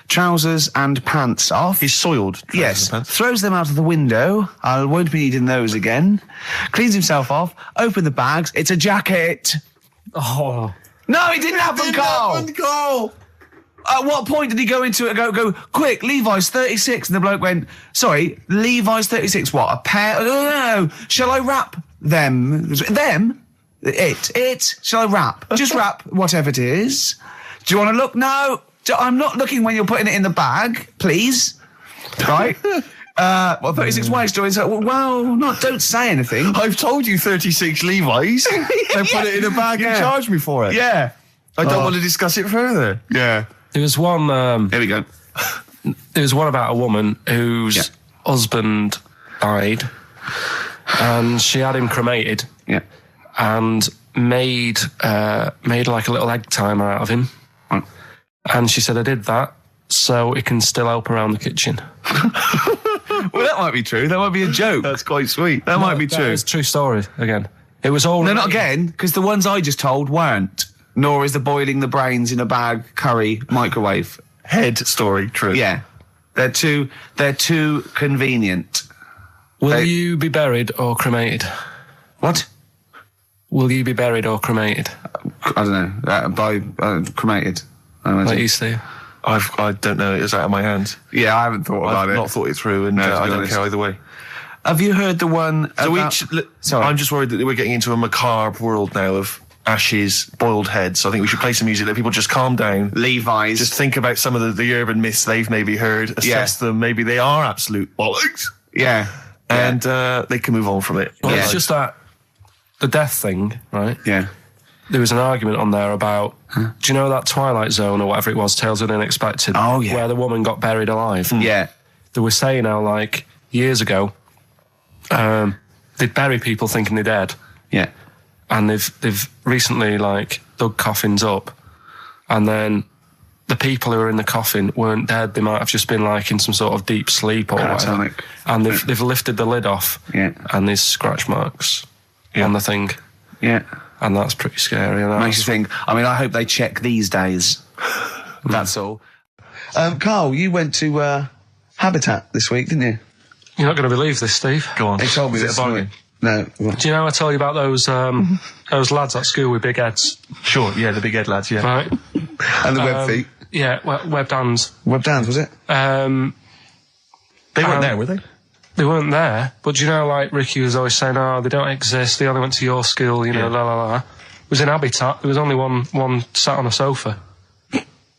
trousers and pants off. His soiled trousers yes, and pants. Throws them out of the window. I won't be needing those again. Cleans himself off. Open the bags. It's a jacket. Oh. No, it didn't happen, Carl. At what point did he go into it and go, quick, Levi's 36? And the bloke went, sorry, Levi's 36, what, a pair? No. Shall I wrap them? Them? It? Shall I wrap? Just wrap whatever it is. Do you want to look? No. I'm not looking when you're putting it in the bag, please. Right? 36 waist stories. Don't say anything. I've told you 36 Levi's. They put it in a bag and charge me for it. Yeah. I don't want to discuss it further. Yeah. There was one. Here we go. There was one about a woman whose husband died, and she had him cremated. Yeah. And made like a little egg timer out of him. Right. And she said, I did that so it can still help around the kitchen. Well, that might be true. That might be a joke. That's quite sweet. That might be true. It's a true story, again. It was all... No, not again, because the ones I just told weren't. Nor is the boiling the brains in a bag curry microwave head story true. Yeah. They're too convenient. Will you be buried or cremated? What? Will you be buried or cremated? I don't know. Cremated. I imagine. Like you, Steve? I don't know. It's out of my hands. Yeah, I haven't thought about it. I've not thought it through, and I don't care either way. Have you heard the one about... Sorry. I'm just worried that we're getting into a macabre world now of ashes, boiled heads. I think we should play some music, let people just calm down. Levi's. Just think about some of the urban myths they've maybe heard, assess them. Maybe they are absolute bollocks. Yeah. And they can move on from it. Well, it's just that the death thing, right? Yeah. There was an argument on there about, do you know that Twilight Zone or whatever it was, Tales of the Unexpected? Oh, yeah. Where the woman got buried alive. Yeah. They were saying how, like, years ago, they'd bury people thinking they're dead. Yeah. And they've recently, like, dug coffins up. And then the people who were in the coffin weren't dead. They might have just been, like, in some sort of deep sleep or whatever. And they've lifted the lid off. Yeah. And there's scratch marks on the thing. Yeah. And that's pretty scary. And makes you think, I mean, I hope they check these days. That's all. Carl, you went to Habitat this week, didn't you? You're not going to believe this, Steve. Go on. They told me Is it a bargain? No. Do you know I tell you about those lads at school with big heads? Sure, yeah, the big head lads, yeah. Right. And the web feet? Yeah, webbed hands. Webbed hands, was it? They weren't there, were they? They weren't there, but do you know, like, Ricky was always saying, oh, they don't exist, they only went to your school, you know, la la la. It was in Habitat, there was only one sat on a sofa.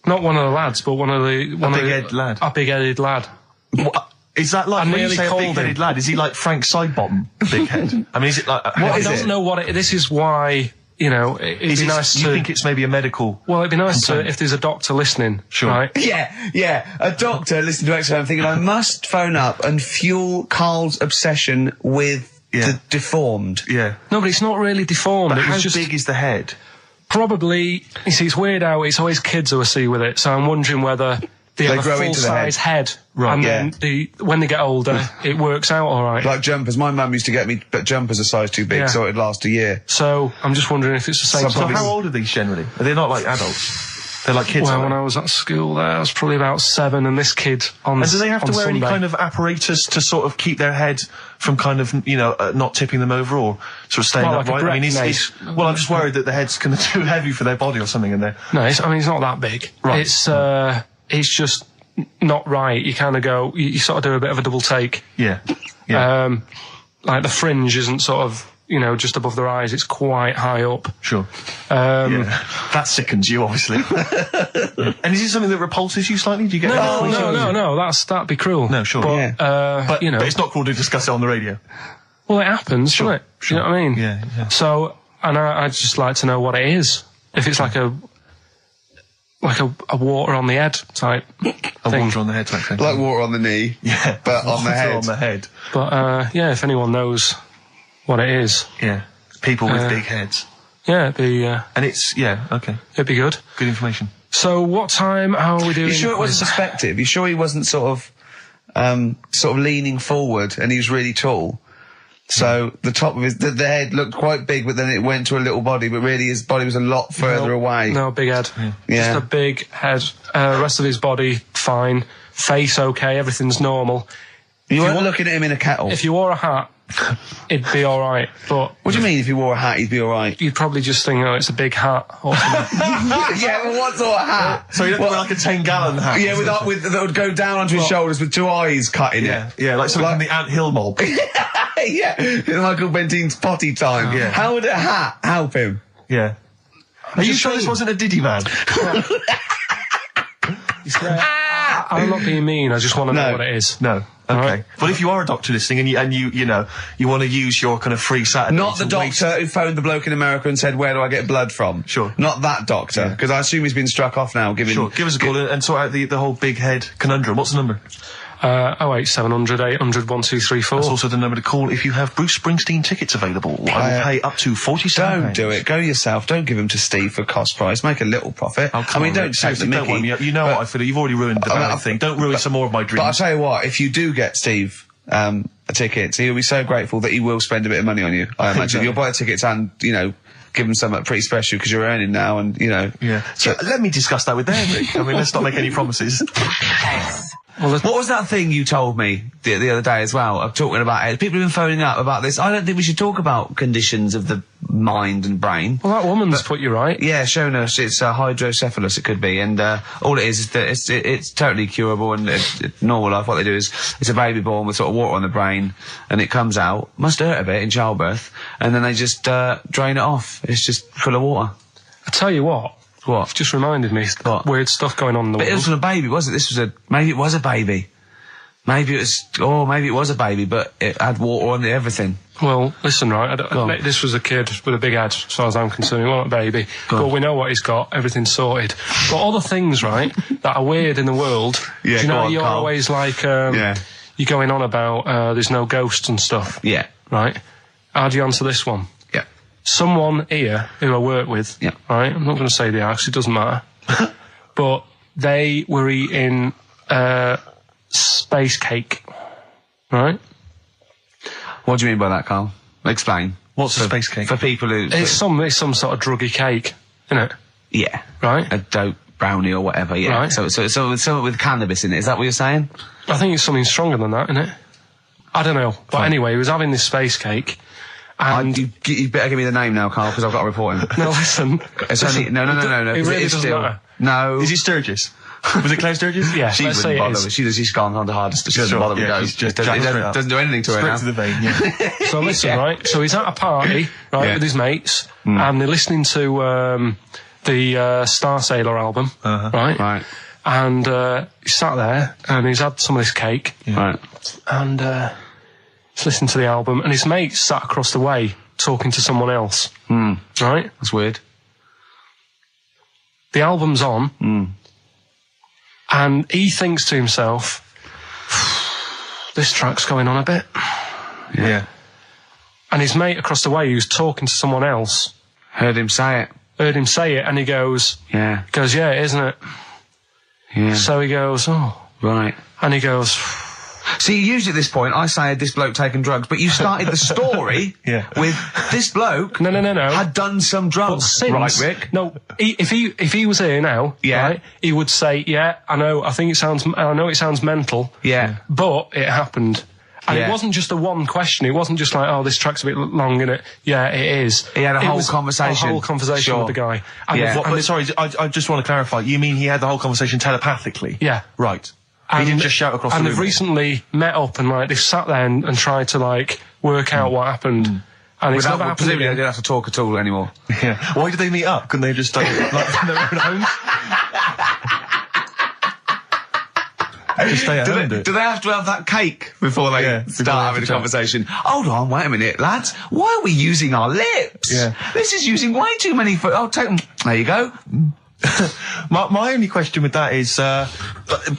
Not one of the lads, but one of the... big-headed lad? A big-headed lad. What? Is that like, when you say a big-headed lad, is he like Frank Sidebottom, big head? I mean, is it like... I don't know what it... This is why... You know, it'd be nice to... You think it's maybe a medical... Well, it'd be nice to, if there's a doctor listening, sure. Right? Yeah, a doctor listening to XFM thinking, I must phone up and fuel Carl's obsession with the deformed. Yeah. No, but it's not really deformed. But how big is the head? Probably, you see, it's weird how it's always kids who I see with it, so I'm wondering whether they have a full-size head. Right. And then when they get older, it works out all right. Like jumpers. My mum used to get me jumpers a size too big, so it'd last a year. So I'm just wondering if it's the same. So how old are these generally? Are they not like adults? They're like kids. Well, when I was at school there, I was probably about 7, and this kid on And do they have to wear Sunday. any kind of apparatus to sort of keep their head from kind of, you know, not tipping them over or sort of staying upright? I mean, well, I'm just worried that the head's kind of too heavy for their body or something in there. No, it's not that big. Right. It's just not right. You kind of go, you sort of do a bit of a double take. Yeah. Like the fringe isn't sort of, you know, just above their eyes. It's quite high up. Sure. That sickens you, obviously. And is it something that repulses you slightly? Do you get No, that'd be cruel. No, sure. But, you know. But it's not cool to discuss it on the radio. Well, it happens, doesn't it? Sure. You know what I mean? Yeah. So, and I'd just like to know what it is. If it's like a water on the head type thing. Water on the head type thing. Like water on the knee. Yeah. But on the head. On the head. But, if anyone knows what it is. Yeah. People with big heads. Yeah, it'd be... and it's... Yeah, okay. It'd be good. Good information. So, what time are we doing? You sure it wasn't perspective? You sure he wasn't sort of leaning forward and he was really tall? So the top of the head looked quite big, but then it went to a little body, but really his body was a lot further away. No, big head. Yeah. Just a big head. Rest of his body, fine. Face, okay, everything's normal. You weren't looking at him in a kettle? If you wore a hat, it'd be alright, but... What do you mean if you wore a hat, he'd be alright? You'd probably just think, oh, it's a big hat or something. Yeah, but what sort of hat? So you'd have to wear like a 10-gallon hat. Yeah, that would go down onto his shoulders with 2 eyes cut in it. Yeah, like something from the Ant Hill mob. Yeah, Michael Bentine's potty time. Yeah. How would a hat help him? Yeah. Are you sure this wasn't a Diddy man? I'm not being mean, I just want to know what it is. No. Okay. Right. But if you are a doctor listening and you want to use your kind of free Saturday... Not the doctor who phoned the bloke in America and said, where do I get blood from? Sure. Not that doctor, because I assume he's been struck off now, Sure, give us a call and sort out the whole big head conundrum. What's the number? 08700 800 1234. That's also the number to call if you have Bruce Springsteen tickets available. I will pay up to £47. Don't do it. Go yourself. Don't give them to Steve for cost price. Make a little profit. Oh, come on, don't take the Mickey. Don't you know what I feel. You've already ruined the bad thing. Don't ruin some more of my dreams. But I'll tell you what, if you do get Steve a ticket, he'll be so grateful that he will spend a bit of money on you, I imagine. Exactly. You'll buy the tickets and, give him something pretty special because you're earning now and, Yeah. So let me discuss that with them, Rick. I mean, let's not make any promises. Well, what was that thing you told me the other day as well? I'm talking about it. People have been phoning up about this. I don't think we should talk about conditions of the mind and brain. Well, that woman's put you right. Yeah, shown us it's hydrocephalus. It could be, and all it is that it's totally curable and normal life. What they do is it's a baby born with sort of water on the brain, and it comes out. Must hurt a bit in childbirth, and then they just drain it off. It's just full of water. I tell you what. What? It's just reminded me of weird stuff going on in the world. But it wasn't a baby, was it? Maybe it was a baby. Maybe it was a baby, but it had water on it, everything. Well, listen, right, this was a kid with a big head, as far as I'm concerned. He wasn't a baby. But we know what he's got, everything's sorted. But all the things, right, that are weird in the world, do you know you're Carl. always like, you're going on about there's no ghosts and stuff. Yeah. Right? How do you answer this one? Yeah. Someone here who I work with, right, I'm not going to say the house, it doesn't matter, but they were eating space cake, right? What do you mean by that, Carl? Explain. What's a space cake? For people who... It's some sort of druggy cake, isn't it? Yeah. Right? A dope brownie or whatever, yeah. Right. So something with cannabis in it, is that what you're saying? I think it's something stronger than that, isn't it? I don't know. But anyway, he was having this space cake. And you better give me the name now, Carl, because I've got to report him. No, listen. It's only... No. It really doesn't matter. No. Is he Sturgis? Was it Claire Sturgis? Yeah, she wouldn't bother. She's gone on the hardest. She doesn't bother with those. It doesn't do anything to her now. Straight to the vein, yeah. So listen, right? So he's at a party, right, with his mates, and they're listening to the Star Sailor album, right? Right. And he's sat there, and he's had some of this cake, right? And he's listening to the album, and his mate sat across the way talking to someone else, right? That's weird. The album's on, and he thinks to himself, this track's going on a bit. Yeah. And his mate across the way, who's talking to someone else, heard him say it, and he goes, yeah, isn't it? Yeah. So he goes, oh. Right. And he goes... See, usually at this point, I say, had this bloke taken drugs, but you started the story with this bloke no. had done some drugs. Right, Rick? No, if he was here now, right, he would say, yeah, I know it sounds mental. Yeah. But it happened. And Yeah. it wasn't just a one question. It wasn't just like, oh, this track's a bit long, innit? Yeah, it is. He had a whole conversation. A whole conversation with the guy. And Yeah. Sorry, I just want to clarify. You mean he had the whole conversation telepathically? Yeah. Right. He didn't just shout across the room. And they've recently met up and they've sat there and tried to work out what happened. And it's never happened presumably again. they don't have to talk at all anymore. Yeah. Why did they meet up? Couldn't they just stay in their own homes? Just stay at home. Do they have to have that cake before they start having a conversation? Hold on, wait a minute, lads. Why are we using our lips? Yeah. This is using way too many foot. Oh, take them. There you go. My only question with that is,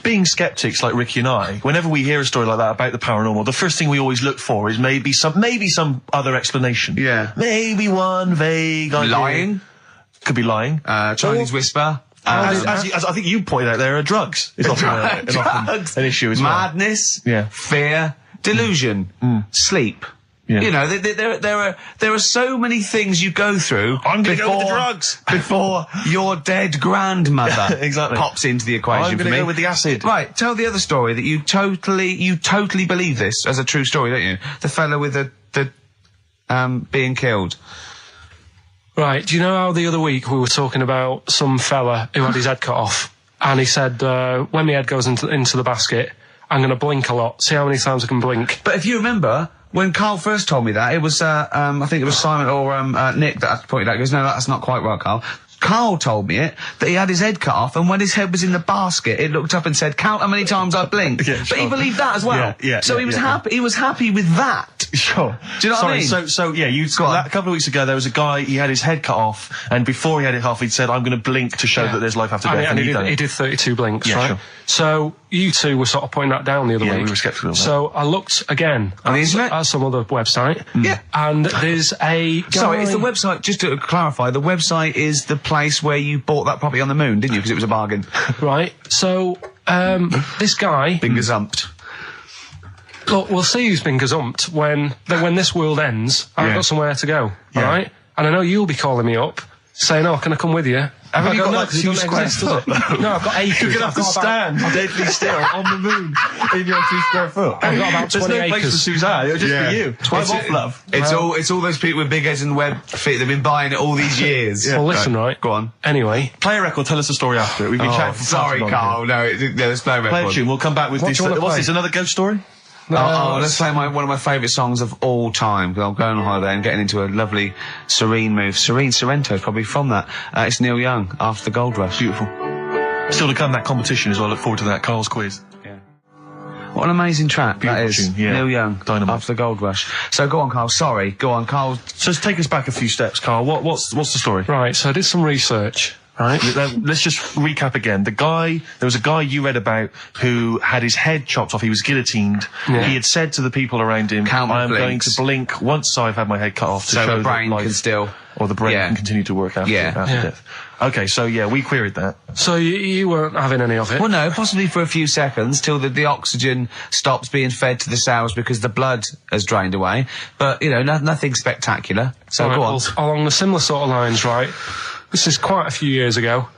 being skeptics like Ricky and I, whenever we hear a story like that about the paranormal, the first thing we always look for is maybe some other explanation. Yeah. Maybe one vague idea. Lying. Could be lying. Chinese whisper. As I think you pointed out, there are drugs. It's often an issue as well. Madness. Fear. Delusion. Sleep. Yeah. You know, there are so many things you go through. I'm going to go with the drugs before your dead grandmother exactly pops into the equation. I'm going to go with the acid. Right, tell the other story that you totally believe this as a true story, don't you? The fella with the being killed. Right, do you know how the other week we were talking about some fella who had his head cut off, and he said, when my head goes into the basket, I'm going to blink a lot, see how many times I can blink. But if you remember, when Carl first told me that, it was, I think it was Simon or Nick that pointed out. He goes, no, that's not quite right, Carl. Carl told me that he had his head cut off, and when his head was in the basket, it looked up and said, count how many times I blinked. But he believed that as well. So he was happy. He was happy with that. Sure. Do you know what I mean? So yeah, a couple of weeks ago there was a guy, he had his head cut off, and before he had it off, he'd said, I'm going to blink to show that there's life after death. And he did 32 blinks, right? Sure. So, you two were sort of putting that down the other week. We were sceptical of that. So I looked again on the internet at some other website. Yeah. And there's a guy... Sorry, it's the website, just to clarify, the website is the place where you bought that property on the moon, didn't you? Because it was a bargain. Right. So, this guy... Been gazumped. Look, we'll see who's been gazumped when this world ends. I've got somewhere to go, right? And I know you'll be calling me up, saying, "Oh, can I come with you?" Haven't you got like 2 square foot? No, I've got acres. You're gonna have to stand deadly still on the moon in your 2 square foot. I've got about 20 There's no acres. place for Suzanne. It'll just be you. 12 off, love. It's all those people with big heads and web feet that've been buying it all these years. Well, listen, right. Go on. Anyway, play a record. Tell us the story after it. We've been chatting for sorry, Carl. No, there's no record. Play a tune. We'll come back with this. What's this? Another ghost story? Let's play one of my favourite songs of all time, because I'm going on holiday and getting into a lovely serene mood. Sorrento is probably from that. It's Neil Young, After the Gold Rush. Beautiful. Still to come, that competition as well. Look forward to that. Carl's quiz. Yeah. What an amazing track Beautiful that is. tune, yeah. Neil Young, Dynamite. After the Gold Rush. So go on, Carl. Sorry. Go on, Carl. So take us back a few steps, Carl. What's the story? Right, so I did some research. Right. Let's just recap again. There was a guy you read about who had his head chopped off. He was guillotined. Yeah. He had said to the people around him, I am going to blink once I've had my head cut off to so show the brain that life, can still... or the brain can continue to work after death. Okay, so we queried that. So you weren't having any of it? Well, no, possibly for a few seconds till the oxygen stops being fed to the cells because the blood has drained away. But, nothing spectacular. So right, go on. Well, along the similar sort of lines, right? This is quite a few years ago.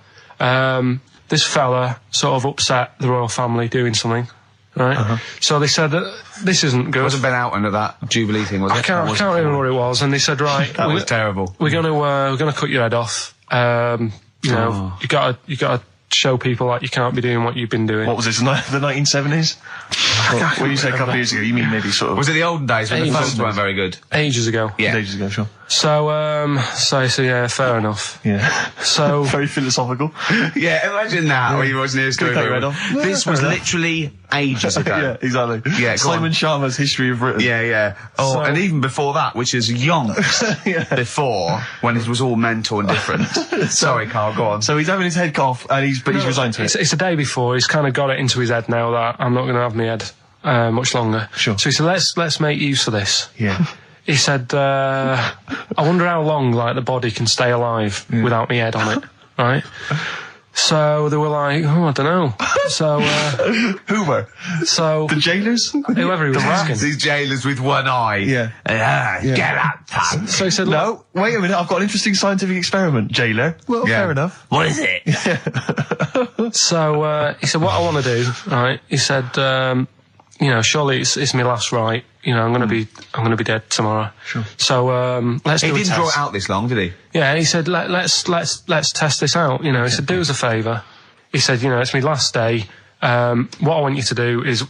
This fella sort of upset the royal family doing something, right? So they said that this isn't good. Wasn't Ben out under that Jubilee thing, was it? I can't remember what it was. And they said, right, that was terrible. We're gonna cut your head off. You gotta show people that you can't be doing what you've been doing. What was this? The 1970s? What you said a couple of years ago? You mean maybe sort of? Was it the olden days when the phones weren't very good? Ages ago. Yeah. Ages ago, sure. So yeah, fair enough. Yeah. So very philosophical. Yeah, imagine that when you watch News Story. This was literally ages ago. Yeah, exactly. Yeah, Simon Sharma's History of Britain. Yeah. Oh, and even before that, which is yonks before, when it was all mental and different. Sorry, Carl, go on. So he's having his head cut off, and he's resigned to it. It's a day before. He's kind of got it into his head now that I'm not going to have my head much longer. Sure. So he said, let's make use of this. Yeah. He said, I wonder how long the body can stay alive without my head on it, right? So they were like, I don't know. So who were? So the jailers, whoever he was asking. These jailers with one eye. Yeah. Get up, punk. So he said, no, wait a minute. I've got an interesting scientific experiment, jailer. Well, fair enough. What is it? So he said, what I want to do, right? He said, surely it's my last right. I'm gonna be dead tomorrow. Sure. So let's do a test. He didn't draw it out this long, did he? Yeah, he said let's test this out. He said do us a favour. He said it's my last day. What I want you to do is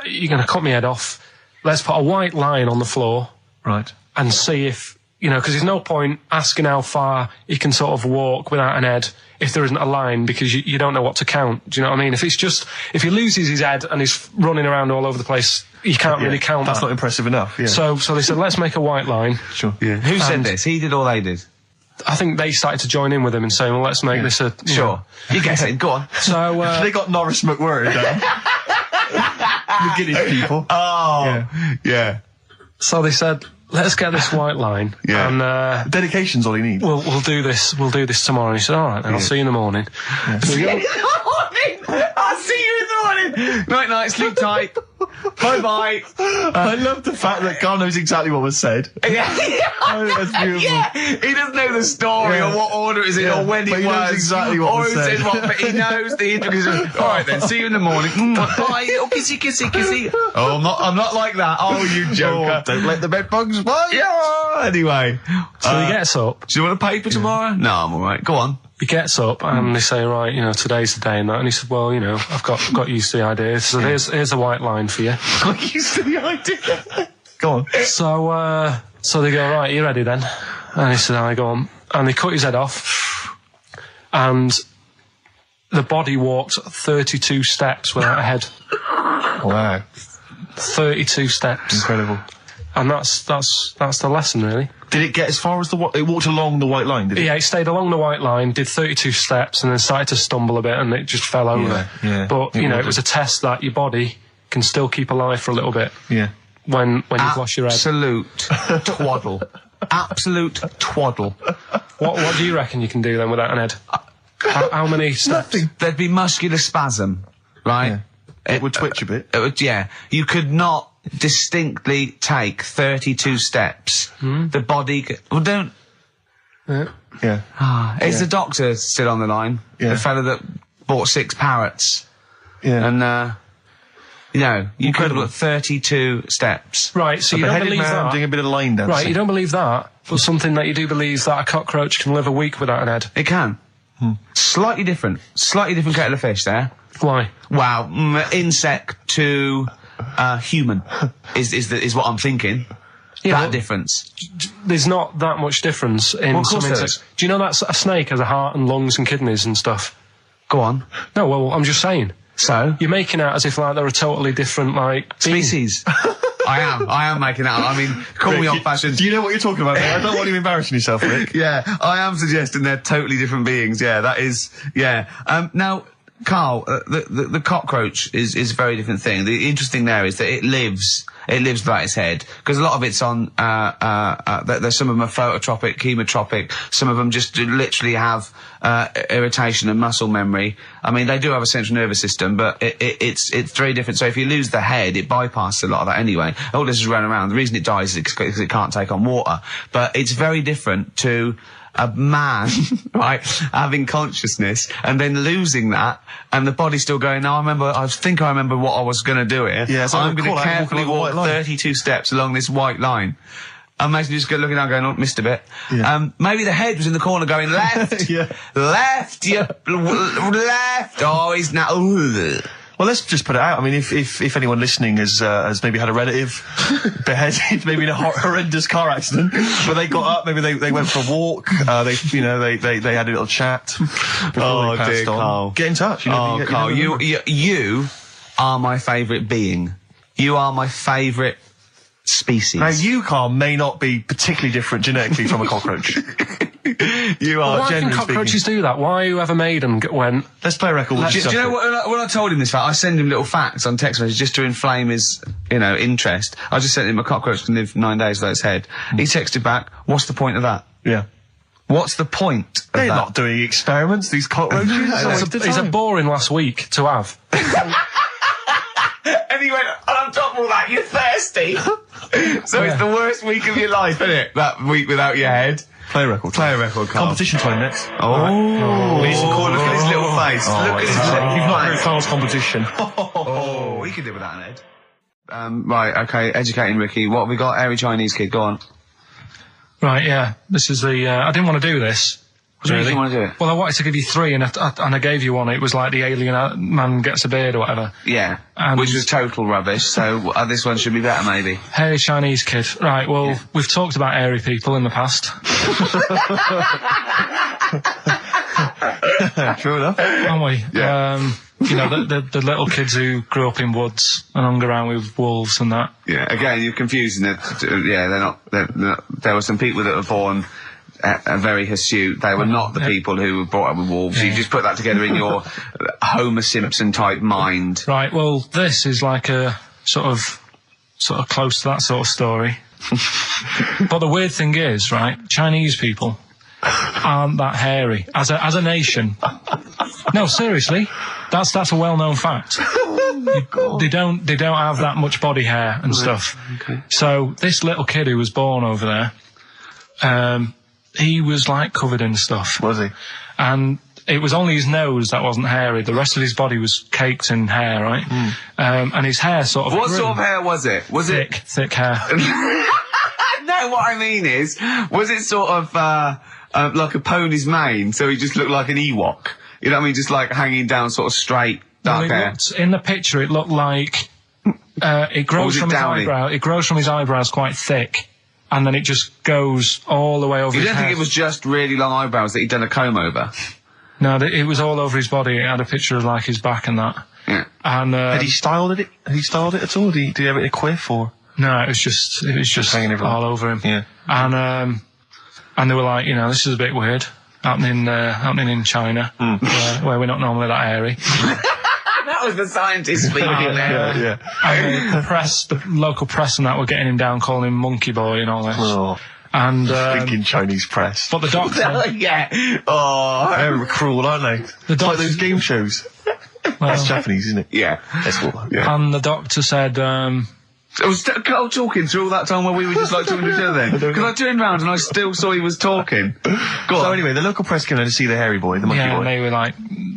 you're gonna cut my head off. Let's put a white line on the floor. Right. And see if because there's no point asking how far he can sort of walk without an head if there isn't a line, because you don't know what to count. Do you know what I mean? If he loses his head and he's running around all over the place, you can't really count. That's not impressive enough. Yeah. So they said, let's make a white line. Sure. Yeah. Who said this? He did or they did? I think they started to join in with him and saying, well, let's make this a... Sure. You get it. Go on. So... they got Norris McWhirr down. The Guinness people. Oh. Yeah. So they said, let's get this white line. Yeah. And dedication's all you need. We'll do this. We'll do this tomorrow. And he said, all right, then I'll see you in the morning. Yeah. I'll see you in the morning. Night, sleep tight. Bye. I love the fact that Carl knows exactly what was said. Yeah. Oh, that's beautiful. Yeah. He doesn't know the story or what order it is in or when it was. Exactly what was said. But he knows the intricacies. All right then, see you in the morning. Bye. Oh, kissy. Oh, I'm not like that. Oh, you joker. Don't let the bed bugs bite. Yeah. Anyway. So he gets up. Do you want a paper tomorrow? No, I'm all right. Go on. He gets up and they say, right, today's the day and that. And he said, well, I've got used to the idea. So here's a white line for you. Got used to the idea. Go on. So they go, right, you ready then? And he said, I go on. And they cut his head off. And the body walked 32 steps without a head. Wow. 32 steps. Incredible. And that's the lesson, really. Did it get as far as it walked along the white line, did it? Yeah, it stayed along the white line, did 32 steps, and then started to stumble a bit, and it just fell over. Yeah, but, it was a test that your body can still keep alive for a little bit. Yeah. When you've lost your head. Absolute twaddle. Absolute twaddle. What do you reckon you can do then without an head? How many steps? Nothing. There'd be muscular spasm, right? Yeah. It would twitch a bit. It would, yeah. You could not distinctly take 32 steps. The body... Well, don't... Yeah. Is the doctor still on the line? Yeah. The fella that bought 6 parrots. Yeah. And, you could look 32 steps. Right, so you don't believe that. Doing a bit of line dancing. Right, you don't believe that, but something that you do believe is that a cockroach can live a week without an head. It can. Slightly different kettle of fish there. Why? Wow, insect to human is what I'm thinking. Yeah, that difference. There's not that much difference in some insects. Do you know that a snake has a heart and lungs and kidneys and stuff? Go on. No, well, I'm just saying. So? You're making out as if like they're a totally different species. I am making out. I mean, call me old-fashioned. Do you know what you're talking about there? I don't want you embarrassing yourself, Rick. Yeah, I am suggesting they're totally different beings. Yeah, that is. Yeah. Now, Karl, the cockroach is a very different thing. The interesting there is that it lives without its head, because a lot of it's on, there's some of them are phototropic, chemotropic, some of them just literally have, irritation and muscle memory. I mean, they do have a central nervous system, but it's very different. So if you lose the head, it bypasses a lot of that anyway. All this is running around. The reason it dies is because it can't take on water. But it's very different to a man, right, having consciousness and then losing that, and the body still going, no, I think I remember what I was going to do here. Yeah, so I'm going to carefully walk 32 steps along this white line. Imagine you just looking down going, oh, missed a bit. Yeah. Maybe the head was in the corner going, left, left, left, oh, he's now, Well, let's just put it out. I mean, if anyone listening has maybe had a relative beheaded, maybe in a horrendous car accident, but they got up, maybe they went for a walk, they had a little chat before they passed on. Karl. Get in touch. Karl, you are my favourite being. You are my favourite species. Now, you, Karl, may not be particularly different genetically from a cockroach. You are. Why can cockroaches do that? Why whoever made them went? Let's play a record. Do you know what? When I told him this fact, I send him little facts on text messages just to inflame his, interest. I just sent him a cockroach can live 9 days without its head. He texted back, "What's the point of that?" Yeah. What's the point of They're that? not doing experiments. These cockroaches. It's a boring last week to have. And he went, and on top of all that, you're thirsty. So it's the worst week of your life, isn't it? That week without your head. Play a record. Karl. Competition time next. Look at his little face. Look at his little face. You've not heard Karl's competition. We can do without an head. Right, okay, educating Ricky. What have we got? Airy Chinese kid, go on. Right, yeah. This is the, I didn't want to do this. Really? You didn't want to do it? Well, I wanted to give you 3, and I gave you one. It was like the alien man gets a beard or whatever. Yeah, which was total rubbish, so this one should be better, maybe. Hairy Chinese kid. Right, well, we've talked about hairy people in the past. True enough. Aren't we? Yeah. The little kids who grew up in woods and hung around with wolves and that. Yeah, again, you're confusing it. Yeah, they're not, there were some people that were born very hirsute. They were not the people who were brought up with wolves. Yeah. You just put that together in your Homer Simpson type mind. Right, well, this is like a sort of close to that sort of story. But the weird thing is, right, Chinese people aren't that hairy as a nation. No, seriously, that's a well-known fact. They don't have that much body hair and stuff. Okay. So this little kid who was born over there, he was like covered in stuff. Was he? And it was only his nose that wasn't hairy. The rest of his body was caked in hair, right? And his hair sort of. What sort of hair was it? Was thick, thick hair. No, what I mean is, was it sort of like a pony's mane? So he just looked like an Ewok. You know what I mean? Just like hanging down, sort of straight, dark hair. In the picture, it looked like it grows from his eyebrow. It grows from his eyebrows quite thick. And then it just goes all the way over his head. You don't think it was just really long eyebrows that he'd done a comb over? No, it was all over his body. It had a picture of like his back and that. Yeah. And had he styled it? Had he styled it at all? Did he have it in a quiff or? No, it was just hanging everywhere. all over him. Yeah. And they were like, this is a bit weird happening in China, where we're not normally that airy. That was the scientist speaking there. And the local press and that were getting him down, calling him monkey boy and all this. Oh. And thinking Chinese press. But the doctor, they're cruel, aren't they? The like those game shows. That's Japanese, isn't it? Yeah. That's what. Yeah. And the doctor said, I was talking through all that time while we were just like talking to each other then. Because I turned round and I still saw he was talking. So anyway, the local press came in to see the hairy boy, the monkey boy. And they were like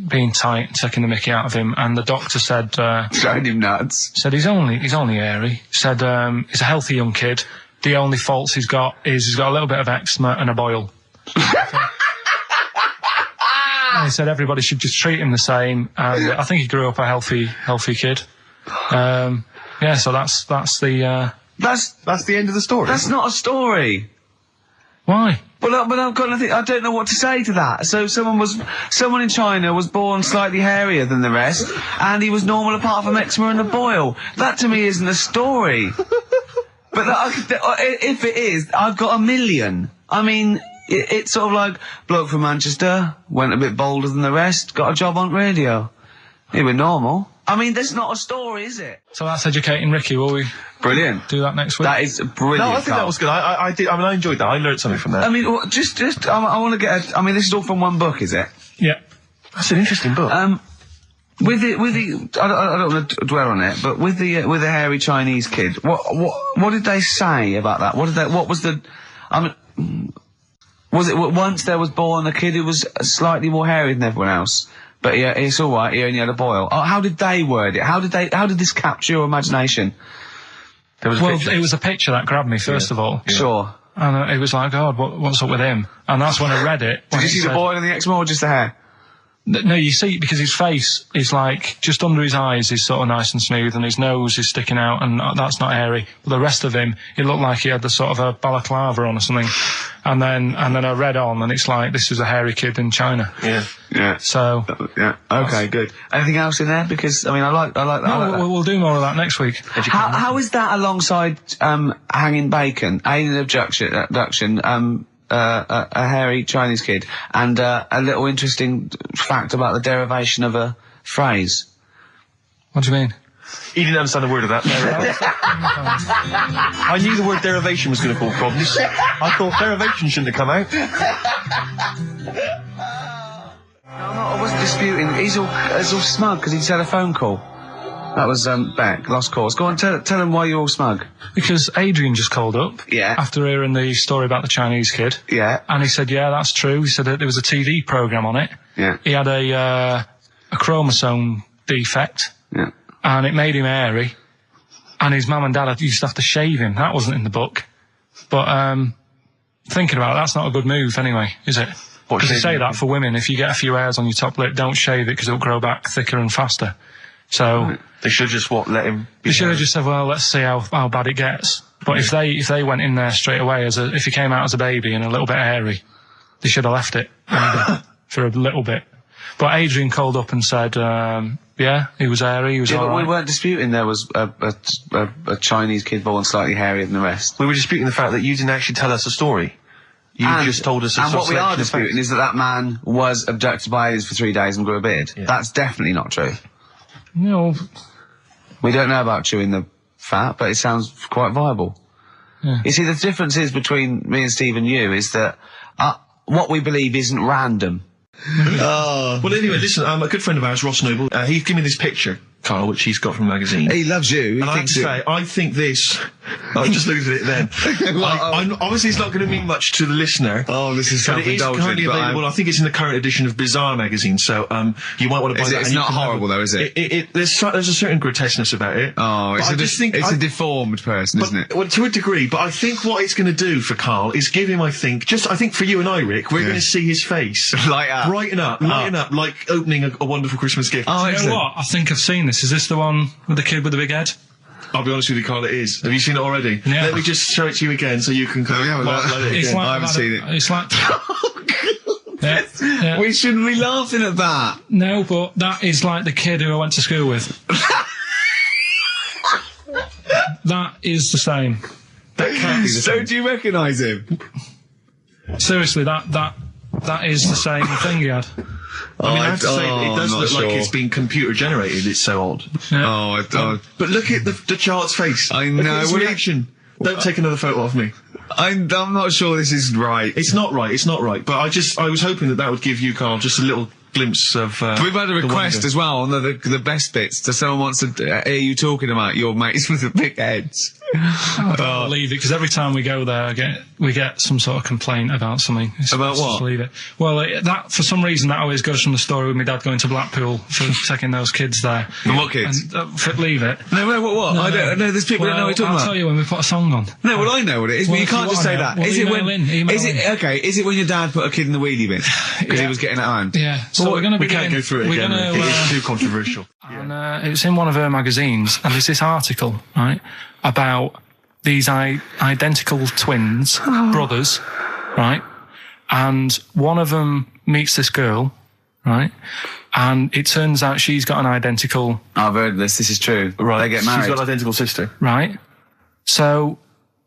being tight, taking the mickey out of him. And the doctor said, showing him nuts. Said he's only airy. Said he's a healthy young kid. The only faults he's got is he's got a little bit of eczema and a boil. And he said everybody should just treat him the same. And I think he grew up a healthy kid. So that's the end of the story. That's not a story. Why? But I've got nothing. I don't know what to say to that. So someone in China was born slightly hairier than the rest, and he was normal apart from eczema and a boil. That to me isn't a story. But if it is, I've got a million. I mean, it's sort of like bloke from Manchester went a bit bolder than the rest, got a job on radio. He was normal. I mean, that's not a story, is it? So that's educating Ricky, will we? Brilliant. Do that next week? That is brilliant. No, I think that was good. I did. I mean, I enjoyed that. I learned something from that. I mean, I want to get. I mean, this is all from one book, is it? Yeah. That's an interesting book. With the, I don't want to dwell on it, but with the hairy Chinese kid, what did they say about that? What was the, I mean, was it once there was born a kid who was slightly more hairy than everyone else? But yeah, it's all right. He only had a boil. Oh, how did they word it? How did this capture your imagination? It was a picture that grabbed me first of all. Sure. And it was like, God, what's up with him? And that's when I read it. Did you see the boil and the eczema or just the hair? No, you see, because his face is like, just under his eyes is sort of nice and smooth, and his nose is sticking out, and that's not hairy. But the rest of him, it looked like he had the sort of a balaclava on or something. And then I read on, and it's like, this is a hairy kid in China. Yeah. So. Yeah. Okay, good. Anything else in there? Because, I mean, I like that. No, we'll do more of that next week. How is that alongside, hanging bacon, alien abduction, a hairy Chinese kid, and a little interesting fact about the derivation of a phrase? What do you mean? He didn't understand a word of that. I knew the word derivation was going to cause problems. I thought derivation shouldn't have come out. I wasn't disputing. He's all smug because he just had a phone call. That was Beck, lost cause. Go on, tell him why you're all smug. Because Adrian just called up. Yeah. After hearing the story about the Chinese kid. Yeah. And he said, yeah, that's true. He said that there was a TV programme on it. Yeah. He had a chromosome defect. Yeah. And it made him hairy. And his mum and dad used to have to shave him. That wasn't in the book. But thinking about it, that's not a good move anyway, is it? Because they say that for women, if you get a few hairs on your top lip, don't shave it because it'll grow back thicker and faster. So they should just let him. They should have just said, well, let's see how bad it gets. But if they went in there straight away if he came out as a baby and a little bit hairy, they should have left it for a little bit. But Adrian called up and said, yeah, he was hairy. He was all right. We weren't disputing there was a Chinese kid born slightly hairier than the rest. We were disputing the fact that you didn't actually tell us a story. You just told us. And what we are disputing is that man was abducted by aliens for 3 days and grew a beard. Yeah. That's definitely not true. No. We don't know about chewing the fat, but it sounds quite viable. Yeah. You see, the difference is between me and Steve and you is that what we believe isn't random. Well, anyway, listen, a good friend of ours, Ross Noble, he's given me this picture, Carl, which he's got from a magazine. He loves you. And I have to say, I think this... I just looked at it then. Obviously, it's not going to mean much to the listener. Oh, this is self-indulgent. But it is currently available. I think it's in the current edition of Bizarre magazine, so you might want to buy that. It's not horrible, though, is it? There's a certain grotesqueness about it. Oh, it's a deformed person, isn't it? Well, to a degree, but I think what it's going to do for Carl is give him, I think for you and I, Rick, we're going to see his face. Light up. Lighten up, like opening a wonderful Christmas gift. Oh, you know what? I think I've seen this. Is this the one with the kid with the big head? I'll be honest with you, Carl, it is. Have you seen it already? Yeah. Let me just show it to you again so you can I haven't seen it. It's like... yeah. We shouldn't be laughing at that. No, but that is like the kid who I went to school with. that is the same. That can't be the So same. do you recognise him? Seriously, that is the same thing he had. I mean, I have to say, it does I'm look not like sure. it's been computer generated. It's so odd. Oh, I don't. But look at the child's face. I Look know. at his Well, reaction. Don't take another photo of me. I'm not sure this is right. It's not right. It's not right. But I was hoping that would give you, Carl, just a little glimpse of. We've had a the request wonder. as well on the best bits. So someone wants to hear you talking about your mates with the big heads. I don't believe it, because every time we go there, we get some sort of complaint about something. About what? Just believe it. Well, that for some reason that always goes from the story with my dad going to Blackpool for taking those kids there. And what kids? And, leave it. No, what? No, I don't know. There's people that know what you're talking I'll about. tell you when we put a song on. No, well, I know what it is, Well, but you if can't you just say wanna that. know, well, Is it when? email Is in. it okay? Is it when your dad put a kid in the wheelie bin because he was getting it home? Yeah. So we're going to We can't go through it again. It's too controversial. And it's in one of her magazines, and there's this article, right, about these identical twins, brothers, right, and one of them meets this girl, right, and it turns out she's got an identical. I've heard this. This is true. Right. They get married. She's got an identical sister. Right. So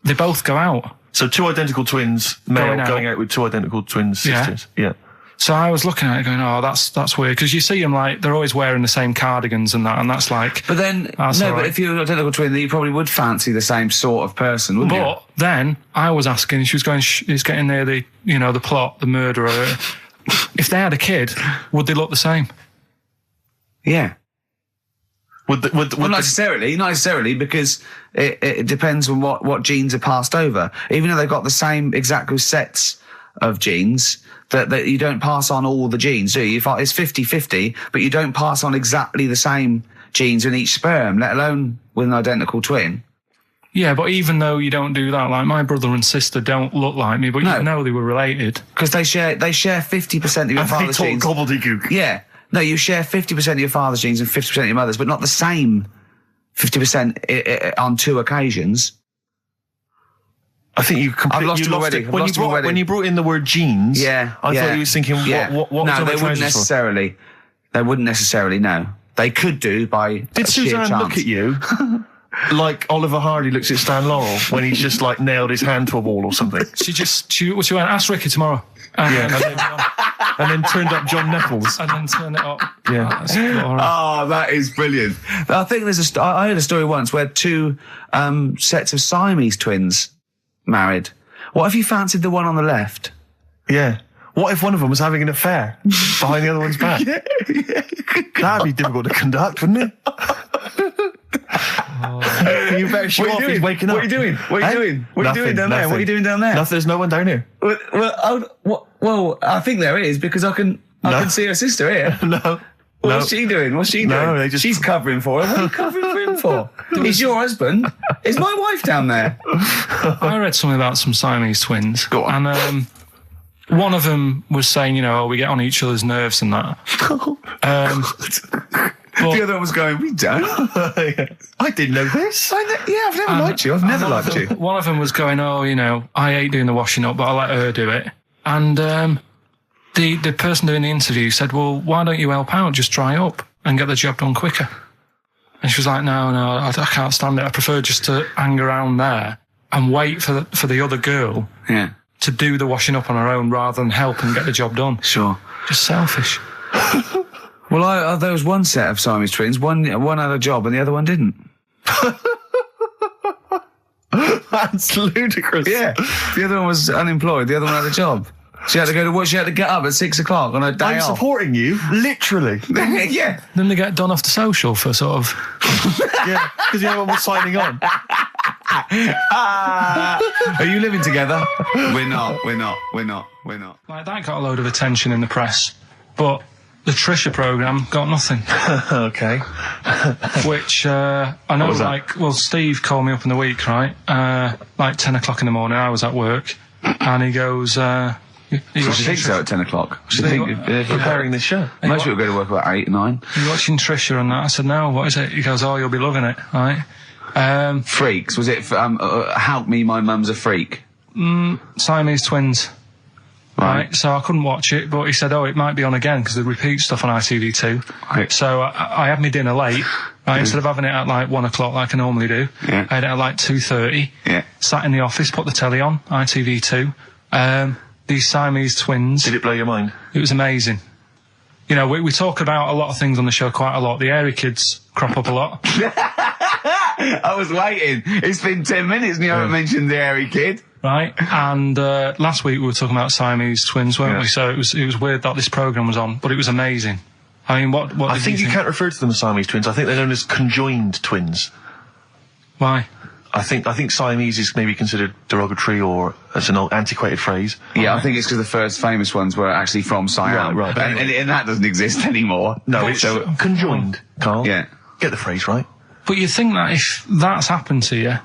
they both go out. So two identical twins, male, going out with two identical twin sisters. Yeah. So I was looking at it going, oh, that's weird, because you see them like they're always wearing the same cardigans and that, and that's like. But then, that's no, all but right. if you're an identical twin, then you probably would fancy the same sort of person, wouldn't you? But then I was asking, she was going, it's getting near the, the plot, the murderer. If they had a kid, would they look the same? Yeah. Would not necessarily, because it depends on what genes are passed over. Even though they've got the same exact sets of genes, that you don't pass on all the genes, do you? It's 50-50, but you don't pass on exactly the same genes in each sperm, let alone with an identical twin. Yeah, but even though you don't do that, like my brother and sister don't look like me, but you know they were related. Because they share 50% of your father's genes. Gobbledygook. Yeah. No, you share 50% of your father's genes and 50% of your mother's, but not the same 50% on two occasions. I think you completely I've lost him already. When you brought in the word genes, I thought you was thinking, what no, was they wouldn't necessarily. They wouldn't necessarily, no. They could do by Did sheer Suzanne chance. look at you like Oliver Hardy looks at Stan Laurel when he's just like nailed his hand to a wall or something? She went, ask Ricky tomorrow. And then turned up John Nettles. And then turned it up. Yeah. Oh, that is brilliant. I think there's I heard a story once where two sets of Siamese twins married. What if you fancied the one on the left? Yeah. What if one of them was having an affair behind the other one's back? That'd be difficult to conduct, wouldn't it? You better show off. He's waking up. What are you doing? What are you doing? What are you doing down there? What are you doing down there? Nothing. There's no one down here. Well, I think there is, because I can see her sister here. No. What's she doing? No, She's covering for her. What are you covering for him for? He's your husband. Is my wife down there? I read something about some Siamese twins. Go on. And one of them was saying, we get on each other's nerves and that. The other one was going, we don't. I didn't know this. I've never liked you. I've never liked you. One of them was going, I hate doing the washing up, but I'll let her do it. And the person doing the interview said, well, why don't you help out? Just dry up and get the job done quicker. And she was like, no, I can't stand it. I prefer just to hang around there and wait for the other girl to do the washing up on her own rather than help and get the job done. Sure. Just selfish. Well, there was one set of Siamese twins. One had a job and the other one didn't. That's ludicrous. Yeah. The other one was unemployed. The other one had a job. She had to go to work. She had to get up at 6 o'clock on her day I'm off. supporting you, literally. Yeah. Then they get done off the social for sort of... Yeah, because the other one was signing on. Are you living together? We're not. Like, that got a load of attention in the press, but the Trisha programme got nothing. Okay. Which, I know, Steve called me up in the week, right? Like 10 o'clock in the morning, I was at work, and he goes, She thinks so at 10 o'clock. She preparing this show. Most people go to work about 8, 9. Are you watching Trisha and that? I said, no, what is it? He goes, oh, you'll be loving it, right? Freaks. Was it, Help Me, My Mum's a Freak? Siamese twins. Right. So I couldn't watch it, but he said, it might be on again, because they repeat stuff on ITV2. Right. So I had my dinner late, Right, instead of having it at like 1 o'clock like I normally do, I had it at like 2:30. Yeah. Sat in the office, put the telly on, ITV2. These Siamese twins. Did it blow your mind? It was amazing. You know, we talk about a lot of things on the show quite a lot. The Airy Kids crop up a lot. I was waiting. It's been 10 minutes and you haven't mentioned the Airy Kid. Right, and last week we were talking about Siamese twins, weren't we? So it was weird that this programme was on, but it was amazing. I mean, what I think you can't refer to them as Siamese twins. I think they're known as conjoined twins. Why? I think Siamese is maybe considered derogatory or as an old antiquated phrase. Yeah, I think it's because the first famous ones were actually from Siam. Right. And that doesn't exist anymore. No, it's conjoined, Carl. Yeah. Get the phrase right. But you'd think that if that's happened to you,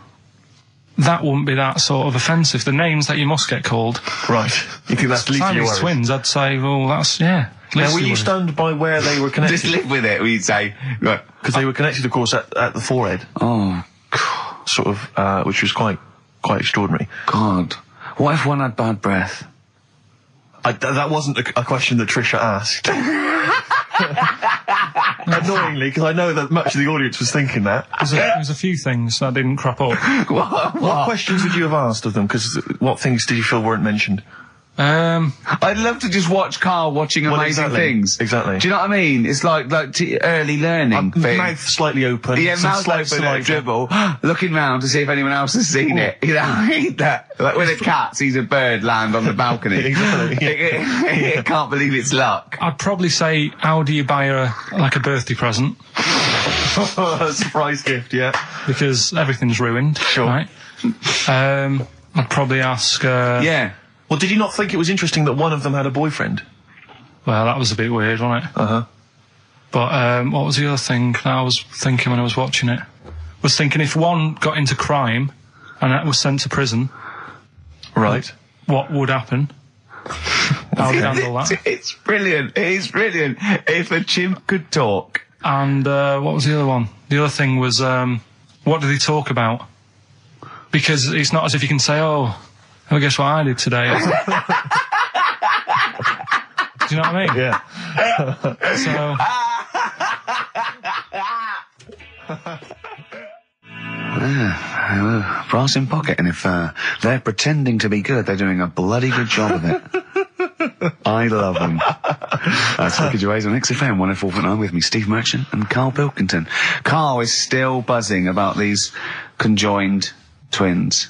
that wouldn't be that sort of offensive. The names that you must get called. Right. You think that's the least of your Siamese worries? twins, I'd say, well, that's, yeah. Now, were you stunned by where they were connected? Just live with it, we'd say. Because they were connected, of course, at the forehead. Oh, sort of, which was quite extraordinary. God. What if one had bad breath? That wasn't a question that Trisha asked. Annoyingly, because I know that much of the audience was thinking that. There's a few things that didn't crop up. What questions would you have asked of them? Because what things did you feel weren't mentioned? I'd love to just watch Carl watching amazing things. Exactly. Do you know what I mean? It's like early learning thing. Mouth slightly open. Yeah, mouth open, dribble, looking round to see if anyone else has seen it. You know, I hate that. Like when a cat sees a bird land on the balcony. Exactly. It can't believe it's luck. I'd probably say, how do you buy her like a birthday present? A surprise gift, yeah. Because everything's ruined. Sure. Right? I'd probably ask. Yeah. Well, did you not think it was interesting that one of them had a boyfriend? Well, that was a bit weird, wasn't it? Uh-huh. But what was the other thing that I was thinking when I was watching it? I was thinking if one got into crime and that was sent to prison, right? What would happen? How would you handle that? It's brilliant. It is brilliant. If a chimp could talk. And what was the other one? The other thing was what did he talk about? Because it's not as if you can say, oh, guess what I did today? Do you know what I mean? Yeah. Brass in pocket, and if they're pretending to be good, they're doing a bloody good job of it. I love them. That's Ricky Gervais on XFM 104.9 with me, Steve Merchant and Karl Pilkington. Karl is still buzzing about these conjoined twins.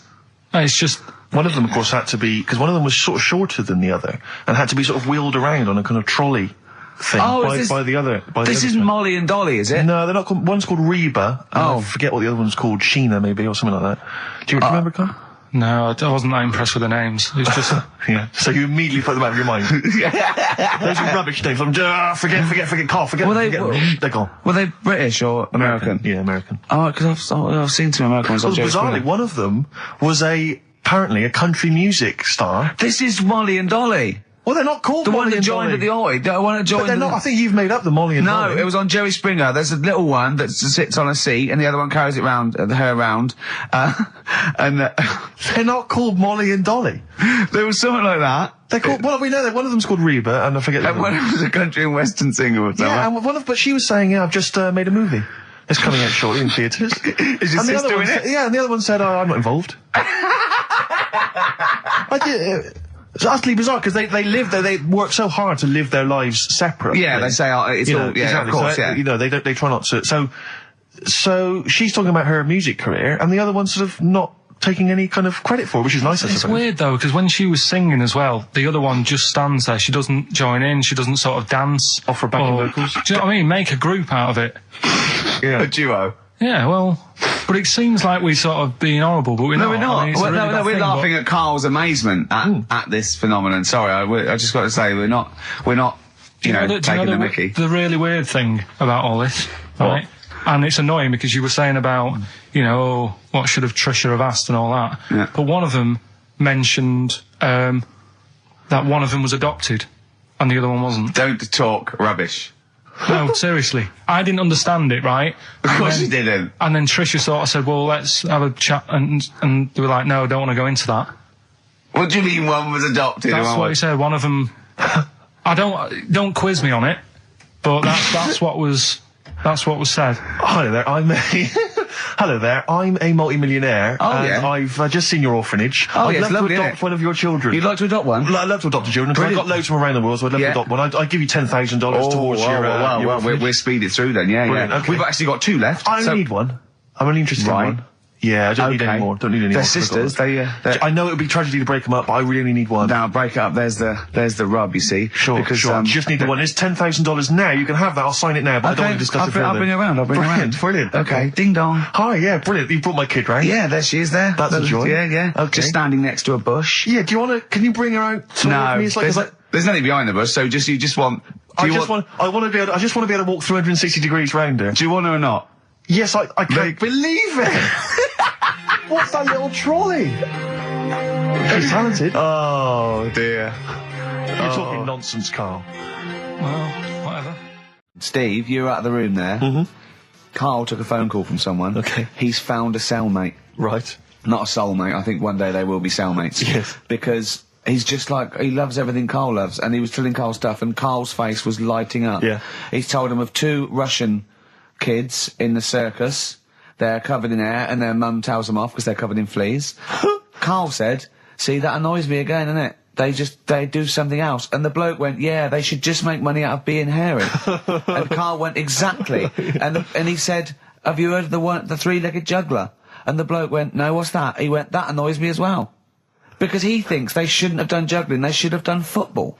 It's just... One of them, of course, had to be... Because one of them was sort of shorter than the other and had to be sort of wheeled around on a kind of trolley thing by the other. This isn't Molly and Dolly, is it? No, they're not called... One's called Reba. I forget what the other one's called. Sheena, maybe, or something like that. Do you remember, Carl? No, I wasn't that impressed with the names. It's just... Yeah. So you immediately put them out of your mind. Those are rubbish names. Forget, Carl, forget them. They're gone. Were they British or American? Yeah, American. Oh, because I've seen some American ones on Jerry bizarrely, Springer. one of them was apparently a country music star. This is Molly and Dolly. Well, they're not called the Molly one that and joined Dolly. at the Oi. The one that joined. But they're not. I think you've made up the Molly and Dolly. No, it was on Jerry Springer. There's a little one that sits on a seat, and the other one carries it round, her around. And they're not called Molly and Dolly. There was something like that. They're called. Well, we know that one of them's called Reba, and I forget. And one of them's a country and western singer or something. Yeah, but she was saying, I've just made a movie. It's coming out shortly in theatres. Is your sister in it? Yeah, and the other one said, I'm not involved. It's utterly bizarre because they live there. They work so hard to live their lives separately. Yeah, they say it's all. Yeah, exactly. of course. So, yeah, they try not to. So she's talking about her music career, and the other one's sort of not taking any kind of credit for it, which is nice. It's weird though because when she was singing as well, the other one just stands there. She doesn't join in. She doesn't sort of dance. Offer backing vocals. Do you know what I mean? Make a group out of it. Yeah, a duo. Yeah, well, but it seems like we're sort of being horrible, but we're not. No, we're not. I mean, we're laughing at Carl's amazement at this phenomenon. Sorry, I just got to say we're not. Taking the mickey. The really weird thing about all this, right? And it's annoying because you were saying about, what should have Trisha have asked and all that. Yeah. But one of them mentioned that one of them was adopted, and the other one wasn't. Don't talk rubbish. No, seriously. I didn't understand it, right? Of course you didn't. And then Trisha sort of said, well, let's have a chat, and they were like, no, don't want to go into that. What do you mean one was adopted? That's what he said. One of them... don't quiz me on it, but that's what was... That's what was said. Hello there, Hello there, I'm a multi-millionaire, and I've just seen your orphanage. I'd love to adopt one of your children. You'd like to adopt one? I'd love to adopt a children, because I've got loads from around the world, so I'd love to adopt one. I'd give you $10,000 towards your orphanage. We're speeding through then, yeah. Okay. We've actually got 2 left. I only need one. I'm only interested in one. Yeah, I don't need any more. Don't need any more. They're sisters. I know it would be tragedy to break them up, but I really only need one. Now, break it up. There's the rub, you see. Sure, I just need the one. It's $10,000 now. You can have that. I'll sign it now, but I don't want to discuss it further. I'll bring her around. Brilliant. Okay. Ding dong. Hi, yeah, brilliant. You brought my kid round. Yeah, there she is there. That's a joy. Yeah. Okay. Just standing next to a bush. Yeah, do you want to, can you bring her out to me? There's nothing behind the bush, so you just want... I just want to be able to walk 360 degrees round her. Do you want her or not? Yes, I can't believe it. What's that little trolley? She's talented. Oh, dear. You're talking nonsense, Carl. Well, whatever. Steve, you're out of the room there. Mm-hmm. Carl took a phone call from someone. Okay. He's found a cellmate. Right. Not a soulmate. I think one day they will be cellmates. Yes. Because he's just like, he loves everything Carl loves. And he was telling Carl stuff, and Carl's face was lighting up. Yeah. He's told him of 2 Russian kids in the circus. They're covered in hair, and their mum tells them off because they're covered in fleas. Carl said, see, that annoys me again, innit? They do something else. And the bloke went, yeah, they should just make money out of being hairy. And Carl went, exactly. And he said, have you heard of the 3-legged juggler? And the bloke went, no, what's that? He went, that annoys me as well. Because he thinks they shouldn't have done juggling, they should have done football.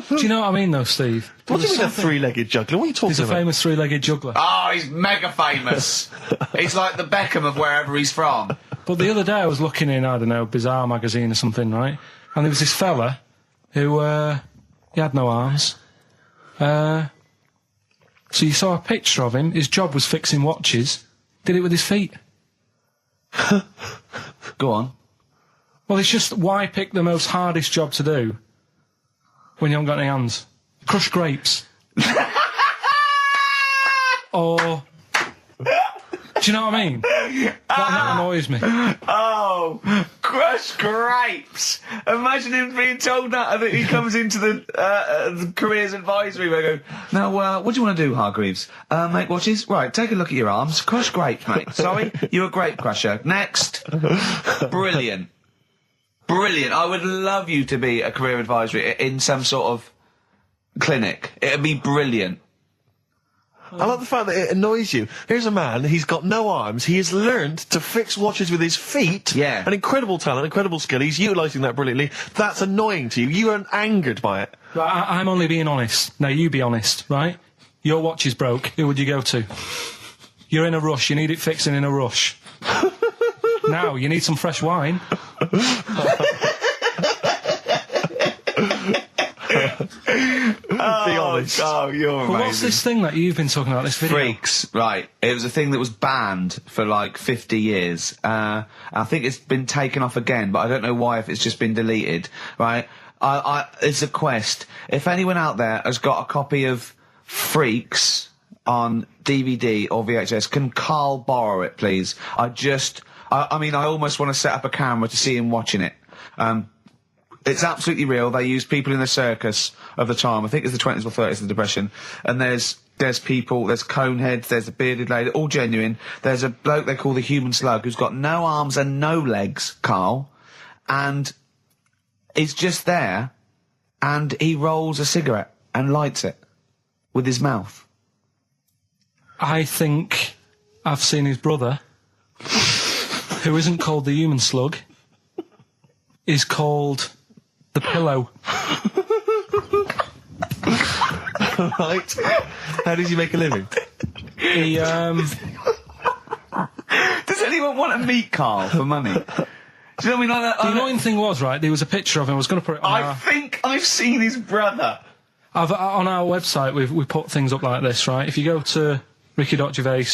Do you know what I mean, though, Steve? What do you mean a 3-legged juggler? What are you talking about? He's a famous 3-legged juggler. Oh, he's mega famous. He's like the Beckham of wherever he's from. But the other day I was looking in, I don't know, Bizarre magazine or something, right? And there was this fella who, he had no arms. So you saw a picture of him, his job was fixing watches, did it with his feet. Go on. Well, it's just, why pick the most hardest job to do when you haven't got any hands? Crush grapes. Or... Do you know what I mean? That annoys me. Oh, crush grapes! Imagine him being told that, and he comes into the careers advisory where I go, now, what do you want to do, Hargreaves? Make watches? Right, take a look at your arms. Crush grapes, mate. Sorry? You're a grape crusher. Next. Brilliant. Brilliant. I would love you to be a career advisory in some sort of clinic. It'd be brilliant. I like the fact that it annoys you. Here's a man, he's got no arms, he has learned to fix watches with his feet. Yeah. An incredible talent, incredible skill, he's utilising that brilliantly. That's annoying to you. You are angered by it. Right, I'm only being honest. Now, you be honest, right? Your watch is broke. Who would you go to? You're in a rush. You need it fixing in a rush. Now, you need some fresh wine. Be honest. Oh, you're amazing. But what's this thing that you've been talking about, this video? Freaks, right. It was a thing that was banned for like 50 years. I think it's been taken off again, but I don't know why, if it's just been deleted, right? It's a quest. If anyone out there has got a copy of Freaks on DVD or VHS, can Carl borrow it, please? I mean, I almost want to set up a camera to see him watching it. It's absolutely real. They used people in the circus of the time. I think it's the 20s or 30s of the Depression. And there's people, there's coneheads, there's a bearded lady, all genuine. There's a bloke they call the human slug who's got no arms and no legs, Carl. And he's just there, and he rolls a cigarette and lights it with his mouth. I think I've seen his brother, who isn't called the human slug, is called the pillow. Right. How does he make a living? He, Does anyone want to meet Carl for money? Do you know what I mean? Like that, the annoying thing was, right, there was a picture of him. I was going to put it on I think I've seen his brother. on our website, we put things up like this, right? If you go to ricky.gervais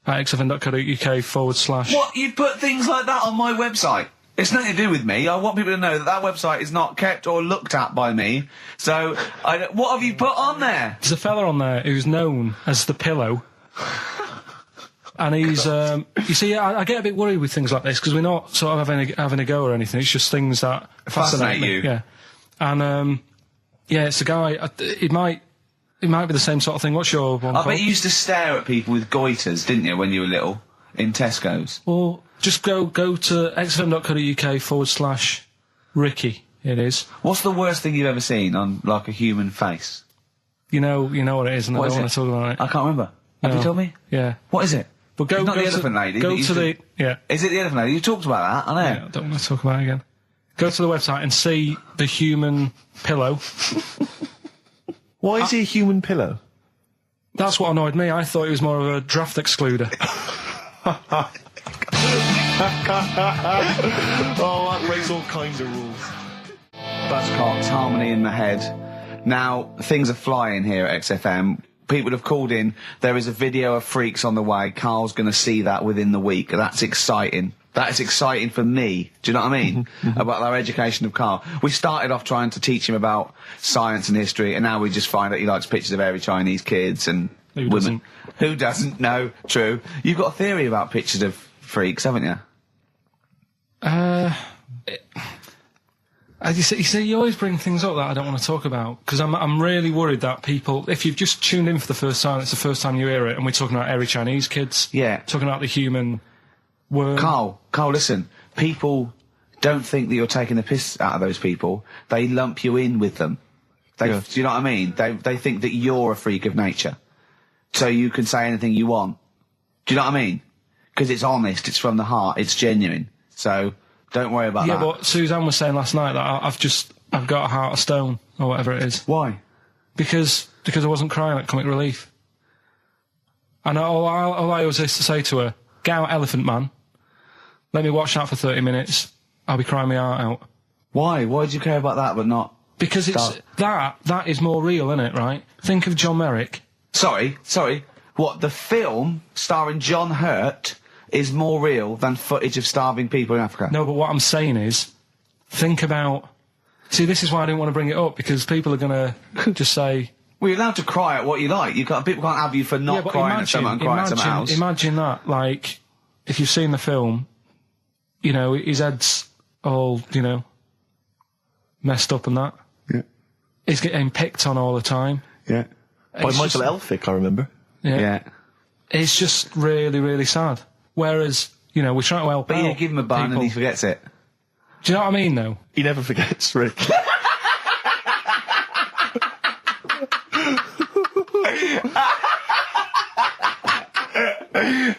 at xfm.co.uk / What? You put things like that on my website? It's nothing to do with me. I want people to know that website is not kept or looked at by me. So, what have you put on there? There's a fella on there who's known as the Pillow. And he's, you see, I get a bit worried with things like this, because we're not sort of having a go or anything. It's just things that fascinate you. Yeah. And, yeah, it's a guy, he might It might be the same sort of thing. What's your one? I bet you used to stare at people with goiters, didn't you, when you were little, in Tesco's? Well, just go to xfm.co.uk/Ricky. It is. What's the worst thing you've ever seen on, like, a human face? You know what it is, and I don't want to talk about it. I can't remember. Have you told me? Yeah. What is it? But go. It's not go the to, elephant lady. Go to the. Yeah. Is it the elephant lady? You talked about that, I know. Yeah, I don't want to talk about it again. Go to the website and see the human pillow. Why is he a human pillow? That's what annoyed me. I thought he was more of a draft excluder. Oh, that breaks all kinds of rules. Buzzcocks, harmony in the head. Now, things are flying here at XFM. People have called in. There is a video of Freaks on the way. Carl's going to see that within the week. That's exciting. That is exciting for me. Do you know what I mean? About our education of Carl. We started off trying to teach him about science and history, and now we just find that he likes pictures of hairy Chinese kids and women. Who doesn't? No, true. You've got a theory about pictures of freaks, haven't you? You see, you always bring things up that I don't want to talk about, because I'm really worried that people, if you've just tuned in for the first time, it's the first time you hear it, and we're talking about hairy Chinese kids. Yeah. Talking about the human worm. Carl, listen. People don't think that you're taking the piss out of those people. They lump you in with them. Do you know what I mean? They think that you're a freak of nature. So you can say anything you want. Do you know what I mean? Because it's honest, it's from the heart, it's genuine. So don't worry about that. Yeah, but Suzanne was saying last night that I've got a heart of stone, or whatever it is. Why? Because I wasn't crying at Comic Relief. And all I always used to say to her, get out Elephant Man, let me watch that for 30 minutes, I'll be crying my heart out. Why? Why do you care about that but not... Because it's... That is more real, isn't it, right? Think of John Merrick. Sorry. What, the film starring John Hurt is more real than footage of starving people in Africa? No, but what I'm saying is, think about... See, this is why I didn't want to bring it up, because people are going to just say... Well, you're allowed to cry at what you like. People can't have you for not crying at someone and crying at someone else. Imagine that, like, if you've seen the film, you know, his head's all, you know, messed up and that. Yeah. He's getting picked on all the time. Yeah. By Michael Elphick, I remember. Yeah. It's just really, really sad. Whereas, you know, we're trying to help out. But you give him a bun and he forgets it. Do you know what I mean, though? He never forgets, Rick.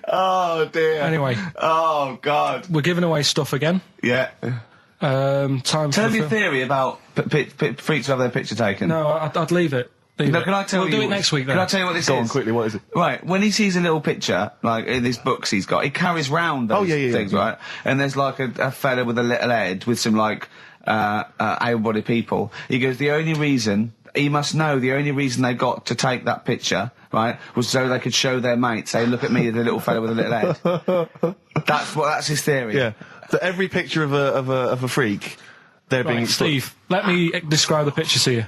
Oh, dear. Anyway. Oh, God. We're giving away stuff again. Yeah. Tell me a theory about freaks who have their picture taken. No, I'd leave it. Can I tell you? We'll do it next week, then. Can I tell you what this is? Go on, quickly, what is it? Right, when he sees a little picture, like in his books he's got, he carries round those things, right? And there's like a fella with a little head with some, like, able-bodied people. He goes, the only reason they got to take that picture, right, was so they could show their mates, say, look at me, the little fella with a little head. That's his theory. Yeah. That every picture of a freak, they're being... Steve, let me describe the picture to you.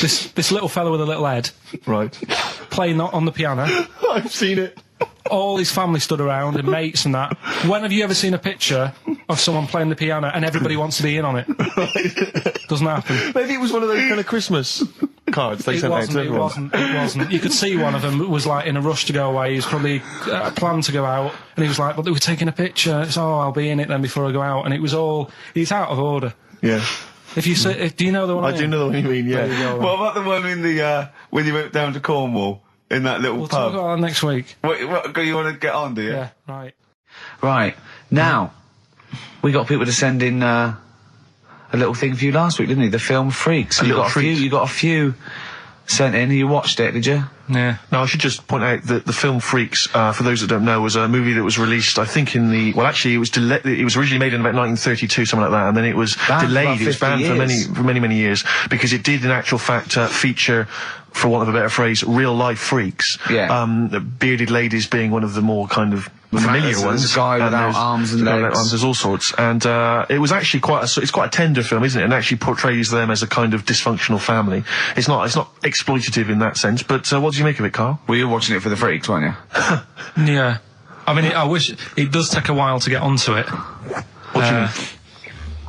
This little fella with a little head. Right. Playing on the piano. I've seen it. All his family stood around and mates and that. When have you ever seen a picture of someone playing the piano and everybody wants to be in on it? Doesn't happen. Maybe it was one of those kind of Christmas cards they sent out to everyone. It wasn't. You could see one of them was like in a rush to go away. He was probably planned to go out, and he was like, but they were taking a picture. It's, I'll be in it then before I go out. And it was all... He's out of order. Yeah. If you say... do you know the one I do know the one you mean, yeah. What about the one in the... when you went down to Cornwall? In that little pub. We'll talk about that next week. What, you want to get on, do you? Yeah, right. Right. Now, we got people to send in a little thing for you last week, didn't we? The film Freaks. You got a few sent in. You watched it, did you? Yeah. Now, I should just point out that the film Freaks, for those that don't know, was a movie that was released, I think, it was originally made in about 1932, something like that, and then it was delayed. It was banned for many years, because it did, in actual fact, feature, for want of a better phrase, real-life freaks. Yeah. Bearded ladies being one of the more kind of familiar ones. There's a guy without arms and legs. There's all sorts. And it was actually it's quite a tender film, isn't it? And actually portrays them as a kind of dysfunctional family. It's not exploitative in that sense, but what do you make of it, Carl? Well, you were watching it for the freaks, weren't you? Yeah. I mean, I wish... It does take a while to get onto it. What do you mean?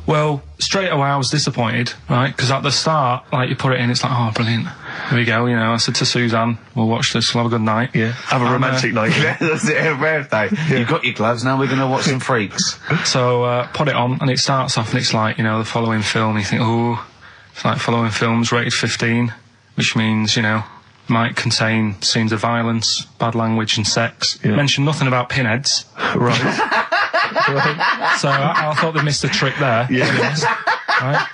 Well, straight away I was disappointed, right? Because at the start, like, you put it in, it's like, oh, brilliant. Here we go, you know, I said to Suzanne, we'll watch this, we'll have a good night. Yeah, have a romantic night. That's it, a birthday. You've got your gloves, now we're going to watch some freaks. So, put it on, and it starts off, and it's like, you know, the following film, you think, oh, it's like following films rated 15, which means, you know, might contain scenes of violence, bad language and sex. Yeah. Mention nothing about pinheads. Right. So I thought they missed a trick there. Yeah. Right?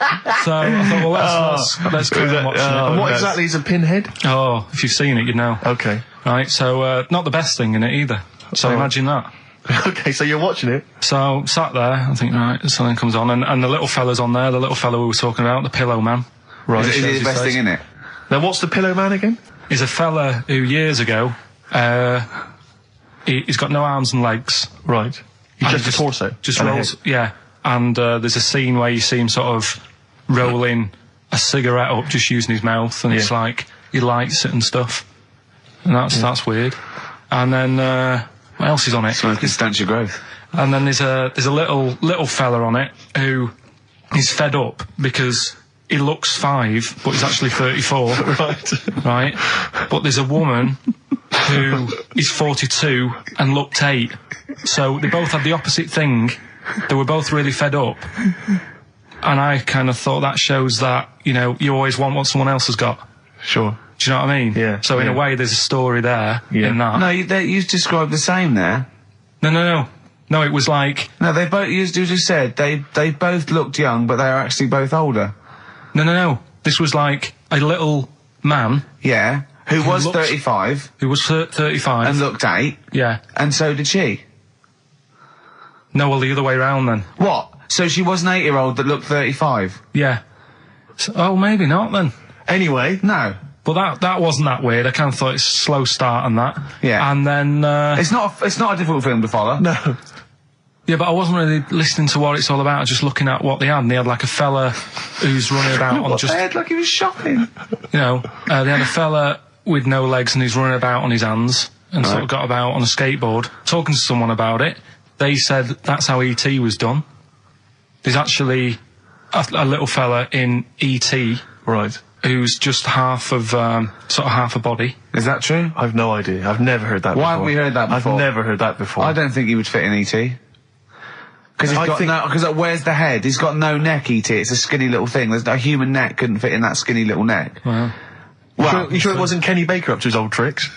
So I thought, well, let's go and watch it. And what exactly is a pinhead? Oh, if you've seen it, you'd know. Okay. Right, so not the best thing in it either. So imagine that. Okay, so you're watching it. So sat there, I think, right, something comes on, and the little fella's on there, the little fella we were talking about, the Pillow Man. Right. Is it the best thing in it? Now, what's the Pillow Man again? He's a fella who years ago, he's got no arms and legs. Right. He's just a torso. Just rolls, yeah. And there's a scene where you see him sort of rolling a cigarette up, just using his mouth, and it's like he lights it and stuff. And that's weird. And then what else is on it? Smoking stunts your growth. And then there's a little fella on it who is fed up because he looks 5, but he's actually 34. Right. But there's a woman who is 42 and looked 8. So they both had the opposite thing. They were both really fed up. And I kind of thought that shows that, you know, you always want what someone else has got. Sure. Do you know what I mean? Yeah. So in a way, there's a story there in that. No, you described the same there. No, it was like... No, they both, you just said, they both looked young, but they are actually both older. No. This was like a little man. Yeah. Who was 35. Who was 35. And looked 8. Yeah. And so did she. No, well, the other way around then. What? So she was an 8-year-old that looked 35? Yeah. So, oh, maybe not then. Anyway. No. But that wasn't that weird. I kind of thought it's a slow start on that. Yeah. And then... It's not a difficult film to follow. No. Yeah, but I wasn't really listening to what it's all about, just looking at what they had. And they had like a fella who's running about on just... They had like he was shopping. You know, they had a fella with no legs and he's running about on his hands and sort of got about on a skateboard, talking to someone about it. They said that's how E.T. was done. There's actually a little fella in E.T. Right. Who's just half of, sort of half a body. Is that true? I've no idea. I've never heard that before. Why haven't we heard that before? I've never heard that before. I don't think he would fit in E.T. Because where's the head? He's got no neck, E.T. It's a skinny little thing. There's no human neck couldn't fit in that skinny little neck. Wow. Well, you sure it wasn't Kenny Baker up to his old tricks?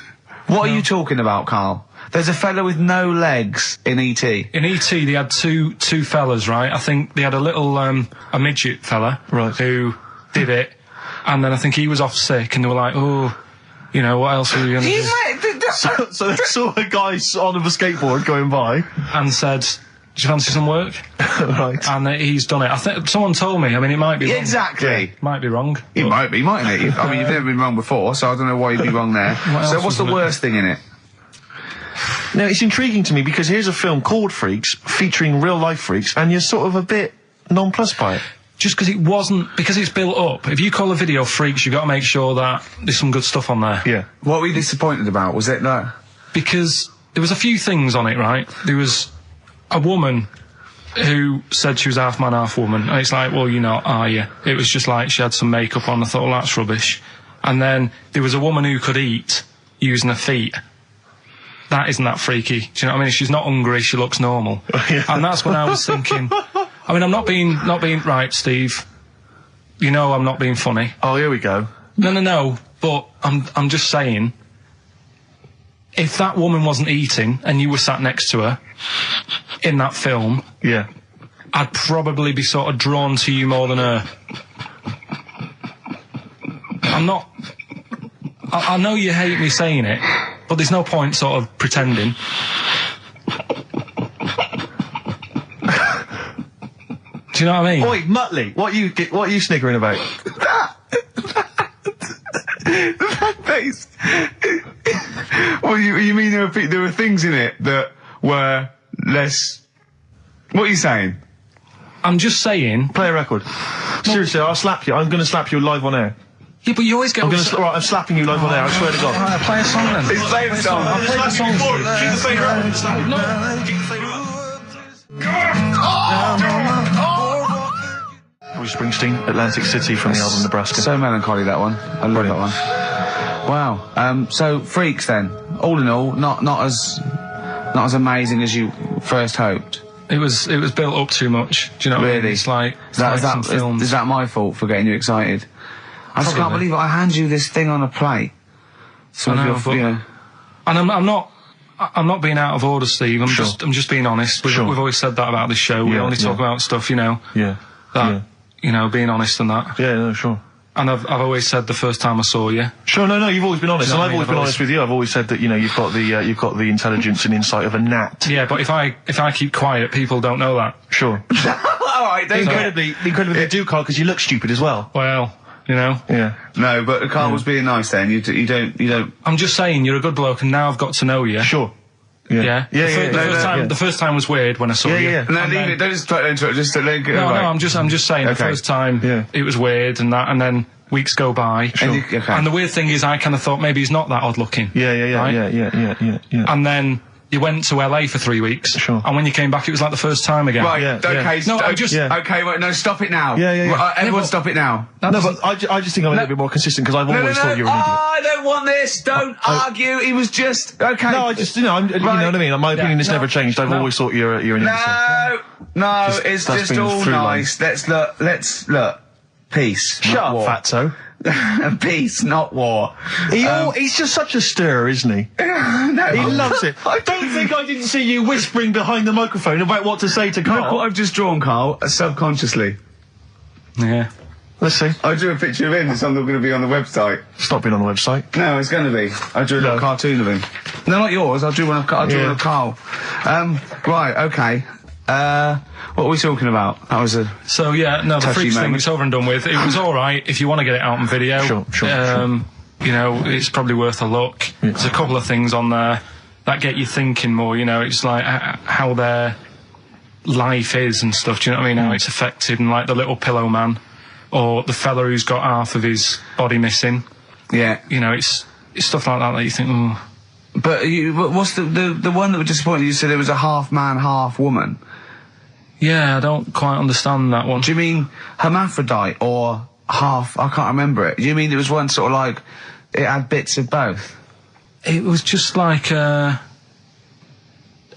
What are you talking about, Carl? There's a fella with no legs in E.T. In E.T. they had two fellas, right? I think they had a little, a midget fella. Right. Who did it. And then I think he was off sick and they were like, oh, you know, what else are we going to do? So they saw a guy on a skateboard going by. And said, do you fancy some work? Right. And he's done it. I think someone told me. I mean, it might be wrong. Exactly. Might be wrong. It might be, mightn't it? I mean, you've never been wrong before, so I don't know why you'd be wrong there. So what's the worst thing in it? Now, it's intriguing to me because here's a film called Freaks, featuring real-life freaks, and you're sort of a bit nonplussed by it. Just because it wasn't, because it's built up. If you call a video Freaks, you've got to make sure that there's some good stuff on there. Yeah. What were you disappointed about? Was it that? Because there was a few things on it, right? There was a woman who said she was half man, half woman. And it's like, well, you're not, are you? It was just like she had some makeup on. I thought, well, that's rubbish. And then there was a woman who could eat using her feet. That isn't that freaky. Do you know what I mean? She's not hungry, she looks normal. Yeah. And that's when I was thinking, I mean, I'm not being right, Steve. You know I'm not being funny. Oh, here we go. No, but I'm just saying, if that woman wasn't eating and you were sat next to her in that film, yeah, I'd probably be sort of drawn to you more than her. I'm not... I know you hate me saying it, but there's no point sort of pretending. Do you know what I mean? Oi, Muttley, what are you sniggering about? That face. Well, you mean there were things in it that were less... What are you saying? I'm just saying... Play a record. Seriously, I'll slap you. I'm going to slap you live on air. Yeah, but you always get... Right, I'm slapping you live on air, I swear to God. Alright, play a song then. He's playing a song. I'll play the song. Keep the finger up. No. Keep the finger up. Bruce Springsteen, Atlantic City from the album Nebraska. So melancholy, that one. I love that one. Wow. So freaks then. All in all, not as amazing as you first hoped. It was built up too much. Do you know what I mean? It's like is that my fault for getting you excited? I just can't believe it. I hand you this thing on a plate. So and I'm not being out of order, Steve. I'm just being honest. We've always said that about this show. We only talk about stuff, you know. Yeah. You know, being honest and that. Yeah, no, sure. And I've always said the first time I saw you. Sure, no, you've always been honest, You know and I've always been honest with you. I've always said that you've got the intelligence and insight of a gnat. Yeah, but if I keep quiet, people don't know that. Sure. All right, incredibly they do, Carl, because you look stupid as well. Well, you know. Yeah. No, but Carl was being nice then. You don't. I'm just saying you're a good bloke, and now I've got to know you. Sure. Yeah. The first time was weird when I saw you. Yeah. No, leave it. Don't just try to interrupt. Just let it go. No, I'm just saying the first time it was weird and that, and then weeks go by. Sure. And the weird thing is, I kind of thought maybe he's not that odd looking. Yeah. And then you went to LA for 3 weeks. Sure. And when you came back, it was like the first time again. Right. Okay. No, I'm just. Okay. Wait. No. Stop it now. Yeah. Everyone, stop it now. No, but I just think I'm a little bit more consistent because I've always thought you were an idiot. I don't want this. Don't argue. He was just okay. No, I just you know what I mean. My opinion has never changed. I've always thought you're an idiot. No. It's just all nice. Let's look. Peace. Shut up, fatso. Peace, not war. He's just such a stirrer, isn't he? No, he loves it. I don't think I didn't see you whispering behind the microphone about what to say to Carl. Look what I've just drawn, Carl, subconsciously. Yeah. Let's see. I drew a picture of him. It's not going to be on the website. It's not been on the website. No, it's going to be. I drew a little cartoon of him. No, not yours. I drew one of Carl. Right, okay. What are we talking about? That was a the freaks thing is over and done with. It was all right if you want to get it out on video. Sure. You know, it's probably worth a look. Yeah. There's a couple of things on there that get you thinking more. You know, it's like how their life is and stuff. Do you know what I mean? How it's affected, and like the little pillow man, or the fella who's got half of his body missing. Yeah. You know, it's stuff like that you think, oh. But what's the one that was disappointing? You said it was a half man, half woman. Yeah, I don't quite understand that one. Do you mean hermaphrodite or half? I can't remember it. Do you mean it was one sort of like it had bits of both? It was just like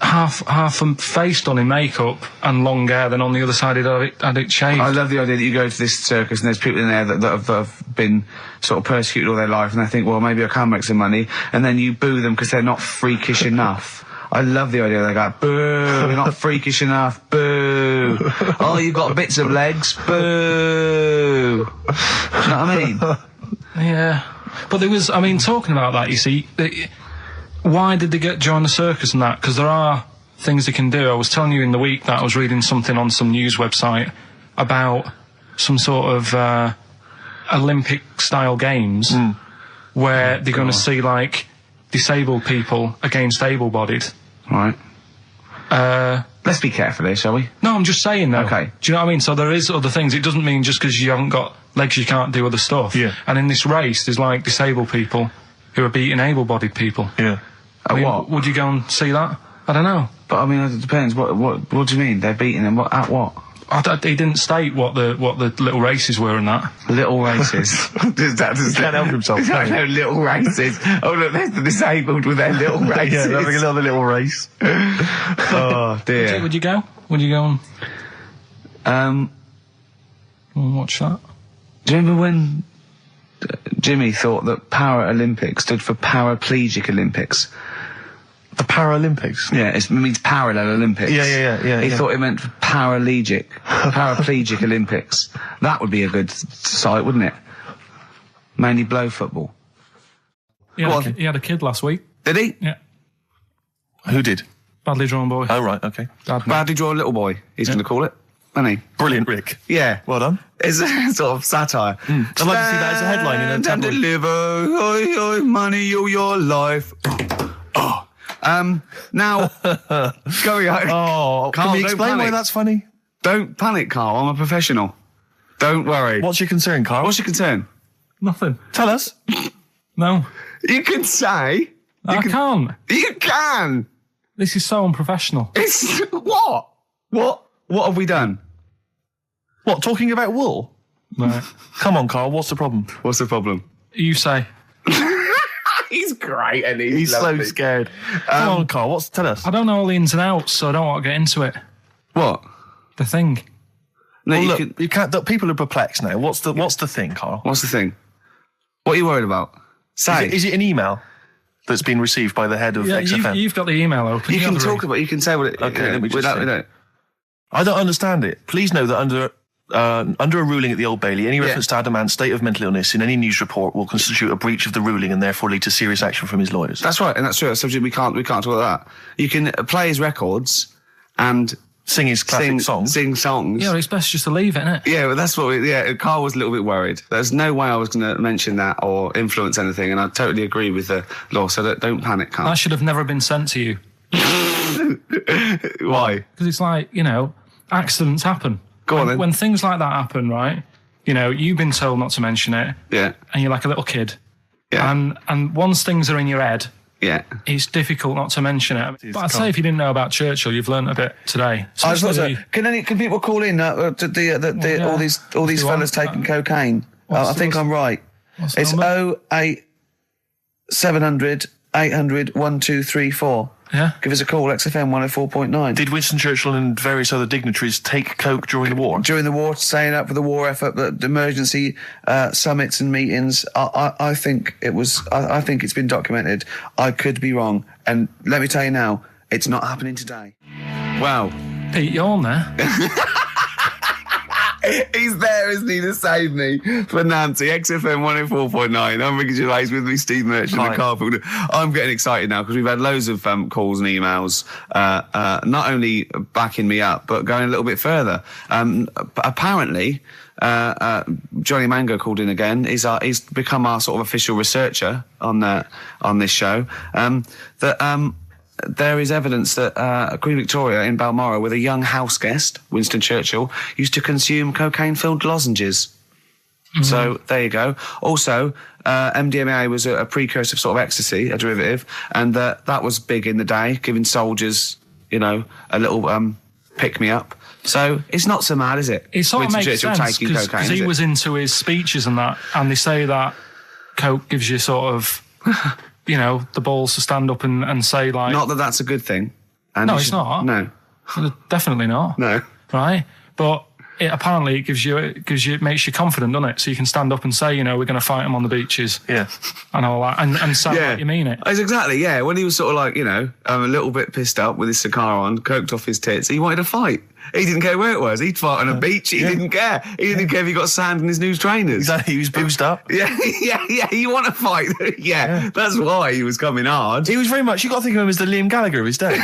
half a face done in makeup and long hair, then on the other side it had it shaved. I love the idea that you go to this circus and there's people in there that have been sort of persecuted all their life, and they think, well, maybe I can make some money, and then you boo them because they're not freakish enough. I love the idea. They go, boo, you're not freakish enough, boo. Oh, you've got bits of legs, boo. You know what I mean? Yeah. But there was, talking about that, you see, why did they join the circus and that? Because there are things they can do. I was telling you in the week that I was reading something on some news website about some sort of Olympic-style games where they're going to see, like, disabled people against able-bodied. Right. Let's be careful here, shall we? No, I'm just saying, though. Okay. Do you know what I mean? So there is other things. It doesn't mean just because you haven't got legs you can't do other stuff. Yeah. And in this race, there's, like, disabled people who are beating able-bodied people. Yeah. What? Would you go and see that? I don't know. But, it depends. What do you mean? They're beating them? At what? He didn't state what the little races were and that. Little races. He can't help himself. No, little races. Oh, look, there's the disabled with their little races. Yeah, having another little race. Oh, dear. Would you go? Would you go and watch that? Do you remember when Jimmy thought that Paralympics stood for Paraplegic Olympics? The Paralympics? Yeah, it means parallel Olympics. Yeah. He thought it meant paraplegic Olympics. That would be a good site, wouldn't it? Mainly blow football. He had a kid last week. Did he? Yeah. Who did? Badly drawn boy. Oh, right, okay. Badly drawn little boy, he's going to call it. Isn't he? Brilliant, Rick. Yeah. Well done. It's a sort of satire. I'd like to see that as a headline in a Stand and tabloid. deliver, oi, oi, money, all your life. Oh. Now, going on. Oh, Carl, can we don't explain why panic. that's funny? Don't panic, Carl. I'm a professional. Don't worry. What's your concern, Carl? What's your concern? Nothing. Tell us. No. You can say. I can't. You can. This is so unprofessional. It's what? What have we done? What, talking about wool? Right. Come on, Carl, what's the problem? What's the problem? You say. great, and he's so scared. Come on, Carl, tell us. I don't know all the ins and outs, so I don't want to get into it. What? The thing. No, well, you can't. People are perplexed now. What's the thing, Carl? What's the thing? What are you worried about? Say. Is it an email that's been received by the head of XFM? You've got the email open. You can talk about. You can say what it. Okay, let me just without. I don't understand it. Please know that under a ruling at the Old Bailey, any reference to Adam Ant's state of mental illness in any news report will constitute a breach of the ruling and therefore lead to serious action from his lawyers. That's right, and that's true. Subject we can't talk about that. You can play his records and sing his classic songs. Sing songs. Yeah, it's best just to leave it, isn't it? Yeah, well, that's what Carl was a little bit worried. There's no way I was going to mention that or influence anything, and I totally agree with the law, so don't panic, Carl. That should have never been sent to you. Why? Because it's like, accidents happen. Go on then. When things like that happen, right, you've been told not to mention it. Yeah. And you're like a little kid. Yeah. And once things are in your head, yeah, it's difficult not to mention it. But I'd say if you didn't know about Churchill, you've learnt a bit today. I was also, can people call in to all these fellas taking cocaine? I think I'm right. It's 08 700 800 1234. Yeah. Give us a call, XFM 104.9. Did Winston Churchill and various other dignitaries take coke during the war? During the war, staying up for the war effort, the emergency summits and meetings. I think it was. I think it's been documented. I could be wrong, and let me tell you now, it's not happening today. Wow, Pete, you're on there. He's there, isn't he, to save me for Nancy. XFM 104.9. I'm Ricky Gervais, with me, Steve Merchant and Karl Pilkington. I'm getting excited now because we've had loads of calls and emails, not only backing me up, but going a little bit further. Apparently, Johnny Mango called in again. He's become our sort of official researcher on this show. There is evidence that Queen Victoria in Balmoral, with a young house guest, Winston Churchill, used to consume cocaine-filled lozenges. Mm-hmm. So there you go. Also, MDMA was a precursor of sort of ecstasy, a derivative, and that was big in the day, giving soldiers, a little pick-me-up. So it's not so mad, is it? It sort of makes sense because he was into his speeches and that, and they say that coke gives you sort of... the balls to stand up and say, like... Not that that's a good thing. And no, it's not. No. Definitely not. No. Right? But apparently it makes you confident, doesn't it? So you can stand up and say, we're going to fight them on the beaches. Yeah. And all that. And sound like you mean it. It's exactly, yeah. When he was sort of like, a little bit pissed up with his cigar on, coked off his tits, he wanted to fight. He didn't care where it was. He'd fight on a beach. He didn't care. He didn't care if he got sand in his new trainers. Exactly. He was boozed up. Yeah. You want to fight? Yeah. That's why he was coming hard. He was very much. You got to think of him as the Liam Gallagher of his day.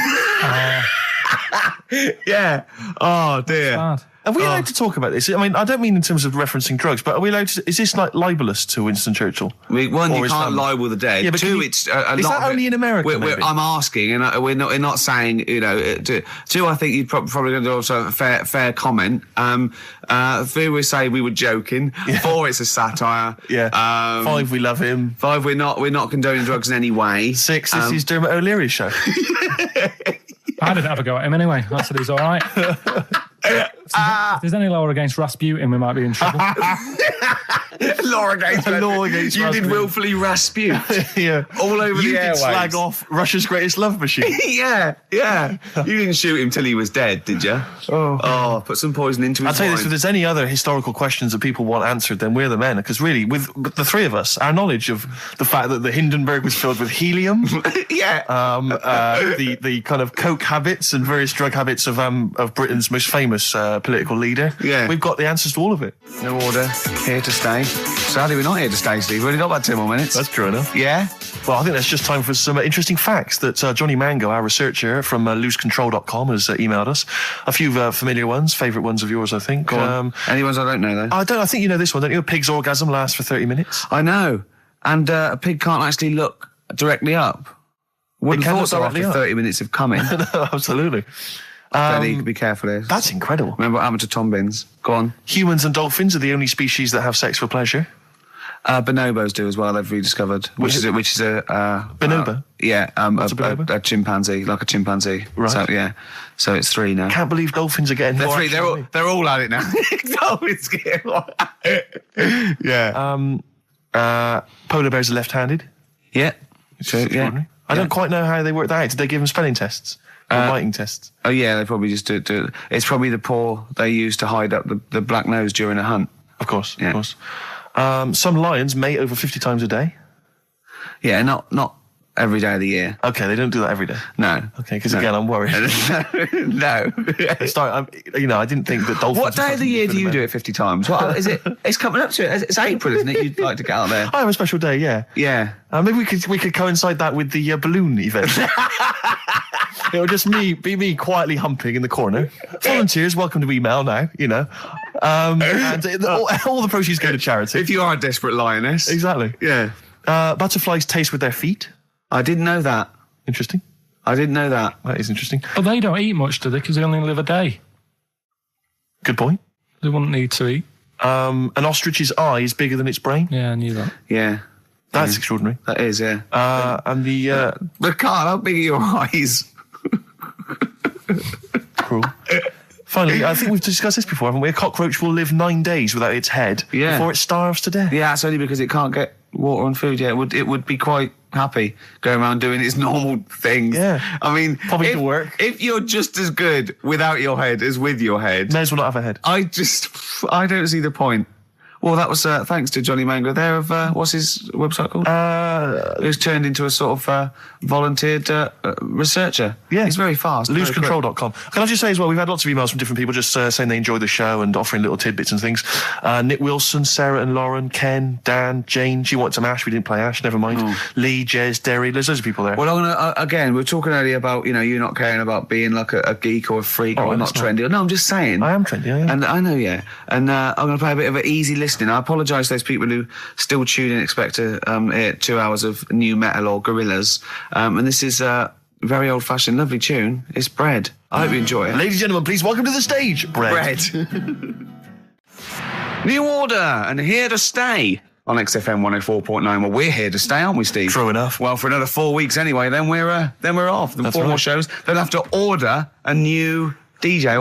Yeah. Oh dear. Are we allowed to talk about this? I mean, I don't mean in terms of referencing drugs, but are we allowed to? Is this like libelous to Winston Churchill? One, you can't libel the dead. Yeah, but two, is that only in America? I'm asking, and we're not saying. Two, I think you'd probably going to also a fair comment. Three, we say we were joking. Yeah. 4, it's a satire. Yeah. 5, we love him. 5, we're not condoning drugs in any way. 6, this is Dermot O'Leary's show. I didn't have a go at him anyway. I said he's all right. If there's any law against Rasputin, we might be in trouble. Law against Rasputin. You did willfully Rasputin. Yeah. All over the airwaves. You did slag off Russia's greatest love machine. Yeah. You didn't shoot him till he was dead, did you? Oh, put some poison into his I'll tell you wine. this, if there's any other historical questions that people want answered, then we're the men. Because really, with the three of us, our knowledge of the fact that the Hindenburg was filled with helium, the kind of coke habits and various drug habits of Britain's most famous political leader, we've got the answers to all of it. No order, here to stay. Sadly, we're not here to stay, Steve. We've only got about 10 more minutes. That's true enough. Yeah? Well, I think that's just time for some interesting facts that Johnny Mango, our researcher from loosecontrol.com, has emailed us. A few familiar ones, favourite ones of yours, I think. Go on. Any ones I don't know, though? I think you know this one, don't you? A pig's orgasm lasts for 30 minutes. I know. And a pig can't actually look directly up. Wouldn't have thought so after 30 minutes of coming. No, absolutely. Then you can be careful here. That's incredible. Remember what happened to Tom Bins? Go on. Humans and dolphins are the only species that have sex for pleasure. Bonobos do as well. They've rediscovered, which is a bonobo. A chimpanzee, like a chimpanzee. Right. So it's 3 now. Can't believe dolphins are getting. They're 3. They're all at it now. Dolphins get Yeah. Polar bears are left-handed. Yeah. It's extraordinary. I don't quite know how they worked that out. Did they give them spelling tests? Or writing tests? Oh, yeah, they probably just do it. It's probably the paw they use to hide up the black nose during a hunt. Of course, of course. Some lions mate over 50 times a day. Yeah, not every day of the year. Okay, they don't do that every day. No. Okay, because again, I'm worried. No. I didn't think that dolphins. What day of the year do you do it 50 times? What is it? It's coming up to it. It's April, isn't it? You'd like to get out there. I have a special day. Yeah. Yeah. Maybe we could coincide that with the balloon event. It'll just be me quietly humping in the corner. Volunteers, welcome to email now. And all the proceeds go to charity. If you are a desperate lioness, exactly. Yeah. Butterflies taste with their feet. I didn't know that. Interesting. I didn't know that. That is interesting. But they don't eat much, do they? Because they only live a day. Good point. They wouldn't need to eat. An ostrich's eye is bigger than its brain. Yeah, I knew that. Yeah. That's extraordinary. That is, yeah. And the... But Carl, how big are your eyes? Cruel. Finally, I think we've discussed this before, haven't we? A cockroach will live 9 days without its head before it starves to death. Yeah, it's only because it can't get water and food. Yeah, it would be quite happy going around doing its normal things. Yeah. I mean, probably to work. If you're just as good without your head as with your head, may as well not have a head. I don't see the point. Well, that was thanks to Johnny Mango there of, what's his website called? Who's turned into a sort of volunteered researcher. Yeah. He's very fast. Losecontrol.com. Can I just say as well, we've had lots of emails from different people just saying they enjoy the show and offering little tidbits and things. Nick Wilson, Sarah and Lauren, Ken, Dan, Jane. She wanted some Ash. We didn't play Ash. Never mind. Lee, Jez, Derry. There's loads of people there. Well, I'm gonna, again, we were talking earlier about, you not caring about being like a geek or a freak or not trendy. No, I'm just saying. I am trendy, yeah. And I know, yeah. And I'm going to play a bit of an easy listening. I apologise to those people who still tune in and expect to hear 2 hours of new metal or Gorillaz. And this is a very old-fashioned, lovely tune. It's Bread. I hope you enjoy it. Ladies and gentlemen, please welcome to the stage, Bread. New Order, and here to stay. On XFM 104.9. Well, we're here to stay, aren't we, Steve? True enough. Well, for another 4 weeks anyway, then we're off. Then That's 4 more right. shows. They'll have to order a new DJ.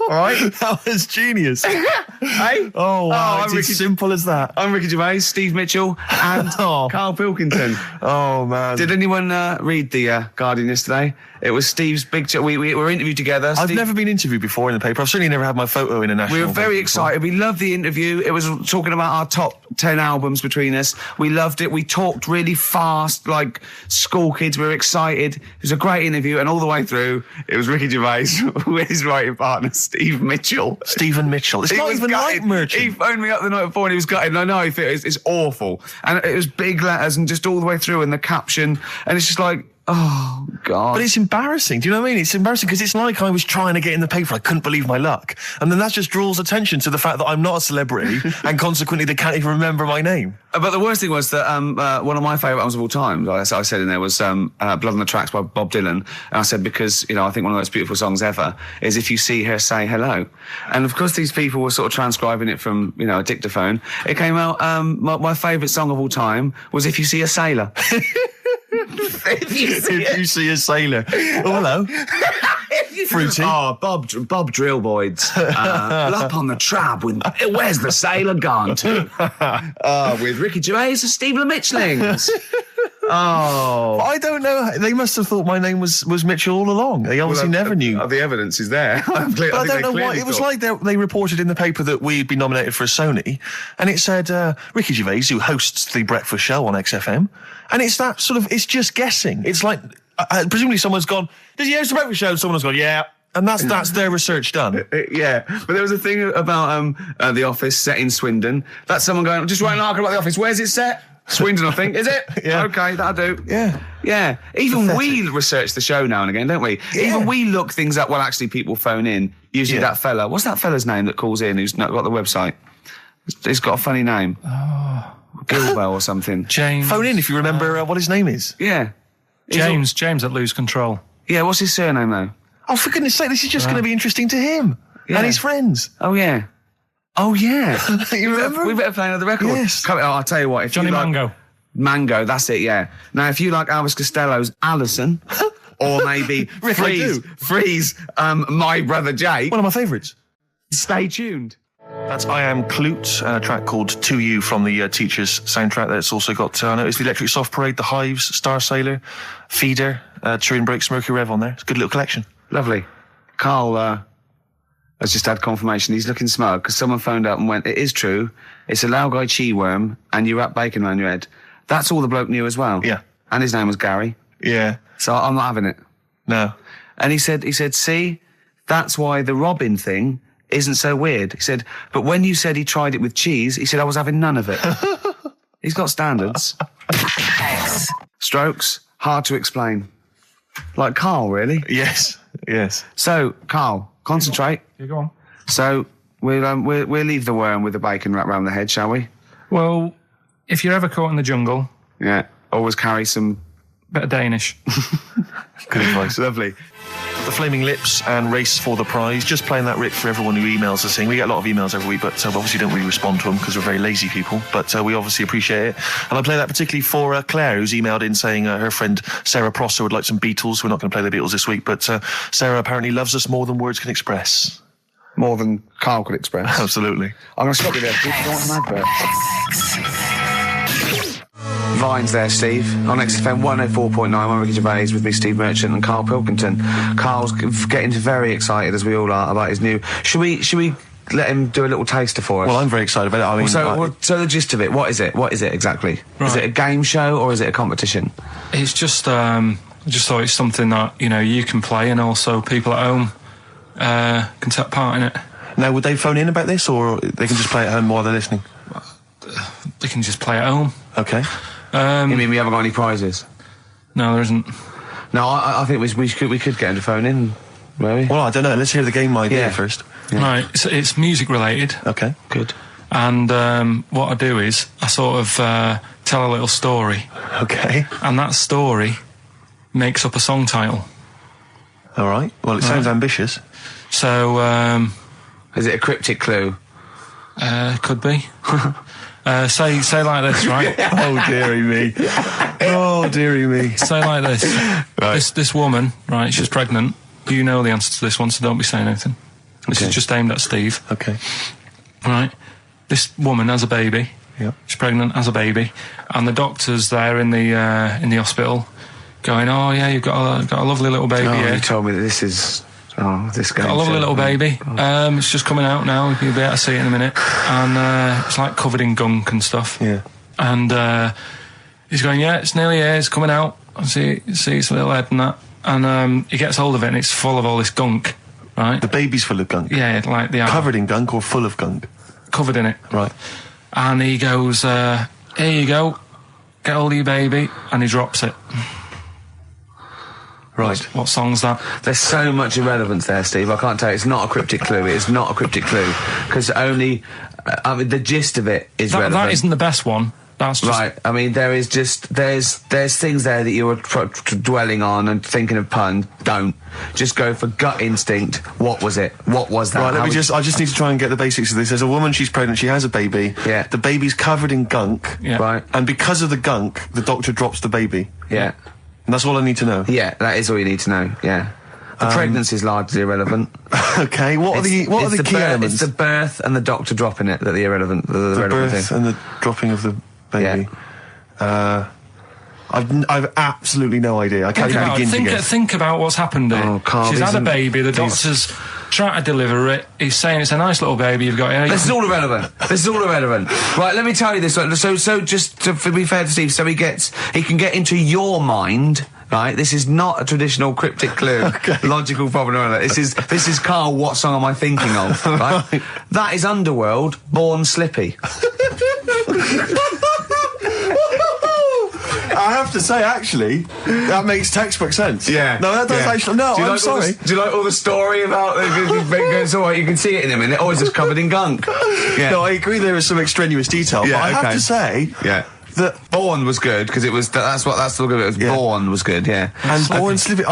All right? That was genius. Hey? Oh, wow. It's as simple as that. I'm Ricky Gervais, Steve Mitchell, and Karl Pilkington. Oh, man. Did anyone read the Guardian yesterday? It was Steve's big... We were interviewed together. I've never been interviewed before in the paper. I've certainly never had my photo in a national... We were very excited. We loved the interview. It was talking about our top 10 albums between us. We loved it. We talked really fast, like school kids. We were excited. It was a great interview, and all the way through, it was Ricky Gervais with his writing partner, Steve Mitchell. Stephen Mitchell. It's not even like Merchant. He phoned me up the night before and he was gutted. And I know it's awful. And it was big letters and just all the way through and the caption. And it's just like, oh, God. But it's embarrassing. Do you know what I mean? It's embarrassing because it's like I was trying to get in the paper. I couldn't believe my luck. And then that just draws attention to the fact that I'm not a celebrity and consequently they can't even remember my name. But the worst thing was that one of my favourite albums of all time, I said in there, was Blood on the Tracks by Bob Dylan. And I said, because, I think one of the most beautiful songs ever is If You See Her, Say Hello. And of course these people were sort of transcribing it from, a dictaphone. It came out, my favourite song of all time was If You See a Sailor. If you see a sailor. Oh, hello. Fruity. Oh, Bob Drillboyd's up on the trap with Where's the Sailor Gone to? With Ricky Gervais and Stephen Mitchellings. Oh, I don't know. They must have thought my name was Mitchell all along. They obviously never knew. The evidence is there. But I don't know why. It was like they reported in the paper that we'd been nominated for a Sony, and it said Ricky Gervais, who hosts the breakfast show on XFM, and it's that sort of. It's just guessing. It's like presumably someone's gone. Does he host the breakfast show? And someone's gone, yeah. And that's their research done. Yeah, but there was a thing about The Office set in Swindon. That's someone going, just writing an article about The Office. Where's it set? Swindon, I think. Is it? Yeah. Okay, that'll do. Yeah. Yeah. Even we research the show now and again, don't we? Yeah. Even we look things up. Well, actually, people phone in. Usually that fella. What's that fella's name that calls in who's not got the website? It's got a funny name. Oh. Gilbo or something. James. Phone in if you remember what his name is. Yeah. James at Lose Control. Yeah, what's his surname, though? Oh, for goodness sake, this is just going to be interesting to him and his friends. Oh, yeah. Oh, yeah. You remember? We better play another record. Yes. I'll tell you what. If Johnny Mango. Mango, that's it, yeah. Now, if you like Elvis Costello's Alison, or maybe Freeze, My Brother Jake. One of my favourites. Stay tuned. That's I Am Clute, a track called To You from the Teachers soundtrack. That's also got, I noticed the Electric Soft Parade, The Hives, Star Sailor, Feeder, Turin Breaks, Mercury Rev on there. It's a good little collection. Lovely. Carl has just had confirmation. He's looking smug because someone phoned up and went, it is true. It's a Laogai chi worm and you wrap bacon around your head. That's all the bloke knew as well. Yeah. And his name was Gary. Yeah. So I'm not having it. No. And he said, see, that's why the Robin thing isn't so weird. He said, but when you said he tried it with cheese, he said I was having none of it. He's got standards. Strokes, hard to explain. Like Carl, really? Yes, yes. So, Carl, concentrate. Yeah, go on. So, we'll leave the worm with the bacon wrapped around the head, shall we? Well, if you're ever caught in the jungle... Yeah, always carry some... Bit of Danish. Good advice. Lovely. The Flaming Lips and Race for the Prize. Just playing that, Rick, for everyone who emails us in. We get a lot of emails every week, but obviously don't really respond to them because we're very lazy people. But we obviously appreciate it. And I play that particularly for Claire, who's emailed in saying her friend Sarah Prosser would like some Beatles. We're not going to play the Beatles this week, but Sarah apparently loves us more than words can express. More than Carl could express. Absolutely. I'm going to stop you there. You don't want an advert. Vines there, Steve. On XFM 104.9, I'm Ricky Gervais with me, Steve Merchant and Karl Pilkington. Carl's getting very excited, as we all are, about his new... Should we let him do a little taster for us? Well, I'm very excited about it. I mean... So the gist of it, what is it? What is it exactly? Right. Is it a game show or is it a competition? It's just, I just thought it's something that, you can play and also people at home can take part in it. Now, would they phone in about this or they can just play at home while they're listening? They can just play at home. Okay. You mean we haven't got any prizes? No, there isn't. No, I think we could get him to phone in, maybe. Well, I don't know. Let's hear the game idea first. Yeah. Right, it's music related. Okay, good. And what I do is I sort of tell a little story. Okay. And that story makes up a song title. All right. Well, it sounds ambitious. So, is it a cryptic clue? Could be. Say like this, right? Oh, dearie me. Oh, dearie me. Say like this. Right. This woman, right, she's pregnant. You know the answer to this one, so don't be saying anything. This is just aimed at Steve. Okay. Right. This woman has a baby. Yeah. She's pregnant, has a baby. And the doctor's there in the hospital going, oh, yeah, you've got a lovely little baby here. You told me that this is... Oh, this guy. Got a lovely little baby. It's just coming out now. You'll be able to see it in a minute. And it's like covered in gunk and stuff. Yeah. And he's going, yeah, it's nearly here. It's coming out. I see its little head and that. And he gets hold of it and it's full of all this gunk, right? The baby's full of gunk? Yeah, like the... Covered in gunk or full of gunk? Covered in it. Right. And he goes, here you go. Get hold of your baby. And he drops it. Right. What song's that? There's so much irrelevance there, Steve. I can't tell you. It's not a cryptic clue. It's not a cryptic clue. Because only... I mean, the gist of it is relevant. That isn't the best one. That's just... Right. I mean, there is just... There's things there that you were dwelling on and thinking of pun. Don't. Just go for gut instinct. What was it? What was that? Right, I just need to try and get the basics of this. There's a woman, she's pregnant, she has a baby. Yeah. The baby's covered in gunk. Yeah. Right. And because of the gunk, the doctor drops the baby. Yeah. And that's all I need to know. Yeah, that is all you need to know. Yeah. The pregnancy is largely irrelevant. Okay, what are the key elements? It's the birth and the doctor dropping it that are the irrelevant. The relevant birth thing. And the dropping of the baby. Yeah. I've absolutely no idea. I can't even begin to guess. Think about what's happened here. Oh, Carl, she's had a baby. The doctor's trying to deliver it. He's saying it's a nice little baby you've got here. This is all irrelevant. This is all irrelevant. Right, let me tell you this. So just to be fair to Steve, so he can get into your mind. Right, this is not a traditional cryptic clue, logical problem. This is Carl. What song am I thinking of? Right, that is Underworld, Born Slippy. I have to say, actually, that makes textbook sense. Yeah. No, that does actually. No, I'm sorry. Do you like all the story about? It's all right. You can see it in a minute. Oh, it's just covered in gunk. Yeah. No, I agree. There is some extraneous detail, but I have to say, that Born was good because it was. That's the look of it. Born was good. Yeah. And Born Slippy,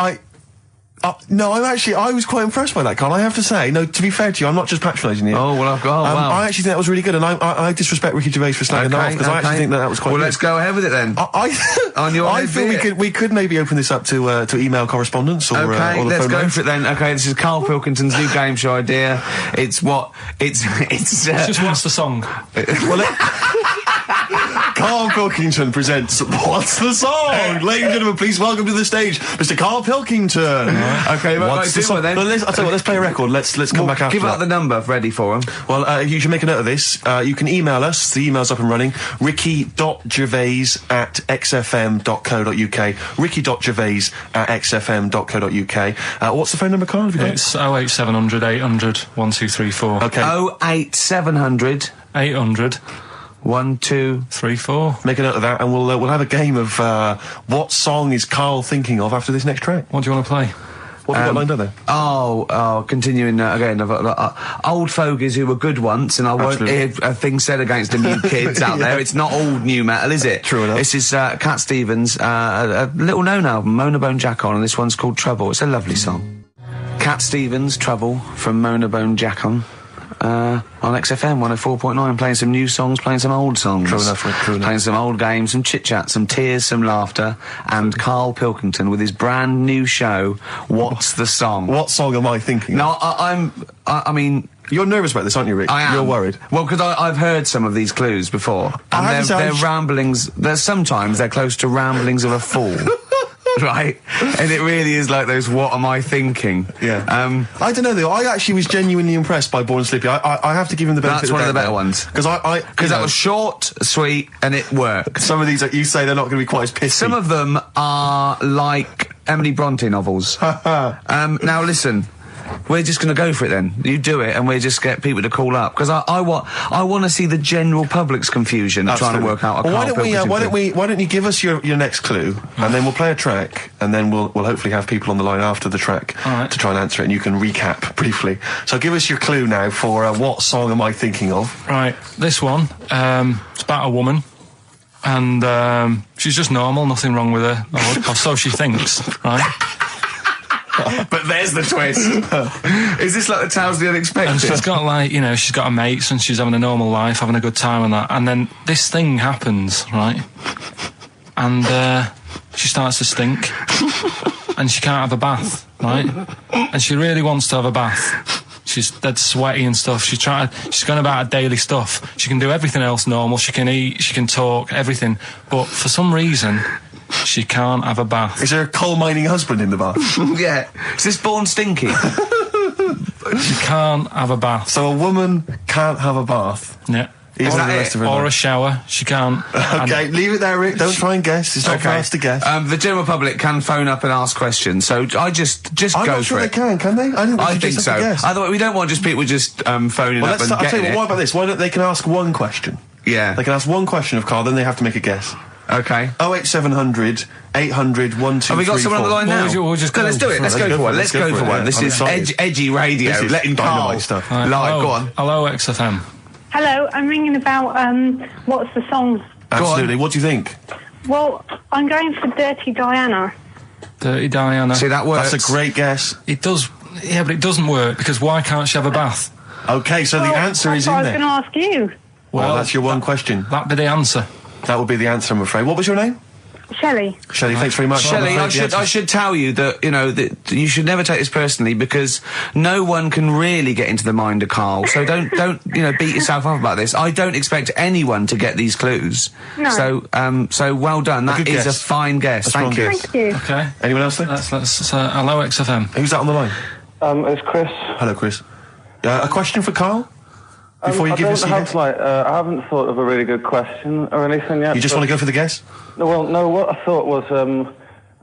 No, I was quite impressed by that, Carl, I have to say. No, to be fair to you, I'm not just patronising you. Oh, well, wow. I actually think that was really good, and I disrespect Ricky Gervais for slagging that off, because I actually think that was quite good. Well, let's go ahead with it then. I feel we could maybe open this up to email correspondence or okay, or the let's phone go lines. for it then. Okay, this is Karl Pilkington's new game show idea. It's just what's the song? Karl Pilkington presents What's the Song? Ladies and gentlemen, please welcome to the stage Mr. Karl Pilkington. Okay, what's the song? then? I'll tell you what, let's play a record. Let's come back after Give out that. the number ready for him. Well, you should make a note of this. You can email us. The email's up and running. ricky.gervais@xfm.co.uk. ricky.gervais@xfm.co.uk. What's the phone number, Carl? Have you got It's 08700 800 1234. Okay. 08700 800 1234. Make a note of that, and we'll have a game of what song is Carl thinking of after this next track. What do you want to play? What have you got lined up there? Continuing again, I've got old fogies who were good once, and I won't hear a thing said against the new kids out there. It's not all new metal, is it? True enough. This is Cat Stevens, a little known album, Mona Bone Jack On, and this one's called Trouble. It's a lovely song. Cat Stevens, Trouble, from Mona Bone Jack On. On XFM 104.9, playing some new songs, playing some old songs. True enough. Playing some old games, some chit-chat, some tears, some laughter, and Karl Pilkington with his brand new show, What's the Song? What song am I thinking of? No, I mean... You're nervous about this, aren't you, Rick? I am. You're worried. Well, because I've heard some of these clues before, and they're ramblings, sometimes they're close to ramblings of a fool. Right? And it really is like those what am I thinking? Yeah. I don't know though, I actually was genuinely impressed by Born Sleepy. I have to give him the benefit That's one of the better ones. Because that was short, sweet, and it worked. Some of these, you say they're not going to be quite as pissy. Some of them are like Emily Bronte novels. Now listen, we're just going to go for it then. You do it, and we just get people to call up, because I want to see the general public's confusion trying to work out a why don't you give us your next clue, and then we'll play a track, and then we'll hopefully have people on the line after the track to try and answer it, and you can recap briefly. So give us your clue now for what song am I thinking of? Right, this one, it's about a woman. And she's just normal, nothing wrong with her, or so she thinks, right? But there's the twist. Is this like the Tales of the Unexpected? And she's got she's got her mates and she's having a normal life, having a good time and that. And then this thing happens, right? And she starts to stink. And she can't have a bath, right? And she really wants to have a bath. She's dead sweaty and stuff. She's going about her daily stuff. She can do everything else normal. She can eat, she can talk, everything. But for some reason, she can't have a bath. Is there a coal mining husband in the bath? Yeah. Is this Born Stinky? She can't have a bath. So a woman can't have a bath? Yeah. Or a shower. She can't. Okay, leave it there, Rick. Don't try and guess. It's not for us to guess. The general public can phone up and ask questions, so I just go for it. I'm not sure they can they? I think so. Otherwise, we don't want just people just phoning up and I'll tell you it. what about this? Why don't they can ask one question? Yeah. They can ask one question of Carl, then they have to make a guess. Okay. 08700 800 1234. Have we got someone on the line now? We'll just go. Let's do it. Let's go for one. Let's go for one. This is edgy radio. This is letting Karl stuff. live. Go on. Hello, XFM. Hello, I'm ringing about what's the song? Absolutely. What do you think? Well, I'm going for Dirty Diana. Dirty Diana. See, that works. That's a great guess. It does. Yeah, but it doesn't work because why can't she have a bath? Okay, so the answer is in there. I was going to ask you. Well, that's your one question. That'd be the answer. That would be the answer, I'm afraid. What was your name? Shelley. Shelley, thanks very much. Shelley, I should tell you that, that you should never take this personally, because no one can really get into the mind of Karl, so don't beat yourself up about this. I don't expect anyone to get these clues. No. So well done. That is a fine guess. Thank you. Thank you. Okay. Anyone else there? Let's hello, XFM. Who's that on the line? It's Chris. Hello, Chris. A question for Karl? Before you give us your guess? I haven't thought of a really good question or anything yet. You just want to go for the guess? No, what I thought was,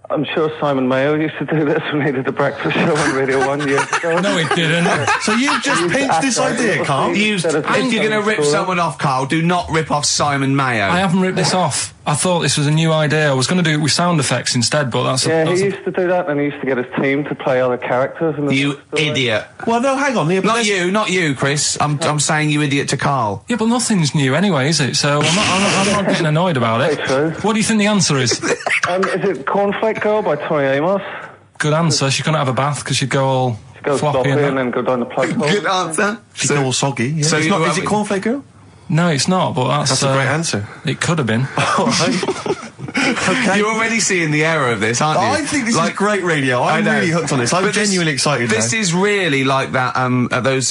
I'm sure Simon Mayo used to do this when he did the breakfast show on Radio 1 years ago. No, he didn't. So you've just pinched this idea, Karl? If you're going to rip someone off, Karl, do not rip off Simon Mayo. I haven't ripped this off. I thought this was a new idea. I was going to do it with sound effects instead, but that's... he used to do that, and he used to get his team to play other characters. You idiot. Well, no, hang on. Not you, Chris. I'm saying you idiot to Karl. Yeah, but nothing's new anyway, is it? So I'm not getting annoyed about it. True. What do you think the answer is? Is it Cornflake Girl by Tori Amos? Good answer. She couldn't have a bath because she'd go all Go floppy and then go down the plug hole. Good answer. She'd go all soggy. Yeah. So is it Cornflake Girl? No, it's not, but that's a great answer. It could have been. All right. Okay. You're already seeing the error of this, aren't you? I think this is great radio. I'm really hooked on this. I'm genuinely excited. This is really like that. Those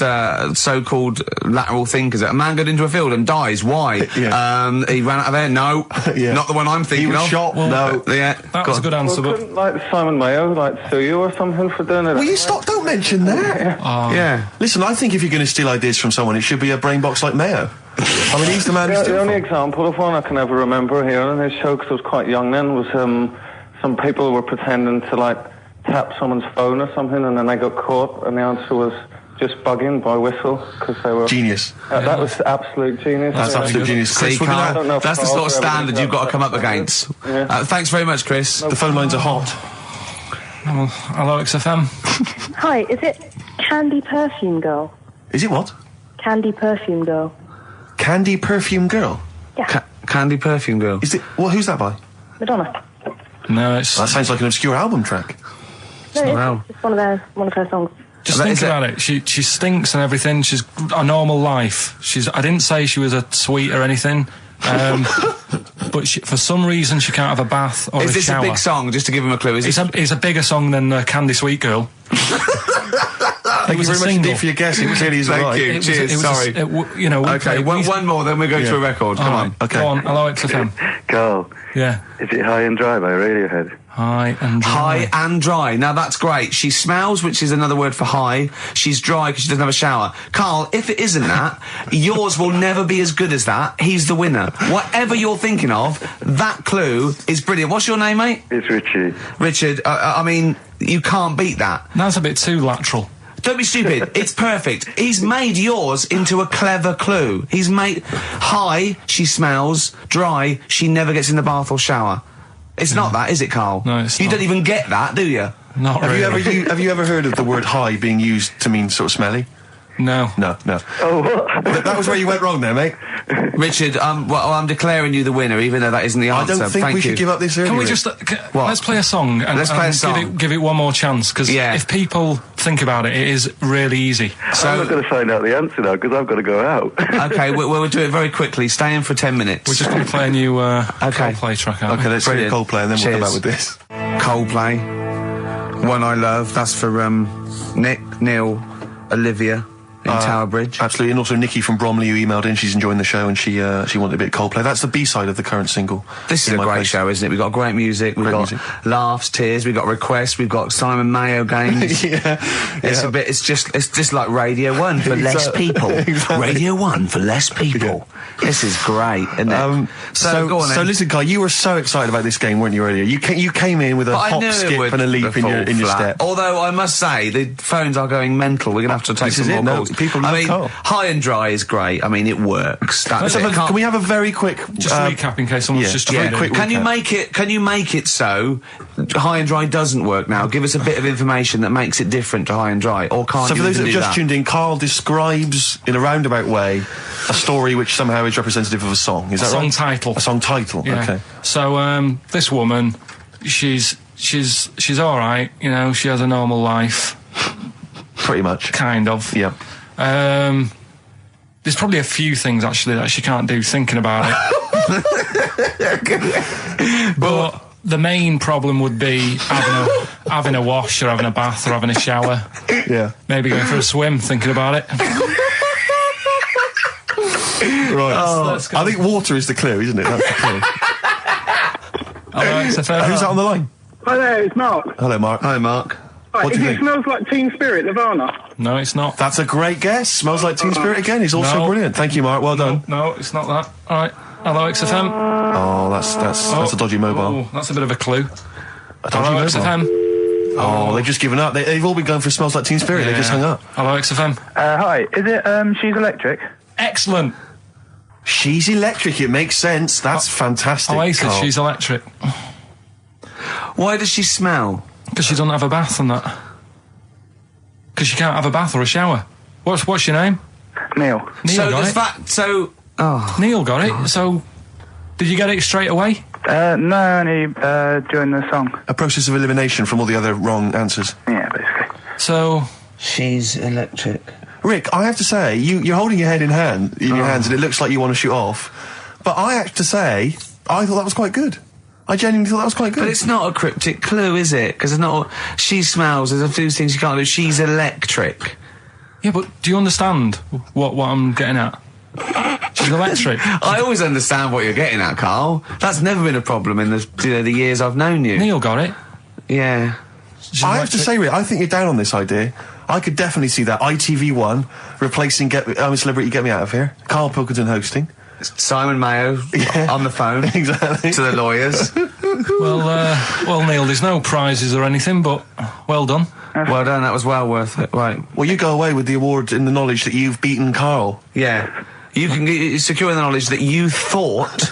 so-called lateral thinkers. A man got into a field and dies. Why? Yeah. He ran out of air. No, not the one I'm thinking he was of. Shot. Well, no, that was a good answer. Well, couldn't, like Simon Mayo sue you or something for doing it? Will you stop? Don't mention that. Yeah. Listen, I think if you're going to steal ideas from someone, it should be a brain box like Mayo. I mean, he's the man. The only example of one I can ever remember here in his show, because I was quite young then, was some people were pretending to like tap someone's phone or something, and then they got caught, and the answer was just bugging by whistle because they were genius. That was absolute genius. That's absolute genius. See, Carl, that's the sort of standard you've got to come up against. Thanks very much, Chris. The phone lines are hot. Hello, XFM. Hi, is it Candy Perfume Girl? Is it what? Candy Perfume Girl. Candy Perfume Girl? Yeah. Candy Perfume Girl. Is it? Well, who's that by? Madonna. No, it's... That sounds like an obscure album track. No, it's one of her songs. Just think about it. She stinks and everything. She's a normal life. I didn't say she was a sweet or anything. But for some reason she can't have a bath or a shower. Is this a big song? Just to give him a clue. It's a bigger song than Candy Sweet Girl. Thank you very much indeed for your guess. It really is right. Thank you. Cheers. Sorry. Okay, one more, then we go to a record. Come on. Okay. Go on. Hello, XFM. Carl. Yeah. Is it High and Dry by Radiohead? High and dry. High and dry. Now that's great. She smells, which is another word for high. She's dry because she doesn't have a shower. Carl, if it isn't that, yours will never be as good as that. He's the winner. Whatever you're thinking of, that clue is brilliant. What's your name, mate? It's Richie. Richard, I mean, you can't beat that. That's a bit too lateral. Don't be stupid. It's perfect. He's made yours into a clever clue. He's made high, she smells, dry, she never gets in the bath or shower. It's not that, is it, Carl? No, it's You not. don't even get that, do you? Not really. Have you ever heard of the word high being used to mean sort of smelly? No. No. Oh, what? That was where you went wrong there, mate. Richard, I'm declaring you the winner, even though that isn't the answer. I don't think we should give up this early. Can we just let's play a song and, Let's play a song. Give it one more chance, because if people think about it, it is really easy. So I'm not going to find out the answer now because I've got to go out. Okay, we'll do it very quickly. Stay in for 10 minutes. We're just going to play a new Coldplay track. Okay, let's hear Coldplay and then we'll come back with this. Coldplay, One I Love. That's for Nick, Neil, Olivia. In Tower Bridge. Absolutely, and also Nikki from Bromley who emailed in, she's enjoying the show and she wanted a bit of Coldplay. That's the B-side of the current single. This is a great show, isn't it? We've got great music, we've got laughs, tears, we've got requests, we've got Simon Mayo games. It's just like Radio 1 for less people. Exactly. Radio 1 for less people. This is great, isn't it? So go on then. So listen, Guy, you were so excited about this game, weren't you, earlier? You came in with a hop, skip and a leap in your step. Although I must say, the phones are going mental. We're going to have to take some more calls. People love Carl. High and dry is great. I mean, it works. Can we have a very quick recap in case someone's just Can you make it so High and Dry doesn't work now? Give us a bit of information that makes it different to High and Dry, or can't you? So for those that have just that? tuned in, Carl describes in a roundabout way a story which somehow is representative of a song. Is that right? Title. A song title. Yeah. Okay. So this woman, she's all right. You know, she has a normal life. Pretty much. Kind of. Yeah. There's probably a few things actually that she can't do thinking about it. But the main problem would be having a wash or having a bath or having a shower. Yeah. Maybe going for a swim thinking about it. Right. Let's go. I think water is the clue, isn't it? That's the clue. Who's that on the line? Hi there, it's Mark. Hello, Mark. Hi, Mark. Right, What do you it think? smells like Teen Spirit, Nirvana. No, it's not. That's a great guess. Smells like Teen Spirit again. He's also brilliant. Thank you, Mark. Well done. No, it's not that. All right. Hello, XFM. Oh, that's a dodgy mobile. Oh, that's a bit of a clue. A dodgy Hello, mobile. XFM. Oh, they've just given up. They've all been going for Smells Like Teen Spirit. They just hung up. Hello, XFM. Hi, is it She's Electric? Excellent. She's Electric. It makes sense. That's fantastic. Oasis, Carl. She's Electric. Why does she smell? Because she doesn't have a bath and that. Because she can't have a bath or a shower. What's your name? Neil. Neil So got does it. that? So Neil got it. So did you get it straight away? No, only during the song. A process of elimination from all the other wrong answers. Yeah, basically. So she's electric. Rick, I have to say, you're holding your head in your hands, and it looks like you want to shoot off. But I have to say, I thought that was quite good. I genuinely thought that was quite good. But it's not a cryptic clue, is it? Because it's not. She smells. There's a few things you can't do. She's electric. Yeah, but do you understand what I'm getting at? She's electric. I always understand what you're getting at, Carl. That's never been a problem in the years I've known you. Neil got it. Yeah. I have to say, Rick, I think you're down on this idea. I could definitely see that. ITV1 replacing I'm a Celebrity, Get Me Out of Here. Karl Pilkington hosting. Simon Mayo on the phone. Exactly. To the lawyers. Well, Neil, there's no prizes or anything, but well done. Well done, that was well worth it. Right. Well, you go away with the award in the knowledge that you've beaten Karl. Yeah. You can secure the knowledge that you thought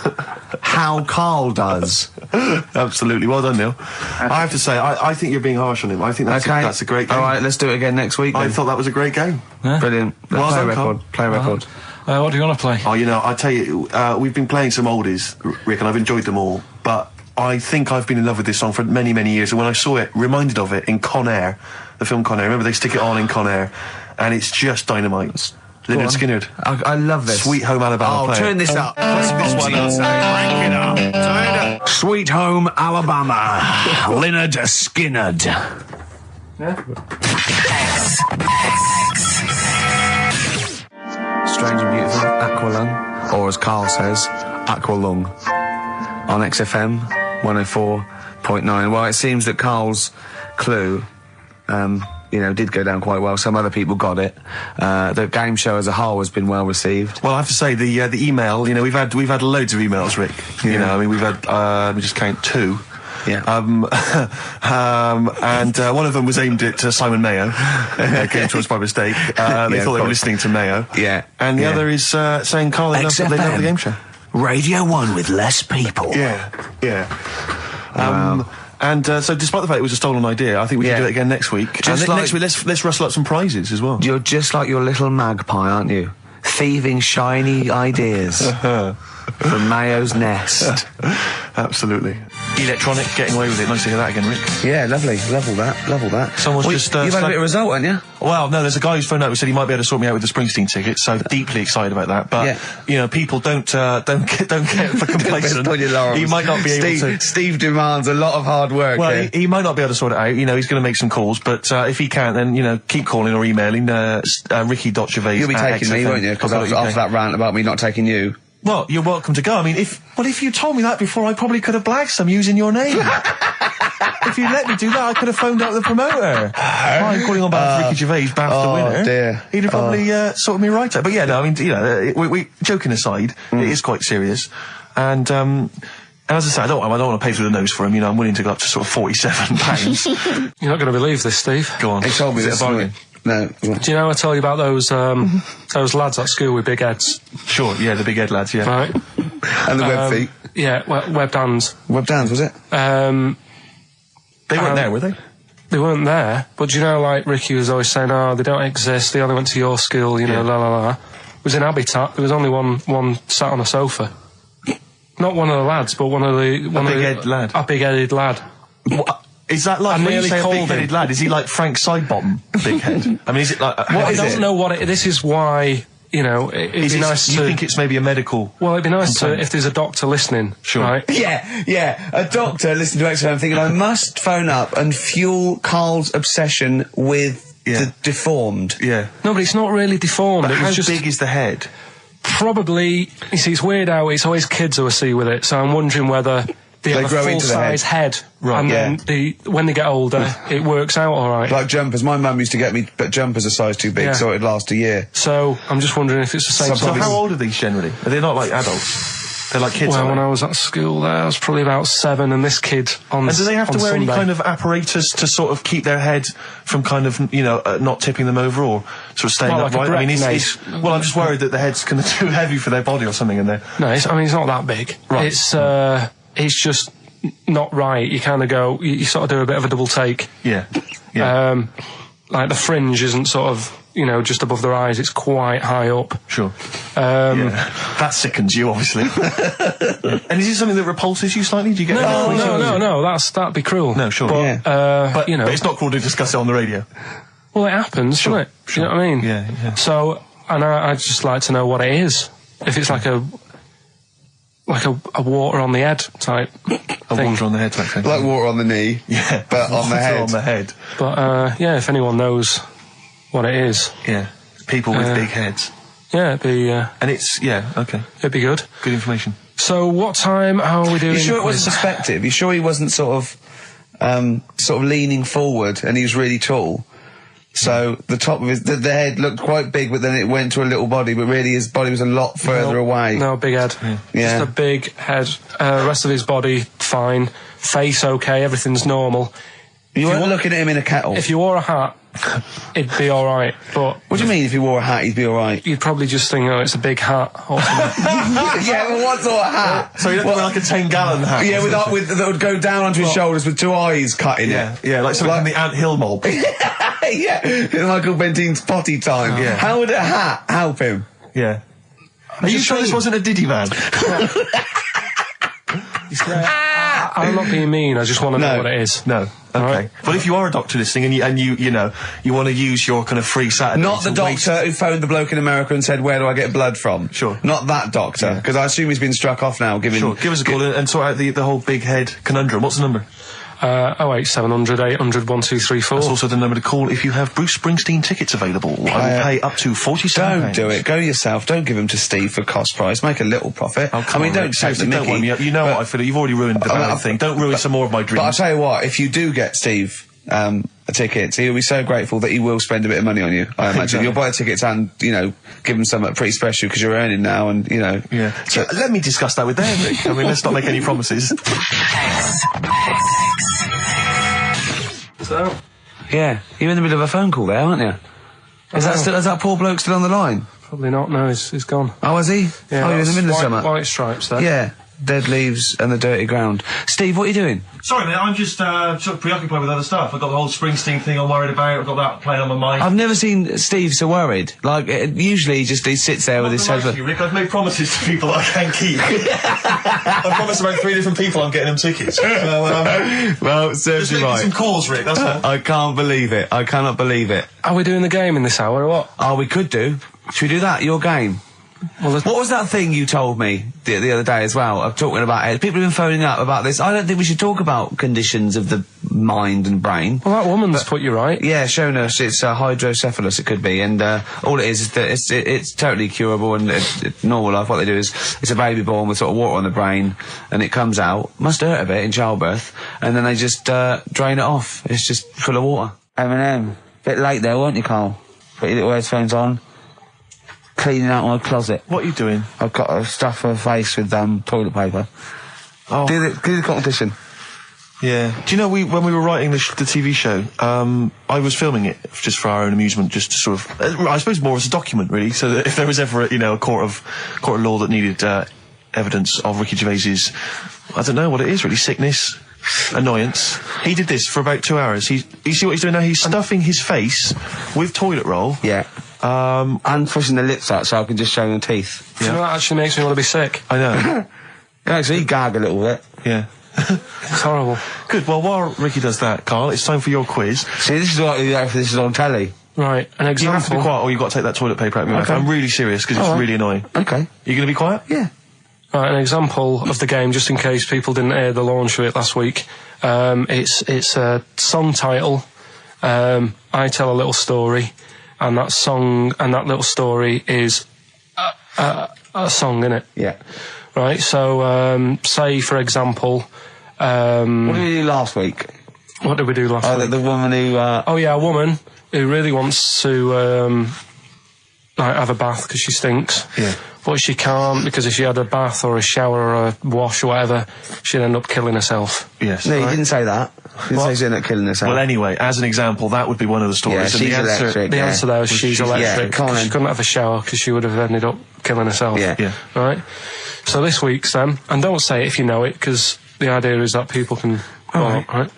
how Karl does. Absolutely. Well done, Neil. I have to say, I think you're being harsh on him. I think that's a great game. All right, let's do it again next week then. I thought that was a great game. Yeah. Brilliant. Well play done, record. Carl. Play record. What do you want to play? Oh, I tell you, we've been playing some oldies, Rick, and I've enjoyed them all. But I think I've been in love with this song for many, many years. And when I saw it, reminded of it in Con Air, the film Con Air. Remember, they stick it on in Con Air, and it's just dynamite. Lynyrd Skynyrd. I love this. Sweet Home Alabama. Oh, turn this up. Crank it up. Turn it up. Sweet Home Alabama. Lynyrd Skynyrd. Yeah? Strange and Beautiful, Aqualung, or as Carl says, Aqualung, on XFM 104.9. Well, it seems that Carl's clue, did go down quite well. Some other people got it. The game show as a whole has been well received. Well, I have to say the email. We've had loads of emails, Rick. Yeah. We've had let me just count 2. Yeah. And one of them was aimed at Simon Mayo. Came to us by mistake. They thought they were listening to Mayo. Yeah. And the other is saying Carl, they love the game show. Radio 1 with less people. Yeah. Wow. And so, despite the fact it was a stolen idea, I think we can do it again next week. Just next week, let's rustle up some prizes as well. You're just like your little magpie, aren't you? Thieving shiny ideas from Mayo's nest. Absolutely. Electronic, getting away with it. Nice to hear that again, Rick. Yeah, lovely. Level that. Someone's just... You've had a bit of result, haven't you? Well, no, there's a guy who's phoned out who said he might be able to sort me out with the Springsteen ticket, so deeply excited about that. But, people don't get for complacent. He might not be able to... Steve demands a lot of hard work. Well, he might not be able to sort it out. He's going to make some calls, but if he can't, then, keep calling or emailing ricky.gervais. You'll be taking me, won't you? Because after that rant about me not taking you. Well, you're welcome to go. I mean, if you told me that before, I probably could have blagged some using your name. If you let me do that, I could have phoned out the promoter. I'm calling on behalf of Ricky Gervais, BAFTA winner. Dear. He'd have probably sorted me right out. But yeah, no, I mean, we joking aside, it is quite serious. And as I say, I don't want to pay through the nose for him. I'm willing to go up to sort of £47. You're not going to believe this, Steve. Go on. He told me this morning. No. Do you know I told you about those lads at school with big heads? Sure, yeah, the big head lads, yeah. Right. And the web feet. Yeah, webbed hands. Webbed hands, was it? They weren't there, were they? They weren't there, but do you know, like Ricky was always saying, they don't exist, they only went to your school, la la la. It was in Habitat, there was only one sat on a sofa. Not one of the lads, but one of the... A big-headed lad. What? Is that like, when you say a big-headed lad, is he like Frank Sidebottom, big head? I mean, is it like... I don't know what this is why, it'd be nice to... You think it's maybe a medical... Well, it'd be nice if there's a doctor listening, sure. Right? Yeah, a doctor listening to XFM thinking, I must phone up and fuel Carl's obsession with the deformed. Yeah. No, but it's not really deformed. But how big is the head? Probably, you see, it's weird how it's always kids who I see with it, so I'm wondering whether... They have grow a full-size head, right? And then when they get older, it works out all right. Like jumpers. My mum used to get me jumpers a size too big, so it'd last a year. So I'm just wondering if it's the same. So how old are these generally? Are they not like adults? They're like kids. Well, when I was at school, I was probably about 7, and this kid on. And do they have to wear Sunday. any kind of apparatus to sort of keep their head from kind of not tipping them over or sort of staying upright? I mean, well, I'm just worried that the head's kind of too heavy for their body or something in there. No, it's not that big. Right. It's just not right. You kind of go. You sort of do a bit of a double take. Yeah. Like the fringe isn't sort of you know, just above their eyes. It's quite high up. Sure. That sickens you, obviously. And is it something that repulses you slightly? Do you get No, that'd be cruel. No, sure. But, but, you know. But it's not cool to discuss it on the radio. Well, it happens, doesn't it? Sure. You know what I mean? Yeah. So, and I'd just like to know what it is. If it's like a water on the head type thing. Water on the head type thing. Like water on the knee. Yeah. But on the head. On the head. But, if anyone knows what it is. Yeah. People with big heads. Yeah, it'd be... and it's... Yeah, okay. It'd be good. Good information. So, what time... How are we doing? You sure it wasn't perspective? You sure he wasn't sort of leaning forward and he was really tall? So the top of the head looked quite big, but then it went to a little body, but really his body was a lot further away. No, big head. Yeah. Just a big head. Rest of his body, fine. Face, okay, everything's normal. You weren't looking at him in a kettle? If you wore a hat, it'd be alright, but... What do you mean, if you wore a hat, he'd be alright? You'd probably just think, oh, it's a big hat. Yeah, but what sort of hat? So you'd have to wear like a 10-gallon hat? Yeah, that would go down onto his shoulders with two eyes cut in it. Yeah, like something from the Ant Hill mob. Yeah, Michael Bentine's potty time. Yeah. How would a hat help him? Yeah. Are you sure this wasn't a Diddy man? I'm not being mean, I just want to know what it is. No. Okay. Right. But if you are a doctor listening and you want to use your kind of free Saturday... Not the doctor who phoned the bloke in America and said, where do I get blood from? Sure. Not that doctor, because I assume he's been struck off now. Sure, give us a call and sort out the whole big head conundrum. What's the number? 08700 800 1234. That's also the number to call if you have Bruce Springsteen tickets available. I will pay up to £47. Don't do it. Go yourself. Don't give them to Steve for cost price. Make a little profit. Oh, I mean, don't take the mickey. Don't worry, you know what I feel. You've already ruined the bad thing. Don't ruin some more of my dreams. But I'll tell you what, if you do get Steve a ticket, he'll be so grateful that he will spend a bit of money on you, I imagine. Exactly. You'll buy tickets and, give him something pretty special because you're earning now and, Yeah. So, let me discuss that with them, Rick. I mean, let's not make any promises. So? Yeah, you're in the middle of a phone call there, aren't you? Is that poor bloke still on the line? Probably not, no, he's gone. Oh, is he? Yeah, you're in the middle of something. White stripes there. Yeah, dead leaves and the dirty ground. Steve, what are you doing? Sorry, mate, I'm just sort of preoccupied with other stuff. I've got the whole Springsteen thing I'm worried about. I've got that playing on my mind. I've never seen Steve so worried. Like, usually he sits there with his head... Rick, I've made promises to people that I can't keep. I've promised about 3 different people I'm getting them tickets. So, well, it serves you right. Some calls, Rick, that's all. I can't believe it. I cannot believe it. Are we doing the game in this hour or what? Oh, we could do. Should we do that? Your game? Well, what was that thing you told me the other day as well? I'm talking about it. People have been phoning up about this. I don't think we should talk about conditions of the mind and brain. Well, that woman's put you right. Yeah, shown us it's hydrocephalus. It could be, and all it is that it's totally curable and normal life. What they do is it's a baby born with sort of water on the brain, and it comes out. Must hurt a bit in childbirth, and then they just drain it off. It's just full of water. M&M, bit late there, weren't you, Carl? Put your little headphones on. Cleaning out my closet. What are you doing? I've got to stuff her face with toilet paper. Oh. Do the competition. Yeah. Do you know, when we were writing the TV show, I was filming it just for our own amusement, just to sort of, I suppose more as a document, really, so that if there was ever, a court of law that needed evidence of Ricky Gervais's, I don't know what it is, really, sickness, annoyance. He did this for about 2 hours. You see what he's doing now? He's stuffing his face with toilet roll. Yeah. And pushing the lips out so I can just show them teeth. Yeah. You know, that actually makes me want to be sick. I know. Actually, he gag a little bit. Yeah. It's horrible. Good. Well, while Ricky does that, Carl, it's time for your quiz. See, this is what you do if this is on telly. Right. An example. You have to be quiet, or you've got to take that toilet paper out of your mouth. I'm really serious because it's really annoying. Okay. You going to be quiet? Yeah. Right. An example of the game, just in case people didn't hear the launch of it last week. It's a song title. I tell a little story. And that song and that little story is a song, innit? Yeah. Right, so, say, for example... what did we do last week? What did we do last week? The woman who... Oh, yeah, a woman who really wants to, have a bath because she stinks. Yeah. But she can't because if she had a bath or a shower or a wash or whatever, she'd end up killing herself. Yes. No, you didn't say that. You didn't say she'd end up killing herself. Well, anyway, as an example, that would be one of the stories. Yeah, she's electric. The answer there is she's electric. Yeah, she couldn't have a shower because she would have ended up killing herself. Yeah. Right? So this week's then, and don't say it if you know it, because the idea is that people can... right?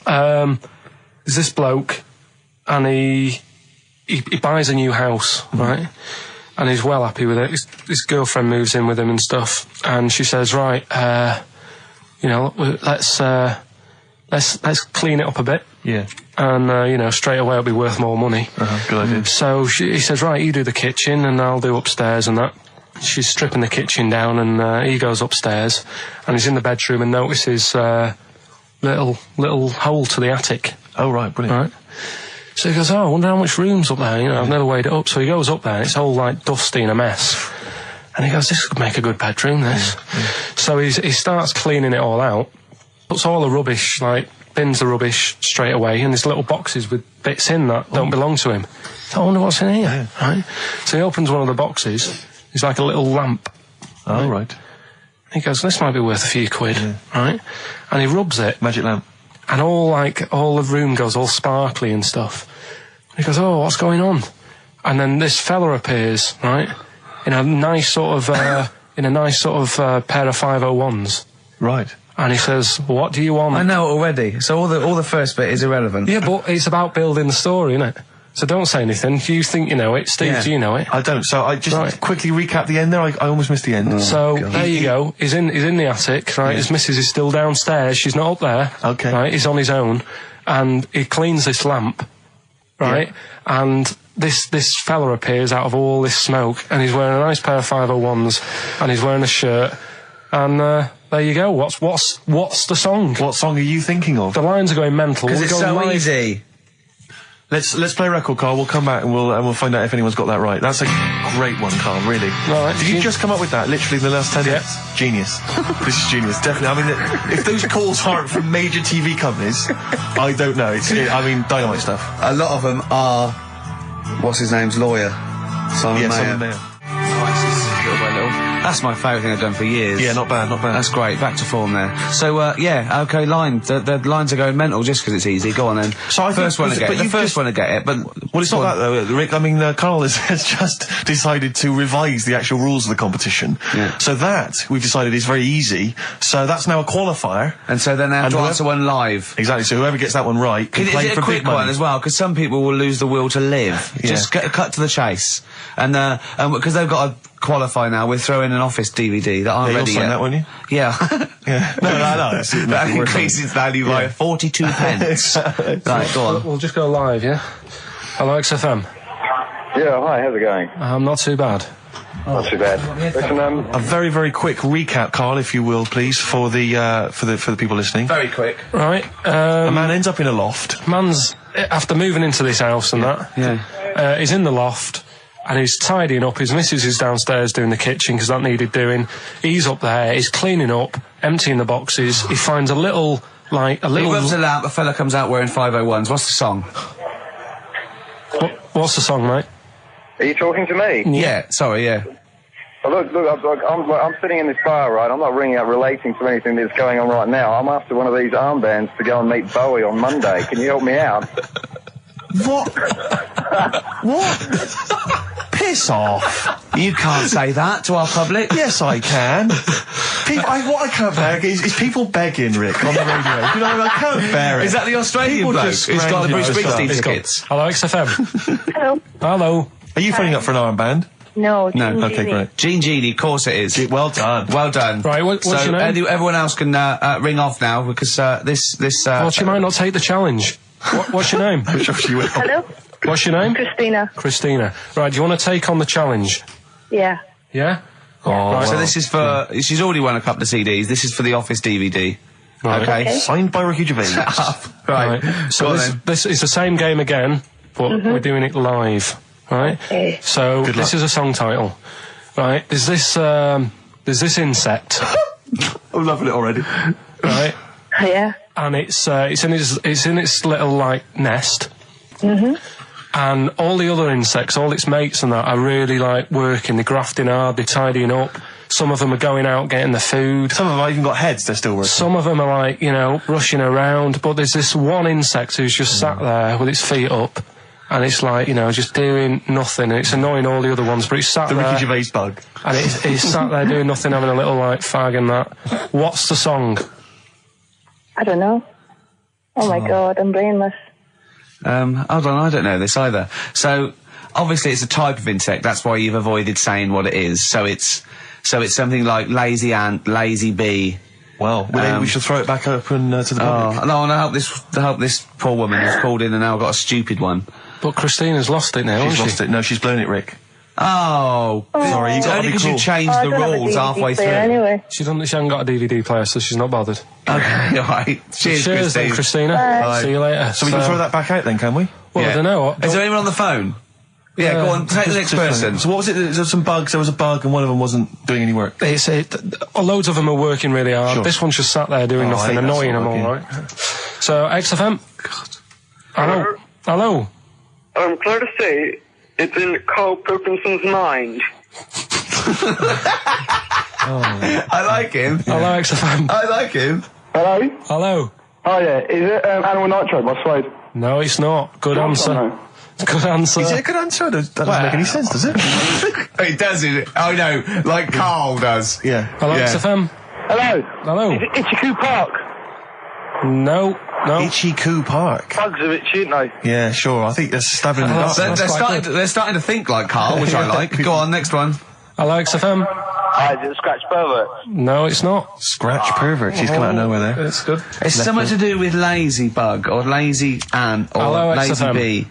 There's this bloke, and he he buys a new house, right? And he's well happy with it. His girlfriend moves in with him and stuff, and she says, right, you know, let's clean it up a bit. Yeah. And, you know, straight away it'll be worth more money. Good idea. So he says, right, you do the kitchen and I'll do upstairs and that. She's stripping the kitchen down and he goes upstairs and he's in the bedroom and notices little hole to the attic. Oh, right, brilliant. Right. So he goes, oh, I wonder how much room's up there. You know, I've never weighed it up. So he goes up there and it's all, like, dusty and a mess. And he goes, this could make a good bedroom, this. So he starts cleaning it all out, puts all the rubbish, like, bins the rubbish straight away, and there's little boxes with bits in that don't belong to him. So I wonder what's in here, right? So he opens one of the boxes. It's like a little lamp. Oh, right. He goes, this might be worth a few quid, right? And he rubs it. Magic lamp. And all the room goes all sparkly and stuff. He goes, oh, what's going on? And then this fella appears, right? In a nice sort of pair of 501s. Right. And he says, what do you want? I know it already. So all the first bit is irrelevant. Yeah, but it's about building the story, isn't it? So don't say anything. You think you know it. Steve, do you know it? I don't. So I just quickly recap the end there. I almost missed the end. There you go. He's in the attic, right? His missus is still downstairs. She's not up there. Okay. Right? He's on his own. And he cleans this lamp, right? Yeah. And this fella appears out of all this smoke and he's wearing a nice pair of 501s and he's wearing a shirt. And there you go. What's the song? What song are you thinking of? The lines are going mental. Because it's so easy. Let's play a record, Carl. We'll come back and we'll find out if anyone's got that right. That's a great one, Carl. Really. Right. Did you just come up with that? Literally in the last 10 minutes. Genius. This is genius. Definitely. I mean, if those calls aren't from major TV companies, I don't know. Dynamite stuff. A lot of them are. What's his name's lawyer? Simon Mayer. Simon Mayer. That's my favourite thing I've done for years. Yeah, not bad, not bad. That's great. Back to form there. So, okay, line. The lines are going mental just because it's easy. Go on then. So I first one to get it. The first one to get it, but... Well, it's not that, though, Rick. I mean, Carl has just decided to revise the actual rules of the competition. Yeah. So that, we've decided, is very easy. So that's now a qualifier. And so then they have to answer one live. Exactly. So whoever gets that one right can play for big money. Is it a quick one as well? Because some people will lose the will to live. Yeah. Just cut to the chase. And because they've got to qualify now, we're throwing an Office DVD that aren't ready yet. You'll sign that, won't you? Yeah. Yeah. No. That increases value by 42 pence. Right, go on. We'll just go live, yeah? Hello, XFM. Yeah, hi, how's it going? Not too bad. Not too bad. Listen, a very, very quick recap, Carl, if you will, please, for the people listening. Very quick. Right. A man ends up in a loft. Man's, after moving into this house and that, he's in the loft. And he's tidying up. His missus is downstairs doing the kitchen because that needed doing. He's up there. He's cleaning up, emptying the boxes. He finds a little. He rubs a lamp. A fella comes out wearing 501s. What's the song? What's the song, mate? are you talking to me? Yeah. Sorry. Yeah. Well, look, I'm sitting in this bar, right? I'm not ringing up relating to anything that's going on right now. I'm after one of these armbands to go and meet Bowie on Monday. Can you help me out? What? What? Piss off. You can't say that to our public. Yes, I can. What I can't bear is people begging, Rick, on the radio. You know, I can't bear it. Is that the Australian bloke who's got the Bruce Springsteen tickets? Hello, XFM. Hello. Hello. Are you phoning up for an armband? No. Okay, great. Gene Genie, of course it is. Well done. Well done. Right, what's your name? Everyone else can ring off now because this. Well, she might not take the challenge. What's your name? Hello. What's your name? Christina. Christina. Right, do you want to take on the challenge? Yeah. Yeah? Oh, right. So this is for... She's already won a couple of CDs. This is for the Office DVD. Right. Okay. Signed by Ricky Gervais. Right. So this is the same game again, but we're doing it live. Right? Okay. So this is a song title. Right? There's this insect. I'm loving it already. Right? Yeah. And it's in its little, like, nest. And all the other insects, all its mates and that, are really, like, working. They're grafting hard, they're tidying up. Some of them are going out getting the food. Some of them have even got heads, they're still working. Some of them are, like, rushing around. But there's this one insect who's just sat there with its feet up. And it's like, just doing nothing. And it's annoying all the other ones, but it's sat there. The Ricky Gervais bug. And it's sat there doing nothing, having a little, like, fag and that. What's the song? I don't know. Oh my God, I'm brainless. Hold on, I don't know this either. So, obviously it's a type of insect, that's why you've avoided saying what it is. So it's something like lazy ant, lazy bee. Well, maybe we should throw it back open to the public. No, and I hope this poor woman who's called in and now got a stupid one. But Christina's lost it now, She's lost it. No, she's blown it, Rick. Oh, sorry, you got only because you changed the rules halfway through. Anyway. She hasn't got a DVD player, so she's not bothered. Okay, alright. Cheers, then, Christina. Bye. See you later. So we can throw that back out then, can we? Well, I don't know. Is there anyone on the phone? Yeah, go on, take the next person. So what was it? There was some bugs. There was a bug, and one of them wasn't doing any work. Loads of them are working really hard. Sure. This one's just sat there doing nothing, annoying them all, right? So, XFM. God. Hello. I'm glad to say it's in Karl Pilkington's mind. I like him. Hello, XFM. I like him. Hello? Hello. Oh, yeah. Is it Animal Nitrate by Suede? No, it's not. Good answer. No. Good answer. Is it a good answer? That doesn't make any sense, does it? It does, it? Oh, no, like Carl does. Yeah. Hello, XFM. Hello? Hello. Is it Ichiku Park? No. Ichiku Park. Bugs are a bit cheap, though. Yeah, sure. I think they're stabbing in the dark. They're starting to think like Carl, which I like. Go on, next one. Hello, XFM. Is it Scratch Pervert? No, it's not. Scratch Pervert. She's come out of nowhere there. It's good. It's something to do with lazy bug or lazy ant or Hello, lazy XFM. bee.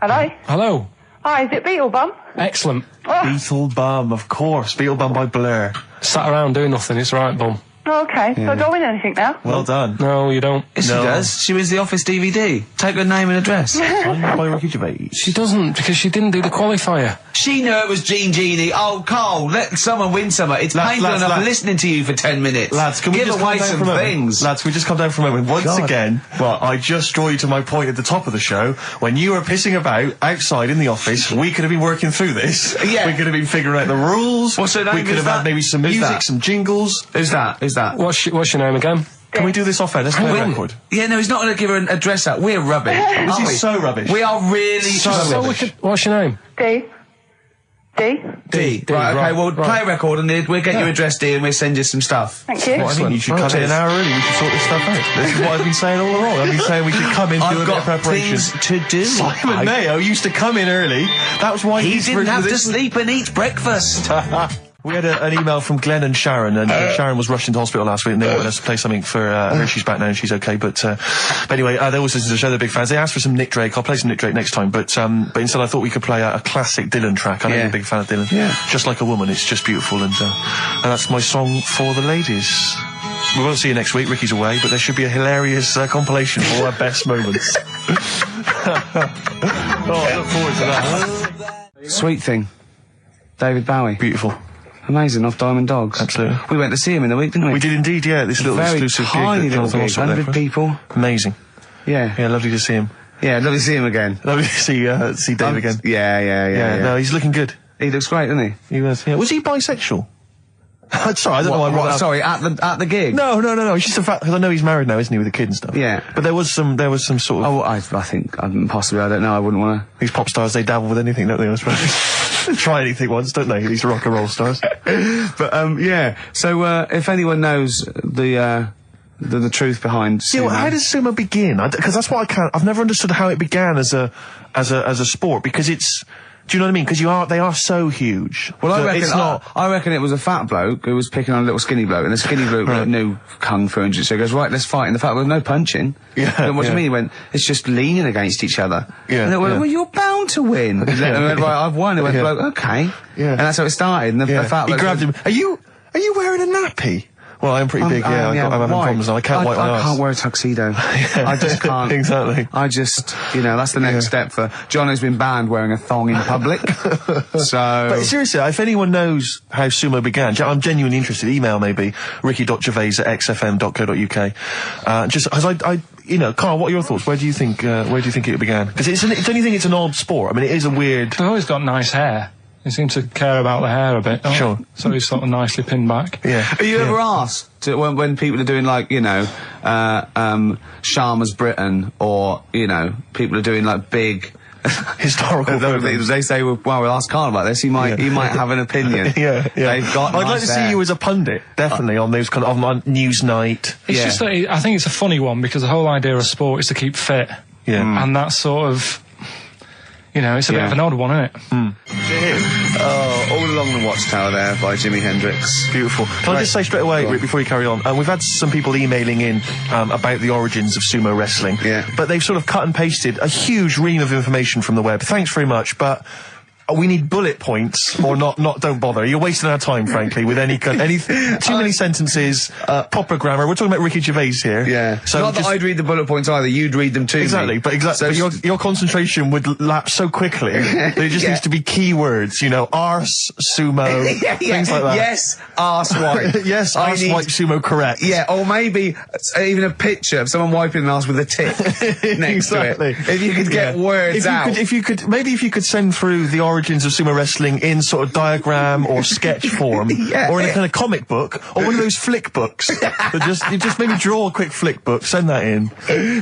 Hello? Hello. Hi, is it Beetlebum? Excellent. Beetlebum, of course. Beetlebum by Blur. Sat around doing nothing. It's right, Bum. Oh, okay. So I don't win anything now? Well done. No, you don't. Yes, she does. She wins the Office DVD. Take her name and address. Signed by Ricky Gervais. She doesn't, because she didn't do the qualifier. She knew it was Jean Genie. Oh, Carl, let someone win some. It's painful enough listening to you for 10 minutes. Lads, can we give just away calm down some for a moment? things? Lads, can we just come down for a moment? Once again, I just draw you to my point at the top of the show. When you were pissing about outside in the office, we could have been working through this. Yeah. We could have been figuring out the rules. What's her name? We could have had maybe some music, some jingles. Who's that? What's your name again? Can we do this off air? Let's play a record. Yeah, no, he's not going to give her an address out. We're rubbish. This is so rubbish. We are really rubbish. What's your name? D. Right, okay, well, play a record and we'll get you addressed, D, and we'll send you some stuff. Thank you. What I mean, you should come in an hour early. We should sort this stuff out. This is what I've been saying all along. I've been saying we should come in, do a bit of preparation. Things to do. Simon Mayo used to come in early. That was why he didn't have to sleep and eat breakfast. We had an email from Glenn and Sharon, and Sharon was rushed into hospital last week, and they wanted us to play something for her. She's back now, and she's okay. But anyway, they also listen to the show. They're big fans. They asked for some Nick Drake. I'll play some Nick Drake next time. But instead, I thought we could play a classic Dylan track. I know you're a big fan of Dylan. Yeah. Just Like a Woman. It's just beautiful, and that's my song for the ladies. We won't see you next week. Ricky's away, but there should be a hilarious compilation of all our best moments. I look forward to that. Sweet Thing. David Bowie. Beautiful. Amazing, off Diamond Dogs. Absolutely. We went to see him in the week, didn't we? We did indeed, yeah. This little very exclusive tiny gig. little gig, 100 people. Amazing. Yeah. Yeah, lovely to see him. Yeah, lovely to see him again. Lovely to see Dave again. Yeah. No, he's looking good. He looks great, doesn't he? He was. Yeah. Was he bisexual? Sorry, I don't know why I brought that up. Sorry, at the gig? No. It's just the fact, because I know he's married now, isn't he, with a kid and stuff. Yeah. But there was some sort of... Oh, I think, possibly, I don't know, I wouldn't want to... These pop stars, they dabble with anything, don't they, I suppose? Try anything once, don't they, these rock and roll stars? But, yeah, so, if anyone knows the truth behind Sumo... Yeah, well, how does Sumo begin? Because that's what I've never understood how it began as a sport, because it's... Do you know what I mean? Because they are so huge. Well, I reckon it was a fat bloke who was picking on a little skinny bloke, and the skinny bloke knew kung fu, and so he goes, right, let's fight. And the fat bloke, no punching. Yeah. And what do you mean? He went, it's just leaning against each other. Yeah. And they went, well, you're bound to win. And they went, right, I've won. And went, bloke, okay. Yeah. And that's how it started. And the fat bloke... He grabbed him. Are you wearing a nappy? Well, I'm pretty big, I'm having problems now. I can't wipe my ass. I can't wear a tuxedo. I just can't. Exactly. I just, that's the next step for... John has been banned wearing a thong in public. So... But seriously, if anyone knows how sumo began, I'm genuinely interested. Email maybe, ricky.gervais@xfm.co.uk. Just, as Carl, what are your thoughts? Where do you think it began? Because don't you think it's an odd sport? I mean, it is a weird... They've always got nice hair. They seem to care about the hair a bit. Sure. So he's sort of nicely pinned back. Yeah. Are you ever asked when people are doing Sharma's Britain, or people are doing big historical things? They say, well, we'll ask Carl about this. He might have an opinion. Yeah. They've got. I'd like to see you as a pundit, definitely on those kind of on Newsnight. It's just I think it's a funny one because the whole idea of sport is to keep fit. Yeah. And that's sort of, you know, it's a bit of an odd one, isn't it? Oh, All Along the Watchtower there by Jimi Hendrix. Beautiful. Can I just say straight away, Rick, before you carry on, we've had some people emailing in about the origins of sumo wrestling. Yeah. But they've sort of cut and pasted a huge ream of information from the web. Thanks very much, but we need bullet points, or not. Don't bother. You're wasting our time, frankly, with any too many sentences, proper grammar. We're talking about Ricky Gervais here. Yeah. So not that I'd read the bullet points either. You'd read them too. Exactly, but your concentration would lapse so quickly that it just needs to be keywords. You know, arse, sumo, things like that. Yes, arse wipe. Yes, arse wipe sumo. Correct. Yeah, or maybe even a picture of someone wiping an arse with a tick next to it. If you could get words out. If you could send through the origins of sumo wrestling in sort of diagram or sketch form, or in a kind of comic book, or one of those flick books. That just maybe draw a quick flick book, send that in.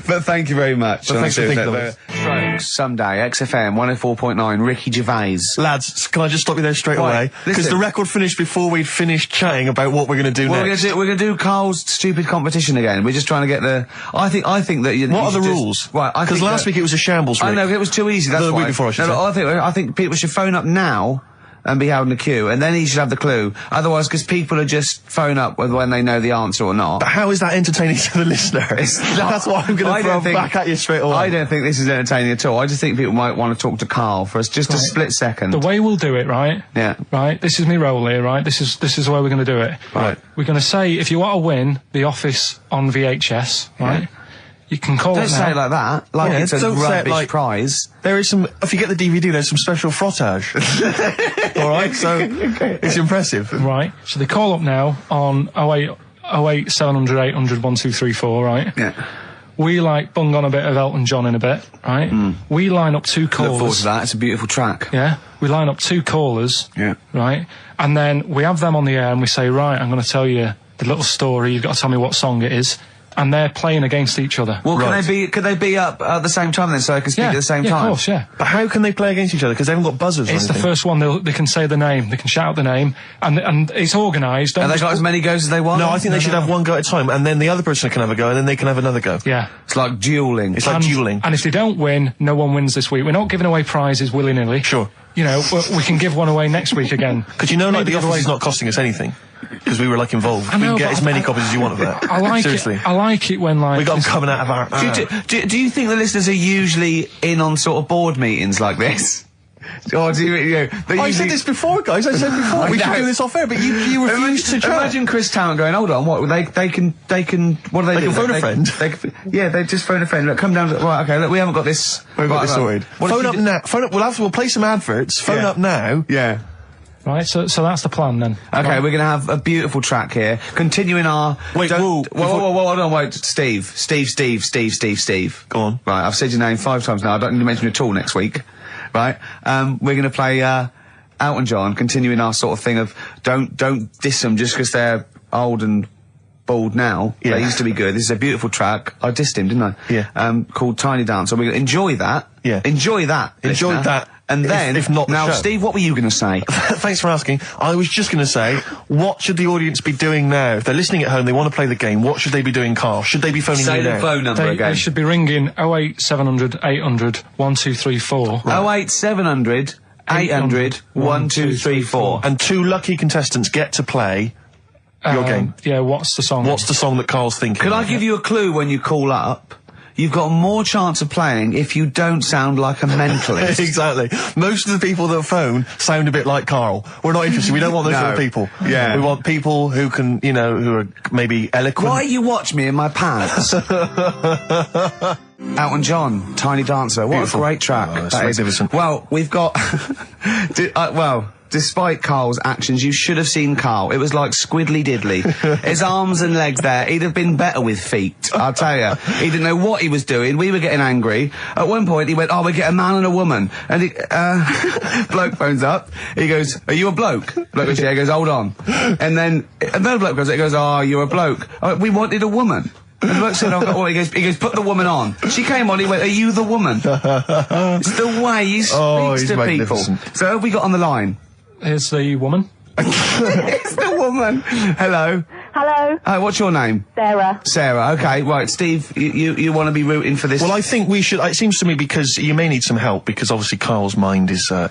But thank you very much. Thanks for thinking of it. Someday, XFM 104.9, Ricky Gervais. Lads, can I just stop you there straight away? Because the record finished before we'd finished chatting about what we're going to do next. We're going to do Carl's stupid competition again. We're just trying to get the... I think that... What are the rules? Right, because last week it was a shambles, Rick. I know, it was too easy, that's why. The week before, I should say. I think people should phone up now and be held in a queue, and then he should have the clue. Otherwise, because people will just phone up when they know the answer or not. But how is that entertaining to the listener? That's what I'm going to throw back at you straight away. I don't think this is entertaining at all. I just think people might want to talk to Karl for just a split second. The way we'll do it, right? Yeah. Right. This is me role here, right? This is the way we're going to do it. Right. We're going to say, if you want to win The Office on VHS, right? Yeah. You can call don't it now. say it like that. Like it's a rubbish prize. There is some... If you get the DVD, there's some special frottage. All right? So, it's impressive. Right. So they call up now on 08 700 800 1234, right? Yeah. We, bung on a bit of Elton John in a bit, right? We line up two callers. Look forward to that. It's a beautiful track. Yeah. We line up two callers. Yeah. Right? And then we have them on the air and we say, right, I'm going to tell you the little story. You've got to tell me what song it is. And they're playing against each other. Well, could they be up at the same time then, so they can speak at the same time? Yeah, of course, yeah. But how can they play against each other? Because they haven't got buzzers or anything. It's the first one, they can say the name, they can shout the name, and it's organised. And they've got as many goes as they want? No, I think they should have one go at a time, and then the other person can have a go, and then they can have another go. Yeah. It's like duelling. It's like duelling. And if they don't win, no one wins this week. We're not giving away prizes willy-nilly. Sure. You know, we can give one away next week again. Because you know, The Office is not costing us anything. Because we were involved. We can get as many copies as you want of that. I like Seriously. it. I like it when we got them coming out of our... Do you think the listeners are usually in on sort of board meetings like this? Or do you I said this before, guys. I said before we should do this off air, but you refused to chat. Imagine Chris Town going, hold on, what? They can. What do they do? They can phone a friend. They just phone a friend. Look, come down. Right, okay. Look, we haven't got this. We've got this sorted. Phone up now. We'll play some adverts. Phone up now. Yeah. Right, so that's the plan then. Okay, we're going to have a beautiful track here. Continuing our... Wait, whoa, hold on, wait. Steve. Go on. Right, I've said your name 5 times now. I don't need to mention you at all next week. Right? We're going to play Elton John, continuing our sort of thing of don't diss them just because they're old and bald now. Yeah. They used to be good. This is a beautiful track. I dissed him, didn't I? Yeah. Called Tiny Dancer. We're going to enjoy that. Yeah. Enjoy that. Enjoy that. And then, if not now, the show. Steve, what were you going to say? Thanks for asking. I was just going to say, what should the audience be doing now? If they're listening at home, they want to play the game, what should they be doing, Karl? Should they be phoning you now? Say the phone number again. They should be ringing 08 700 800 1234. Right. 08 700 800 1234. And 2 lucky contestants get to play your game. Yeah, what's the song? What's the song that Karl's thinking? Could I give you a clue when you call up? You've got more chance of playing if you don't sound like a mentalist. Exactly. Most of the people that phone sound a bit like Karl. We're not interested. We don't want those sort of people. Yeah. We want people who can, who are maybe eloquent. Why you watch me in my pants? Elton John, Tiny Dancer. What Beautiful. A great track. Oh, that is magnificent. Well, we've got... despite Karl's actions, you should have seen Karl. It was like squiddly diddly. His arms and legs there. He'd have been better with feet, I'll tell you. He didn't know what he was doing. We were getting angry. At one point, he went, we get a man and a woman. And bloke phones up. He goes, are you a bloke? Bloke goes, yeah. He goes, hold on. And then another bloke goes, you're a bloke. We wanted a woman. And the bloke said, he goes, put the woman on. She came on, he went, are you the woman? It's the way he speaks to people. So who have we got on the line? Here's the woman. It's the woman. Hello. Hello. Hello. Hi, what's your name? Sarah. Sarah, okay, right, Steve, you want to be rooting for this? Well, I think we should. It seems to me because you may need some help because obviously Carl's mind is a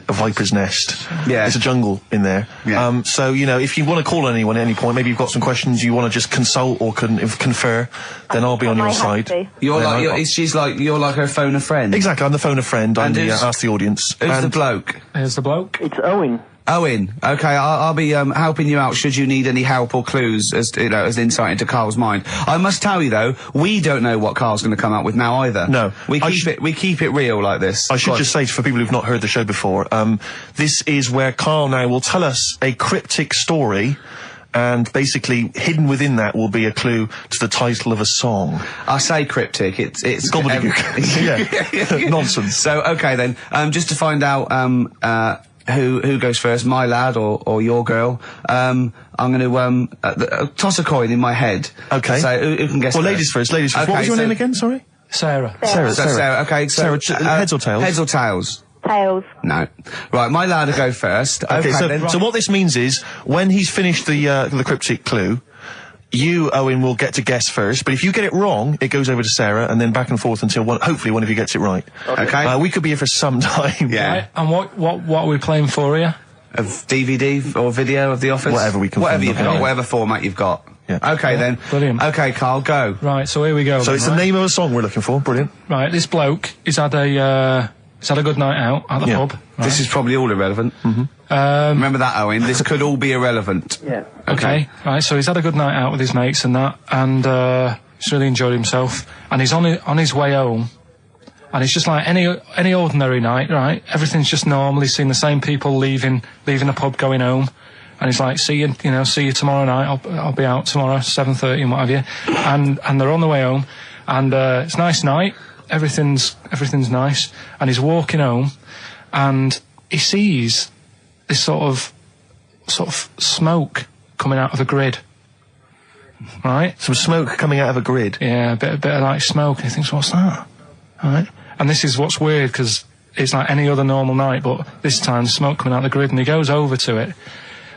viper's nest. Yeah. It's a jungle in there. Yeah. So you know, if you want to call anyone at any point, maybe you've got some questions you want to just consult or confer, then I'll be on your side. You're like her phone a friend. Exactly, I'm the phone a friend. I'm the ask the audience. Who's the bloke? Here's the bloke. It's Owen. Owen, okay, I'll be helping you out should you need any help or clues as insight into Carl's mind. I must tell you though, we don't know what Carl's going to come up with now either. No, we keep it real like this. I should just say for people who've not heard the show before, this is where Carl now will tell us a cryptic story. And basically, hidden within that will be a clue to the title of a song. I say cryptic. It's gobbledygook. Yeah, nonsense. So okay then, just to find out who goes first, my lad or your girl. I'm going to toss a coin in my head. Okay. So who can guess? Well, first? ladies first. Okay, what was your name again? Sorry. Sarah. Sarah. Okay. So, heads or tails? Heads or tails? Tails. No. Right, my lad will go first. Okay, so what this means is, when he's finished the cryptic clue, you, Owen, will get to guess first, but if you get it wrong, it goes over to Sarah, and then back and forth until hopefully one of you gets it right. Okay. We could be here for some time. Yeah. Right, and what are we playing for here? Of DVD or video of The Office? Whatever we can Whatever find. you've got, whatever format you've got. Yeah. Okay then. Brilliant. Okay, Carl, go. Right, so here we go. So it's the name of a song we're looking for. Brilliant. Right, this bloke, he's had a good night out at the pub. Right. This is probably all irrelevant. Remember that, Owen. This could all be irrelevant. Yeah. Okay. Right, so he's had a good night out with his mates and that, and he's really enjoyed himself. And he's on his way home, and it's just like any ordinary night, right? Everything's just normal. He's seen the same people leaving the pub, going home. And he's like, see you tomorrow night. I'll be out tomorrow, 7:30 and what have you. And they're on the way home, and it's a nice night. Everything's nice, and he's walking home, and he sees this sort of smoke coming out of a grid. Right? Some smoke coming out of a grid. Yeah, a bit of like smoke, and he thinks, what's that? Right? And this is what's weird, because it's like any other normal night, but this time smoke coming out of the grid, and he goes over to it,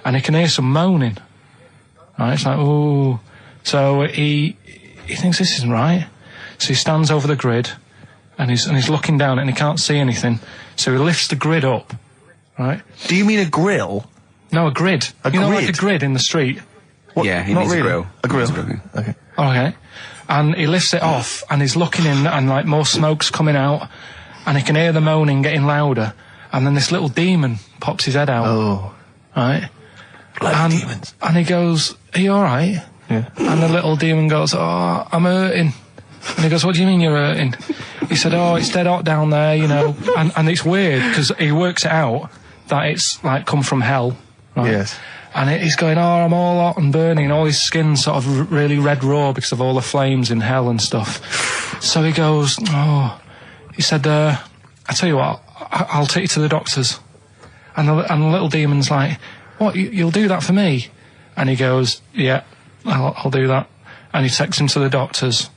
and he can hear some moaning. Right? It's like, ooh. So he thinks this isn't right. So he stands over the grid, and he's looking down, and he can't see anything. So he lifts the grid up, right? Do you mean a grill? No, a grid. You know, like a grid in the street. What? Yeah, he Not needs really. a grill. A grill. Okay. Okay. And he lifts it off, and he's looking in, and like more smoke's coming out, and he can hear the moaning getting louder, and then this little demon pops his head out. Oh. Right? Bloody demons. And he goes, are you alright? Yeah. And the little demon goes, oh, I'm hurting. And he goes, what do you mean you're hurting? He said, oh, it's dead hot down there, you know. And it's weird, because he works it out that it's, like, come from hell. Right? Yes. And he's going, oh, I'm all hot and burning, and all his skin's sort of really red raw because of all the flames in hell and stuff. So he goes, oh, he said, I tell you what, I'll take you to the doctors. And the little demon's like, what, you'll do that for me? And he goes, yeah, I'll do that. And he takes him to the doctors.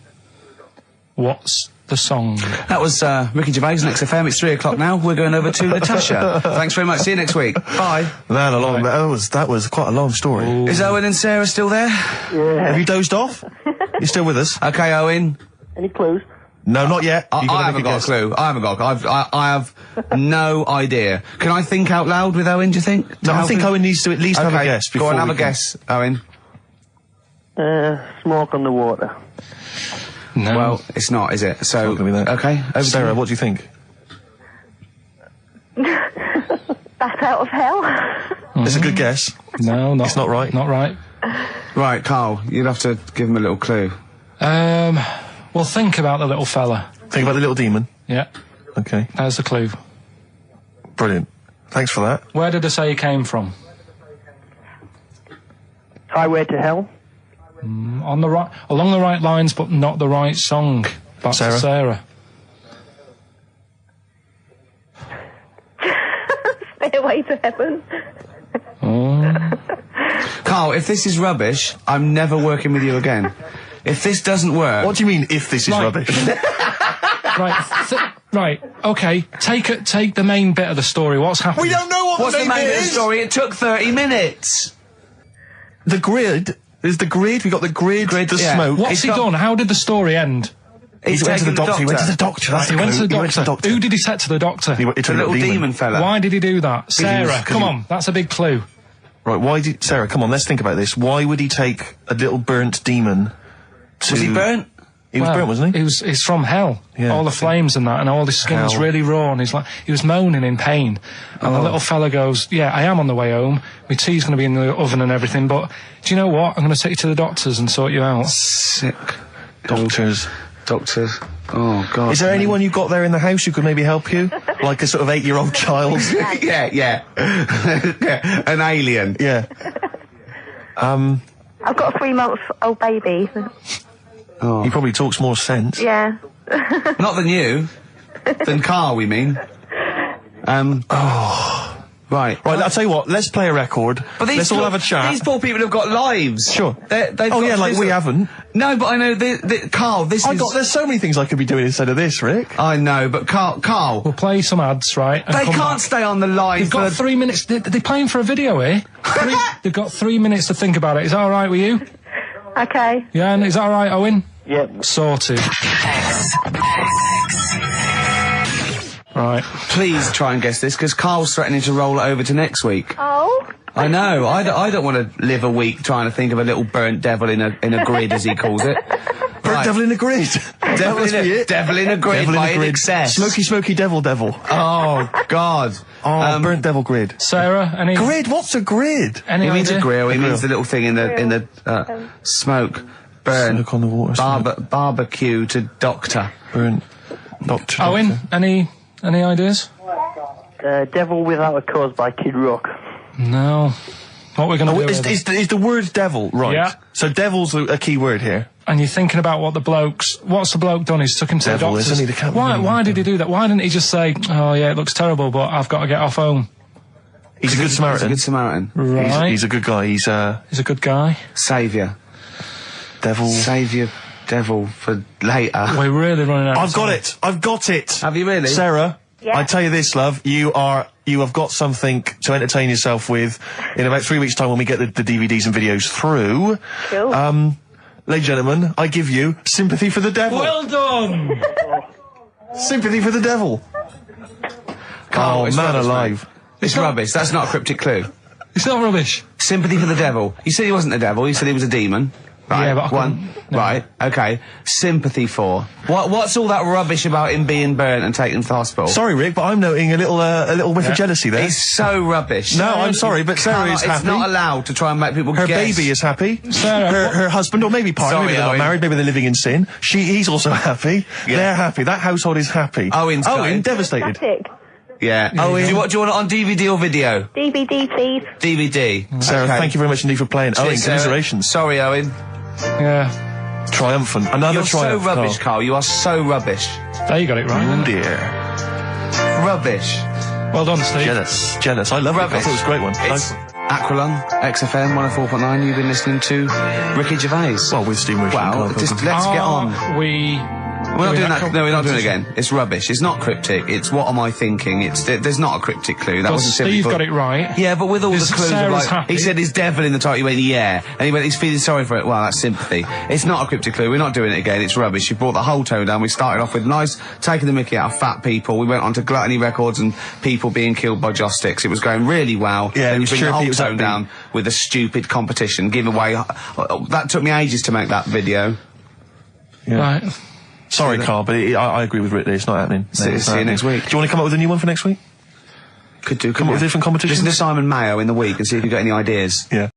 What's the song? That was Ricky Gervais on XFM. It's 3 o'clock now. We're going over to Natasha. Thanks very much. See you next week. Bye. That was quite a long story. Ooh. Is Owen and Sarah still there? Yeah. Have you dozed off? You're still with us? Okay, Owen. Any clues? No, not yet. I haven't got a clue. I have no idea. Can I think out loud with Owen, do you think? No, I think Owen needs to at least have a guess before Go on, have a guess, Owen. Smoke on the water. No. Well, it's not, is it? So, okay. Sarah, what do you think? Bat out of hell. It's a good guess. No, it's not right. Not right. Right, Carl, you'd have to give him a little clue. Well, think about the little fella. Think about the little demon? Yeah. Okay. There's the clue. Brilliant. Thanks for that. Where did I say he came from? Highway to Hell. Along the right lines, but not the right song. Back to Sarah. Stairway to Heaven. Carl, if this is rubbish, I'm never working with you again. If this doesn't work... What do you mean, if this is rubbish? Right, okay, take the main bit of the story. What's happened? We don't know what's the main bit of the story? It took 30 minutes. The grid There's the grid. We got the grid, the smoke. What's he done? How did the story end? He went to the doctor. He went to the doctor. He went to the doctor. Who did he set to the doctor? It's a little demon fella. Why did he do that? Sarah, come on. That's a big clue. Right, Sarah, come on, let's think about this. Why would he take a little burnt demon to... Was he burnt? He was burnt, wasn't he? He's from hell. Yeah. All the flames and that, and all his skin was really raw, and he was moaning in pain. And the little fella goes, yeah, I am on the way home. My tea's going to be in the oven and everything, but do you know what? I'm going to take you to the doctors and sort you out. Sick. Doctors. Oh, God. Is there anyone you got there in the house who could maybe help you? Like a sort of 8-year-old child? Yeah. An alien. Yeah. I've got a 3-month-old baby. Oh. He probably talks more sense. Yeah. Not than you. Than Karl, we mean. Right, I'll tell you what, let's play a record. But let's all have a chat. These poor people have got lives. Sure. We haven't. No, but I know, Karl, there's so many things I could be doing instead of this, Rick. I know, but Karl. We'll play some ads, right? They can't stay on the line. They've got 3 minutes. They're playing for a video here. They've got 3 minutes to think about it. Is that all right with you? Okay. Yeah, and is that all right, Owen? Yep. Sorted. Right. Please try and guess this, because Karl's threatening to roll it over to next week. Oh? I know. I don't want to live a week trying to think of a little burnt devil in a grid, as he calls it. Burnt devil in a grid. Devil in a grid by excess. Smoky devil. Oh, God. Burnt devil grid. Sarah, any... Grid? What's a grid? He means a grill. He means the little thing in the smoke. Burn. Smoke on the water. Barbecue to doctor. Burnt. Doctor. Owen, any ideas? Devil Without a Cause by Kid Rock. No. What we're going to do is the word devil, right? Yeah. So devil's a key word here. And you're thinking about what's the bloke done? He's took him to the doctors. Isn't he? Why did he do that? Why didn't he just say, oh yeah, it looks terrible, but I've got to get off home? He's a good Samaritan. Right. He's a good guy. He's a good guy. Saviour. Devil for later. We're really running out of time. I've got it. Have you really? Sarah, Yeah. I tell you this, love, you have got something to entertain yourself with in about 3 weeks' time when we get the DVDs and videos through. Cool. Ladies and gentlemen, I give you Sympathy for the Devil. Well done! Sympathy for the Devil. Karl, oh, man alive. It's rubbish. That's not a cryptic clue. It's not rubbish. Sympathy for the devil. You said he wasn't a devil. You said he was a demon. Right. Yeah, but Right. Okay. Sympathy for. What's all that rubbish about him being burnt and taken to the hospital? Sorry, Rick, but I'm noting a little whiff of jealousy there. He's so rubbish. No, I'm sorry, but Sarah is happy. It's not allowed to try and make people Her guess. baby is happy. Sarah, her husband, or maybe partner, maybe they're not married, maybe they're living in sin. He's also happy. Yeah. They're happy. That household is happy. Owen, devastated. Static. Yeah. Owen. Do you want it on DVD or video? DVD, please. DVD. Sarah, Okay. thank you very much indeed for playing. Owen, Cheers, Sarah. commiserations. Sorry, Owen. Yeah. Triumphant. Another You're triumph. so rubbish, Karl. You are so rubbish. There you got it right. Oh didn't it? dear. Rubbish. Well done, Steve. Jealous. I love it. I Rubbish. thought it was a great one. It's Aqualung, XFM 104.9. You've been listening to Ricky Gervais. Well, with Steve Wish and Well, Karl just Pilkington. let's get on. We're not doing that. No, we're not doing it again. It's rubbish. It's not cryptic. It's what am I thinking? There's not a cryptic clue. That But wasn't simply Steve put. got it right. Yeah, but with all Is the clues, of Sarah's like, happy? he said his devil in the title. He went, yeah, and he went, he's feeling sorry for it. Well, that's sympathy. It's not a cryptic clue. We're not doing it again. It's rubbish. You brought the whole tone down. We started off with taking the mickey out of fat people. We went on to Gluttony Records and people being killed by joss sticks. It was going really well. Yeah, and it you was bring the chirpy, whole it was tone upbeat. down with a stupid competition giveaway. That took me ages to make that video. Yeah. Right. Sorry, Karl, but I agree with Rick. It's not happening. See you next week. Do you want to come up with a new one for next week? Could do. Come up with different competitions? Listen to Simon Mayo in the week and see if you got any ideas. Yeah.